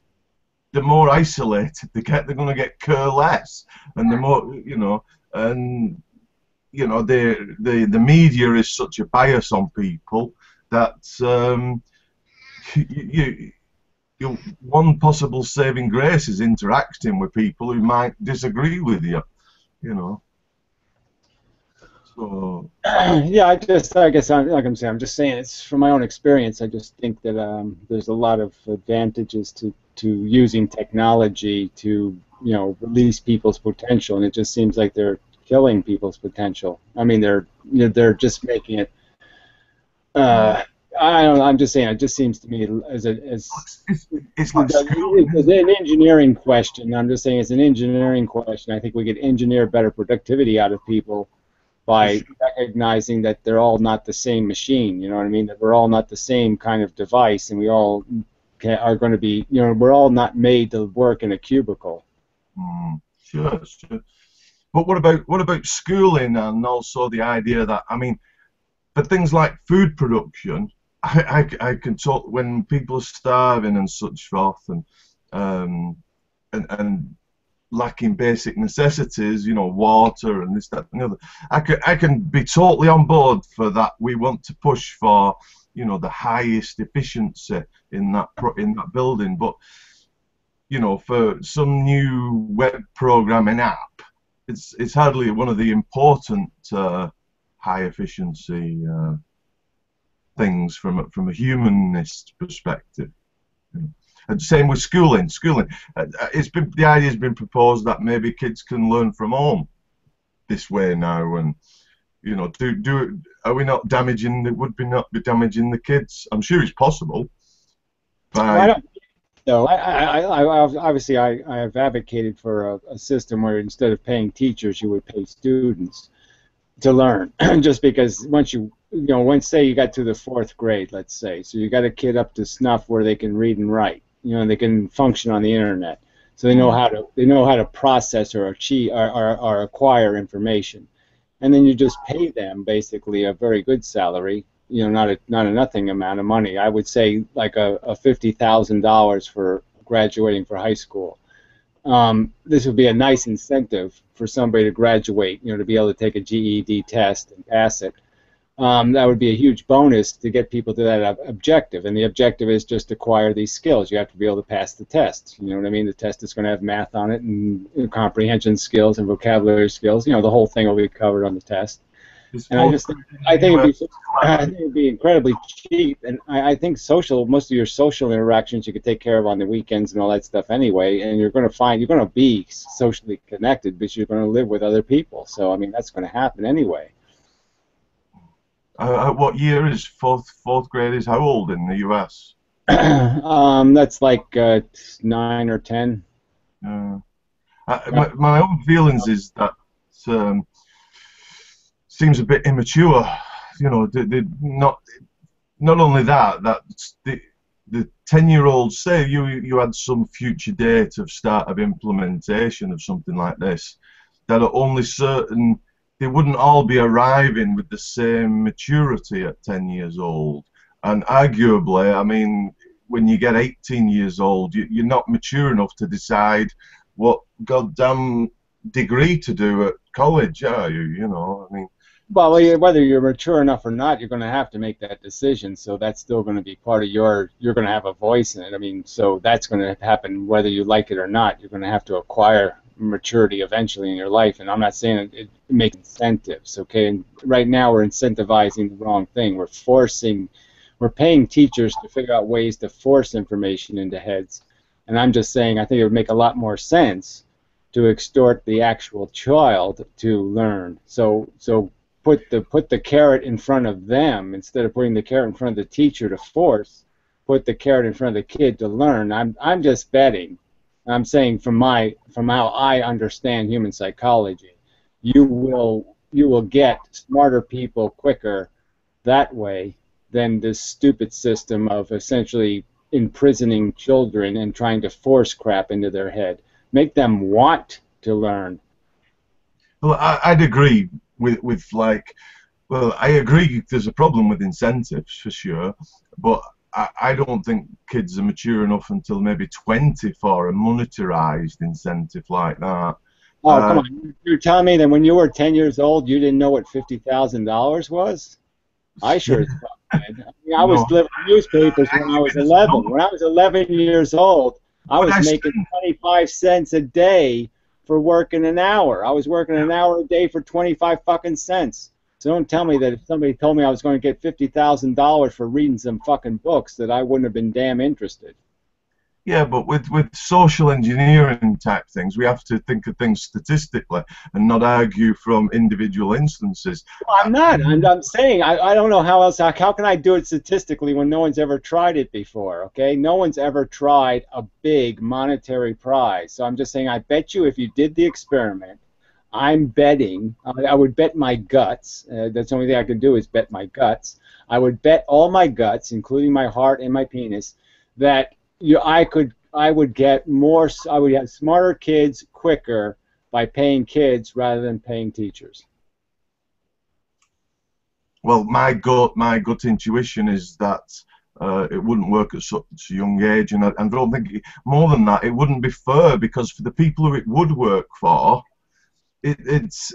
the more isolated they get, they're going to get care less, and the more, you know, and you know, the media is such a bias on people that one possible saving grace is interacting with people who might disagree with you, you know. So yeah, I guess like I'm saying, I'm just saying, it's from my own experience. I just think that there's a lot of advantages to using technology to, you know, release people's potential, and it just seems like they're killing people's potential. I mean, they're just making it I don't know, I'm just saying, it just seems to me as it's like schooling, it's an engineering question. I'm just saying it's an engineering question. I think we could engineer better productivity out of people by recognizing that they're all not the same machine. You know what I mean? That we're all not the same kind of device, and we all are going to be, you know, we're all not made to work in a cubicle. Sure. But what about schooling and also the idea that, I mean, for things like food production, I can talk when people are starving and such forth, and lacking basic necessities, you know, water and this, that, and the other. I can be totally on board for that. We want to push for, you know, the highest efficiency in that building, but you know, for some new web programming app, it's hardly one of the important high efficiency things from a humanist perspective. And same with schooling. The idea has been proposed that maybe kids can learn from home this way now, and you know, are we not damaging? Would we not be damaging the kids? I'm sure it's possible. I don't know. Obviously, I have advocated for a system where instead of paying teachers, you would pay students to learn. Just because once say you got to the 4th grade, let's say, so you got a kid up to snuff where they can read and write, you know, they can function on the internet, so they know how to process or achieve or acquire information, and then you just pay them basically a very good salary, you know, not a nothing amount of money. I would say like a $50,000 for graduating for high school. This would be a nice incentive for somebody to graduate, you know, to be able to take a GED test and pass it. That would be a huge bonus to get people to that objective, and the objective is just to acquire these skills. You have to be able to pass the test. You know what I mean? The test is going to have math on it, and comprehension skills and vocabulary skills. You know, the whole thing will be covered on the test. And I think it'd be incredibly cheap, and I think most of your social interactions you could take care of on the weekends and all that stuff anyway, and you're going to be socially connected because you're going to live with other people. So I mean, that's going to happen anyway. What year is fourth grade? Is how old in the US? That's like 9 or 10. My own feelings is that seems a bit immature. You know, not only that the 10-year-olds, say you had some future date of start of implementation of something like this, that are only certain. They wouldn't all be arriving with the same maturity at 10 years old. And arguably, I mean, when you get 18 years old, you're not mature enough to decide what goddamn degree to do at college, are you? You know, I mean. Well, whether you're mature enough or not, you're going to have to make that decision. So that's still going to be part of you're going to have a voice in it. I mean, so that's going to happen whether you like it or not. You're going to have to acquire maturity eventually in your life, and I'm not saying it makes incentives, okay? And right now we're incentivizing the wrong thing. We're paying teachers to figure out ways to force information into heads, and I'm just saying I think it would make a lot more sense to extort the actual child to learn. So put the carrot in front of them instead of putting the carrot in front of the teacher to force. Put the carrot in front of the kid to learn. I'm just betting. I'm saying from how I understand human psychology, you will get smarter people quicker that way than this stupid system of essentially imprisoning children and trying to force crap into their head. Make them want to learn. Well, I'd agree with like, well, I agree there's a problem with incentives for sure, but I don't think kids are mature enough until maybe 20 for a monetarized incentive like that. Oh, come on. You're telling me that when you were 10 years old, you didn't know what $50,000 was? I sure as fuck did. I mean, I was delivering newspapers when I was 11. When I was 11 years old, I was making 25 cents a day for working an hour. I was working an hour a day for 25 fucking cents. So don't tell me that if somebody told me I was going to get $50,000 for reading some fucking books that I wouldn't have been damn interested. Yeah, but with social engineering type things, we have to think of things statistically and not argue from individual instances. Well, I'm not. I'm saying I don't know how else. How can I do it statistically when no one's ever tried it before? Okay, no one's ever tried a big monetary prize. So I'm just saying, I bet you if you did the experiment, I'm betting. I would bet my guts. That's the only thing I can do is bet my guts. I would bet all my guts, including my heart and my penis, that I would get more. I would have smarter kids quicker by paying kids rather than paying teachers. Well, my gut intuition is that it wouldn't work at such a young age, and I don't think more than that, it wouldn't be fair, because for the people who it would work for, it's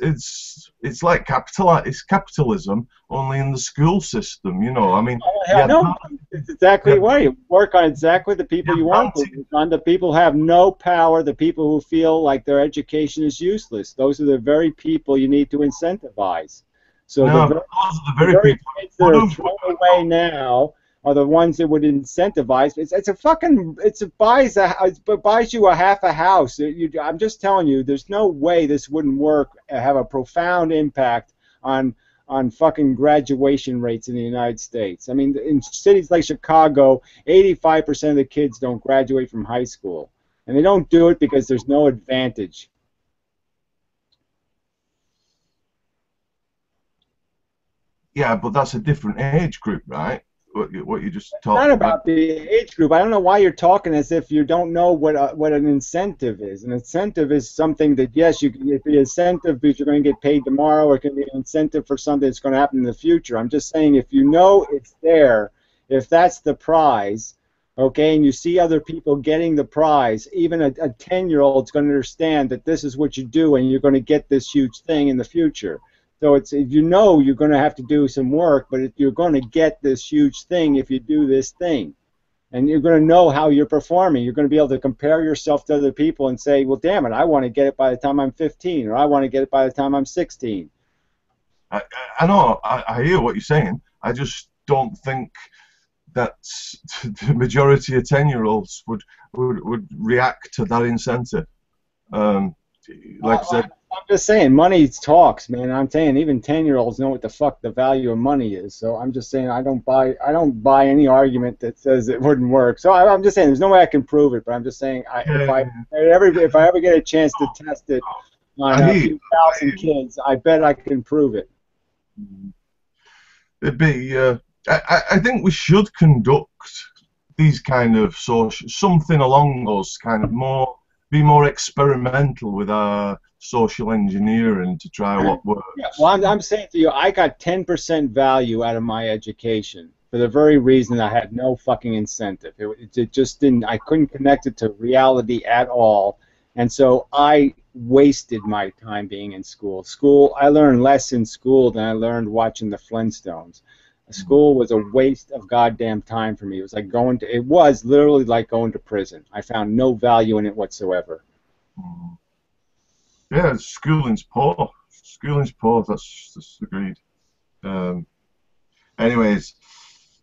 like it's capitalism only in the school system. You know, I mean, no, it's exactly right. You work on exactly the people you want to work on. The people who have no power, the people who feel like their education is useless. Those are the very people you need to incentivize. So no, the very kids that are thrown away now are the ones that would incentivize. It buys you a half a house. I'm just telling you, there's no way this wouldn't work. Have a profound impact on fucking graduation rates in the United States. I mean, in cities like Chicago, 85% of the kids don't graduate from high school, and they don't do it because there's no advantage. Yeah, but that's a different age group, right? What you just talked about. Not about the age group. I don't know why you're talking as if you don't know what an incentive is. An incentive is something that, yes, you can. If the incentive because you're going to get paid tomorrow, or it can be an incentive for something that's going to happen in the future. I'm just saying, if you know it's there, if that's the prize, okay, and you see other people getting the prize, even a 10-year-old's going to understand that this is what you do, and you're going to get this huge thing in the future. So you know you're going to have to do some work, but you're going to get this huge thing if you do this thing. And you're going to know how you're performing. You're going to be able to compare yourself to other people and say, well, damn it, I want to get it by the time I'm 15, or I want to get it by the time I'm 16. I know, I hear what you're saying. I just don't think that the majority of 10-year-olds would react to that incentive. Like I said, I'm just saying, money talks, man. I'm saying even 10-year-olds know what the fuck the value of money is. So I'm just saying I don't buy any argument that says it wouldn't work. So I'm just saying there's no way I can prove it, but I'm just saying if I ever get a chance to test it on a few thousand kids, I bet I can prove it. It'd be. I think we should conduct these kind of something along those kind of be more experimental with our social engineering to try what works. Yeah, well, I'm saying to you, I got 10% value out of my education for the very reason I had no fucking incentive. It just didn't. I couldn't connect it to reality at all, and so I wasted my time being in school. I learned less in school than I learned watching the Flintstones. School was a waste of goddamn time for me. It was like it was literally like going to prison. I found no value in it whatsoever. Yeah, schooling's poor. Schooling's poor. That's agreed. Anyways,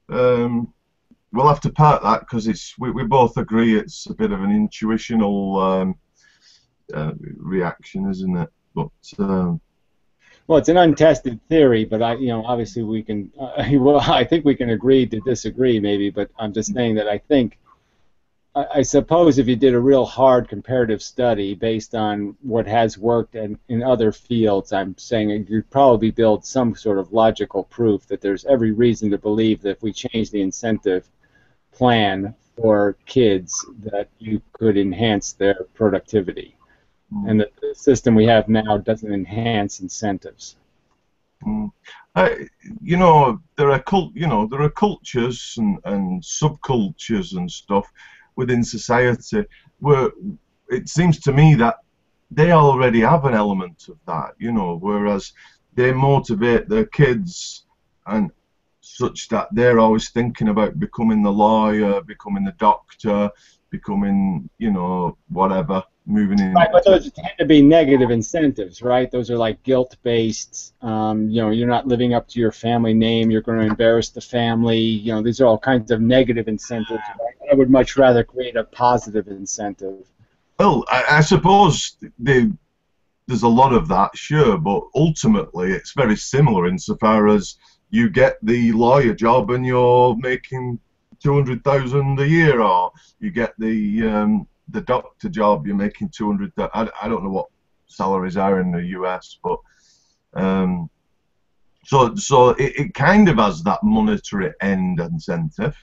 we'll have to part that because we both agree it's a bit of an intuitional reaction, isn't it? But well, it's an untested theory, but obviously we can. Well, I think we can agree to disagree, maybe. But I'm just saying that I suppose if you did a real hard comparative study based on what has worked in other fields, I'm saying you'd probably build some sort of logical proof that there's every reason to believe that if we change the incentive plan for kids, that you could enhance their productivity. And the system we have now doesn't enhance incentives. There are cultures and subcultures and stuff within society where it seems to me that they already have an element of that, whereas they motivate their kids and such that they're always thinking about becoming the lawyer, becoming the doctor, becoming, whatever. Moving in. Right, but those tend to be negative incentives, right? Those are like guilt-based. You're not living up to your family name. You're going to embarrass the family. These are all kinds of negative incentives. Right? I would much rather create a positive incentive. Well, I suppose there's a lot of that, sure, but ultimately it's very similar insofar as you get the lawyer job and you're making 200,000 a year, or you get the doctor job, you're making 200. I don't know what salaries are in the US, but so it kind of has that monetary end incentive.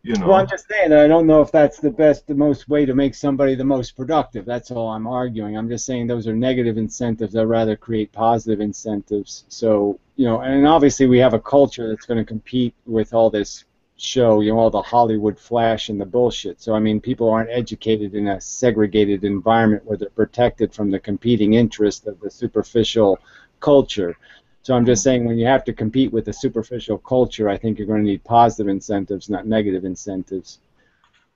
You know. Well, I'm just saying that I don't know if that's the most way to make somebody the most productive. That's all I'm arguing. I'm just saying those are negative incentives. I'd rather create positive incentives. So, and obviously we have a culture that's going to compete with all this show, all the Hollywood flash and the bullshit. So, I mean, people aren't educated in a segregated environment where they're protected from the competing interest of the superficial culture. So I'm just saying when you have to compete with a superficial culture, I think you're going to need positive incentives, not negative incentives.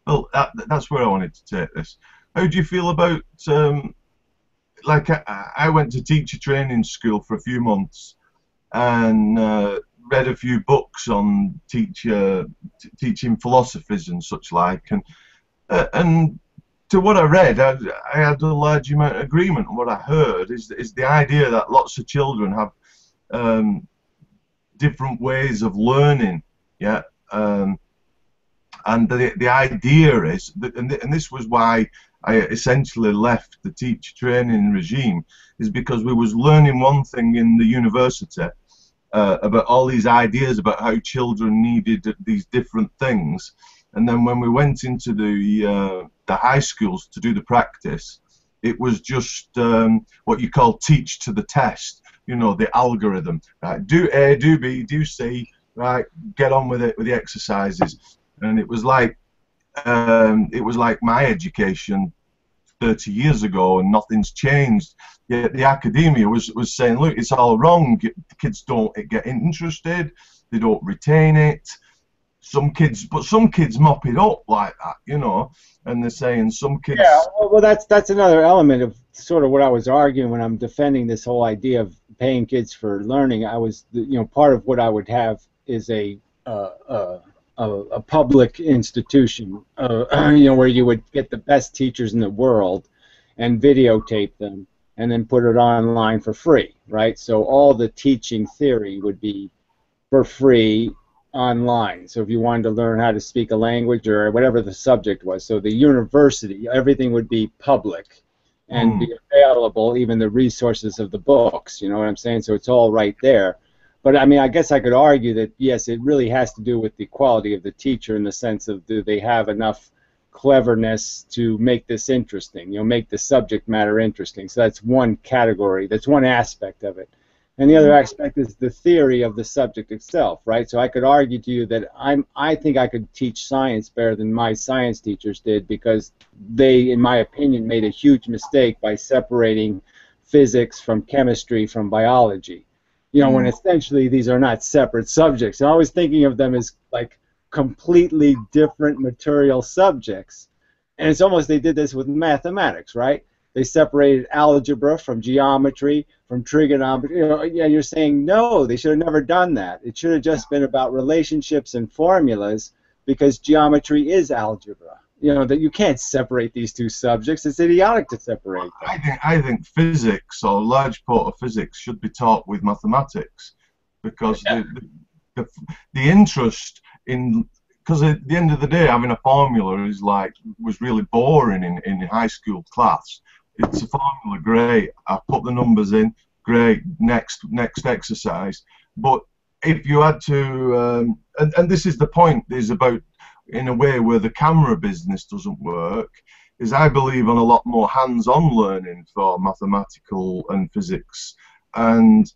Well, that's where I wanted to take this. How do you feel about, like I went to teacher training school for a few months and read a few books on teaching philosophies and such like, and to what I read, I had a large amount of agreement. And what I heard is the idea that lots of children have different ways of learning, yeah, and the idea is that, and this was why I essentially left the teacher training regime, is because we was learning one thing in the university about all these ideas about how children needed these different things, and then when we went into the high schools to do the practice, it was just what you call teach to the test. The algorithm, right? Do A, do B, do C, right? Get on with it with the exercises, and it was like my education 30 years ago, and nothing's changed. Yet the academia was saying, look, it's all wrong. The kids don't get interested, they don't retain it. Some kids mop it up like that, and they're saying some kids. Yeah, well, that's another element of sort of what I was arguing when I'm defending this whole idea of paying kids for learning. I was, part of what I would have is a public institution, where you would get the best teachers in the world and videotape them and then put it online for free, right? So all the teaching theory would be for free online. So if you wanted to learn how to speak a language or whatever the subject was, so the university, everything would be public and be available, even the resources of the books, you know what I'm saying? So it's all right there. But I mean, I guess I could argue that, yes, it really has to do with the quality of the teacher in the sense of, do they have enough cleverness to make this interesting, make the subject matter interesting. So that's one category, that's one aspect of it. And the other aspect is the theory of the subject itself, right? So I could argue to you that I think I could teach science better than my science teachers did, because they, in my opinion, made a huge mistake by separating physics from chemistry from biology. When essentially these are not separate subjects. I'm always thinking of them as like completely different material subjects. And it's almost, they did this with mathematics, right? They separated algebra from geometry, from trigonometry. You're saying, no, they should have never done that. It should have just been about relationships and formulas, because geometry is algebra. That you can't separate these two subjects. It's idiotic to separate them. I think physics, or a large part of physics, should be taught with mathematics, because the interest in, because at the end of the day, having a formula was really boring in high school class. It's a formula, great. I put the numbers in, great. Next exercise. But if you had to, and this is the point, is about, in a way where the camera business doesn't work, is I believe on a lot more hands-on learning for mathematical and physics. And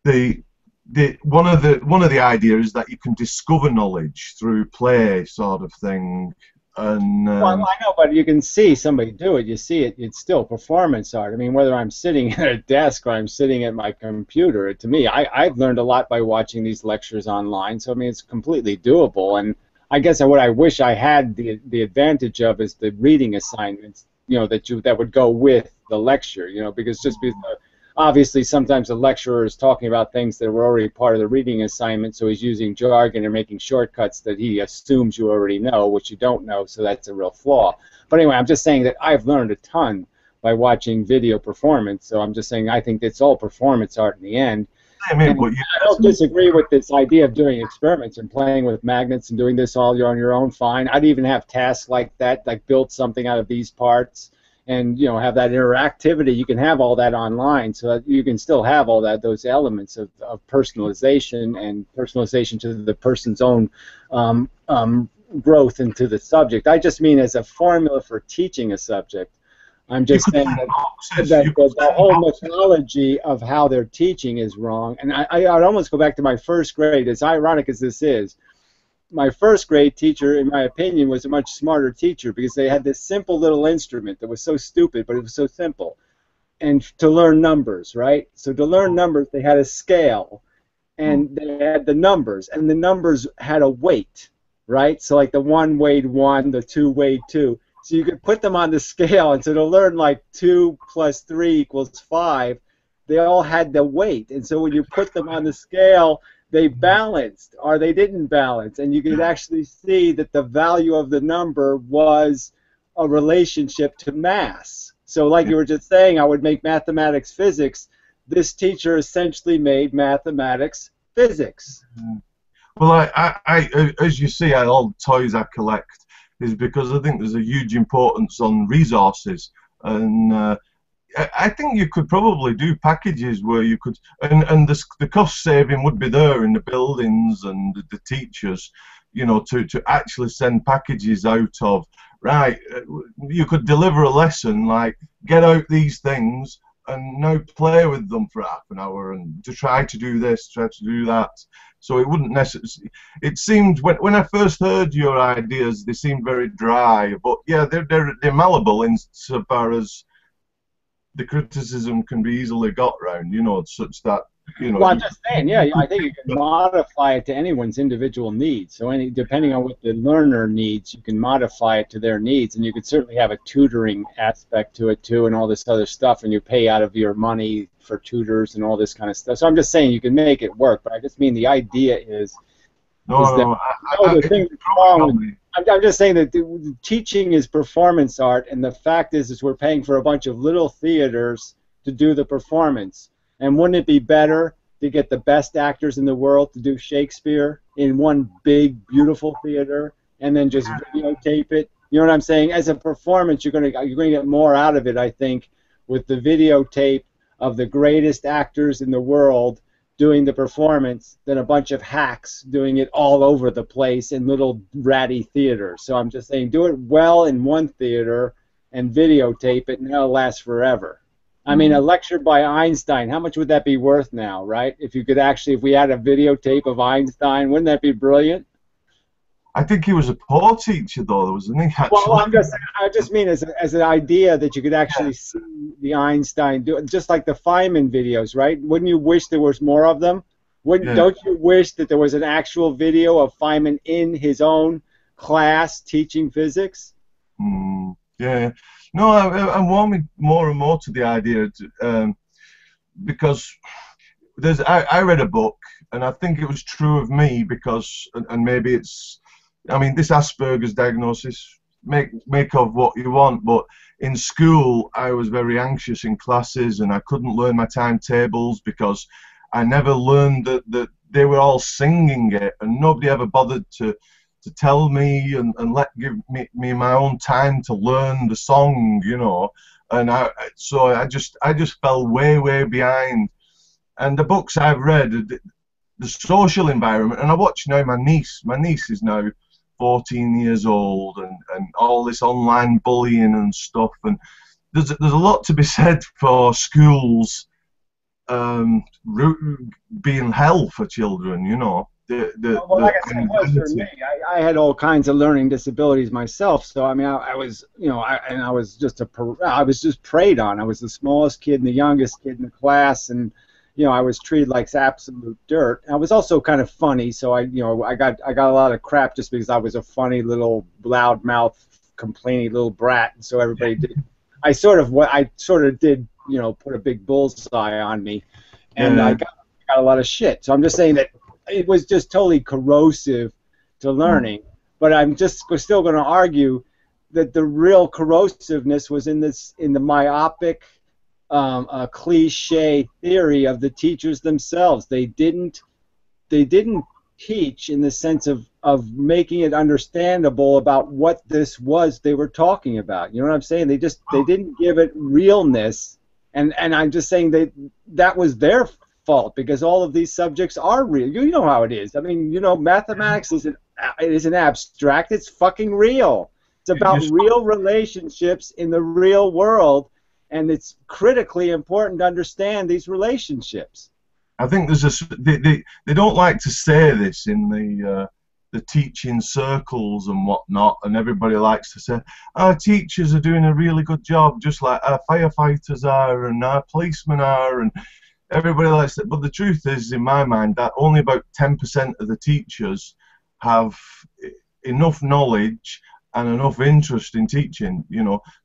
one of the ideas is that you can discover knowledge through play, sort of thing. And well, I know, but you can see somebody do it. You see it. It's still performance art. I mean, whether I'm sitting at a desk or I'm sitting at my computer, to me, I've learned a lot by watching these lectures online. So I mean, it's completely doable. And I guess what I wish I had the advantage of is the reading assignments, that would go with the lecture. Because just because obviously sometimes the lecturer is talking about things that were already part of the reading assignment, so he's using jargon and making shortcuts that he assumes you already know, which you don't know, so that's a real flaw. But anyway, I'm just saying that I've learned a ton by watching video performance, so I'm just saying I think it's all performance art in the end. I mean, but I don't disagree with this idea of doing experiments and playing with magnets and doing this all on your own, fine. I'd even have tasks like that, like build something out of these parts and, you know, have that interactivity. You can have all that online, so that you can still have all that, those elements of personalization and personalization to the person's own growth into the subject. I just mean as a formula for teaching a subject. I'm just saying that the whole methodology of how they're teaching is wrong. And I'd almost go back to my first grade, as ironic as this is. My first grade teacher, in my opinion, was a much smarter teacher because they had this simple little instrument that was so stupid, but it was so simple. And to learn numbers, right? So to learn numbers, they had a scale, and they had the numbers, and the numbers had a weight, right? So like the 1 weighed 1, the 2 weighed 2. So you could put them on the scale, and so to learn like 2 plus 3 equals 5, they all had the weight. And so when you put them on the scale, they balanced or they didn't balance. And you could actually see that the value of the number was a relationship to mass. So like you were just saying, I would make mathematics physics. This teacher essentially made mathematics physics. Well, I as you see, all the toys I collect is because I think there's a huge importance on resources, and I think you could probably do packages where you could, and the cost saving would be there in the buildings and the teachers, you know, to actually send packages out of, right, you could deliver a lesson like, get out these things and now play with them for half an hour and to try to do this, try to do that. So it wouldn't necessarily. It seemed when I first heard your ideas, they seemed very dry. But yeah, they're malleable insofar as the criticism can be easily got round. You know, such that you know. Well, I'm just saying, yeah, I think you can modify it to anyone's individual needs. So depending on what the learner needs, you can modify it to their needs, and you could certainly have a tutoring aspect to it too, and all this other stuff, and you pay out of your money for tutors and all this kind of stuff. So I'm just saying you can make it work, but I just mean the idea is I'm just saying that the teaching is performance art, and the fact is we're paying for a bunch of little theaters to do the performance. And wouldn't it be better to get the best actors in the world to do Shakespeare in one big, beautiful theater, and then just videotape it? You know what I'm saying? As a performance, you're going to get more out of it, I think, with the videotape of the greatest actors in the world doing the performance than a bunch of hacks doing it all over the place in little ratty theaters. So I'm just saying, do it well in one theater and videotape it, and it'll last forever. I mean, a lecture by Einstein, how much would that be worth now, right? If you could actually, if we had a videotape of Einstein, wouldn't that be brilliant? I think he was a poor teacher, though, wasn't he? Actually? Well, I just mean as an idea that you could actually see the Einstein do it, just like the Feynman videos, right? Wouldn't you wish there was more of them? Don't you wish that there was an actual video of Feynman in his own class teaching physics? Yeah. No, I'm warming more and more to the idea because I read a book, and I think it was true of me because, and maybe it's, I mean, this Asperger's diagnosis, make of what you want, but in school I was very anxious in classes, and I couldn't learn my timetables because I never learned that they were all singing it, and nobody ever bothered to tell me and give me my own time to learn the song, you know, and so I just fell way behind. And the books I've read, the social environment, and I watch now my niece is now 14 years old, and all this online bullying and stuff, and there's a lot to be said for schools being hell for children, you know. Well, like I said, it was for me. I had all kinds of learning disabilities myself, so I mean, I was, you know, I was just preyed on. I was the smallest kid and the youngest kid in the class, and you know, I was treated like absolute dirt. I was also kind of funny, so I got a lot of crap just because I was a funny little loudmouth, complaining little brat, and so everybody did. I sort of did put a big bullseye on me, and I Yeah. got a lot of shit. So I'm just saying that it was just totally corrosive to learning. But I'm just still going to argue that the real corrosiveness was in the myopic, cliche theory of the teachers themselves. They didn't teach in the sense of making it understandable about what this was they were talking about. You know what I'm saying? They didn't give it realness, and I'm just saying that was their fault, because all of these subjects are real. You know how it is. I mean, mathematics isn't abstract. It's fucking real. It's about real relationships in the real world, and it's critically important to understand these relationships. I think they don't like to say this in the teaching circles and whatnot, and everybody likes to say our teachers are doing a really good job, just like our firefighters are and our policemen are, and everybody likes that. But the truth is, in my mind, that only about 10% of the teachers have enough knowledge and enough interest in teaching.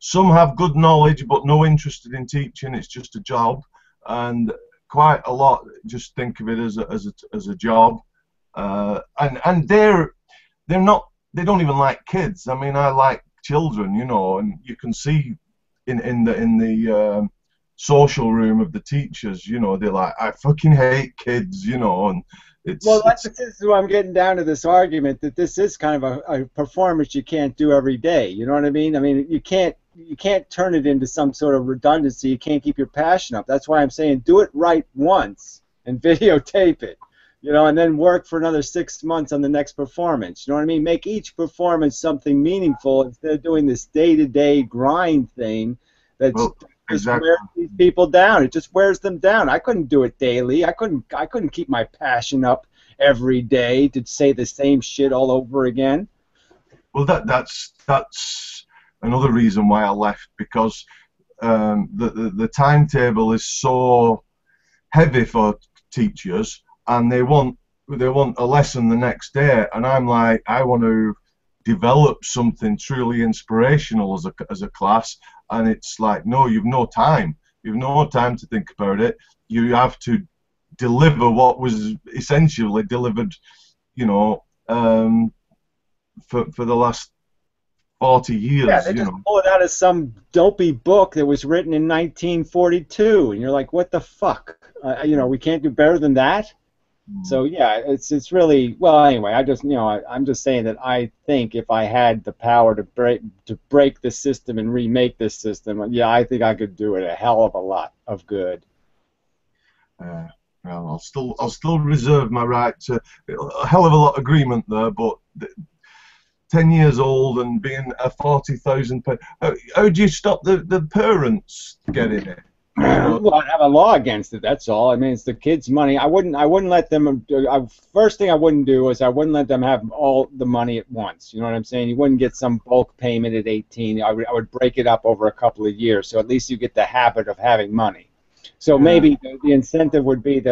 Some have good knowledge but no interest in teaching. It's just a job, and quite a lot just think of it as a job, and they don't even like kids. I mean, I like children, and you can see in the social room of the teachers, they're like, I fucking hate kids, and it's. Well, this is why I'm getting down to this argument that this is kind of a performance you can't do every day. You know what I mean? I mean, you can't turn it into some sort of redundancy. You can't keep your passion up. That's why I'm saying do it right once and videotape it, and then work for another 6 months on the next performance. You know what I mean? Make each performance something meaningful instead of doing this day-to-day grind thing that just wears these people down. It just wears them down. I couldn't do it daily. I couldn't keep my passion up every day to say the same shit all over again. Well, that's another reason why I left, because the timetable is so heavy for teachers, and they want a lesson the next day, and I'm like, I want to develop something truly inspirational as a class, and it's like, no, you've no time. You've no time to think about it. You have to deliver what was essentially delivered, for the last 40 years. Yeah, they just pull it out of some dopey book that was written in 1942, and you're like, what the fuck? We can't do better than that. So yeah, it's really, well, anyway. I'm just saying that I think if I had the power to break the system and remake this system, yeah, I think I could do it a hell of a lot of good. Well, I'll still reserve my right to a hell of a lot of agreement there, but 10 years old and being a 40,000. How do you stop the parents getting it? Well, I'd have a law against it. That's all. I mean, it's the kids' money. I wouldn't let them. First thing I wouldn't do is I wouldn't let them have all the money at once. You know what I'm saying? You wouldn't get some bulk payment at 18. I would break it up over a couple of years, so at least you get the habit of having money. So maybe the incentive would be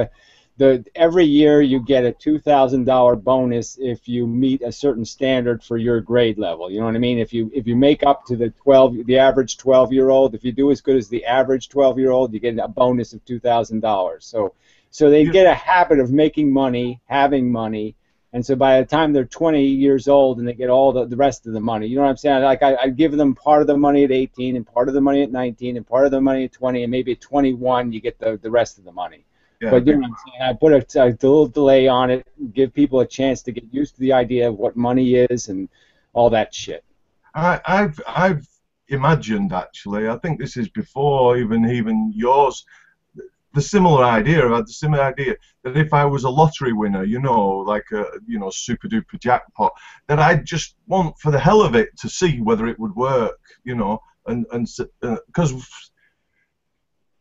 every year you get a $2,000 bonus if you meet a certain standard for your grade level. You know what I mean? If you make up to the average 12-year-old, if you do as good as the average 12-year-old, you get a bonus of $2,000. So they get a habit of making money, having money, and so by the time they're 20 years old and they get all the rest of the money, you know what I'm saying? Like I give them part of the money at 18 and part of the money at 19 and part of the money at 20, and maybe at 21 you get the rest of the money. Yeah, but you know what I'm saying? I put a little delay on it, give people a chance to get used to the idea of what money is and all that shit. I've imagined, actually, I think this is before even yours, the similar idea. I had the similar idea that if I was a lottery winner, like a super duper jackpot, that I'd just want for the hell of it to see whether it would work, and because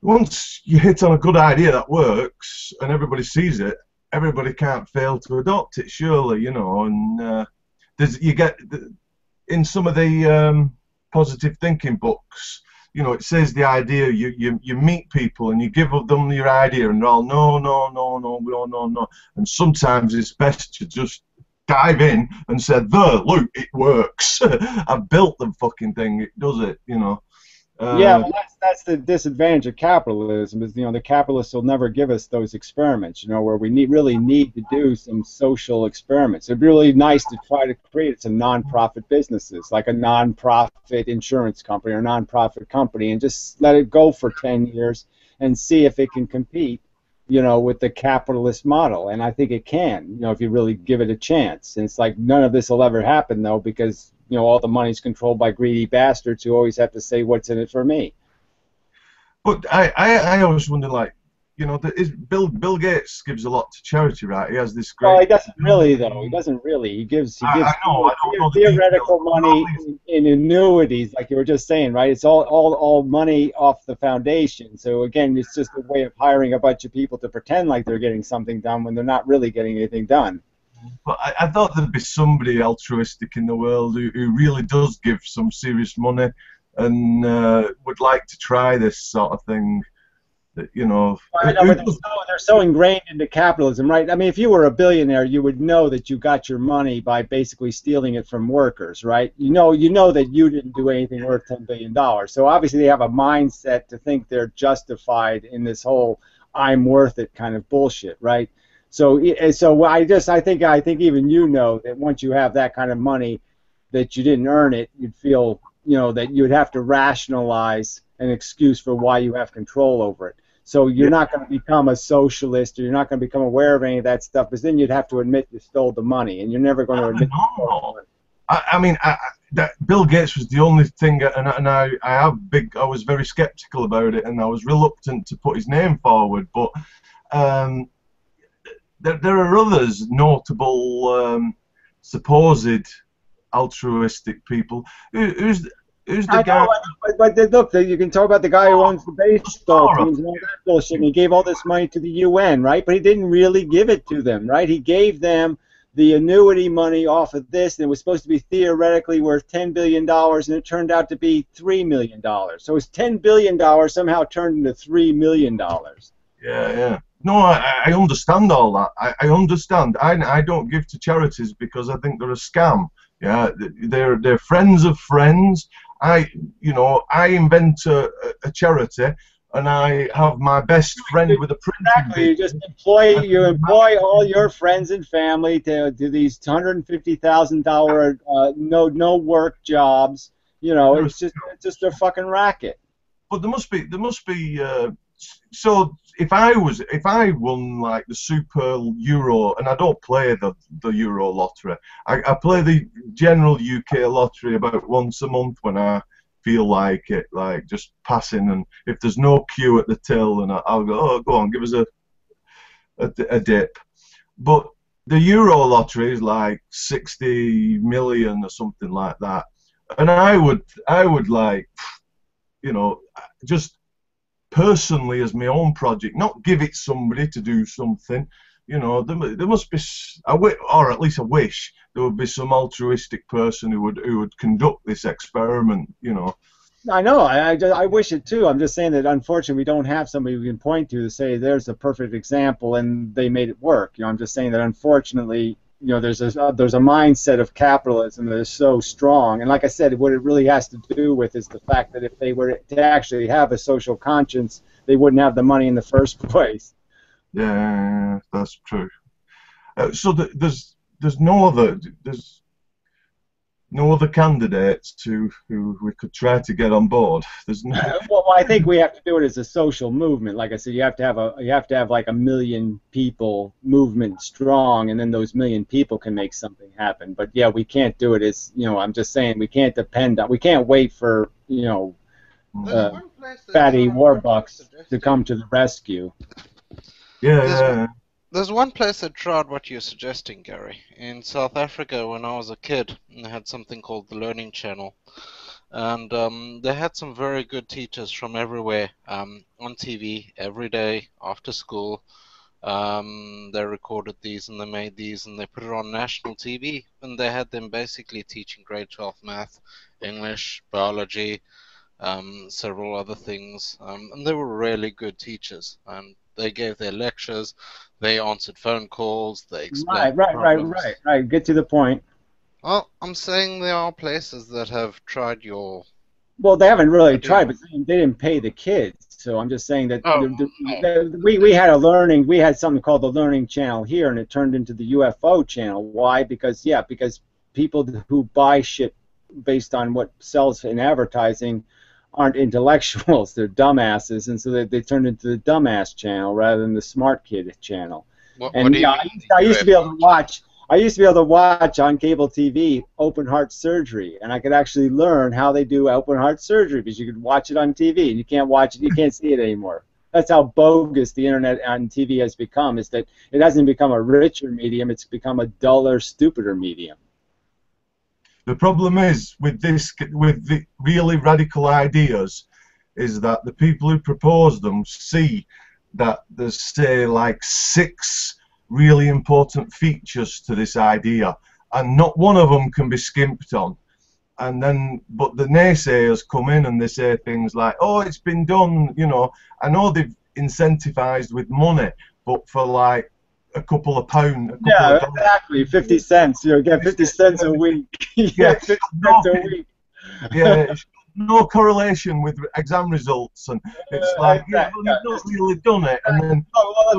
once you hit on a good idea that works and everybody sees it, everybody can't fail to adopt it, surely, and you get in some of the positive thinking books, it says the idea, you meet people and you give them your idea and they're all no, and sometimes it's best to just dive in and say, look, it works. I've built the fucking thing, it does it, Yeah, well, that's the disadvantage of capitalism is, the capitalists will never give us those experiments, where we really need to do some social experiments. It'd be really nice to try to create some non-profit businesses, like a non-profit insurance company or non-profit company, and just let it go for 10 years and see if it can compete, with the capitalist model. And I think it can, if you really give it a chance. And it's like none of this will ever happen, though, because all the money's controlled by greedy bastards who always have to say what's in it for me. But I always wonder, like, Bill Gates gives a lot to charity, right? He has this great. Well, he doesn't really, though. He doesn't really. He gives I don't know theoretical money in annuities, like you were just saying, right? It's all money off the foundation. So again, it's just a way of hiring a bunch of people to pretend like they're getting something done when they're not really getting anything done. But I thought there'd be somebody altruistic in the world who really does give some serious money and would like to try this sort of thing. I know, but they're so ingrained into capitalism, right? I mean, if you were a billionaire, you would know that you got your money by basically stealing it from workers, right? You know that you didn't do anything worth $10 billion. So obviously they have a mindset to think they're justified in this whole "I'm worth it" kind of bullshit, right? So I think even that once you have that kind of money, that you didn't earn it, you'd feel that you'd have to rationalize an excuse for why you have control over it. So you're not going to become a socialist, or you're not going to become aware of any of that stuff, because then you'd have to admit you stole the money, and you're never going to admit. I mean, that Bill Gates was the only thing, and I was very skeptical about it, and I was reluctant to put his name forward, but. There are others notable supposed altruistic people. Who's the guy? But look, you can talk about the guy who owns the baseball teams and all that bullshit. And he gave all this money to the UN, right? But he didn't really give it to them, right? He gave them the annuity money off of this, and it was supposed to be theoretically worth $10 billion, and it turned out to be $3 million. So it's $10 billion somehow turned into $3 million. Yeah. No, I understand all that. I understand. I don't give to charities because I think they're a scam. Yeah, they're friends of friends. I invent a charity, and I have my best friend with a printing. Exactly. You just employ all your friends and family to these $150,000 no work jobs. It's just a fucking racket. But there must be. So if I won like the Super Euro, and I don't play the Euro lottery, I play the general UK lottery about once a month when I feel like it, like just passing, and if there's no queue at the till, and I'll go, oh, go on, give us a dip. But the Euro lottery is like 60 million or something like that, and I would like, just personally as my own project, not give it somebody to do something. There must be, or at least I wish there would be some altruistic person who would conduct this experiment. I know. I wish it too. I'm just saying that unfortunately we don't have somebody we can point to say there's a perfect example and they made it work. I'm just saying that unfortunately, there's a mindset of capitalism that is so strong, and like I said, what it really has to do with is the fact that if they were to actually have a social conscience, they wouldn't have the money in the first place. Yeah, that's true. So there's no other candidates who we could try to get on board. There's no. Well, I think we have to do it as a social movement. Like I said, you have to have like 1 million people movement strong, and then those 1 million people can make something happen. But yeah, we can't do it as I'm just saying we can't wait for fatty warbucks to come to the rescue. Yeah. There's one place that tried what you're suggesting, Gary. In South Africa, when I was a kid, they had something called the Learning Channel. And they had some very good teachers from everywhere on TV every day after school. They recorded these and they made these and they put it on national TV. And they had them basically teaching grade 12 math, English, biology, several other things. And they were really good teachers. And they gave their lectures, they answered phone calls, they explained problems. Right. Get to the point. Well, I'm saying there are places that have tried your Well, they haven't really I tried, didn't. but they didn't pay the kids. So I'm just saying that Oh, we had we had something called the Learning Channel here, and it turned into the UFO channel. Why? Because people who buy shit based on what sells in advertising aren't intellectuals; they're dumbasses, and so they turned into the dumbass channel rather than the smart kid channel. what And do you yeah, mean I used to be able UFO? to watch. I used to be able to watch on cable TV open heart surgery, and I could actually learn how they do open heart surgery because you could watch it on TV, and you can't watch it, you can't see it anymore. That's how bogus the internet and TV has become. Is that it hasn't become a richer medium; it's become a duller, stupider medium. The problem is with the really radical ideas, is that the people who propose them see that there's, say, like 6 really important features to this idea, and not one of them can be skimped on. And then, but the naysayers come in and they say things like, "Oh, it's been done." You know, I know they've incentivized with money, but for like a couple of pounds, Yeah, exactly. 50 cents. You get 50 cents a week. You get 50 cents a week. Yeah, it's no correlation with exam results, and it's like, yeah, well, you've not really done it, and then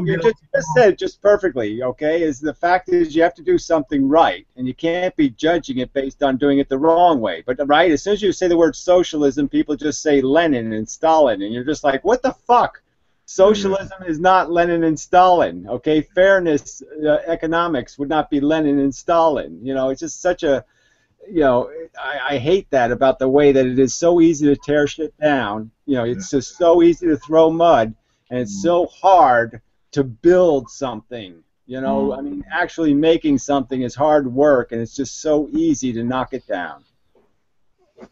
You just said it just perfectly, okay? Is the fact is you have to do something right, and you can't be judging it based on doing it the wrong way. But right, as soon as you say the word socialism, people just say Lenin and Stalin, and you're just like, what the fuck? Socialism is not Lenin and Stalin, okay? Fairness, economics would not be Lenin and Stalin. You know, it's just such a, you know, I hate that about the way that it is so easy to tear shit down. You know, it's just so easy to throw mud, and it's so hard to build something. You know, I mean, actually making something is hard work, and it's just so easy to knock it down.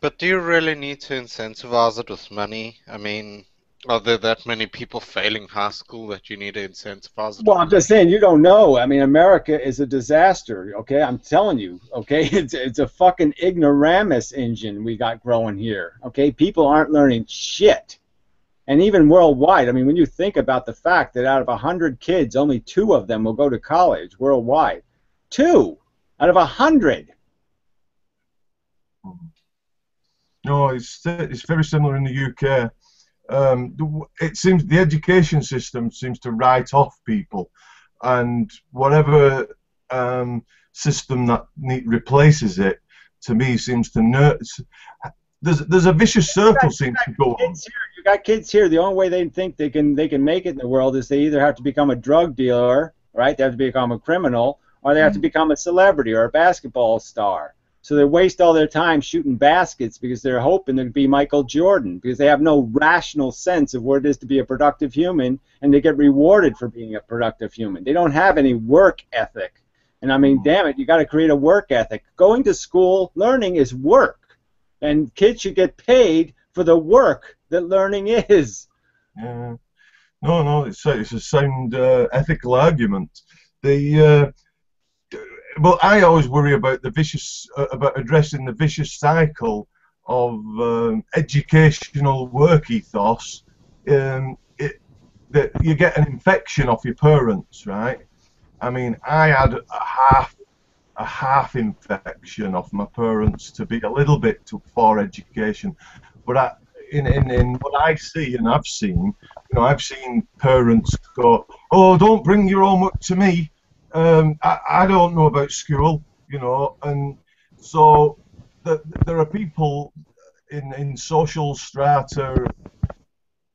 But do you really need to incentivize it with money? I mean, are there that many people failing high school that you need to incentivize it Well, with I'm just money? saying, you don't know. I mean, America is a disaster, okay? I'm telling you, okay? It's a fucking ignoramus engine we got growing here, okay? People aren't learning shit. And even worldwide, I mean, when you think about the fact that out of 100 kids, only 2 of them will go to college worldwide. 2 out of 100. no, it's very similar in the UK. It seems the education system seems to write off people, and whatever system that replaces it, to me, seems to nurse. There's a vicious circle seems to go on. You got kids here. The only way they think they can make it in the world is they either have to become a drug dealer, right? They have to become a criminal, or they have to become a celebrity or a basketball star. So they waste all their time shooting baskets because they're hoping to be Michael Jordan, because they have no rational sense of what it is to be a productive human, and they get rewarded for being a productive human. They don't have any work ethic. And I mean, damn it, you got to create a work ethic. Going to school, learning is work, and kids should get paid for the work that learning is. Yeah. No, it's a sound ethical argument. But I always worry about about addressing the vicious cycle of educational work ethos. That you get an infection off your parents, right? I mean, I had a half infection off my parents to be a little bit for education, but in what I see and I've seen, I've seen parents go, "Oh, don't bring your homework to me. I don't know about school," and so there are people in social strata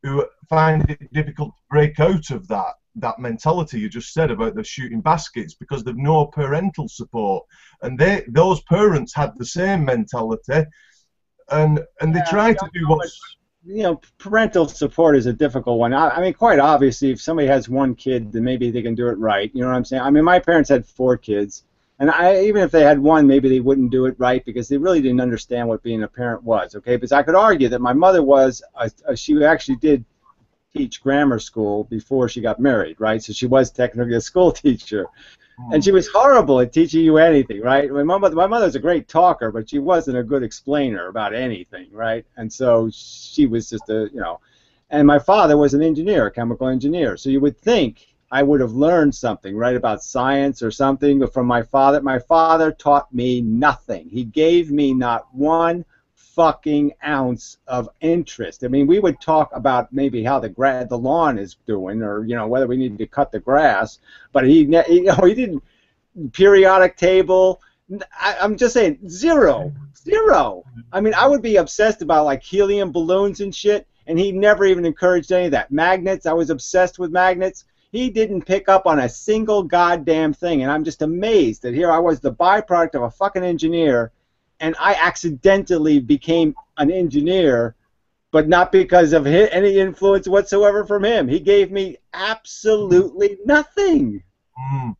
who find it difficult to break out of that mentality you just said about the shooting baskets, because they've no parental support, and those parents had the same mentality, and they try to do what's parental support is a difficult one. I mean, quite obviously, if somebody has one kid, then maybe they can do it right. You know what I'm saying? I mean, my parents had 4 kids, and even if they had one, maybe they wouldn't do it right because they really didn't understand what being a parent was. Okay, because I could argue that my mother she actually did teach grammar school before she got married, right? So she was technically a school teacher. And she was horrible at teaching you anything, right? My mother's a great talker, but she wasn't a good explainer about anything, right? And so she was just and my father was an engineer, a chemical engineer. So you would think I would have learned something, right, about science or something from my father. My father taught me nothing. He gave me not one fucking ounce of interest. I mean, we would talk about maybe how the lawn is doing, or whether we needed to cut the grass, but he didn't. Periodic table. I'm just saying, zero. I mean, I would be obsessed about like helium balloons and shit, and he never even encouraged any of that. Magnets, I was obsessed with magnets. He didn't pick up on a single goddamn thing, and I'm just amazed that here I was, the byproduct of a fucking engineer, and I accidentally became an engineer, but not because of any influence whatsoever from him. He gave me absolutely nothing. Mm.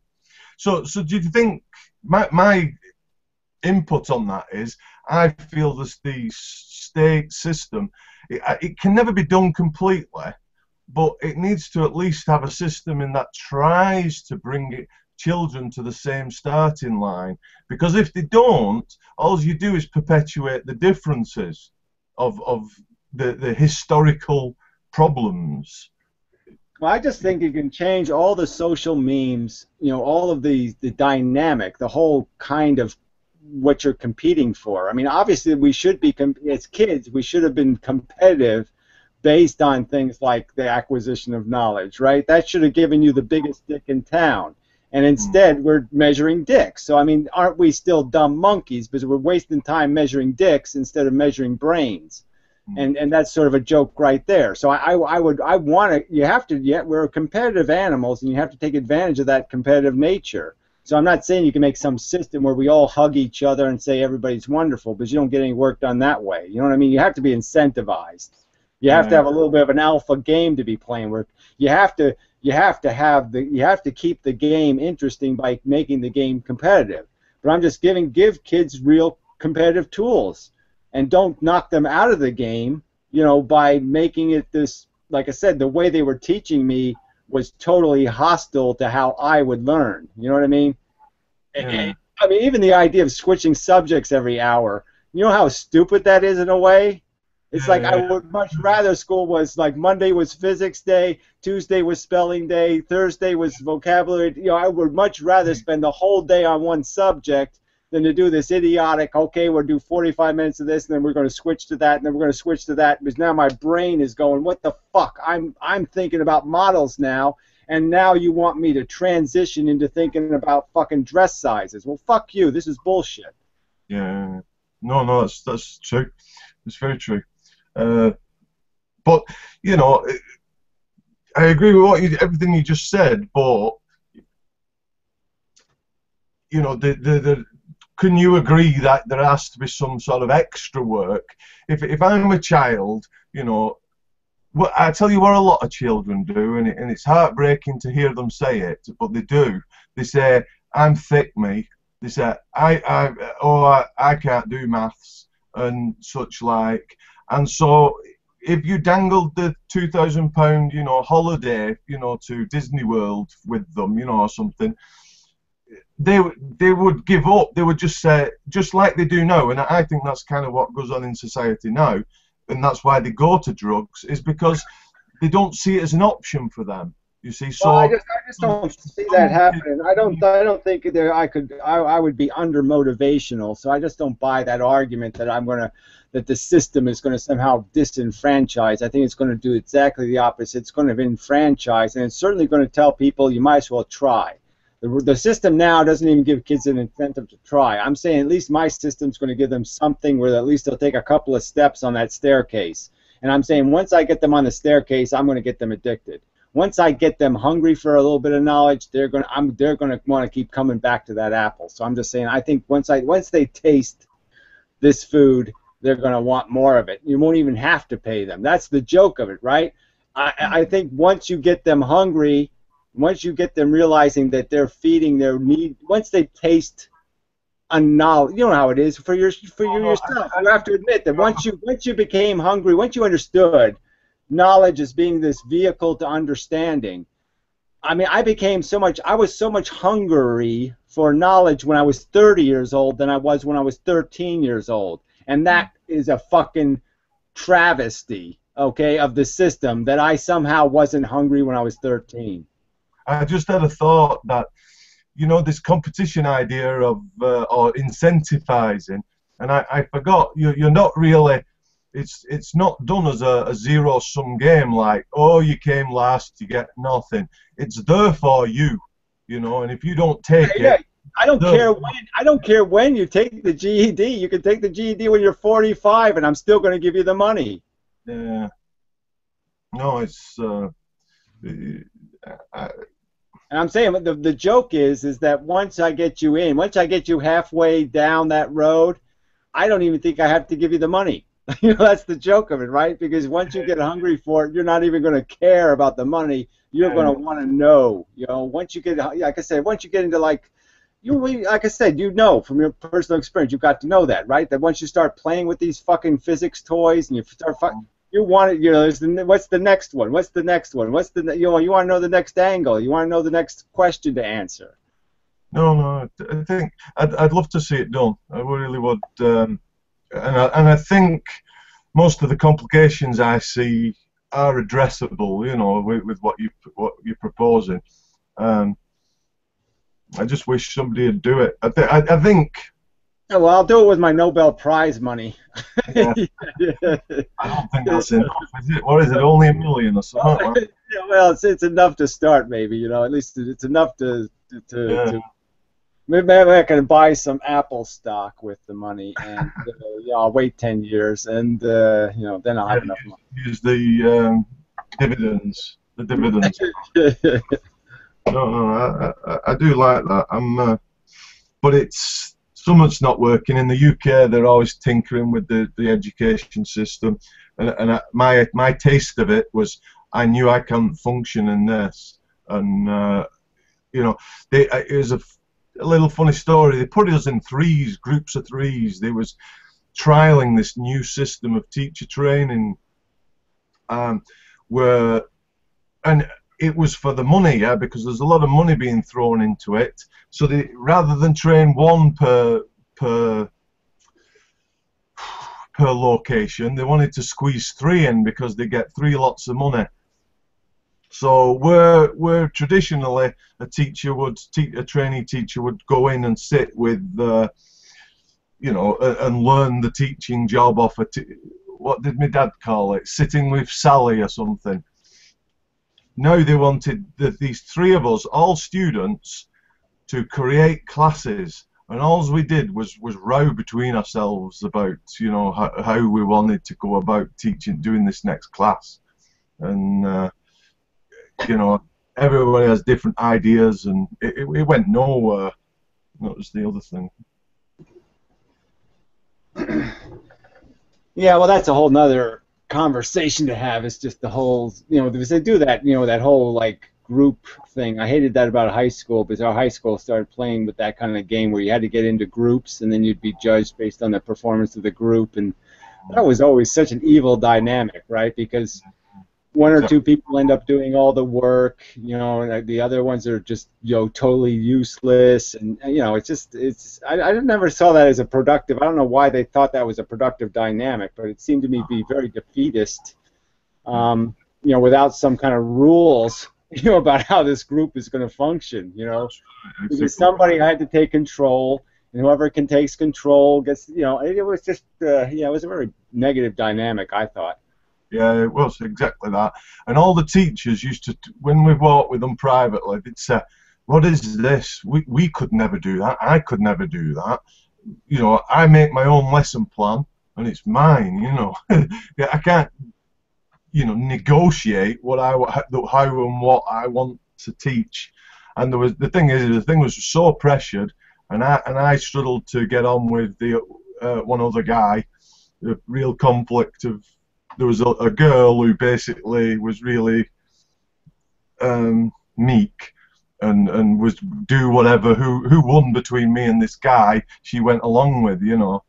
So do you think my input on that is, I feel that the state system, it can never be done completely, but it needs to at least have a system in that tries to bring children to the same starting line. Because if they don't, all you do is perpetuate the differences of the historical problems. Well, I just think you can change all the social memes, all of the dynamic, the whole kind of what you're competing for. I mean, obviously we should be, as kids, we should have been competitive based on things like the acquisition of knowledge, right? That should have given you the biggest dick in town. And instead, we're measuring dicks. So, I mean, aren't we still dumb monkeys because we're wasting time measuring dicks instead of measuring brains? And that's sort of a joke right there. So we're competitive animals, and you have to take advantage of that competitive nature. So I'm not saying you can make some system where we all hug each other and say everybody's wonderful, because you don't get any work done that way. You know what I mean? You have to be incentivized. You have to have a little bit of an alpha game to be playing where you have to keep the game interesting by making the game competitive. But I'm just give kids real competitive tools, and don't knock them out of the game, by making it this, like I said, the way they were teaching me was totally hostile to how I would learn. You know what I mean? Yeah. I mean, even the idea of switching subjects every hour, you know how stupid that is in a way? It's like I would much rather school was like Monday was physics day, Tuesday was spelling day, Thursday was vocabulary. I would much rather spend the whole day on one subject than to do this idiotic, okay, we'll do 45 minutes of this, and then we're going to switch to that, and then we're going to switch to that, because now my brain is going, what the fuck? I'm thinking about models now, and now you want me to transition into thinking about fucking dress sizes. Well, fuck you. This is bullshit. Yeah. No, that's true. It's very true. But, I agree with everything you just said, but, can you agree that there has to be some sort of extra work? If I'm a child, I tell you what a lot of children do, and it's heartbreaking to hear them say it, but they do. They say, I'm thick, me. They say, I can't do maths and such like. And so if you dangled the £2,000, holiday, to Disney World with them, or something, they would give up. They would just say, just like they do now, and I think that's kind of what goes on in society now, and that's why they go to drugs, is because they don't see it as an option for them. You see, so I just don't see that happening. I don't think I would be under motivational, so I just don't buy that argument that the system is going to somehow disenfranchise. I think it's going to do exactly the opposite. It's going to enfranchise, and it's certainly going to tell people you might as well try. The system now doesn't even give kids an incentive to try. I'm saying at least my system's going to give them something where at least they'll take a couple of steps on that staircase. And I'm saying once I get them on the staircase, I'm going to get them addicted. Once I get them hungry for a little bit of knowledge, they're going to want to keep coming back to that apple. So I'm just saying, I think once they taste this food, they're going to want more of it. You won't even have to pay them. That's the joke of it, right? I think once you get them hungry, once you get them realizing that they're feeding their need, once they taste a knowledge, you know how it is for yourself. You have to admit that once you became hungry, once you understood knowledge as being this vehicle to understanding. I mean, I was so much hungry for knowledge when I was 30 years old than I was when I was 13 years old. And that is a fucking travesty, okay, of the system, that I somehow wasn't hungry when I was 13. I just had a thought that, this competition idea of or incentivizing, And I forgot, you're not really, it's not done as a zero-sum game like, oh, you came last, you get nothing. It's there for you, you know, and if you don't take it, I don't care when. I don't care when you take the GED. You can take the GED when you're 45, and I'm still going to give you the money. Yeah. No, it's. And I'm saying the joke is that once I get you in, once I get you halfway down that road, I don't even think I have to give you the money. You know, that's the joke of it, right? Because once you get hungry for it, you're not even going to care about the money. You're going to want to know. You know, once you get, like I said, once you get into like I said, you know from your personal experience, you got to know that, right? That once you start playing with these fucking physics toys and you start you want it, you know, what's the next one? What's the next one? What's the, you know, you want to know the next angle. You want to know the next question to answer. No, I think I'd love to see it done. I really would. And I think most of the complications I see are addressable, you know, with what you're proposing. I just wish somebody would do it. I think. Yeah, well, I'll do it with my Nobel Prize money. Yeah. I don't think that's enough, is it? What is it? Only $1 million or something? Yeah, well, it's enough to start, maybe. You know, at least it's enough to maybe I can buy some Apple stock with the money, and yeah, I'll wait 10 years, and you know, then I'll have enough money. Use the dividends. The dividends. No, I do like that. But it's so much not working in the UK. They're always tinkering with the education system, and my taste of it was I knew I can't function in this, and you know, it was a little funny story. They put us in groups of threes. They was trialing this new system of teacher training, and it was for the money, yeah, because there's a lot of money being thrown into it. So they, rather than train one per location, they wanted to squeeze 3 in because they get 3 lots of money. So where traditionally a trainee teacher would go in and sit with, you know, and learn the teaching job off what did my dad call it? Sitting with Sally or something. Now they wanted these 3 of us, all students, to create classes, and all we did was row between ourselves about, you know, how we wanted to go about doing this next class, and you know, everybody has different ideas, and it went nowhere. That was the other thing. Yeah, well, that's a whole nother conversation to have. It's just the whole, you know, because they do that, you know, that whole like group thing. I hated that about high school, because our high school started playing with that kind of game where you had to get into groups and then you'd be judged based on the performance of the group, and that was always such an evil dynamic, right? Because 1 or 2 people end up doing all the work, you know, and the other ones are just, you know, totally useless, and you know, I never saw that as a productive. I don't know why they thought that was a productive dynamic, but it seemed to me to be very defeatist, you know, without some kind of rules, you know, about how this group is going to function, you know, because somebody had to take control, and whoever takes control gets, you know, it was just, yeah, it was a very negative dynamic, I thought. Yeah, it was exactly that. And all the teachers used to, when we walked with them privately, they'd say, "What is this? We could never do that. I could never do that. You know, I make my own lesson plan, and it's mine. You know, I can't, you know, negotiate how and what I want to teach." And the thing was so pressured, and I struggled to get on with the one other guy. The real conflict of. There was a girl who basically was really meek and was do whatever. Who won between me and this guy? She went along with, you know.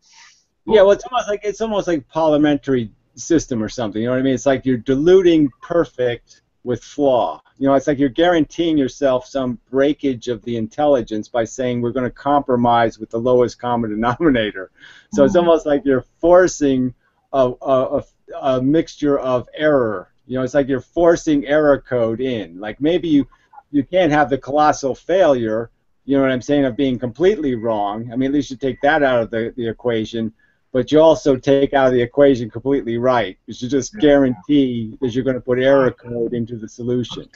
But, yeah, well, it's almost like parliamentary system or something. You know what I mean? It's like you're diluting perfect with flaw. You know, it's like you're guaranteeing yourself some breakage of the intelligence by saying we're going to compromise with the lowest common denominator. So it's almost like you're forcing a mixture of error. You know, it's like you're forcing error code in. Like maybe you can't have the colossal failure, you know what I'm saying, of being completely wrong. I mean, at least you take that out of the equation. but you also take out of the equation completely right. You should just guarantee that you're going to put error code into the solution.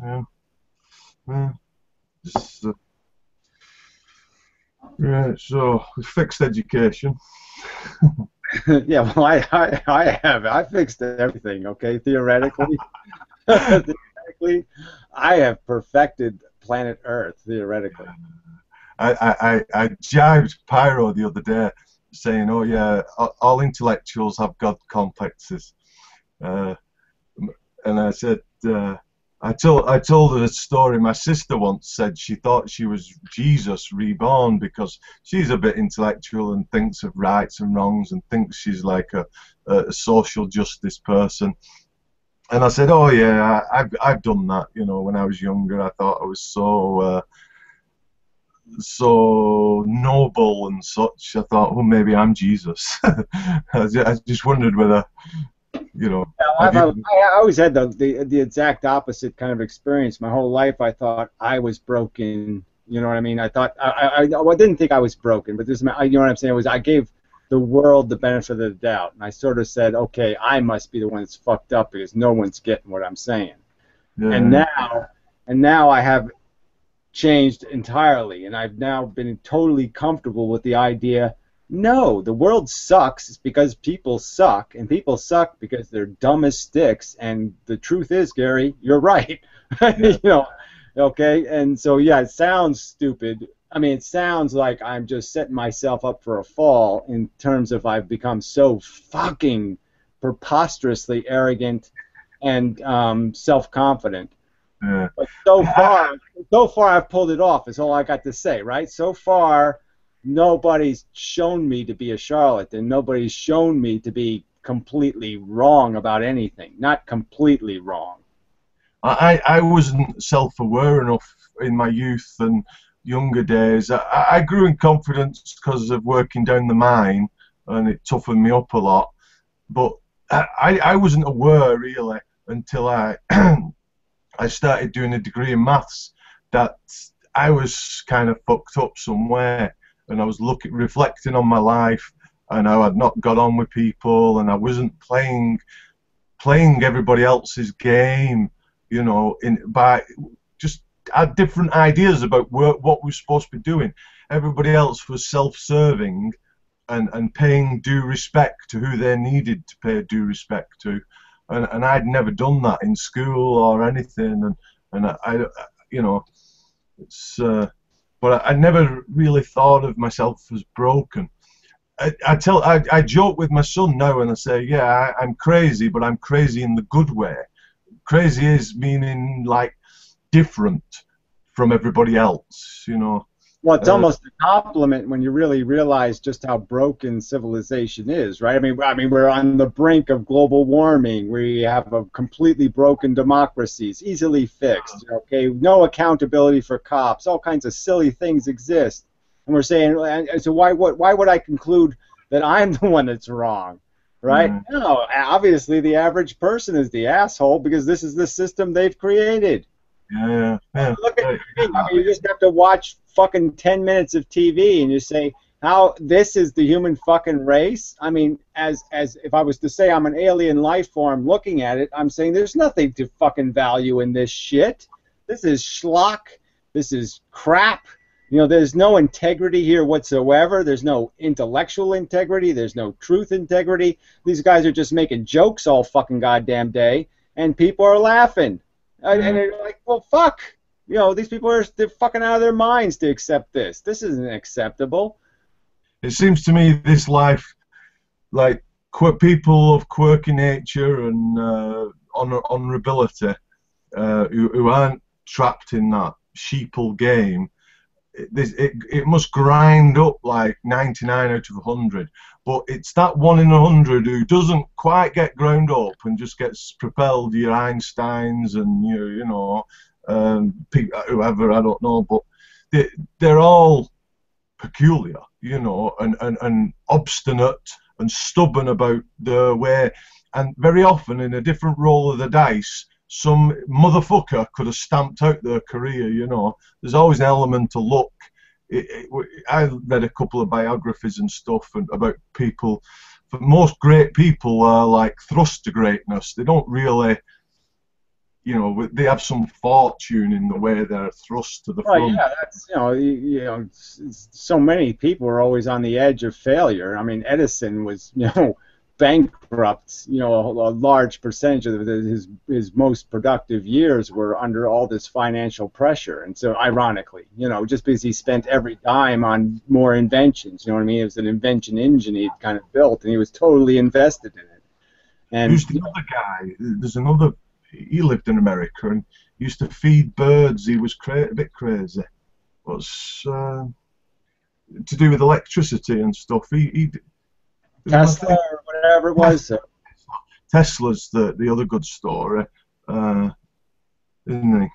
Yeah. Yeah. Just, right, so we fixed education. Yeah, well, I fixed everything, okay, theoretically. Theoretically, I have perfected planet Earth, theoretically. I jibed Pyro the other day, saying, "Oh yeah, all intellectuals have God complexes," and I said, I told her a story. My sister once said she thought she was Jesus reborn because she's a bit intellectual and thinks of rights and wrongs and thinks she's like a social justice person. And I said, "Oh yeah, I've done that. You know, when I was younger, I thought I was so noble and such. I thought, well, maybe I'm Jesus." I just wondered whether, you know. I always had the exact opposite kind of experience. My whole life, I thought I was broken. You know what I mean? I thought I didn't think I was broken, but you know what I'm saying? I gave the world the benefit of the doubt, and I sort of said, okay, I must be the one that's fucked up because no one's getting what I'm saying. Yeah. And now I have changed entirely, and I've now been totally comfortable with the idea, no, the world sucks because people suck, and people suck because they're dumb as sticks, and the truth is, Gary, you're right. You know, okay? And so, yeah, it sounds stupid. I mean, it sounds like I'm just setting myself up for a fall in terms of I've become so fucking preposterously arrogant and self-confident. Yeah. But so far I've pulled it off, is all I got to say, right? So far, nobody's shown me to be a charlatan. Nobody's shown me to be completely wrong about anything. Not completely wrong. I wasn't self-aware enough in my youth and younger days. I grew in confidence because of working down the mine, and it toughened me up a lot. But I wasn't aware, really, until I started doing a degree in maths, that I was kind of fucked up somewhere, and I was reflecting on my life, and how I'd not got on with people, and I wasn't playing everybody else's game, you know, just had different ideas about what we were supposed to be doing. Everybody else was self-serving and paying due respect to who they needed to pay due respect to. And I'd never done that in school or anything, and I you know, it's but I never really thought of myself as broken. I joke with my son now, and I say, yeah, I'm crazy, but I'm crazy in the good way. Crazy is meaning like different from everybody else, you know. Well, it's almost a compliment when you really realize just how broken civilization is, right? I mean, we're on the brink of global warming. We have a completely broken democracies, easily fixed. Okay, no accountability for cops. All kinds of silly things exist, and we're saying, so why would I conclude that I'm the one that's wrong, right? No, obviously the average person is the asshole because this is the system they've created. Yeah. Look at I mean, you just have to watch fucking 10 minutes of TV and you say, how this is the human fucking race? I mean, as if I was to say I'm an alien life form looking at it, I'm saying there's nothing to fucking value in this shit. This is schlock. This is crap. You know, there's no integrity here whatsoever. There's no intellectual integrity. There's no truth integrity. These guys are just making jokes all fucking goddamn day, and people are laughing. And they're like, well, fuck. You know, these people they're fucking out of their minds to accept this. This isn't acceptable. It seems to me this life, like people of quirky nature and honourability, who aren't trapped in that sheeple game, it must grind up like 99 out of 100. But it's that 1 in 100 who doesn't quite get ground up and just gets propelled, your Einsteins and you know, whoever, I don't know, but they're all peculiar, you know, and obstinate and stubborn about their way, and very often in a different roll of the dice, some motherfucker could have stamped out their career, you know. There's always an element of luck I read a couple of biographies and stuff about people. But most great people are like thrust to greatness. They don't really, you know, they have some fortune in the way they're thrust to the Well, front. yeah, that's so many people are always on the edge of failure. I mean, Edison was bankrupt. A large percentage of his most productive years were under all this financial pressure, and so ironically, just because he spent every dime on more inventions, you know what I mean? It was an invention engine he'd kind of built, and he was totally invested in it. And Who's the other guy? There's another. He lived in America and used to feed birds. He was a bit crazy. What's to do with electricity and stuff? He Tesla or whatever it was. Tesla's the other good story, isn't he?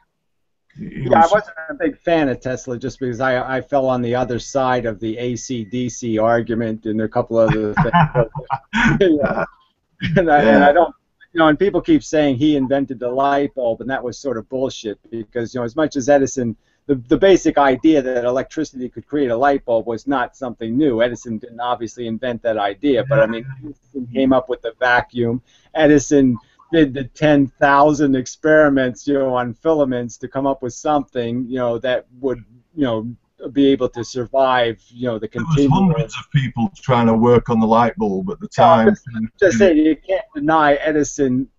Yeah, I wasn't a big fan of Tesla just because I fell on the other side of the AC/DC argument and a couple other things. And I don't. And people keep saying he invented the light bulb, and that was sort of bullshit because, as much as Edison, the basic idea that electricity could create a light bulb was not something new. Edison didn't obviously invent that idea, but I mean, Edison came up with the vacuum. Edison did the 10,000 experiments, on filaments to come up with something, that would, be able to survive, the continuum. There was hundreds of people trying to work on the light bulb at the time. Just saying, you can't deny Edison,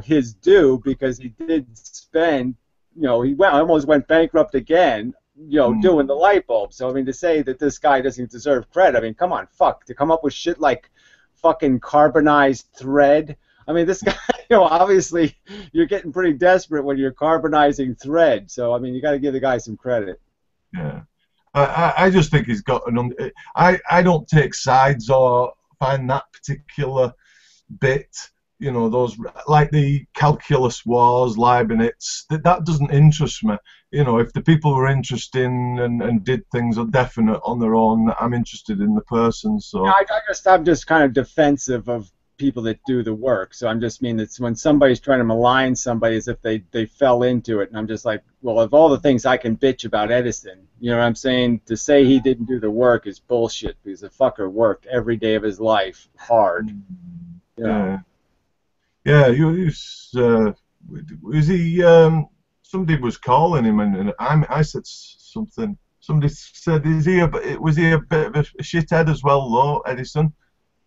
his due because he did spend, he almost went bankrupt again, doing the light bulb. So I mean, to say that this guy doesn't deserve credit, I mean, come on, to come up with shit like fucking carbonized thread. I mean, this guy, obviously you're getting pretty desperate when you're carbonizing thread. So I mean, you got to give the guy some credit. Yeah. I just think he's got I don't take sides or find that particular bit, those like the calculus wars, Leibniz, that doesn't interest me. If the people were interested in and did things are definite on their own, I'm interested in the person. So I'm just kind of defensive of people that do the work. So I'm just mean that when somebody's trying to malign somebody as if they fell into it, and I'm just like, well, of all the things I can bitch about Edison, you know what I'm saying? To say he didn't do the work is bullshit because the fucker worked every day of his life hard. Yeah. Was he? Somebody was calling him, and I said something. Somebody said, was he a bit of a shithead as well, though, Edison?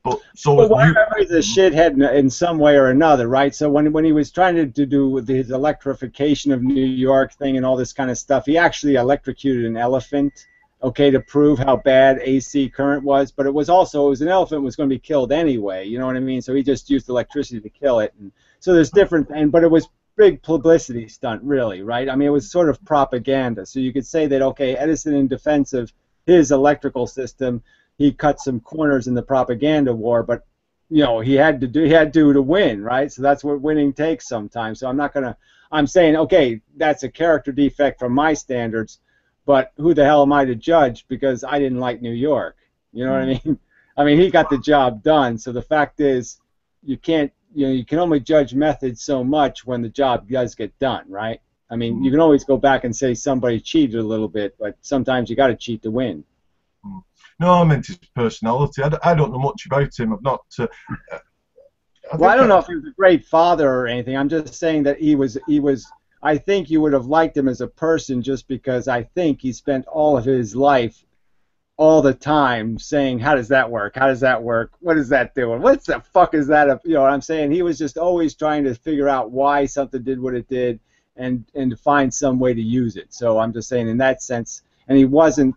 Well, whatever, he's a shithead in some way or another, right? So when he was trying to do his electrification of New York thing and all this kind of stuff, he actually electrocuted an elephant, to prove how bad AC current was. But it was an elephant was going to be killed anyway, you know what I mean? So he just used electricity to kill it. And so there's different, but it was big publicity stunt, really, right? I mean, it was sort of propaganda. So you could say that, Edison, in defense of his electrical system, he cut some corners in the propaganda war, but he had to win, right? So that's what winning takes sometimes. So I'm saying, that's a character defect from my standards, but who the hell am I to judge because I didn't like New York? You know what I mean? I mean, he got the job done. So the fact is, you can only judge methods so much when the job does get done, right? I mean, you can always go back and say somebody cheated a little bit, but sometimes you got to cheat to win. No, I meant his personality. I don't know much about him. I've not. I don't know if he was a great father or anything. I'm just saying that he was. I think you would have liked him as a person just because I think he spent all of his life, all the time, saying, "How does that work? How does that work? What is that doing? What the fuck is that?" You know what I'm saying? He was just always trying to figure out why something did what it did, and to find some way to use it. So I'm just saying in that sense, and he wasn't,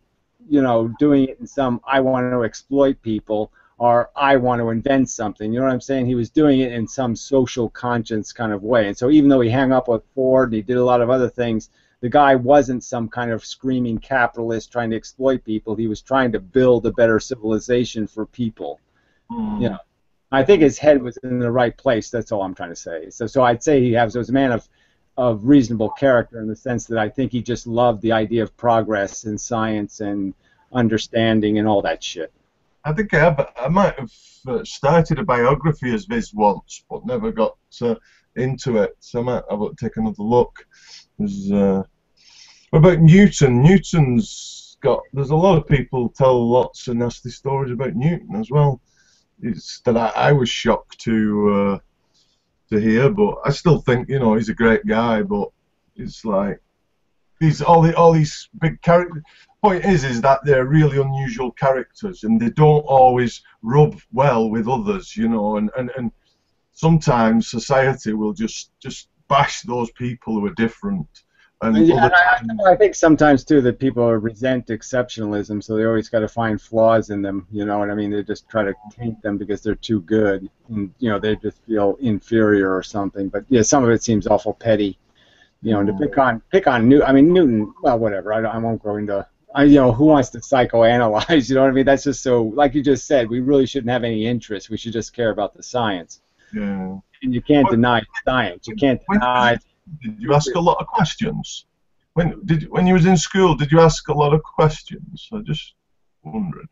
doing it in some I want to exploit people or I want to invent something. You know what I'm saying? He was doing it in some social conscience kind of way. And so even though he hung up with Ford and he did a lot of other things, the guy wasn't some kind of screaming capitalist trying to exploit people. He was trying to build a better civilization for people. I think his head was in the right place. That's all I'm trying to say. So I'd say he was a man of reasonable character in the sense that I think he just loved the idea of progress and science and understanding and all that shit. I think I might have started a biography of his once, but never got into it. So I might have to take another look. What about Newton? Newton's there's a lot of people tell lots of nasty stories about Newton as well. It's that I was shocked to hear, but I still think, you know, he's a great guy. But it's like all these big characters. Point is that they're really unusual characters, and they don't always rub well with others, you know. And sometimes society will just bash those people who are different. And Yeah, I think sometimes too that people resent exceptionalism, so they always got to find flaws in them. You know what I mean? They just try to taint them because they're too good, and you know they just feel inferior or something. But yeah, some of it seems awful petty. You know, and to pick on Newton. I mean Newton. Well, whatever. I won't go into. You know, who wants to psychoanalyze? You know what I mean? That's just so. Like you just said, we really shouldn't have any interest. We should just care about the science. Yeah. And you can't deny science. You can't deny. Did you ask a lot of questions? When you was in school, did you ask a lot of questions? I just wondered.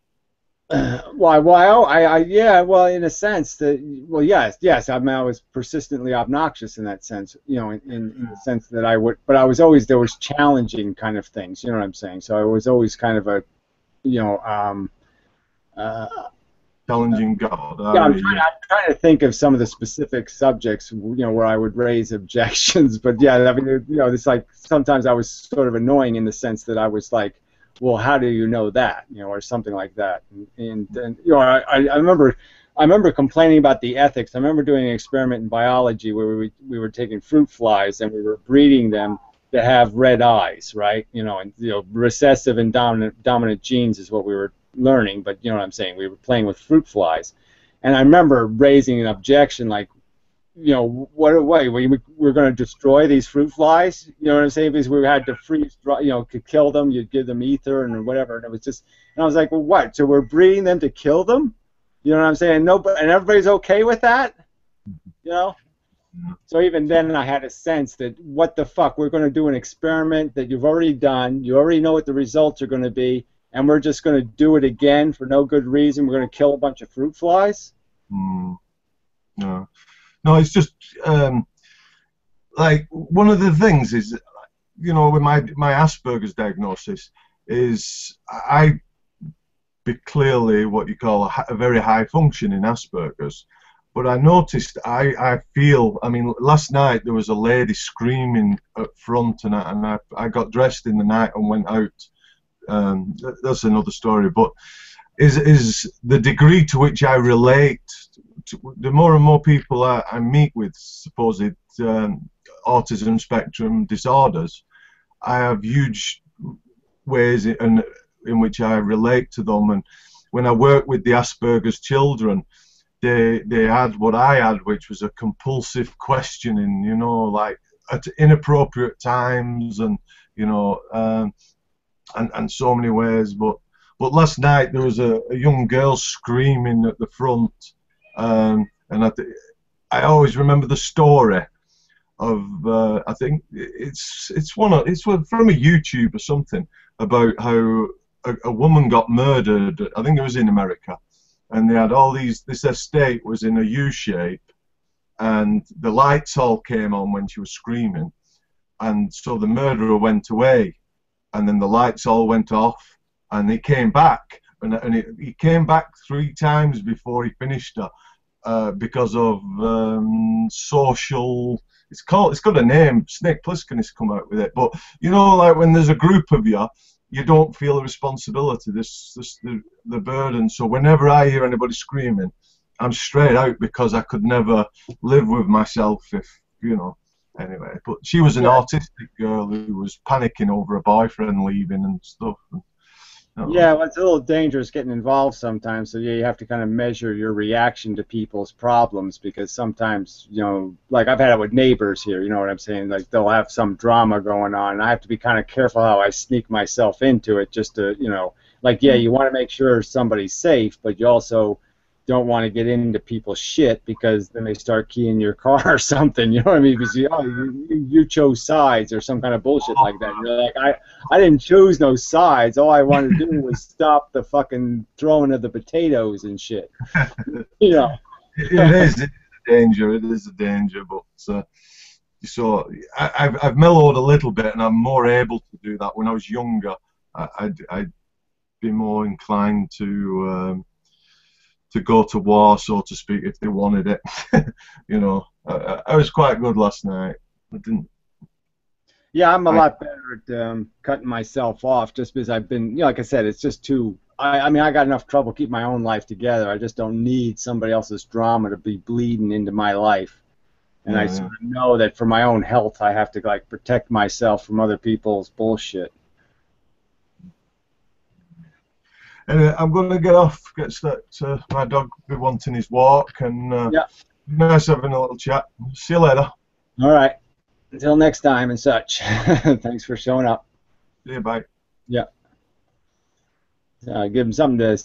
Yeah, well, in a sense that, well, yes. I mean, I was persistently obnoxious in that sense, you know, in the sense that I would, but I was always, there was challenging kind of things, you know what I'm saying? So I was always kind of a, you know, challenging God. Yeah, I'm trying to think of some of the specific subjects, you know, where I would raise objections. But yeah, I mean, you know, it's like sometimes I was sort of annoying in the sense that I was like, well, how do you know that, you know, or something like that. And you know, I remember complaining about the ethics. I remember doing an experiment in biology where we were taking fruit flies and we were breeding them to have red eyes, right? You know, and you know, recessive and dominant genes is what we were learning, but you know what I'm saying, we were playing with fruit flies, and I remember raising an objection like, you know, we're going to destroy these fruit flies, you know what I'm saying, because we had to freeze, you know, could kill them, you'd give them ether and whatever, and it was just, and I was like, well, what, so we're breeding them to kill them, you know what I'm saying, no, and everybody's okay with that, you know? So even then I had a sense that what the fuck, we're going to do an experiment that you've already done, you already know what the results are going to be, and we're just going to do it again for no good reason. We're going to kill a bunch of fruit flies? No, it's just like one of the things is, you know, with my Asperger's diagnosis is I be clearly what you call a very high functioning Asperger's. But I noticed, I feel, I mean, last night there was a lady screaming up front, and I got dressed in the night and went out. That's another story, but is the degree to which I relate to the more and more people I meet with supposed autism spectrum disorders, I have huge ways in which I relate to them. And when I work with the Asperger's children, they had what I had, which was a compulsive questioning, you know, like at inappropriate times, and you know, and so many ways. But last night there was a young girl screaming at the front, and I always remember the story of I think it's from a YouTube or something about how a woman got murdered. I think it was in America, and they had all these. This estate was in a U shape, and the lights all came on when she was screaming, and so the murderer went away. And then the lights all went off, and he came back, and he came back 3 times before he finished her, because of social. It's got a name. Snake Plissken has come out with it, but you know, like when there's a group of you don't feel the responsibility, the burden. So whenever I hear anybody screaming, I'm straight out because I could never live with myself if, you know. Anyway, but she was an autistic girl who was panicking over a boyfriend leaving and stuff. And, you know. Yeah, well, it's a little dangerous getting involved sometimes. So yeah, you have to kind of measure your reaction to people's problems, because sometimes, you know, like I've had it with neighbors here. You know what I'm saying? Like they'll have some drama going on, and I have to be kind of careful how I sneak myself into it, just to, you know, like yeah, you want to make sure somebody's safe, but you also don't want to get into people's shit, because then they start keying your car or something, you know what I mean? Because you chose sides or some kind of bullshit like that. And you're like, I didn't choose no sides. All I wanted to do was stop the fucking throwing of the potatoes and shit. You know. It is a danger. It is a danger, but so I've mellowed a little bit, and I'm more able to do that. When I was younger, I be more inclined to go to war, so to speak, if they wanted it. You know, I was quite good last night. I didn't. Yeah, I'm a lot better at cutting myself off just because I've been, like I said, it's just too. I mean, I got enough trouble keeping my own life together. I just don't need somebody else's drama to be bleeding into my life. And I sort of know that for my own health, I have to like protect myself from other people's bullshit. Anyway, I'm going to get off. My dog be wanting his walk, and nice having a little chat. See you later. All right. Until next time and such. Thanks for showing up. See you, bye. Yeah. Give him something to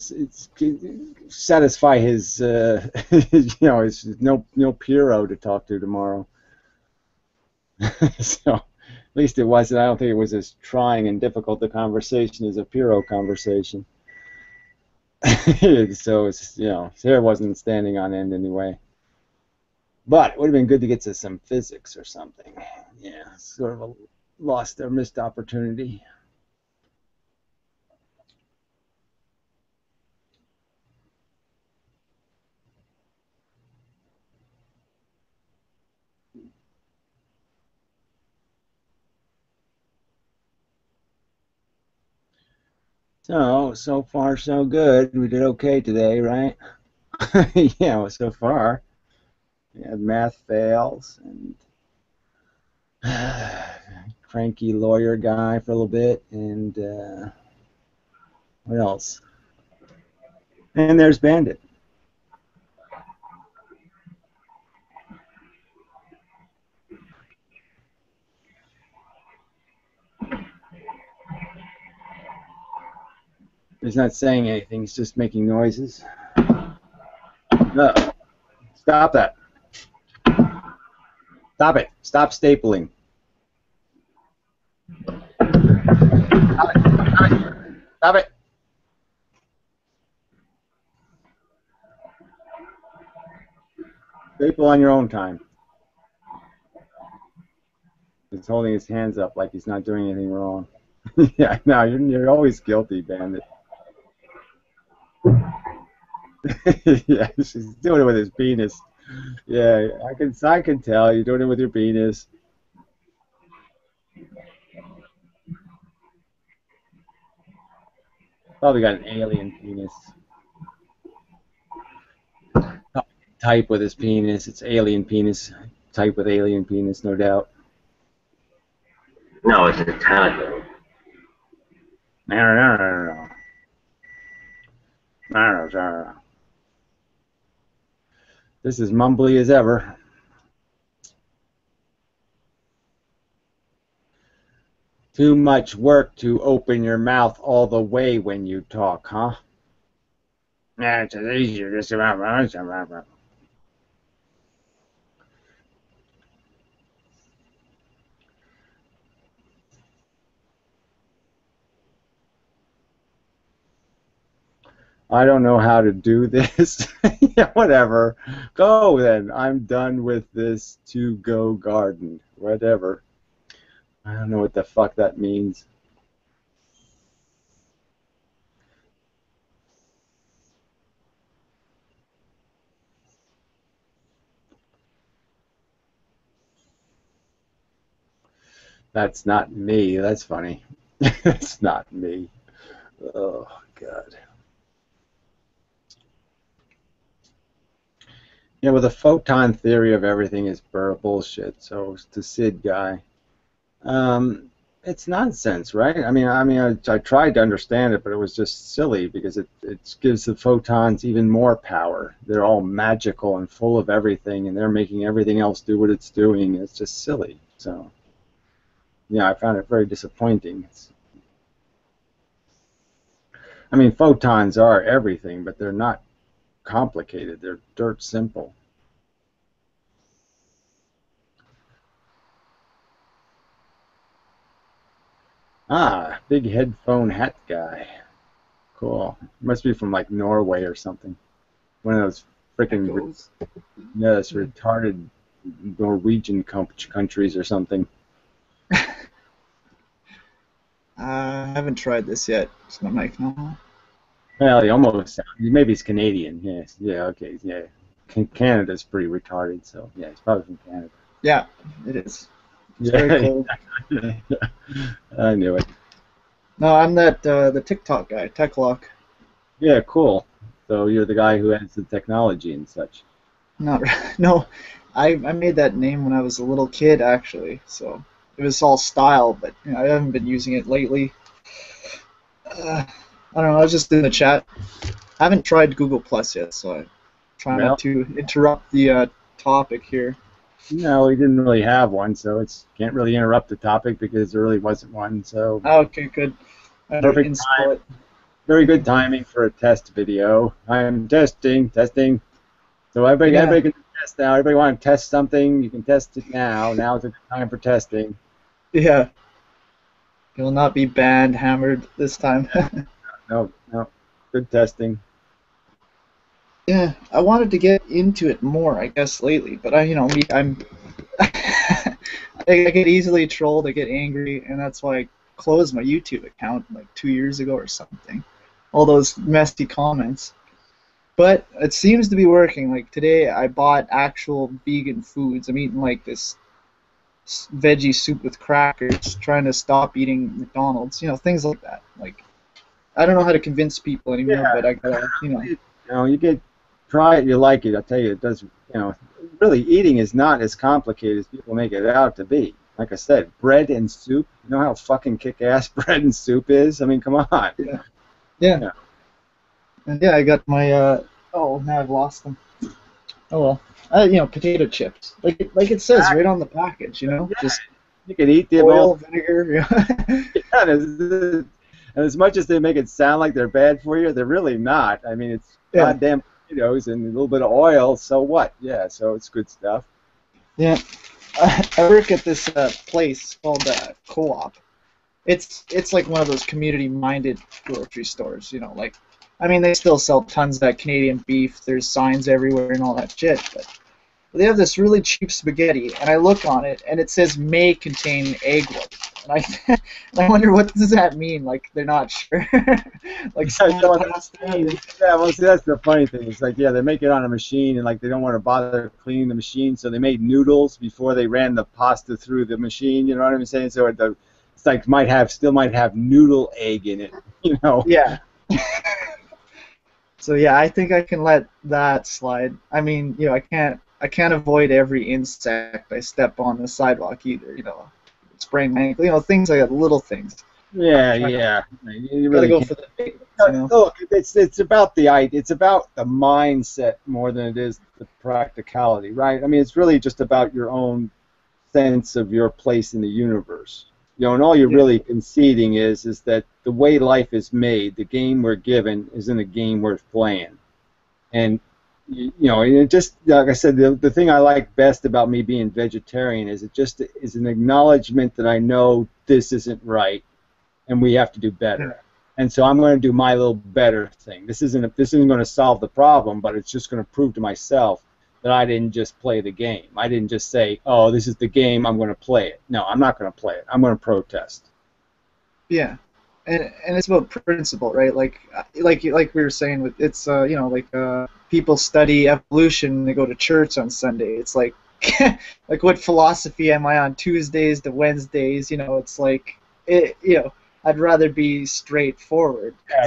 satisfy his, his no Piro to talk to tomorrow. So, at least it wasn't. I don't think it was as trying and difficult a conversation as a Piro conversation. So it's, his hair wasn't standing on end anyway. But it would have been good to get to some physics or something. Yeah, sort of a lost or missed opportunity. So far so good. We did okay today, right? Yeah, well, so far. We had math fails and cranky lawyer guy for a little bit, and what else? And there's Bandit. He's not saying anything, he's just making noises. No. Stop that. Stop it. Stop stapling. Stop it. Stop it. Stop it. Staple on your own time. He's holding his hands up like he's not doing anything wrong. Yeah, no, you're always guilty, Bandit. Yeah, she's doing it with his penis. Yeah, I can tell you're doing it with your penis. Probably got an alien penis. Type with his penis. It's alien penis. Type with alien penis, no doubt. No, it's a tentacle. No. This is mumbly as ever. Too much work to open your mouth all the way when you talk, huh? Yeah, it's easier just about. I don't know how to do this. Yeah, whatever. Go then. I'm done with this to-go garden. Whatever. I don't know what the fuck that means. That's not me. That's funny. That's not me. Oh, God. Yeah, well, the photon theory of everything is bullshit. So the Sid guy, it's nonsense, right? I mean, I tried to understand it, but it was just silly because it gives the photons even more power. They're all magical and full of everything, and they're making everything else do what it's doing. It's just silly. So, yeah, I found it very disappointing. I mean, photons are everything, but they're not complicated. They're dirt simple. Ah, big headphone hat guy. Cool. Must be from like Norway or something. One of those freaking yes, retarded Norwegian countries or something. I haven't tried this yet. Is my mic on? Well, he almost. Maybe he's Canadian. Yes. Yeah. Okay. Yeah. Canada's pretty retarded. So yeah, he's probably from Canada. Yeah, it is. It's Yeah. very cold. I knew it. No, I'm that the TikTok guy, TechLock. Yeah. Cool. So you're the guy who has the technology and such. Not no, I made that name when I was a little kid actually. So it was all style, but you know, I haven't been using it lately. I don't know. I was just in the chat. I haven't tried Google Plus yet, so I'm trying not to interrupt the topic here. No, we didn't really have one, so it's can't really interrupt the topic because there really wasn't one. So Okay, good. I had to perfect install time. it. Very good timing for a test video. I'm testing. So everybody can test now. Everybody want to test something? You can test it now. Now is a good time for testing. Yeah. It will not be banned, hammered this time. No. Good testing. Yeah, I wanted to get into it more, I guess, lately, but I'm I get easily trolled, I get angry, and that's why I closed my YouTube account like 2 years ago or something. All those messy comments. But it seems to be working. Like today, I bought actual vegan foods. I'm eating like this veggie soup with crackers, trying to stop eating McDonald's. You know, things like that. Like, I don't know how to convince people anymore, but I gotta, try it. You like it. I tell you, it does. Really, eating is not as complicated as people make it out to be. Like I said, bread and soup. You know how fucking kick-ass bread and soup is? I mean, come on. Yeah. And yeah, I got my oh, now I've lost them. Oh well. Potato chips. Like it says right on the package, just you can eat the oil, vinegar. And as much as they make it sound like they're bad for you, they're really not. I mean, it's goddamn potatoes and a little bit of oil. So what? Yeah. So it's good stuff. Yeah. I work at this place called Co-op. It's like one of those community-minded grocery stores, they still sell tons of that Canadian beef. There's signs everywhere and all that shit, but they have this really cheap spaghetti, and I look on it, and it says may contain egg white. And I wonder, what does that mean? Like, they're not sure. Like, well, see, that's the funny thing. It's like, they make it on a machine, and like they don't want to bother cleaning the machine, so they made noodles before they ran the pasta through the machine. You know what I'm saying? So it's like still might have noodle egg in it. Yeah. So yeah, I think I can let that slide. I mean, I can't avoid every insect I step on the sidewalk either. Sprain my ankle. Things like that, little things. Yeah. You really gotta go can't. for the big ones, Look, it's about it's about the mindset more than it is the practicality, right? I mean, it's really just about your own sense of your place in the universe. And all you're really conceding is that the way life is made, the game we're given, isn't a game worth playing. And it just, like I said, the thing I like best about me being vegetarian is it just is an acknowledgement that I know this isn't right, and we have to do better. And so I'm going to do my little better thing. This isn't going to solve the problem, but it's just going to prove to myself that I didn't just play the game. I didn't just say, oh, this is the game, I'm going to play it. No, I'm not going to play it. I'm going to protest. Yeah, and it's about principle, right? Like we were saying, with it's people study evolution, they go to church on Sunday. It's like like what philosophy am I on Tuesdays to Wednesdays? It's like I'd rather be straightforward. Yeah,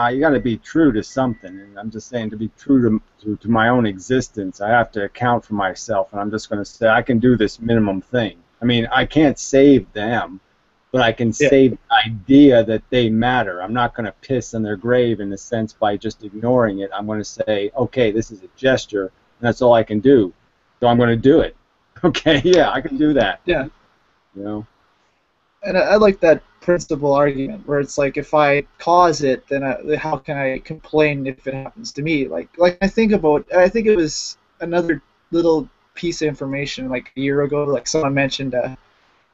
you gotta be true to something, and I'm just saying, to be true to my own existence, I have to account for myself, and I'm just going to say I can do this minimum thing. I mean, I can't save them, but I can save the idea that they matter. I'm not going to piss on their grave in a sense by just ignoring it. I'm going to say, okay, this is a gesture, and that's all I can do, so I'm going to do it. Okay, yeah, I can do that. Yeah. And I like that principle argument where it's like, if I cause it, then how can I complain if it happens to me? Like I think it was another little piece of information like a year ago, like someone mentioned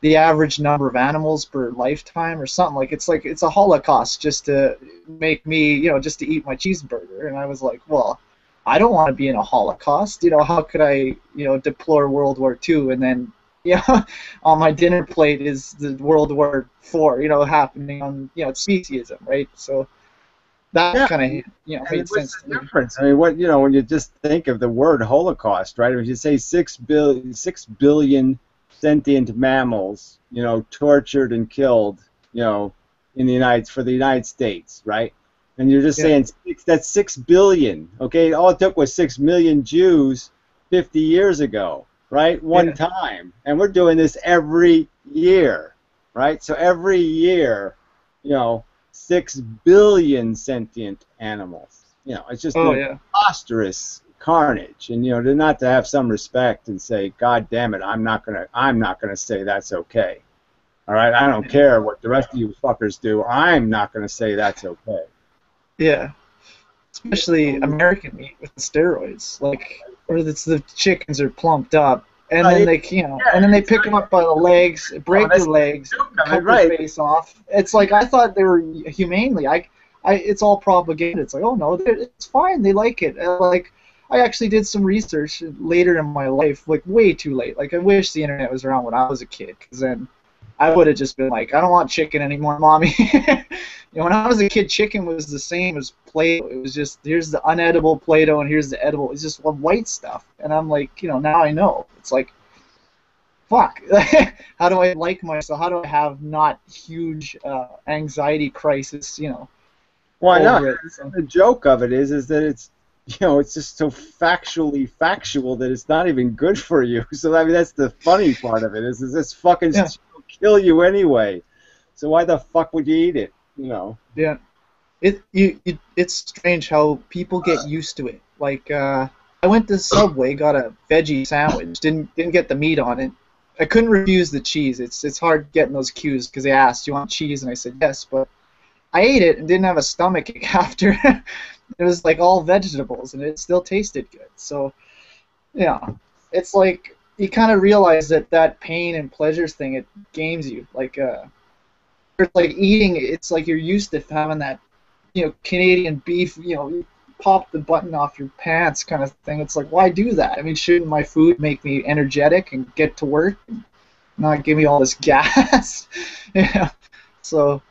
the average number of animals per lifetime or something. Like it's a holocaust just to make me, just to eat my cheeseburger. And I was like, well, I don't want to be in a holocaust. How could I, deplore World War II and then on my dinner plate is the World War IV, happening on, it's speciesism, right? So that kind of And made what's sense the to me. difference? I mean, when you just think of the word Holocaust, right? If you say 6 billion sentient mammals, tortured and killed, in the United States, right? And you're just saying that's 6 billion, okay? All it took was 6 million Jews 50 years ago, right? One time, and we're doing this every year, right? So every year, 6 billion sentient animals. It's just preposterous carnage, and not to have some respect and say, God damn it, I'm not gonna say that's okay. All right, I don't care what the rest of you fuckers do. I'm not gonna say that's okay. Yeah, especially American meat with the steroids, or it's the chickens are plumped up, and then they, and then they pick them up by the legs, break their legs, cut their face off. It's like I thought they were humanely. It's all propaganda. It's like, oh no, it's fine. They like it. I actually did some research later in my life, way too late. I wish the internet was around when I was a kid, because then I would have just been like, I don't want chicken anymore, mommy. When I was a kid, chicken was the same as Play-Doh. It was just, here's the unedible Play-Doh and here's the edible. It's just white stuff. And I'm like, now I know. It's like, fuck. How do I like myself? How do I have not huge anxiety crisis, Well, I know. it? So. The joke of it is that it's, it's just so factually factual that it's not even good for you. So, I mean, that's the funny part of it, is this fucking shit will kill you anyway. So why the fuck would you eat it? Yeah, it's strange how people get used to it. I went to Subway, got a veggie sandwich, didn't get the meat on it. I couldn't refuse the cheese. It's hard getting those cues because they asked, "Do you want cheese?" and I said yes, but I ate it and didn't have a stomachache after. It was all vegetables and it still tasted good. So yeah, it's like you kind of realize that pain and pleasures thing, it games you. It's like eating, it's like you're used to having that, Canadian beef, you pop the button off your pants kind of thing. It's like, why do that? I mean, shouldn't my food make me energetic and get to work and not give me all this gas? So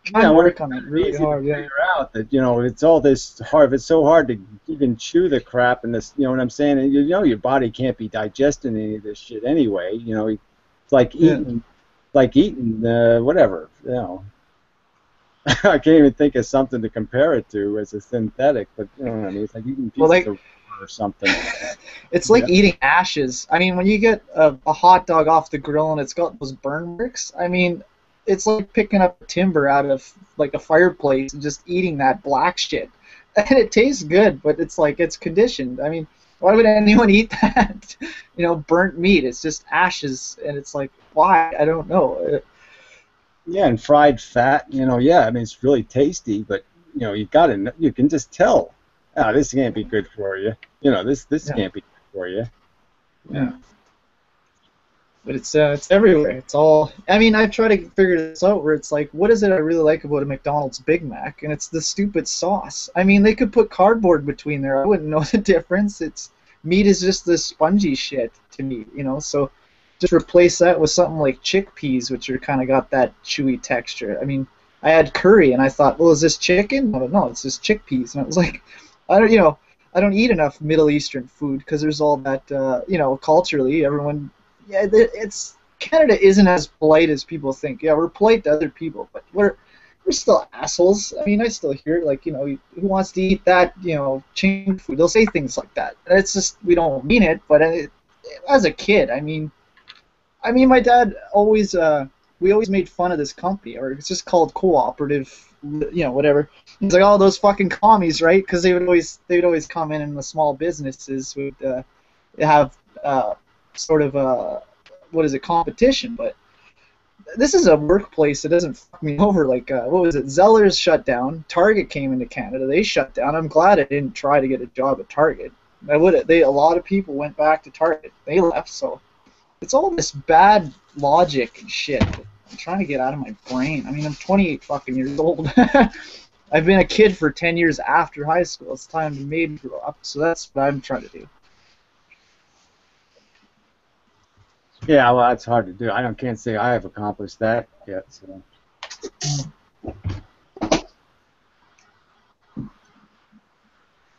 trying to work on it really hard. Figure out that it's all this hard. It's so hard to even chew the crap, and this, what I'm saying. And your body can't be digesting any of this shit anyway. It's like eating. Whatever, I can't even think of something to compare it to as a synthetic, but what I mean, it's like eating pieces of or something. It's like eating ashes. I mean, when you get a hot dog off the grill and it's got those burn marks, I mean, it's like picking up timber out of a fireplace and just eating that black shit. And it tastes good, but it's it's conditioned. I mean, why would anyone eat that? Burnt meat. It's just ashes, and it's like, why? I don't know. Yeah, and fried fat. Yeah, I mean, it's really tasty, but you can just tell. Oh, this can't be good for you. This can't be good for you. Yeah. But it's everywhere. It's all. I mean, I've tried to figure this out. Where it's like, what is it I really like about a McDonald's Big Mac? And it's the stupid sauce. I mean, they could put cardboard between there. I wouldn't know the difference. Meat is just this spongy shit to me, So just replace that with something like chickpeas, which are kind of got that chewy texture. I mean, I had curry and I thought, well, is this chicken? I don't know. It's just chickpeas, and I was like, I don't eat enough Middle Eastern food because there's all that, culturally everyone. Yeah, Canada isn't as polite as people think. Yeah, we're polite to other people, but we're still assholes. I mean, I still hear who wants to eat that, chain food? They'll say things like that. It's just we don't mean it, but as a kid, I mean, my dad always we always made fun of this company, or it's just called cooperative, whatever. He's like, oh, those fucking commies, right? Because they would always come in the small businesses would have sort of competition, but this is a workplace that doesn't fuck me over. What was it? Zeller's shut down. Target came into Canada. They shut down. I'm glad I didn't try to get a job at Target. A lot of people went back to Target. They left. So it's all this bad logic and shit that I'm trying to get out of my brain. I mean, I'm 28 fucking years old. I've been a kid for 10 years after high school. It's time to maybe grow up. So that's what I'm trying to do. Yeah, well, that's hard to do. I can't say I have accomplished that yet. So.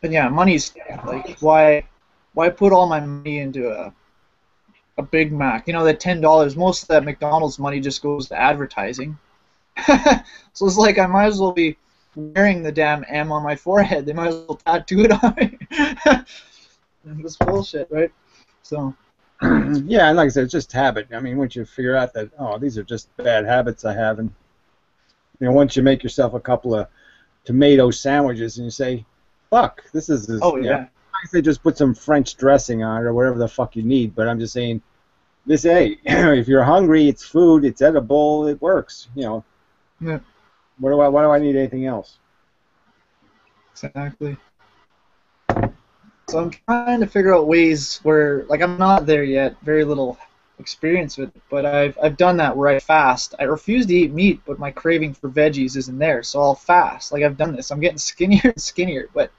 But yeah, money's like why put all my money into a Big Mac? You know, that $10, most of that McDonald's money just goes to advertising. So it's like I might as well be wearing the damn M on my forehead. They might as well tattoo it on me. It's bullshit, right? So. Yeah, and like I said, it's just habit. I mean, once you figure out that, oh, these are just bad habits I have, and once you make yourself a couple of tomato sandwiches and you say, fuck, this is this. Oh yeah. I say just put some French dressing on it or whatever the fuck you need. But I'm just saying, this, hey, if you're hungry, it's food, it's edible, it works. Yeah. Why do I need anything else? Exactly. So I'm trying to figure out ways where, like, I'm not there yet, very little experience with it, but I've done that where I fast. I refuse to eat meat, but my craving for veggies isn't there, so I'll fast. Like, I've done this. I'm getting skinnier and skinnier, but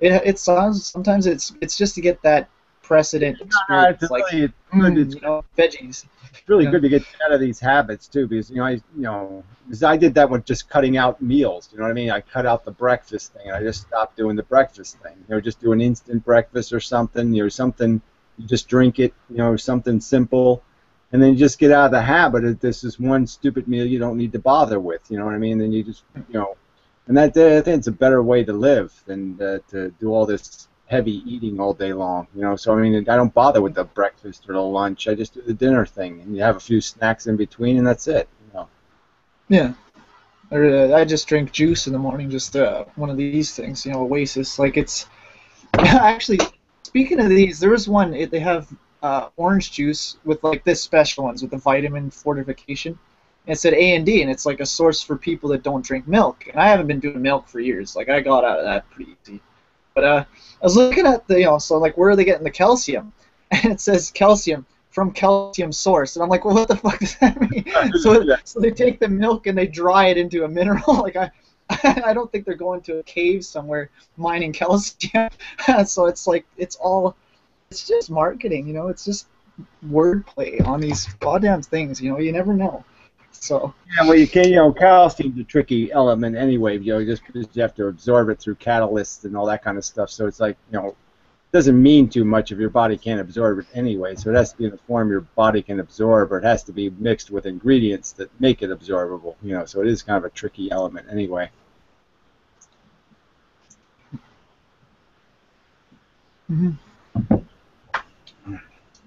it sounds, sometimes it's just to get that precedent experience, It's like, really, it's you know, veggies. It's really good to get out of these habits too, because because I did that with just cutting out meals. You know what I mean? I cut out the breakfast thing, and I just stopped doing the breakfast thing. Just do an instant breakfast or something. Something you just drink it. Something simple, and then you just get out of the habit of this is one stupid meal you don't need to bother with. You know what I mean? Then you just and that I think it's a better way to live than to do all this heavy eating all day long, So I mean, I don't bother with the breakfast or the lunch. I just do the dinner thing, and you have a few snacks in between, and that's it. Yeah. Or I just drink juice in the morning, just one of these things, Oasis. Like it's actually, speaking of these, there was one. They have orange juice with like this special ones with the vitamin fortification. And it said A&D, and it's like a source for people that don't drink milk. And I haven't been doing milk for years. Like I got out of that pretty easy. But I was looking at the, so like where are they getting the calcium? And it says calcium from calcium source, and I'm like, well, what the fuck does that mean? So they take the milk and they dry it into a mineral. Like I don't think they're going to a cave somewhere mining calcium. So it's like it's just marketing, It's just wordplay on these goddamn things, You never know. So yeah, well, you can, calcium's a tricky element anyway, just because you have to absorb it through catalysts and all that kind of stuff. So it's like, it doesn't mean too much if your body can't absorb it anyway. So it has to be in a form your body can absorb, or it has to be mixed with ingredients that make it absorbable. So it is kind of a tricky element anyway. But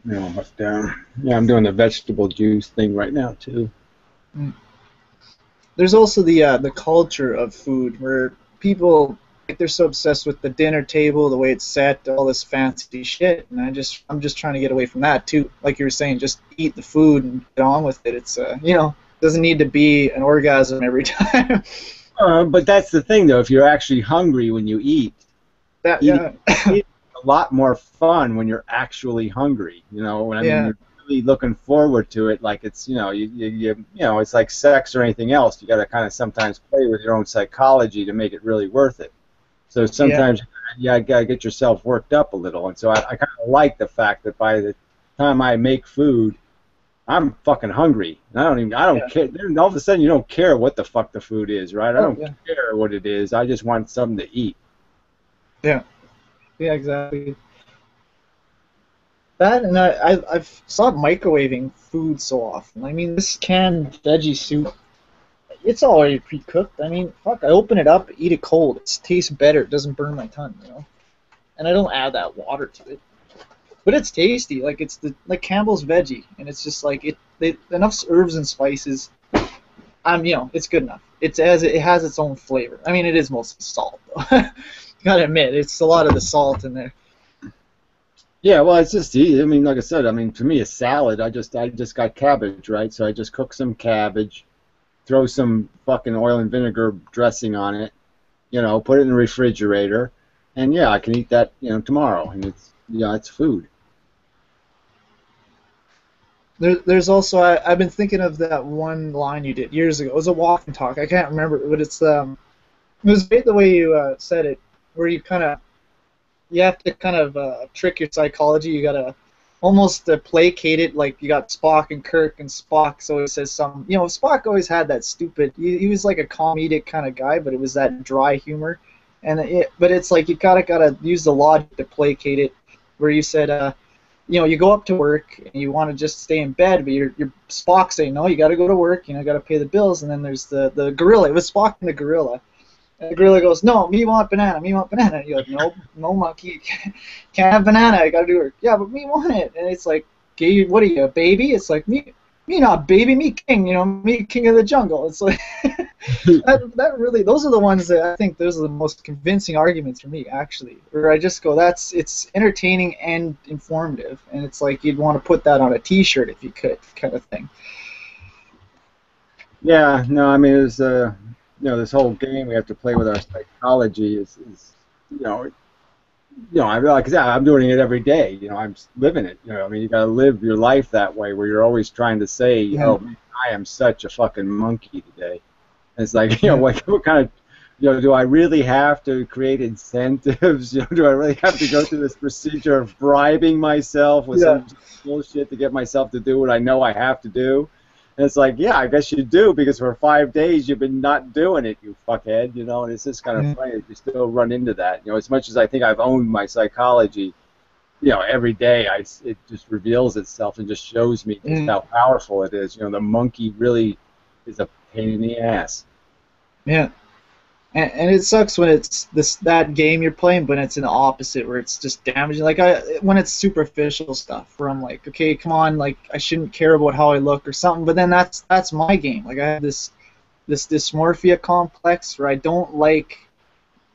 I'm doing the vegetable juice thing right now too. There's also the culture of food where people, like, they're so obsessed with the dinner table, the way it's set, all this fancy shit, and I'm just trying to get away from that too. Like you were saying, just eat the food and get on with it. It's doesn't need to be an orgasm every time. But that's the thing though. If you're actually hungry when you eat, it's a lot more fun when you're actually hungry. When I mean, you're really looking forward to it, like it's it's like sex or anything else. You got to kind of sometimes play with your own psychology to make it really worth it. So sometimes you gotta get yourself worked up a little, and so I kind of like the fact that by the time I make food, I'm fucking hungry, and I don't care. Then all of a sudden, you don't care what the fuck the food is, right? I don't care what it is. I just want something to eat. Yeah, exactly. That, and I've stopped microwaving food so often. I mean, this canned veggie soup, it's already pre-cooked. I mean, fuck, I open it up, eat it cold. It tastes better. It doesn't burn my tongue, And I don't add that water to it. But it's tasty. Like, it's like Campbell's veggie, and it's just like enough herbs and spices. It's good enough. It has its own flavor. I mean, it is mostly salt, though. You gotta admit, it's a lot of the salt in there. Yeah, well, it's just easy. I mean, like I said, to me, a salad, I just got cabbage, right? So I just cook some cabbage, throw some fucking oil and vinegar dressing on it, put it in the refrigerator, and I can eat that, tomorrow, and it's food. There's also I've been thinking of that one line you did years ago. It was a walk and talk. I can't remember, but it was great the way you said it, where you have to kind of trick your psychology. You gotta almost placate it, like you got Spock and Kirk, and Spock always says some. Spock always had that stupid. He was like a comedic kind of guy, but it was that dry humor. But it's like you gotta use the logic to placate it, where you said, you go up to work and you want to just stay in bed, but your Spock saying no, you got to go to work, you got to pay the bills, and then there's the gorilla. It was Spock and the gorilla, and the gorilla goes, no, me want banana, me want banana. And you're like, no monkey, can't have banana, I got to do work. Yeah, but me want it, and it's like, okay, what are you, a baby? It's like me not baby, me king, me king of the jungle. It's like that really, those are the ones that I think those are the most convincing arguments for me, actually. Where I just go, it's entertaining and informative, and it's like you'd want to put that on a T-shirt if you could, kind of thing. Yeah, no, I mean, it's this whole game we have to play with our psychology is I realize, cause I'm doing it every day. I'm living it. I mean, you gotta live your life that way, where you're always trying to say, oh, man, I am such a fucking monkey today. And it's like, what kind of, do I really have to create incentives? Do I really have to go through this procedure of bribing myself with some bullshit to get myself to do what I know I have to do? And it's like, yeah, I guess you do, because for 5 days you've been not doing it, you fuckhead, and it's just kind of funny that you still run into that. As much as I think I've owned my psychology, every day it just reveals itself and just shows me just how powerful it is. The monkey really is a pain in the ass. Yeah. And it sucks when it's that game you're playing, but it's in the opposite, where it's just damaging. Like when it's superficial stuff, where I'm like, okay, come on, like I shouldn't care about how I look or something. But then that's my game. Like I have this dysmorphia complex where I don't like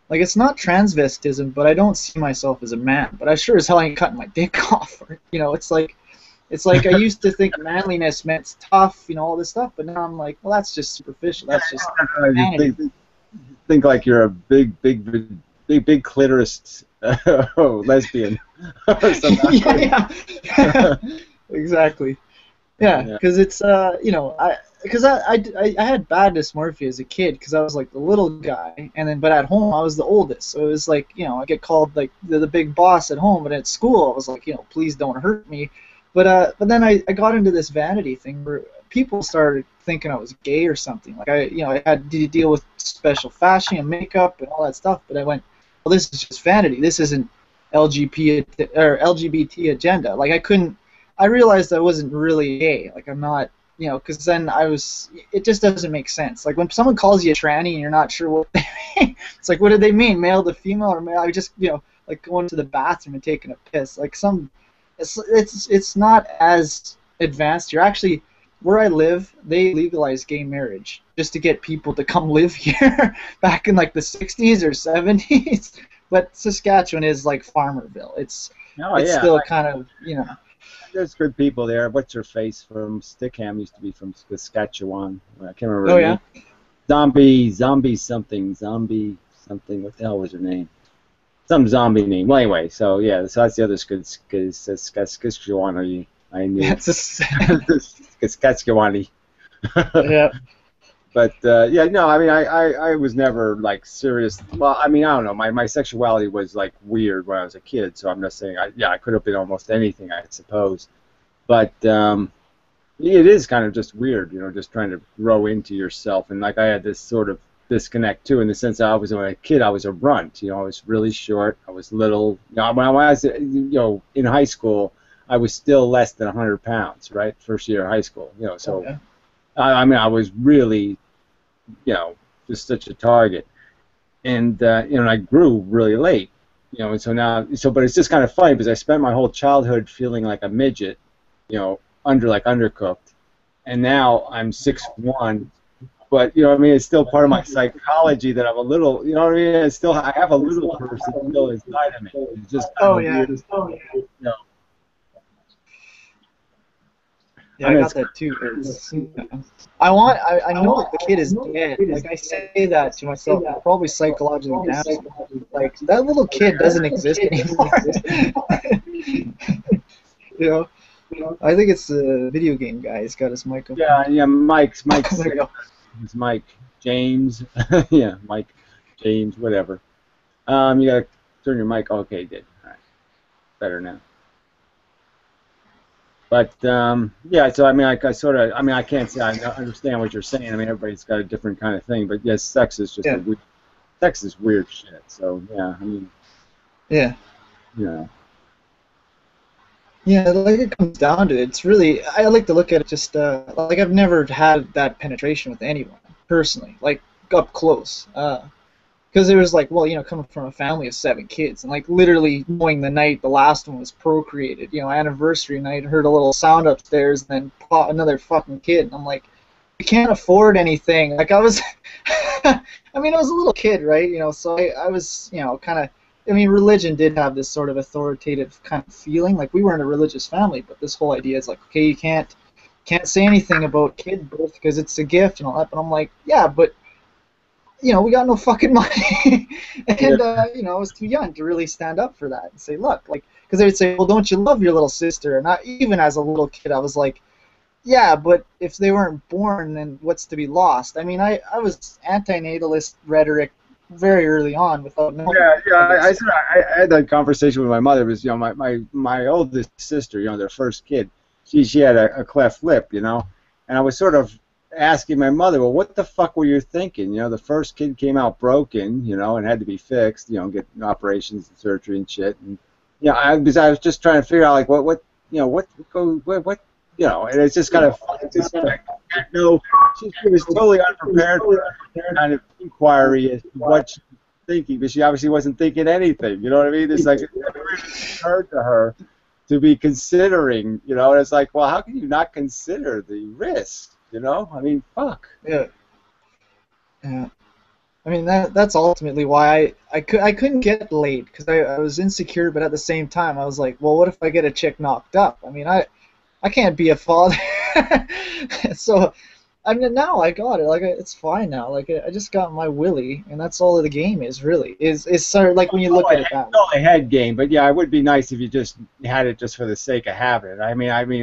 it's not transvestism, but I don't see myself as a man. But I sure as hell ain't cutting my dick off. Or, it's like I used to think manliness meant tough, all this stuff. But now I'm like, well, that's just superficial. That's just vanity. Think like you're a big clitoris lesbian. yeah. Exactly. Yeah, because it's I had bad dysmorphia as a kid, because I was like the little guy, but at home I was the oldest, so it was like I get called like the big boss at home, but at school I was like please don't hurt me, but then I got into this vanity thing where people started thinking I was gay or something. Like I had to deal with special fashion and makeup and all that stuff. But I went, well, this is just vanity. This isn't LGBT agenda. Like I realized I wasn't really gay. Like I'm not, because then it just doesn't make sense. Like when someone calls you a tranny and you're not sure what they mean, it's like, what did they mean, male to female or male? I just, like going to the bathroom and taking a piss. Like it's not as advanced. You're actually, where I live, they legalized gay marriage just to get people to come live here back in like the 60s or 70s. But Saskatchewan is like Farmerville. It's still kind of, There's good people there. What's her face from Stickham used to be from Saskatchewan. I can't remember. Oh, yeah? Zombie something. What the hell was her name? Some zombie name. Well, anyway, so that's the other Saskatchewan. I knew. Saskatchewan. Yeah. But I was never like serious. Well, I mean, I don't know. My sexuality was like weird when I was a kid, so I'm just saying. I could have been almost anything, I suppose. But it is kind of just weird, just trying to grow into yourself. And like I had this sort of disconnect too, in the sense that when I was a kid, I was a runt. I was really short. I was little. When I was in high school, I was still less than 100 pounds, right? First year of high school, so. Okay. I was really, just such a target, and and I grew really late, and so now, but it's just kind of funny because I spent my whole childhood feeling like a midget, undercooked, and now I'm 6'1", but it's still part of my psychology that I'm a little, I have a little person still inside of me. It's just weird, Yeah, I got that too. I know that the kid is dead. Like I say that to myself, probably psychologically damaged. Like that little kid doesn't exist anymore. I think it's the video game guy. He's got his mic up. Yeah, Mike's there you go. It's Mike James. Yeah, Mike James, whatever. You gotta turn your mic. Okay, did. All right, better now. But so I can't say I understand what you're saying. I mean, everybody's got a different kind of thing. But yes, sex is just a weird sex is weird shit. So yeah, I mean, Yeah. you know. Yeah, like it comes down to it. It's really, I like to look at it just like I've never had that penetration with anyone personally, like up close. Because it was like, well, coming from a family of 7 kids, and like literally knowing the night the last one was procreated, anniversary night, heard a little sound upstairs, and then another fucking kid, and I'm like, we can't afford anything. Like I was, I mean, I was a little kid, right? So I was, kind of. I mean, religion did have this sort of authoritative kind of feeling. Like we weren't a religious family, but this whole idea is like, okay, you can't say anything about kid birth because it's a gift and all that. But I'm like, yeah, but we got no fucking money, and I was too young to really stand up for that and say, look, like, because they would say, well, don't you love your little sister? And even as a little kid, I was like, yeah, but if they weren't born, then what's to be lost? I mean, I was antinatalist rhetoric very early on without knowing. I had that conversation with my mother. It was my oldest sister, their first kid. She had a cleft lip, and I was sort of asking my mother, well, what the fuck were you thinking? The first kid came out broken, and had to be fixed, get operations and surgery and shit. And I was just trying to figure out like what and it's just kind of no, she was totally unprepared for that kind of inquiry as to what she was thinking, but she obviously wasn't thinking anything. You know what I mean? It's like it never really occurred to her to be considering. And it's like, well, how can you not consider the risk? I mean, fuck. Yeah. Yeah. I mean, that's ultimately why I couldn't get laid because I was insecure, but at the same time I was like, well, what if I get a chick knocked up? I mean, I can't be a father. So, I mean, now I got it. Like, it's fine now. Like, I just got my willy, and that's all the game is, really. Is sort of like when you look at it that way. It's all a head game, but yeah, it would be nice if you just had it just for the sake of having it. I didn't.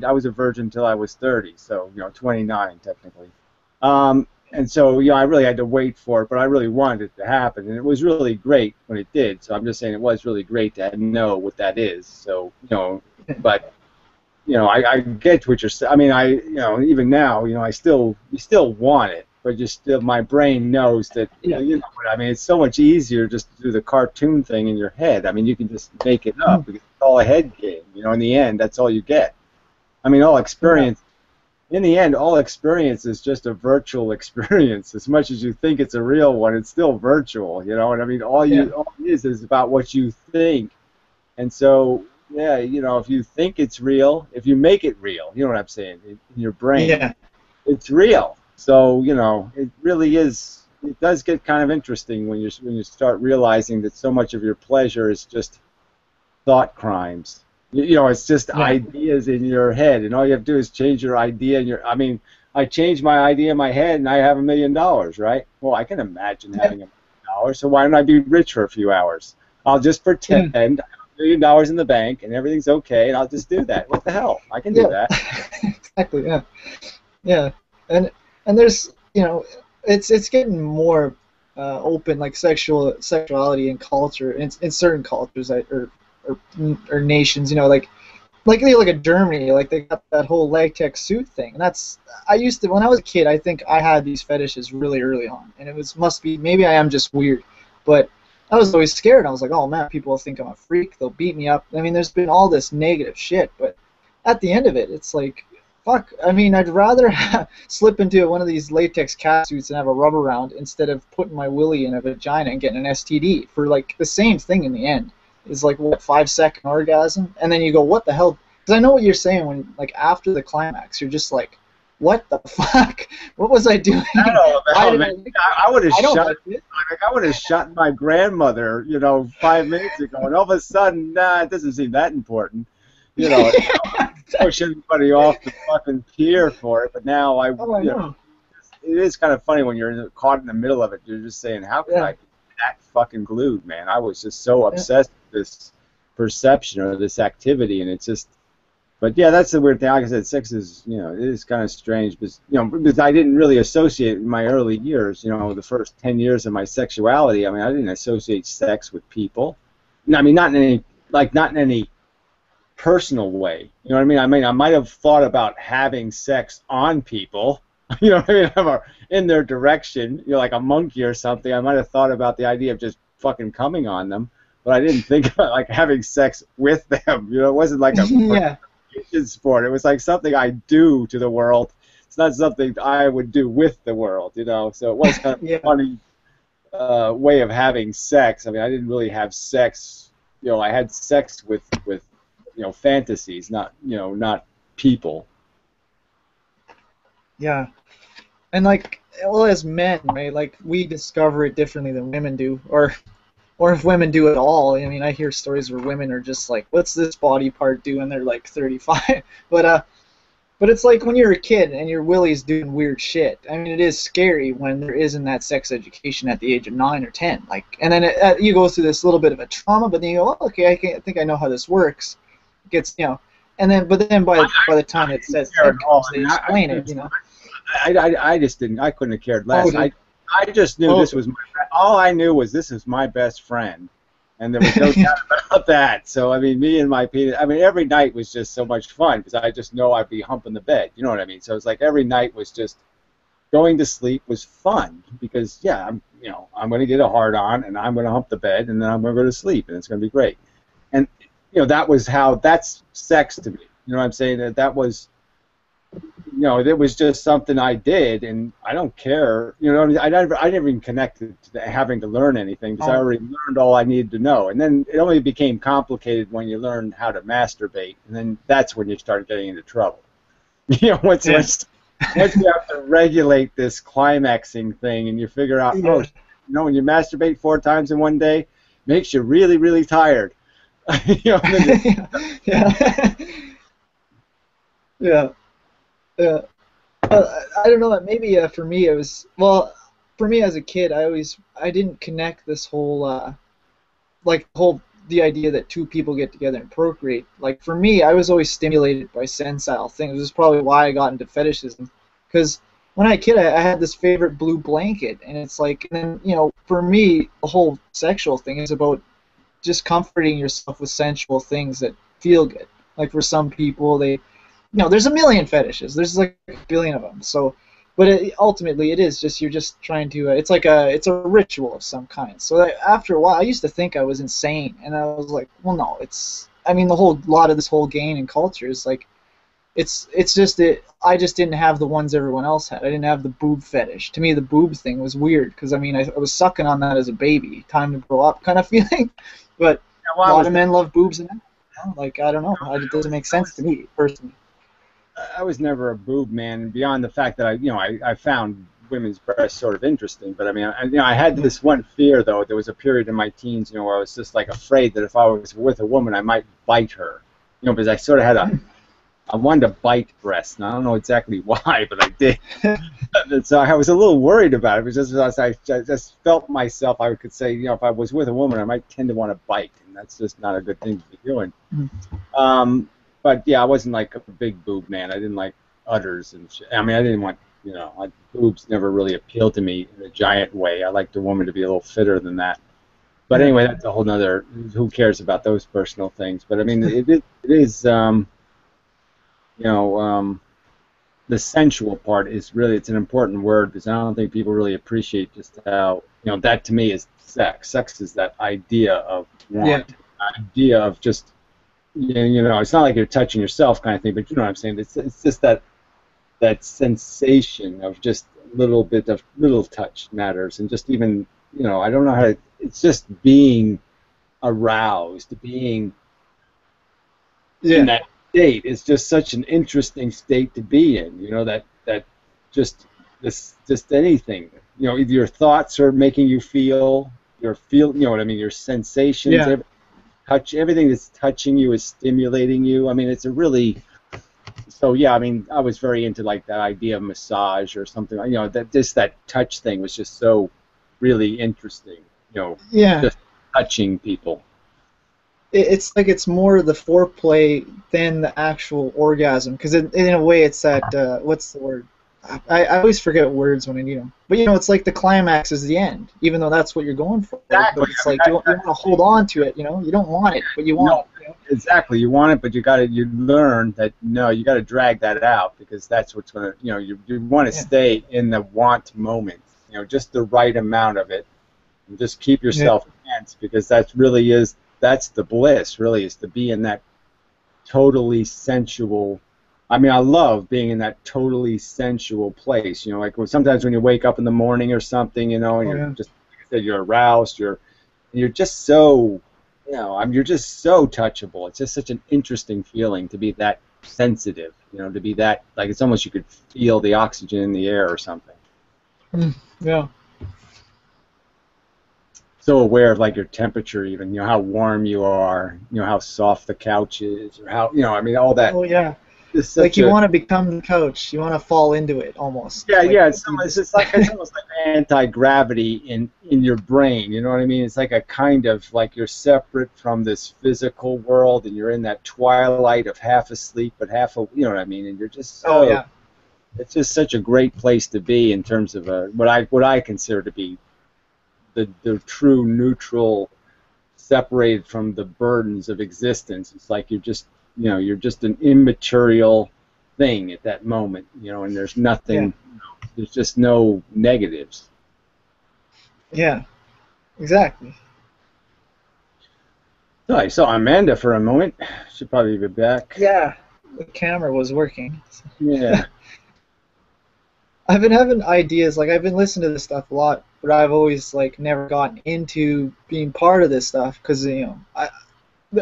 I was a virgin until I was 30, so 29 technically. And so I really had to wait for it, but I really wanted it to happen, and it was really great when it did. So I'm just saying it was really great to know what that is. So but I get what you're saying. I mean, even now, you still want it, but my brain knows that. I mean, it's so much easier just to do the cartoon thing in your head. I mean, you can just make it up because it's all a head game. In the end, that's all you get. I mean, all experience. In the end, all experience is just a virtual experience. As much as you think it's a real one, it's still virtual. And I mean, all it is about what you think. And so, yeah, if you think it's real, if you make it real, you know what I'm saying, in your brain, it's real. So, it really is. It does get kind of interesting when you start realizing that so much of your pleasure is just thought crimes. It's just ideas in your head, and all you have to do is change your idea. I mean, I changed my idea in my head, and I have $1 million, right? Well, I can imagine having $1 million, so why don't I be rich for a few hours? I'll just pretend I have $1 million in the bank, and everything's okay, and I'll just do that. What the hell? I can do that. Exactly. Yeah. Yeah. And there's it's getting more open, like sexuality and culture in certain cultures or nations, like a Germany, like they got that whole latex suit thing, and that's when I was a kid, I think I had these fetishes really early on, and maybe I am just weird, but I was always scared. I was like, oh man, people will think I'm a freak, they'll beat me up. I mean, there's been all this negative shit, but at the end of it, it's like, fuck, I mean, I'd rather slip into one of these latex cat suits and have a rubber round instead of putting my willy in a vagina and getting an STD for like the same thing in the end. Is like, what, 5-second orgasm? And then you go, what the hell? Because I know what you're saying when, like, after the climax, you're just like, what the fuck? What was I doing? I would have shot my grandmother, 5 minutes ago, and all of a sudden, it doesn't seem that important. Push everybody off the fucking pier for it, but now it is kind of funny when you're caught in the middle of it. You're just saying, how can I be that fucking glued, man? I was just so obsessed with this perception or this activity, and it's just. But yeah, that's the weird thing. Like I said, sex is, it is kind of strange, because I didn't really associate in my early years, the first 10 years of my sexuality. I mean, I didn't associate sex with people. I mean, not in any personal way. You know what I mean? I mean, I might have thought about having sex on people, you know what I mean? I'm in their direction, like a monkey or something. I might have thought about the idea of just fucking coming on them, but I didn't think about like having sex with them. It wasn't like a Yeah. sport. It was like something I do to the world. It's not something I would do with the world, So it was kind of a funny way of having sex. I mean, I didn't really have sex. I had sex with fantasies, not people. Yeah. And well, as men, right? Like we discover it differently than women do, or if women do it all. I mean, I hear stories where women are just like, "What's this body part do?" and they're like 35. But it's like when you're a kid and your willy's doing weird shit. I mean, it is scary when there isn't that sex education at the age of 9 or 10. And then you go through this little bit of a trauma, but then you go, oh, okay, I think I know how this works. It gets, and then by the time it says they explain it, I just didn't. I couldn't have cared less. I just knew this was all I knew was this is my best friend, and there was no doubt about that. So I mean, me and my penis. I mean, every night was just so much fun because I just know I'd be humping the bed. You know what I mean? So it's like every night was just going to sleep was fun because I'm going to get a hard on and I'm going to hump the bed and then I'm going to go to sleep and it's going to be great. And that's sex to me. You know what I'm saying? That was. It was just something I did, and I don't care. I never even connected to having to learn anything because I already learned all I needed to know. And then it only became complicated when you learned how to masturbate, and then that's when you start getting into trouble. Once you have to regulate this climaxing thing, and you figure out, when you masturbate 4 times in one day, makes you really, really tired. Yeah. I don't know. Maybe for me it was for me as a kid, I didn't connect this whole the idea that 2 people get together and procreate. Like for me, I was always stimulated by sensile things. This is probably why I got into fetishism, because when I was a kid, I had this favorite blue blanket, and it's like, and then for me, the whole sexual thing is about just comforting yourself with sensual things that feel good. Like for some people, there's a million fetishes. There's like a billion of them. So, but ultimately, it is just you're just trying to. It's a ritual of some kind. So after a while, I used to think I was insane, and I was like, well, no, it's. I mean, lot of this whole game and culture is like, it's just that I just didn't have the ones everyone else had. I didn't have the boob fetish. To me, the boob thing was weird because I mean, I was sucking on that as a baby, time to grow up kind of feeling. But a lot of men love boobs and that. Like I don't know, it doesn't make sense to me personally. I was never a boob man, beyond the fact that I found women's breasts sort of interesting. But I mean, I had this one fear though. There was a period in my teens, where I was just like afraid that if I was with a woman, I might bite her. Because I sort of had I wanted to bite breasts, and I don't know exactly why, but I did. And so I was a little worried about it. It was just I just felt myself. I could say, if I was with a woman, I might tend to want to bite, and that's just not a good thing to be doing. But yeah, I wasn't like a big boob man. I didn't like udders and shit. I mean, I didn't want, boobs never really appealed to me in a giant way. I liked a woman to be a little fitter than that. But anyway, that's a whole nother. Who cares about those personal things? But I mean, it is. The sensual part is really, it's an important word because I don't think people really appreciate just how, that to me is sex. Sex is that idea of want, idea of just. It's not like you're touching yourself kind of thing, but you know what I'm saying. It's just that sensation of just a little bit of little touch matters, and just even I don't know how to. It's just being aroused, being in that state is just such an interesting state to be in. That just anything. Either your thoughts are making you feel, your your sensations. Touch, everything that's touching you is stimulating you. I mean, it's a really. So yeah, I mean, I was very into like that idea of massage or something. That touch thing was just so really interesting. Just touching people. It's like it's more the foreplay than the actual orgasm, because in a way it's that what's the word? I always forget words when I need them. But it's like the climax is the end, even though that's what you're going for. Exactly. But it's like you want to hold on to it. You don't want it, but you want it. exactly. You want it, but you learn that no, you got to drag that out because that's what's going to, you want to stay in the want moment, just the right amount of it, and just keep yourself tense because that's the bliss, really, is to be in that totally sensual. I mean, I love being in that totally sensual place. Like sometimes when you wake up in the morning or something, and you're just, like I said, you're aroused, you're just so, you're just so touchable. It's just such an interesting feeling to be that sensitive, to be that, like it's almost you could feel the oxygen in the air or something. Yeah. So aware of like your temperature, even how warm you are, how soft the couch is, or how all that. Oh yeah. It's Like you such a- want to become the coach. You want to fall into it almost. Yeah, Like, yeah. It's almost like anti-gravity in your brain. You know what I mean? It's like a kind of like you're separate from this physical world, and you're in that twilight of half asleep but half. You know what I mean? And you're just so. Oh yeah. It's just such a great place to be in terms of what I consider to be the true neutral, separated from the burdens of existence. It's like you're just an immaterial thing at that moment, and there's nothing, there's just no negatives. Yeah. Exactly. So I saw Amanda for a moment. She'll probably be back. Yeah. The camera was working. Yeah. I've been having ideas, like I've been listening to this stuff a lot, but I've always like never gotten into being part of this stuff because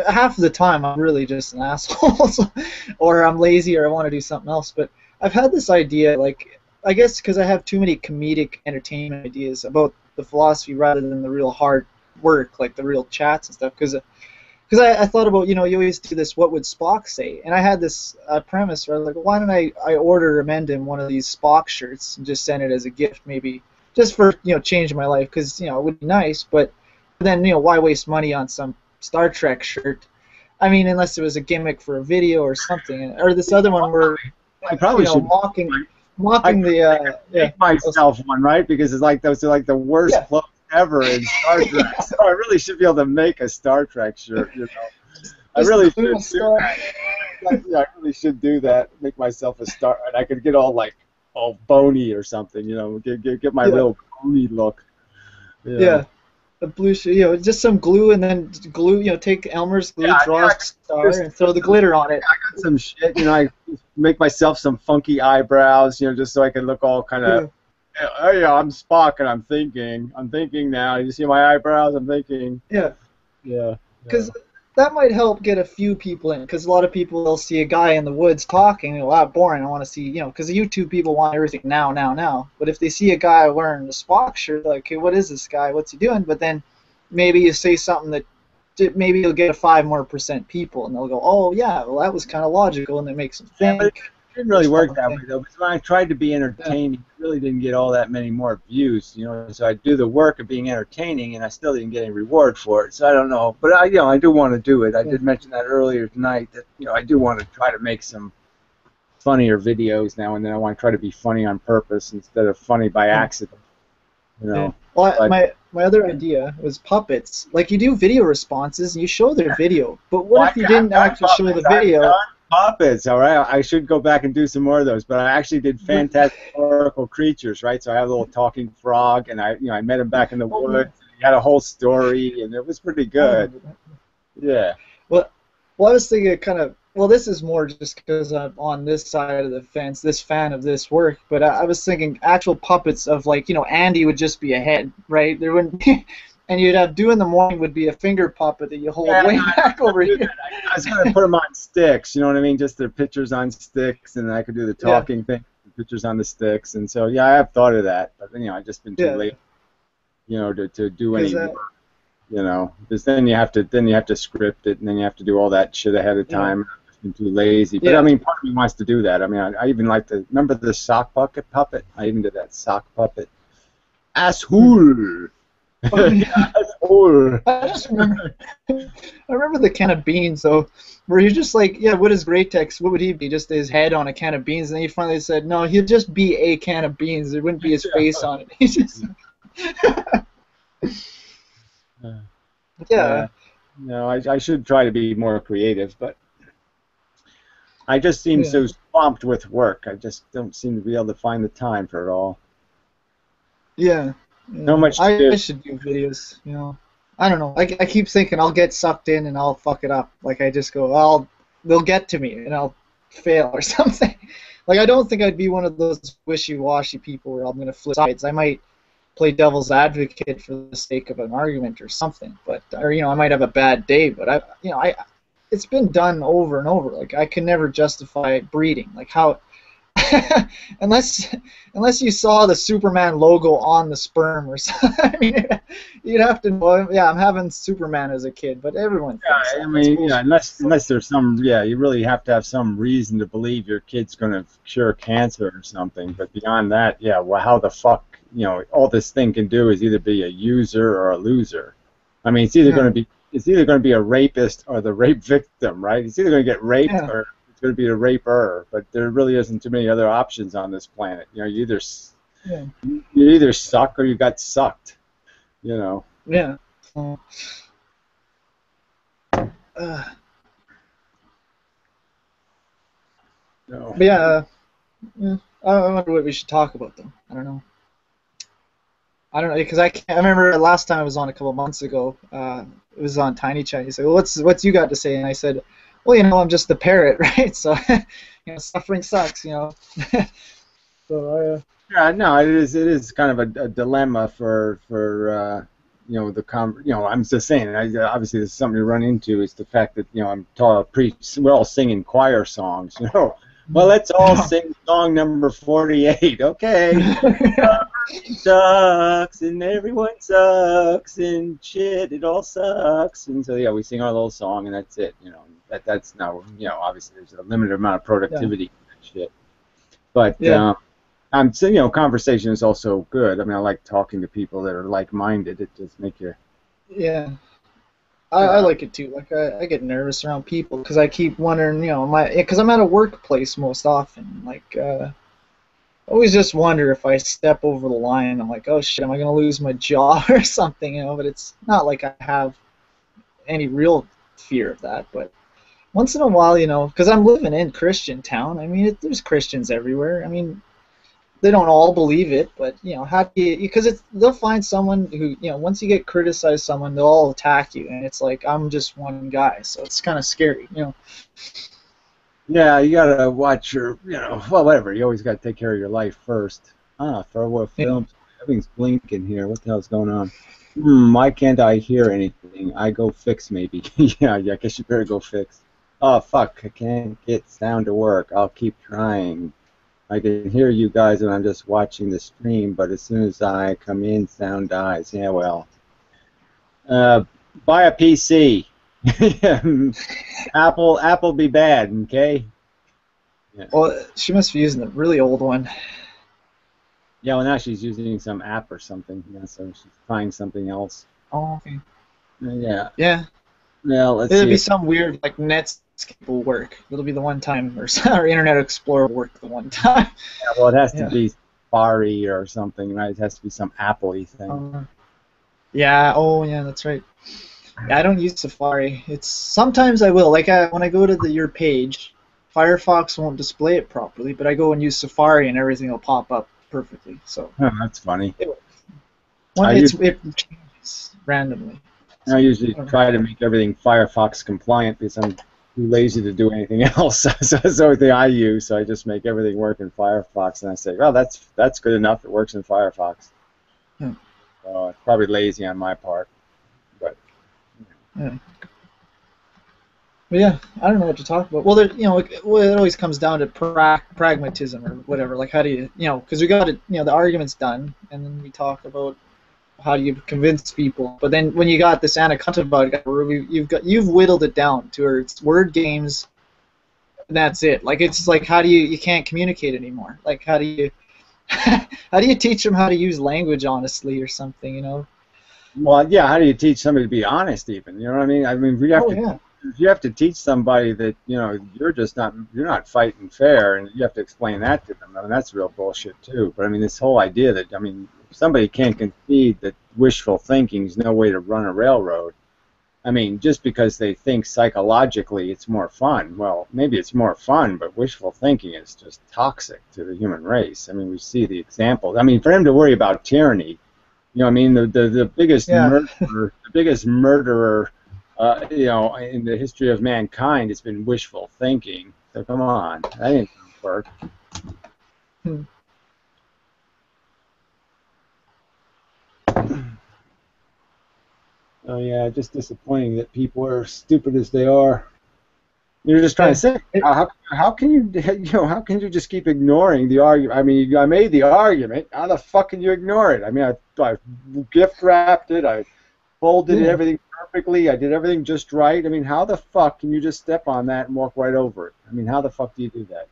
half of the time I'm really just an asshole, or I'm lazy, or I want to do something else. But I've had this idea, like I guess because I have too many comedic entertainment ideas about the philosophy rather than the real hard work, like the real chats and stuff. Because I thought about, you always do this, what would Spock say? And I had this premise where I was like, why don't I order inmendham one of these Spock shirts and just send it as a gift, maybe, just for, changing my life, because, it would be nice, but then, why waste money on some Star Trek shirt? I mean, unless it was a gimmick for a video or something. Or this other one where, I probably should mocking the... make myself one, right? Because it's like those are like the worst clothes ever in Star Trek. So I really should be able to make a Star Trek shirt, I really should do that. Yeah, I really should do that. Make myself a star, and I could get all bony or something, get my real bony look. Yeah. A blue shirt, just some glue, and then glue, take Elmer's glue, draw a star, and throw the glitter on it. I got some shit, I make myself some funky eyebrows, just so I can look all kind of. Oh yeah, I'm Spock and I'm thinking now. You see my eyebrows? I'm thinking. Yeah. Yeah. Because that might help get a few people in. Because a lot of people, they'll see a guy in the woods talking, and wow, boring. I want to see, because the YouTube people want everything now. But if they see a guy wearing a Spock shirt, they're like, okay, what is this guy? What's he doing? But then maybe you say something that maybe you'll get 5% more people, and they'll go, oh yeah, well that was kind of logical, and it makes them think. It didn't really work that way though, because when I tried to be entertaining, I really didn't get all that many more views, So I do the work of being entertaining, and I still didn't get any reward for it. So I don't know, but I do want to do it. I did mention that earlier tonight that I do want to try to make some funnier videos now and then. I want to try to be funny on purpose instead of funny by accident. Well, my other idea was puppets. Like you do video responses and you show their video, but what if you didn't actually show the video? Puppets, all right. I should go back and do some more of those. But I actually did fantastical creatures, right? So I had a little talking frog, and I met him back in the woods. He had a whole story, and it was pretty good. Yeah. Well, I was thinking this is more just because I'm on this side of the fence, this fan of this work. But I was thinking actual puppets of Andy would just be a head, right? There wouldn't be. And you'd have Do in the Morning would be a finger puppet that you hold way back over here. I was going to put them on sticks, you know what I mean? Just their pictures on sticks, and I could do the talking thing, the pictures on the sticks. And so, I have thought of that. But, I've just been too late, to do any work, Because then you have to script it, and then you have to do all that shit ahead of time. I've just been too lazy. But, part of me wants to do that. I even like to, remember the sock puppet? I even did that sock puppet. Asshole! I just remember. I remember the can of beans though, where you're just like, what is Great Tex? What would he be? Just his head on a can of beans, and then he finally said, no, he'd just be a can of beans. There wouldn't be his face on it. He's just. No, I should try to be more creative, but I just seem so swamped with work. I just don't seem to be able to find the time for it all. Yeah. So much to I do. should do videos, you know. I don't know. I keep thinking I'll get sucked in and I'll fuck it up. Like I just go, they'll get to me and I'll fail or something. Like I don't think I'd be one of those wishy-washy people where I'm gonna flip sides. I might play devil's advocate for the sake of an argument or something, but or I might have a bad day, but it's been done over and over. Like I can never justify breeding. Like how unless you saw the Superman logo on the sperm or something. I mean, you'd have to know. Yeah, I'm having Superman as a kid, but everyone thinks that. I mean, unless there's you really have to have some reason to believe your kid's going to cure cancer or something. But beyond that, yeah, well, how the fuck, all this thing can do is either be a user or a loser. I mean, it's either going to be a rapist or the rape victim, right? It's either going to get raped or it's going to be a raper. But there really isn't too many other options on this planet. You either suck or you got sucked. Yeah. No. But yeah, I wonder what we should talk about though. I don't know because I remember last time I was on a couple months ago. It was on Tiny Chat. He said, "Well, what's you got to say?" And I said, "Well, I'm just the parrot, right? So, suffering sucks, So, yeah, no, it is kind of a dilemma for I'm just saying. Obviously, there's something to run into is the fact that we're all singing choir songs, Well, let's all sing song number 48. Okay. Sucks and everyone sucks and shit. It all sucks. And so we sing our little song and that's it. That's now obviously there's a limited amount of productivity in that shit. But I'm saying conversation is also good. I mean, I like talking to people that are like-minded. It just makes you. Yeah. I like it too. Like I get nervous around people because I keep wondering, because I'm at a workplace most often. Like, I always just wonder if I step over the line. I'm like, oh shit, am I gonna lose my job or something? But it's not like I have any real fear of that. But once in a while, because I'm living in Christian town. I mean, there's Christians everywhere. I mean, they don't all believe it, but how do you? Because they'll find someone who once you get criticized, someone they'll all attack you, and it's like I'm just one guy, so it's kind of scary, Yeah, you gotta watch your, well, whatever. You always gotta take care of your life first. Throw a film. Everything's blinking here. What the hell's going on? Why can't I hear anything? I go fix maybe. Yeah, I guess you better go fix. Oh fuck! I can't get sound to work. I'll keep trying. I can hear you guys and I'm just watching the stream, but as soon as I come in, sound dies. Yeah, well. Buy a PC. Apple be bad, okay? Yeah. Well, she must be using a really old one. Yeah, well now she's using some app or something. Yeah, so she's trying something else. Oh, okay. Yeah. Yeah. Well, let's see. It'll be some weird, like, Netscape will work. It'll be the one time, or Internet Explorer will work the one time. Yeah, well, it has to be Safari or something, right? It has to be some Apple-y thing. Yeah, that's right. Yeah, I don't use Safari. Sometimes I will. Like, when I go to your page, Firefox won't display it properly, but I go and use Safari and everything will pop up perfectly. So. Oh, that's funny. It changes randomly. I usually try to make everything Firefox compliant because I'm too lazy to do anything else. So that's the only thing I use. So I just make everything work in Firefox, and I say, well, that's good enough. It works in Firefox. It's probably lazy on my part, but. Yeah. But yeah, I don't know what to talk about. Well, it always comes down to pragmatism or whatever. Like, how do you, because we got it, the argument's done, and then we talk about how do you convince people. But then when you got this Anaconda bug, you've whittled it down to it's word games, and that's it. Like, it's like, how do you can't communicate anymore. Like, how do you teach them how to use language honestly or something, Well, yeah, how do you teach somebody to be honest even? You know what I mean? I mean, you have to teach somebody that, you're not fighting fair, and you have to explain that to them. I mean, that's real bullshit too. But I mean, this whole idea that, if somebody can't concede that wishful thinking is no way to run a railroad, I mean, just because they think psychologically it's more fun, well, maybe it's more fun, but wishful thinking is just toxic to the human race. I mean, we see the examples. I mean, for him to worry about tyranny, you know, I mean, the biggest murderer, you know, in the history of mankind has been wishful thinking. So come on, that ain't gonna work. Oh yeah, just disappointing that people are as stupid as they are. You're just trying to say, how can you, you know, how can you just keep ignoring the argument? I mean, I made the argument. How the fuck can you ignore it? I mean, I gift wrapped it. I folded everything perfectly. I did everything just right. I mean, how the fuck can you just step on that and walk right over it? I mean, how the fuck do you do that?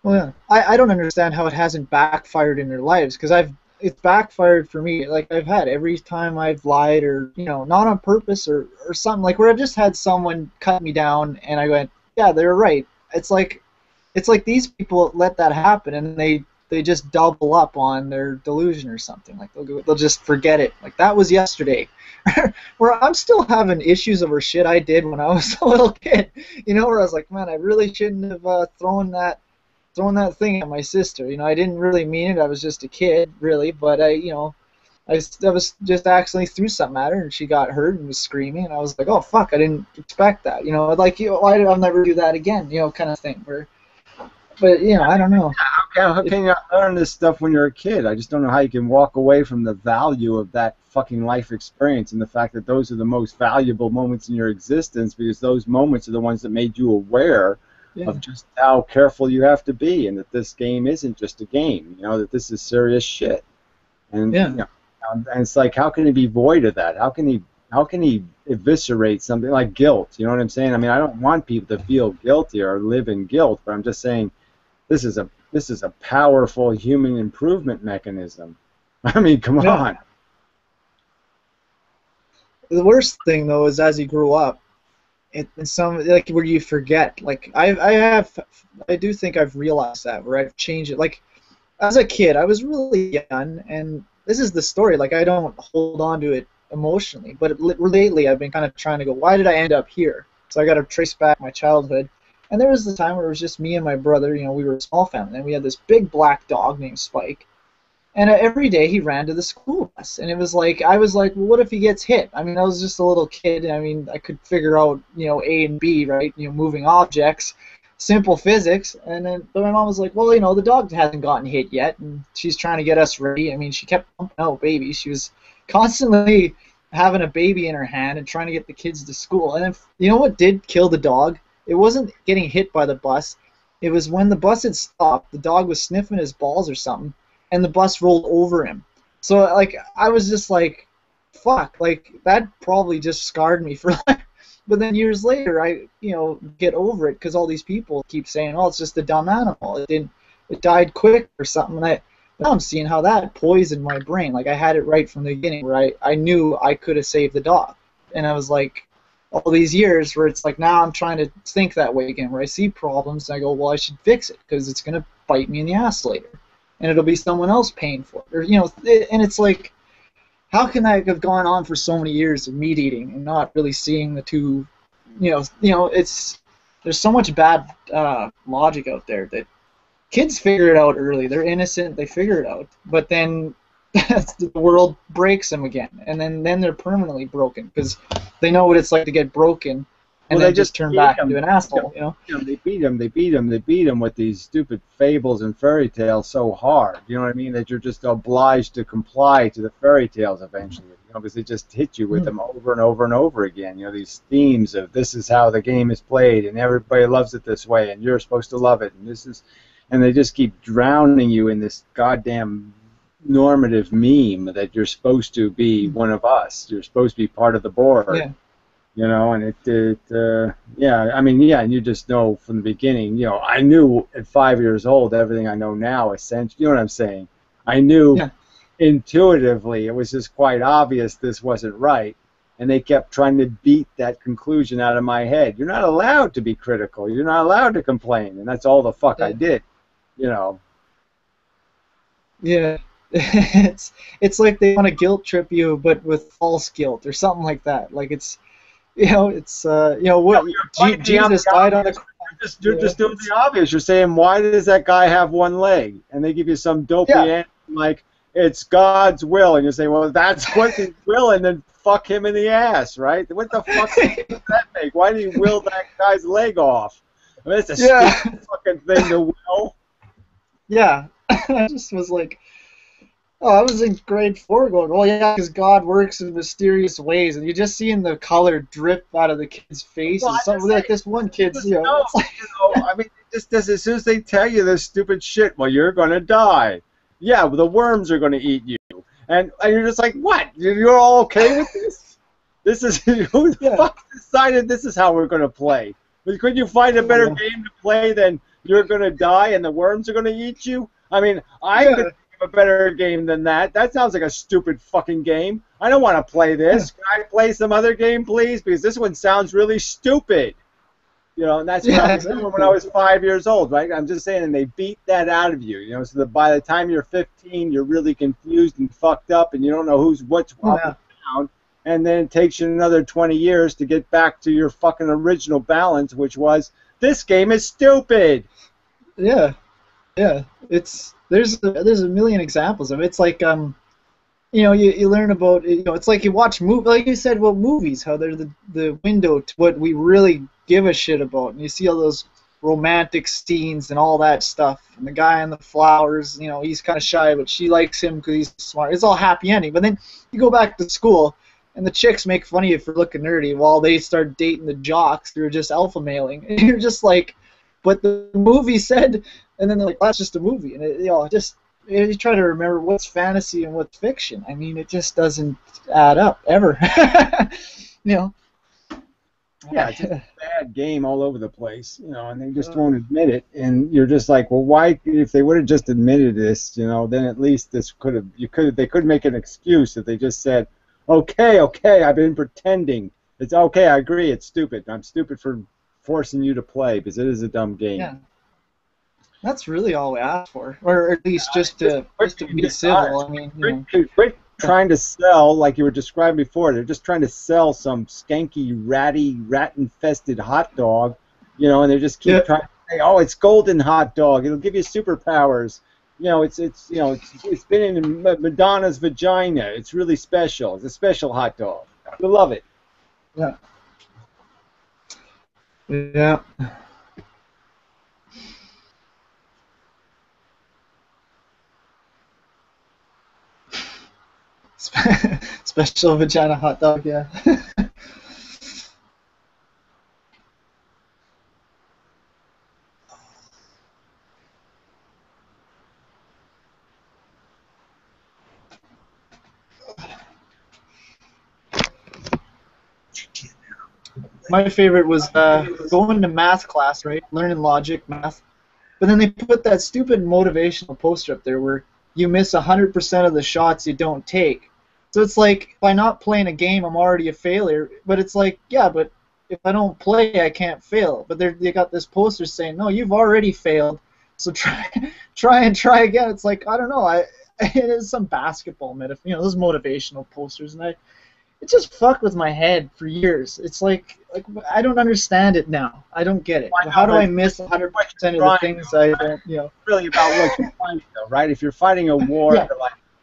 Well, yeah. I don't understand how it hasn't backfired in their lives, because it's backfired for me. Like, I've had every time I've lied, or, you know, not on purpose, or something, like where I've just had someone cut me down and I went, yeah, they're right. It's like these people let that happen, and they just double up on their delusion or something. Like, they'll just forget it. Like, that was yesterday. Where I'm still having issues over shit I did when I was a little kid. You know, where I was like, man, I really shouldn't have thrown that thing at my sister. You know, I didn't really mean it. I was just a kid, really. But I was just accidentally threw something at her, and she got hurt and was screaming. And I was like, oh fuck, I didn't expect that. You know, like, you know, why did I never do that again? You know, kind of thing. But you know, I don't know. How can you not learn this stuff when you're a kid? I just don't know how you can walk away from the value of that fucking life experience and the fact that those are the most valuable moments in your existence, because those moments are the ones that made you aware of just how careful you have to be, and that this game isn't just a game. You know, that this is serious shit. And you know, and it's like, how can he be void of that? How can he eviscerate something like guilt? You know what I'm saying? I mean, I don't want people to feel guilty or live in guilt, but I'm just saying this is a powerful human improvement mechanism. I mean, come on. The worst thing, though, is as you grow up, and some, like, where you forget. Like, I do think I've realized that, where I've changed it. Like, as a kid, I was really young, and this is the story. Like, I don't hold on to it emotionally, but lately I've been kind of trying to go, why did I end up here? So I got to trace back my childhood. And there was the time where it was just me and my brother. You know, we were a small family, and we had this big black dog named Spike. And every day he ran to the school bus, and it was like, I was like, well, what if he gets hit? I mean, I was just a little kid. I mean, I could figure out, you know, A and B, right? You know, moving objects, simple physics. And then, but my mom was like, well, you know, the dog hasn't gotten hit yet, and she's trying to get us ready. I mean, she kept pumping out babies. She was constantly having a baby in her hand and trying to get the kids to school. And then, you know what did kill the dog? It wasn't getting hit by the bus. It was when the bus had stopped, the dog was sniffing his balls or something, and the bus rolled over him. So, like, I was just like, fuck, like, that probably just scarred me for life. But then years later, I, you know, get over it, because all these people keep saying, oh, it's just a dumb animal. It died quick or something. And now I'm seeing how that poisoned my brain. Like, I had it right from the beginning, where I knew I could have saved the dog. And I was like, all these years where it's like, now I'm trying to think that way again, where I see problems and I go, well, I should fix it, because it's going to bite me in the ass later. And it'll be someone else paying for it. Or, you know, and it's like, how can that have gone on for so many years of meat eating and not really seeing the two, you know, it's, there's so much bad logic out there that kids figure it out early. They're innocent, they figure it out. But then the world breaks them again, and then they're permanently broken, because they know what it's like to get broken, and then just turn back into an asshole. You know, they beat him with these stupid fables and fairy tales so hard. You know what I mean? That you're just obliged to comply to the fairy tales eventually. You know, because they just hit you with them over and over and over again. You know, these themes of this is how the game is played, and everybody loves it this way, and you're supposed to love it, and they just keep drowning you in this goddamn normative meme that you're supposed to be one of us. You're supposed to be part of the board. Yeah. You know, and I mean, and you just know from the beginning, you know, I knew at 5 years old everything I know now, essentially. You know what I'm saying? I knew intuitively, it was just quite obvious this wasn't right, and they kept trying to beat that conclusion out of my head. You're not allowed to be critical. You're not allowed to complain, and that's all the fuck I did, you know. Yeah. It's like they want to guilt trip you, but with false guilt or something like that. Like, it's it's what Jesus died on the cross. You're just doing the obvious. You're saying, why does that guy have one leg? And they give you some dopey answer like, it's God's will. And you say, well, that's what his will, and then fuck him in the ass, right? What the fuck does that make? Why did he will that guy's leg off? I mean, it's a stupid fucking thing to will. Yeah. I just was like, I was in grade 4 going, well, yeah, because God works in mysterious ways, and you just seeing the color drip out of the kid's face. Well, and something like this one kid's, I mean, just as soon as they tell you this stupid shit, well, you're going to die. Yeah, well, the worms are going to eat you. And you're just like, what? You're all okay with this? This is, who the fuck decided this is how we're going to play? Could you find a better game to play than you're going to die and the worms are going to eat you? I mean, I could think of a better game than that. That sounds like a stupid fucking game. I don't want to play this. Can I play some other game, please? Because this one sounds really stupid. And that's what I was doing when I was 5 years old, right? I'm just saying, and they beat that out of you, so that by the time you're 15, you're really confused and fucked up, and you don't know what's up and down, and then it takes you another 20 years to get back to your fucking original balance, which was, this game is stupid. Yeah. There's a million examples of it. It's like you learn about it's like you watch like you said about movies, how they're the window to what we really give a shit about, and you see all those romantic scenes and all that stuff, and the guy in the flowers, he's kind of shy, but she likes him because he's smart. It's all happy ending. But then you go back to school, and the chicks make fun of you for looking nerdy while they start dating the jocks who are just alpha mailing, and you're just like, but the movie said, and then they're like, that's just a movie, and you try to remember what's fantasy and what's fiction. I mean, it just doesn't add up ever. Yeah, it's just a bad game all over the place, and they just won't admit it. And you're just like, well, why? If they would have just admitted this, then at least this they could make an excuse if they just said, okay, I've been pretending. It's okay, I agree, it's stupid. I'm stupid for forcing you to play because it is a dumb game. Yeah. That's really all we ask for, or at least just to be civil. I mean, quit trying to sell, like you were describing before. They're just trying to sell some skanky, ratty, rat-infested hot dog, and they just keep trying to say, "Oh, it's golden hot dog. It'll give you superpowers." It's been in Madonna's vagina. It's really special. It's a special hot dog. We love it. Yeah. Yeah. Special vagina hot dog, yeah. My favorite was going to math class, right? Learning logic, math. But then they put that stupid motivational poster up there where you miss 100% of the shots you don't take. So it's like, by not playing a game, I'm already a failure. But it's like, yeah, but if I don't play, I can't fail. But they got this poster saying, no, you've already failed. So try again. It's like, I don't know. It is some basketball metaphor, those motivational posters, and it just fucked with my head for years. It's like I don't understand it now. I don't get it. How do I miss 100% of the things I don't, Really about what you're fighting, though, right? If you're fighting a war to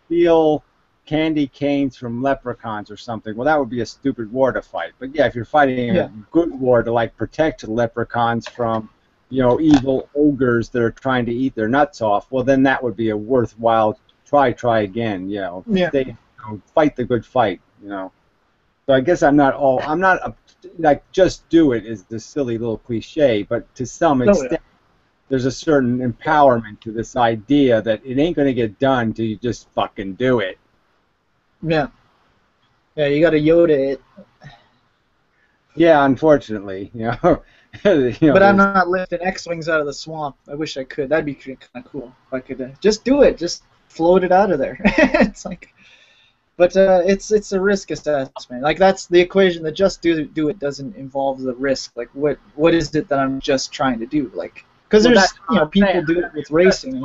steal candy canes from leprechauns or something, well, that would be a stupid war to fight. But yeah, if you're fighting a good war to protect leprechauns from, evil ogres that are trying to eat their nuts off, well, then that would be a worthwhile try again. Fight the good fight. So I guess I'm not like just do it is the silly little cliche, but to some extent, there's a certain empowerment to this idea that it ain't going to get done till you just fucking do it. Yeah. Yeah, you got to Yoda it. Yeah, unfortunately, But I'm not lifting X-wings out of the swamp. I wish I could. That'd be kind of cool. If I could just do it, just float it out of there. It's like. But it's a risk assessment. Like that's the equation. That just do it doesn't involve the risk. Like what is it that I'm just trying to do? Like because there's people do it with racing.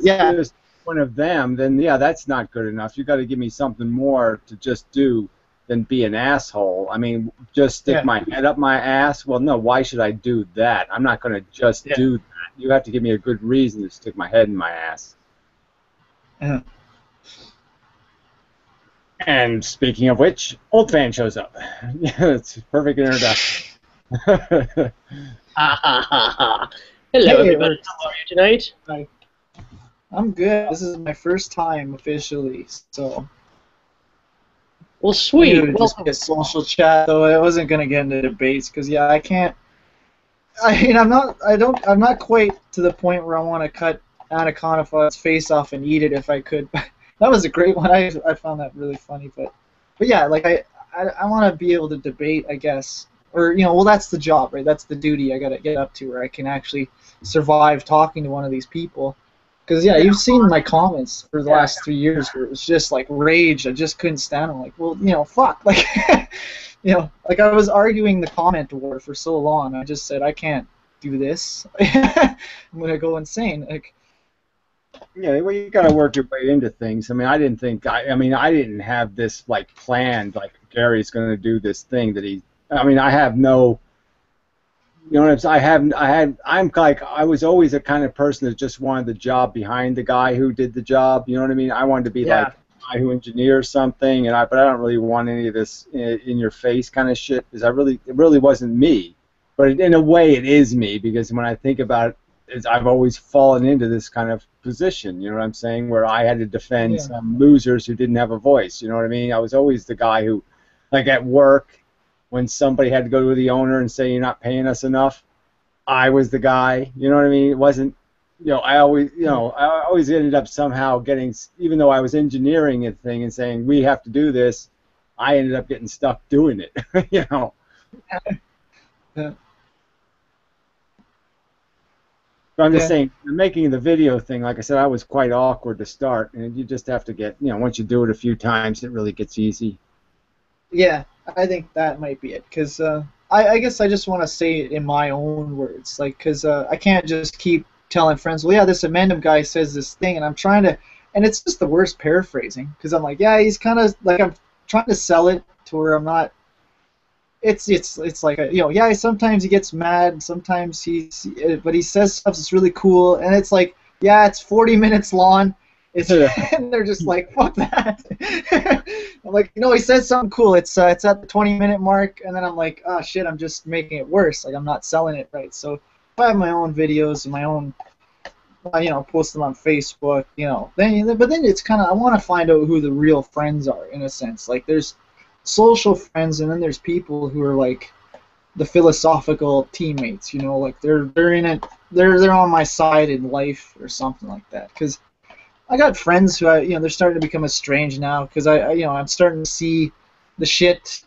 There's one of them. Then that's not good enough. You got to give me something more to just do. than be an asshole. I mean, just stick my head up my ass? Well, no, why should I do that? I'm not going to just do that. You have to give me a good reason to stick my head in my ass. Yeah. And speaking of which, Old Fan shows up. It's a perfect introduction. Hello, Hey, everybody. How are you tonight? Hi. I'm good. This is my first time officially, so. Well, sweet. It would just be a social chat, though. I wasn't gonna get into debates because, yeah, I can't. I mean, I'm not quite to the point where I want to cut Anaconda's face off and eat it if I could. That was a great one. I found that really funny, but yeah, like I want to be able to debate, I guess, or well, that's the job, right? That's the duty I gotta get up to, where I can actually survive talking to one of these people. Because yeah, you've seen my comments for the last 3 years where it was just like rage. I just couldn't stand them. Like, well, fuck, like, like I was arguing the comment war for so long. I just said I can't do this. I'm gonna go insane. Like. Yeah, well, you got to work your way into things. I mean, I didn't have this like planned. Like Gary's going to do this thing that he. I mean, I have no. You know what I'm saying? I was always the kind of person that just wanted the job behind the guy who did the job. You know what I mean? I wanted to be like the guy who engineers something, but I don't really want any of this in your face kind of shit because it really wasn't me. But in a way, it is me because when I think about it. I've always fallen into this kind of position, you know what I'm saying, where I had to defend some losers who didn't have a voice, you know what I mean? I was always the guy who, like at work, when somebody had to go to the owner and say, you're not paying us enough, I was the guy, you know what I mean? It wasn't, I always ended up somehow getting, even though I was engineering a thing and saying, we have to do this, I ended up getting stuck doing it, you know? But I'm just saying, making the video thing, like I said, I was quite awkward to start, and you just have to get, once you do it a few times, it really gets easy. Yeah, I think that might be it, because I guess I just want to say it in my own words, like, because I can't just keep telling friends, well, yeah, this inmendham guy says this thing, and I'm trying to, and it's just the worst paraphrasing, because I'm like, yeah, he's kind of, like, I'm trying to sell it to where I'm not. It's like sometimes he gets mad, sometimes but he says stuff that's really cool, and it's like, yeah, it's 40 minutes long, and they're just like, fuck that. I'm like, he says something cool, it's at the 20-minute mark, and then I'm like, oh shit, I'm just making it worse, like I'm not selling it right. So if I have my own videos and my own, post them on Facebook, then it's kind of, I want to find out who the real friends are, in a sense, like there's social friends, and then there's people who are like the philosophical teammates, like they're in it, they're on my side in life or something like that. Because I got friends who they're starting to become estranged now because I'm starting to see the shit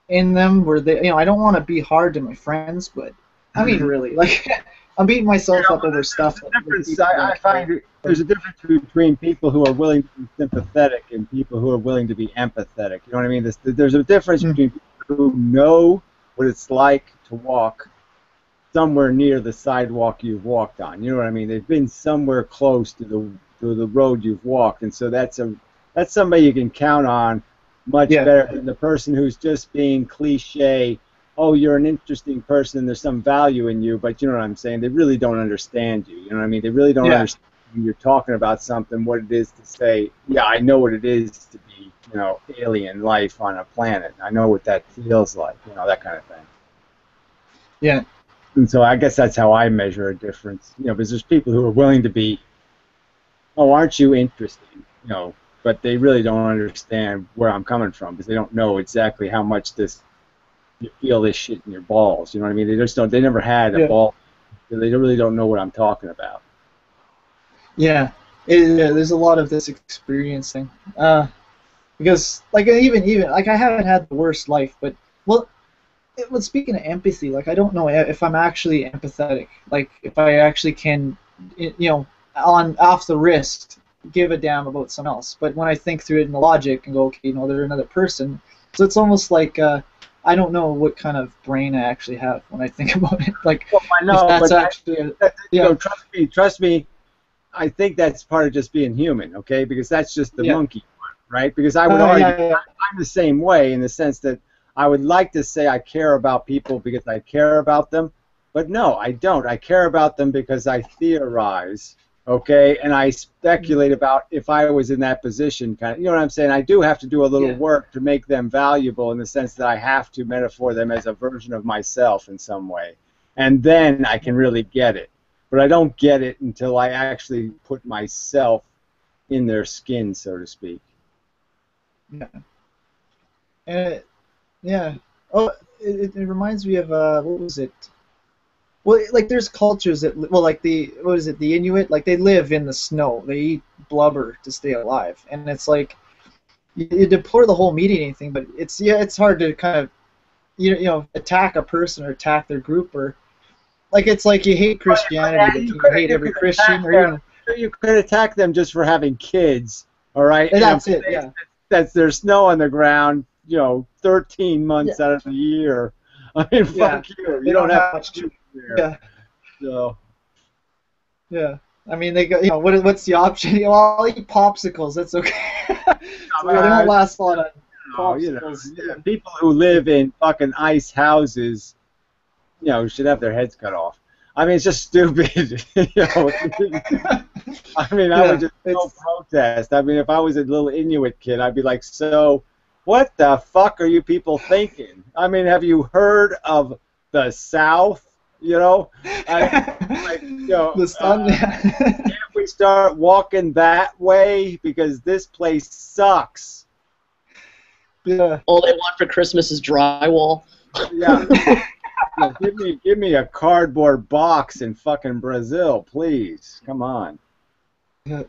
in them where they, I don't want to be hard to my friends, but I mean really, like I'm beating myself up over stuff. I find there's a difference between people who are willing to be sympathetic and people who are willing to be empathetic. You know what I mean? There's a difference between people who know what it's like to walk somewhere near the sidewalk you've walked on. You know what I mean? They've been somewhere close to the road you've walked, and so that's somebody you can count on much better than the person who's just being cliche. Oh, you're an interesting person, there's some value in you, but you know what I'm saying? They really don't understand you. You know what I mean? They really don't understand when you're talking about something, what it is to say, yeah, I know what it is to be, alien life on a planet. I know what that feels like, that kind of thing. Yeah. And so I guess that's how I measure a difference, because there's people who are willing to be, oh, aren't you interesting, but they really don't understand where I'm coming from because they don't know exactly how much you feel this shit in your balls. You know what I mean? They just don't. They never had a ball. They really don't know what I'm talking about. Yeah, there's a lot of this experiencing. Because like even like I haven't had the worst life, but speaking of empathy, like I don't know if I'm actually empathetic. Like if I actually can, off the wrist, give a damn about someone else. But when I think through it in the logic and go, okay, they're another person. So it's almost like. I don't know what kind of brain I actually have when I think about it. Like, I know, that's actually, trust me. I think that's part of just being human, okay? Because that's just the monkey part. right? Because I would Oh, argue yeah. I'm the same way in the sense that I would like to say I care about people because I care about them, but no, I don't. I care about them because I theorize, okay, and I speculate about if I was in that position, kind of. You know what I'm saying? I do have to do a little work to make them valuable in the sense that I have to metaphor them as a version of myself in some way, and then I can really get it. But I don't get it until I actually put myself in their skin, so to speak. Yeah. And yeah. Oh, it reminds me of what was it? Well, like there's cultures that well, like what is it? The Inuit, like they live in the snow. They eat blubber to stay alive, and it's like you deplore the whole meat eating thing, but it's hard to kind of you know attack a person or attack their group or like it's like you hate Christianity, but you hate every Christian or even. You could attack them just for having kids, all right? And that's it, yeah. That's there's snow on the ground, 13 months out of the year. I mean, fuck you. You don't have much to there. Yeah. So. Yeah. I mean, they go. What's the option? I'll eat popsicles. That's okay. So they don't last a lot of popsicles. People who live in fucking ice houses, should have their heads cut off. I mean, it's just stupid. I mean, I would just no protest. I mean, if I was a little Inuit kid, I'd be like, so what the fuck are you people thinking? I mean, have you heard of the South? The sun. Can't we start walking that way because this place sucks? Yeah. All they want for Christmas is drywall. Yeah. Give me a cardboard box in fucking Brazil, please. Come on. Yeah.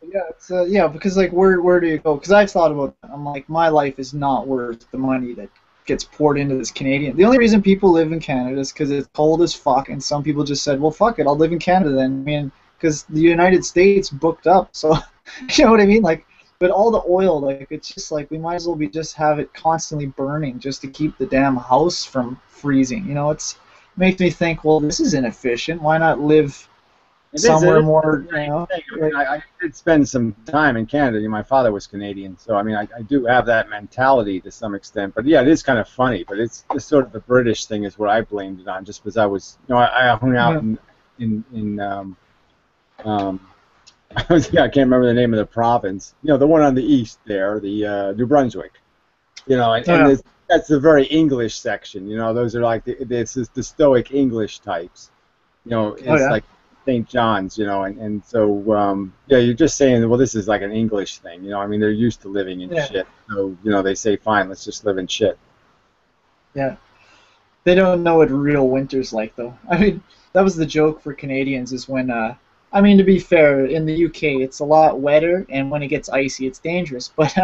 It's because like where do you go? Because I've thought about that. I'm like, my life is not worth the money that gets poured into this Canadian. The only reason people live in Canada is because it's cold as fuck, and some people just said, well, fuck it, I'll live in Canada then. I mean, because the United States booked up, so you know what I mean? Like, but all the oil, like, it's just like we might as well just have it constantly burning just to keep the damn house from freezing. It makes me think, well, this is inefficient. Why not live somewhere more? I did spend some time in Canada. My father was Canadian, so I mean, I do have that mentality to some extent. But yeah, it is kind of funny. But it's sort of the British thing is what I blamed it on, just because I was, I hung out in I can't remember the name of the province. The one on the east there, the New Brunswick. That's the very English section. Those are like the stoic English types. It's like St. John's. And so you're just saying, well, this is like an English thing. I mean, they're used to living in shit. So they say, fine, let's just live in shit. Yeah, they don't know what real winter's like, though. I mean, that was the joke for Canadians is when. I mean, to be fair, in the UK, it's a lot wetter, and when it gets icy, it's dangerous. But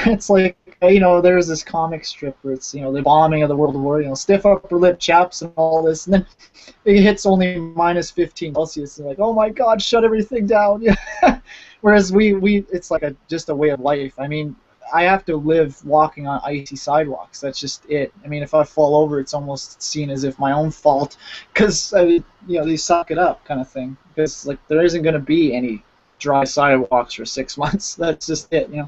it's like, there was this comic strip where it's, the bombing of the World War, stiff upper lip chaps and all this, and then it hits only minus 15 Celsius, and like, oh my God, shut everything down. Whereas it's like just a way of life. I mean, I have to live walking on icy sidewalks. That's just it. I mean, if I fall over, it's almost seen as if my own fault, because they suck it up kind of thing. Because like there isn't going to be any dry sidewalks for 6 months. That's just it. Things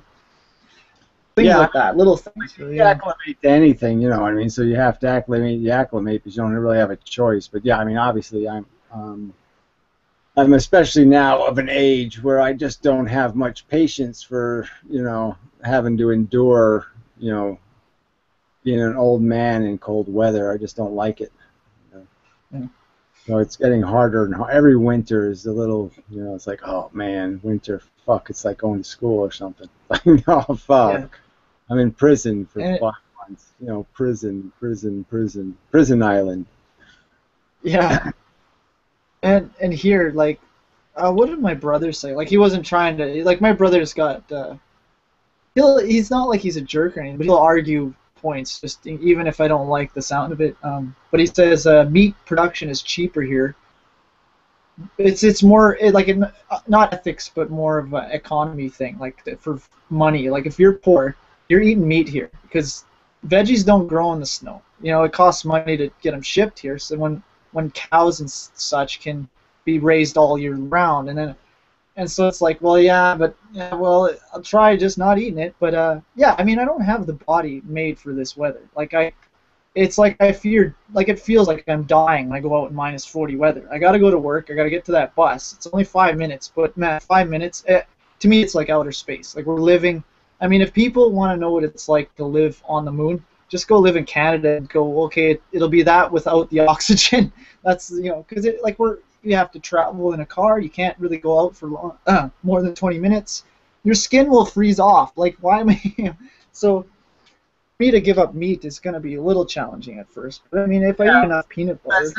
like that, little things. You acclimate to anything, you know what I mean. So you have to acclimate because you don't really have a choice. But yeah, I mean, obviously, I'm especially now of an age where I just don't have much patience for having to endure being an old man in cold weather. I just don't like it. Yeah. So it's getting harder, and every winter is a little, it's like, oh man, winter, fuck, it's like going to school or something. Oh fuck, yeah. I'm in prison for 5 months. Prison island. Yeah. And here, like, what did my brother say? Like, he wasn't trying to, like, my brother's got, he's not like he's a jerk or anything, but he'll argue points, just even if I don't like the sound of it. But he says meat production is cheaper here. It's more not ethics, but more of an economy thing, like for money. Like if you're poor, you're eating meat here because veggies don't grow in the snow. It costs money to get them shipped here. So when cows and such can be raised all year round, and then And so it's like, well, yeah, but yeah, well, I'll try just not eating it. But yeah, I mean, I don't have the body made for this weather. It's like I fear, like it feels like I'm dying when I go out in -40 weather. I gotta go to work. I gotta get to that bus. It's only 5 minutes, but man, 5 minutes to me, it's like outer space. Like we're living. I mean, if people want to know what it's like to live on the moon, just go live in Canada and go, okay, it'll be that without the oxygen. That's because you have to travel in a car. You can't really go out for more than 20 minutes. Your skin will freeze off. Like, why am I? So, for me to give up meat is going to be a little challenging at first. But I mean, if I eat enough peanut butter,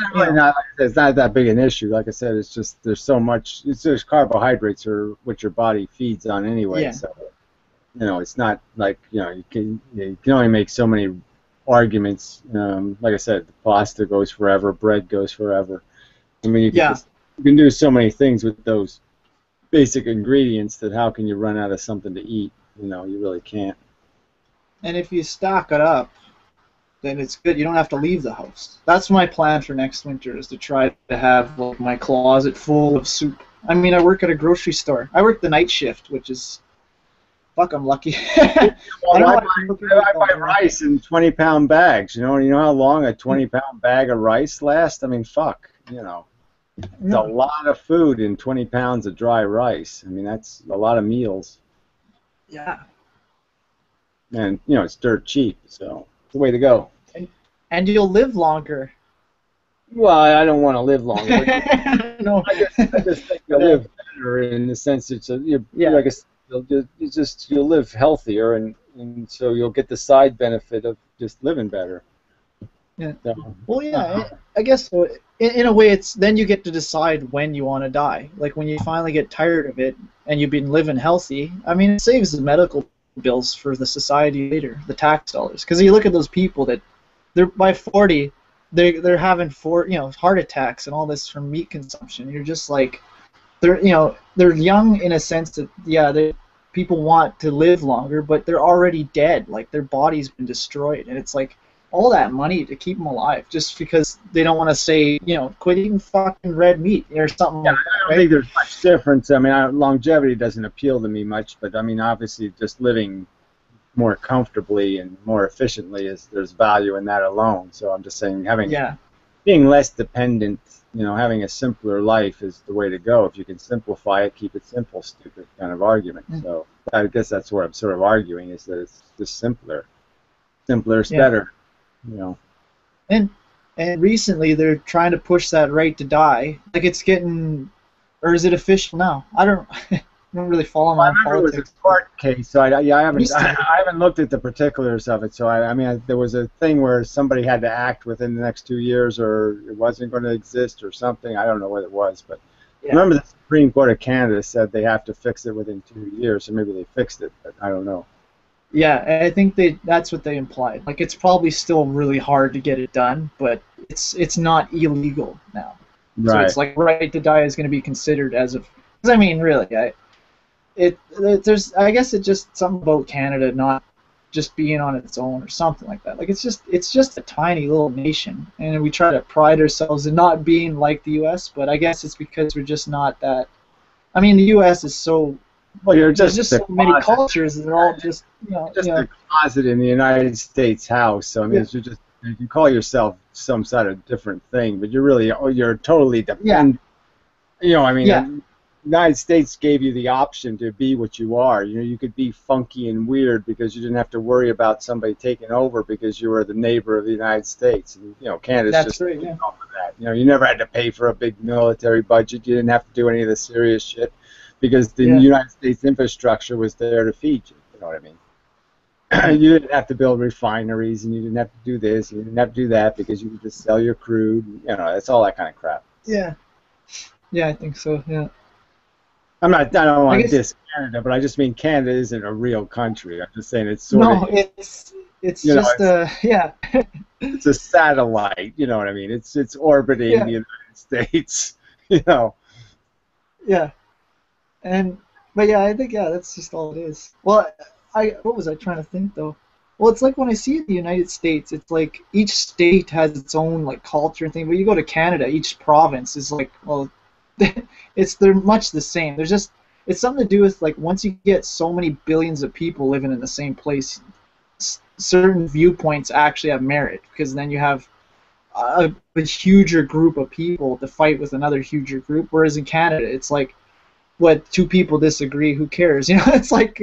it's not that big an issue. Like I said, it's just there's so much. There's carbohydrates are what your body feeds on anyway. Yeah. So, it's not like you can only make so many arguments. Like I said, the pasta goes forever, bread goes forever. I mean, you can do so many things with those basic ingredients that how can you run out of something to eat? You really can't. And if you stock it up, then it's good. You don't have to leave the house. That's my plan for next winter, is to try to have like my closet full of soup. I mean, I work at a grocery store. I work the night shift, which is, fuck, I'm lucky. I buy rice in 20-pound bags. You know how long a 20-pound bag of rice lasts? I mean, fuck. It's a lot of food in 20 pounds of dry rice. I mean, that's a lot of meals. Yeah. And, it's dirt cheap, so it's the way to go. And you'll live longer. Well, I don't want to live longer. No. I just think you'll live better in the sense that like I said, you'll live healthier, and so you'll get the side benefit of just living better. Yeah. So, well, yeah, I guess so. In a way, it's then you get to decide when you want to die. Like when you finally get tired of it and you've been living healthy. I mean, it saves the medical bills for the society later, the tax dollars. Because you look at those people that they're by 40, they're having heart attacks and all this from meat consumption. You're just like, they're young in a sense that people want to live longer, but they're already dead. Like their body's been destroyed, and it's like all that money to keep them alive just because they don't want to say, quit eating fucking red meat or something like that. I don't think there's much difference. I mean, longevity doesn't appeal to me much, but I mean, obviously, just living more comfortably and more efficiently there's value in that alone. So I'm just saying, being less dependent, having a simpler life is the way to go. If you can simplify it, keep it simple, stupid kind of argument. So I guess that's what I'm sort of arguing, is that it's just simpler. Simpler is better. And recently they're trying to push that right to die. Like it's getting, or is it official now? I don't really follow my politics. It was a court case, so I haven't looked at the particulars of it. So I mean, there was a thing where somebody had to act within the next 2 years, or it wasn't going to exist, or something. I don't know what it was, but remember the Supreme Court of Canada said they have to fix it within 2 years, so maybe they fixed it, but I don't know. Yeah, I think that's what they implied. Like it's probably still really hard to get it done, but it's not illegal now. Right. So it's like right to die is going to be considered as of. Because I mean, really, I guess it's just something about Canada not just being on its own or something like that. Like it's just a tiny little nation, and we try to pride ourselves in not being like the U.S. But I guess it's because we're just not that. I mean, the U.S. is so. Well, there's just so many cultures, and they're all just a closet in the United States house. So I mean, you can call yourself some sort of different thing, but you're totally dependent. Yeah. I mean, the United States gave you the option to be what you are. You could be funky and weird because you didn't have to worry about somebody taking over because you were the neighbor of the United States. And, Canada's just right, yeah. off of that. You never had to pay for a big military budget. You didn't have to do any of the serious shit. Because the United States infrastructure was there to feed you, you know what I mean? You didn't have to build refineries, and you didn't have to do this, and you didn't have to do that, because you could just sell your crude. It's all that kind of crap. Yeah, I think so. Yeah. I don't want to diss Canada, but I just mean Canada isn't a real country. I'm just saying it's sort of. No, it's just It's a satellite. You know what I mean? It's orbiting the United States. Yeah. But I think that's just all it is. Well, what was I trying to think though? Well, it's like when I see the United States, it's like each state has its own like culture and thing. But you go to Canada, each province is like, well, they're much the same. There's just it's something to do with like once you get so many billions of people living in the same place, certain viewpoints actually have merit, because then you have a huger group of people to fight with another huger group. Whereas in Canada, it's like, what, two people disagree, who cares? It's like,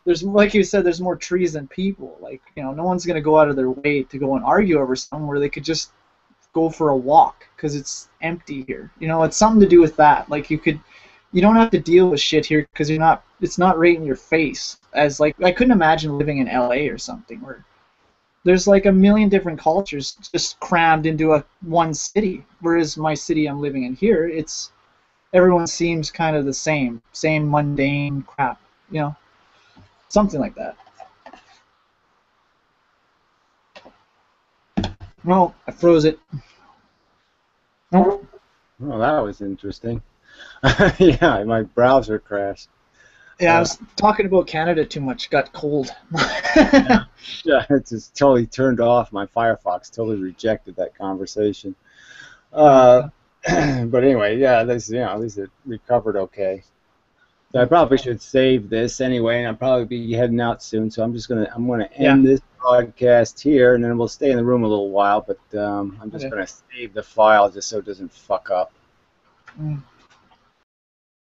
there's, like you said, there's more trees than people. Like, no one's gonna go out of their way to go and argue over something where they could just go for a walk because it's empty here. It's something to do with that. Like, you don't have to deal with shit here because it's not right in your face. As like, I couldn't imagine living in LA or something where there's like a million different cultures just crammed into one city. Whereas my city I'm living in here, everyone seems kind of the same mundane crap, something like that. Well, I froze it. Oh, that was interesting. Yeah, my browser crashed. Yeah, I was talking about Canada too much. Got cold. Yeah, it just totally turned off. My Firefox totally rejected that conversation. But anyway, yeah, at least it recovered okay. So I probably should save this anyway, and I'll probably be heading out soon. So I'm gonna end this broadcast here, and then we'll stay in the room a little while. But I'm just gonna save the file just so it doesn't fuck up.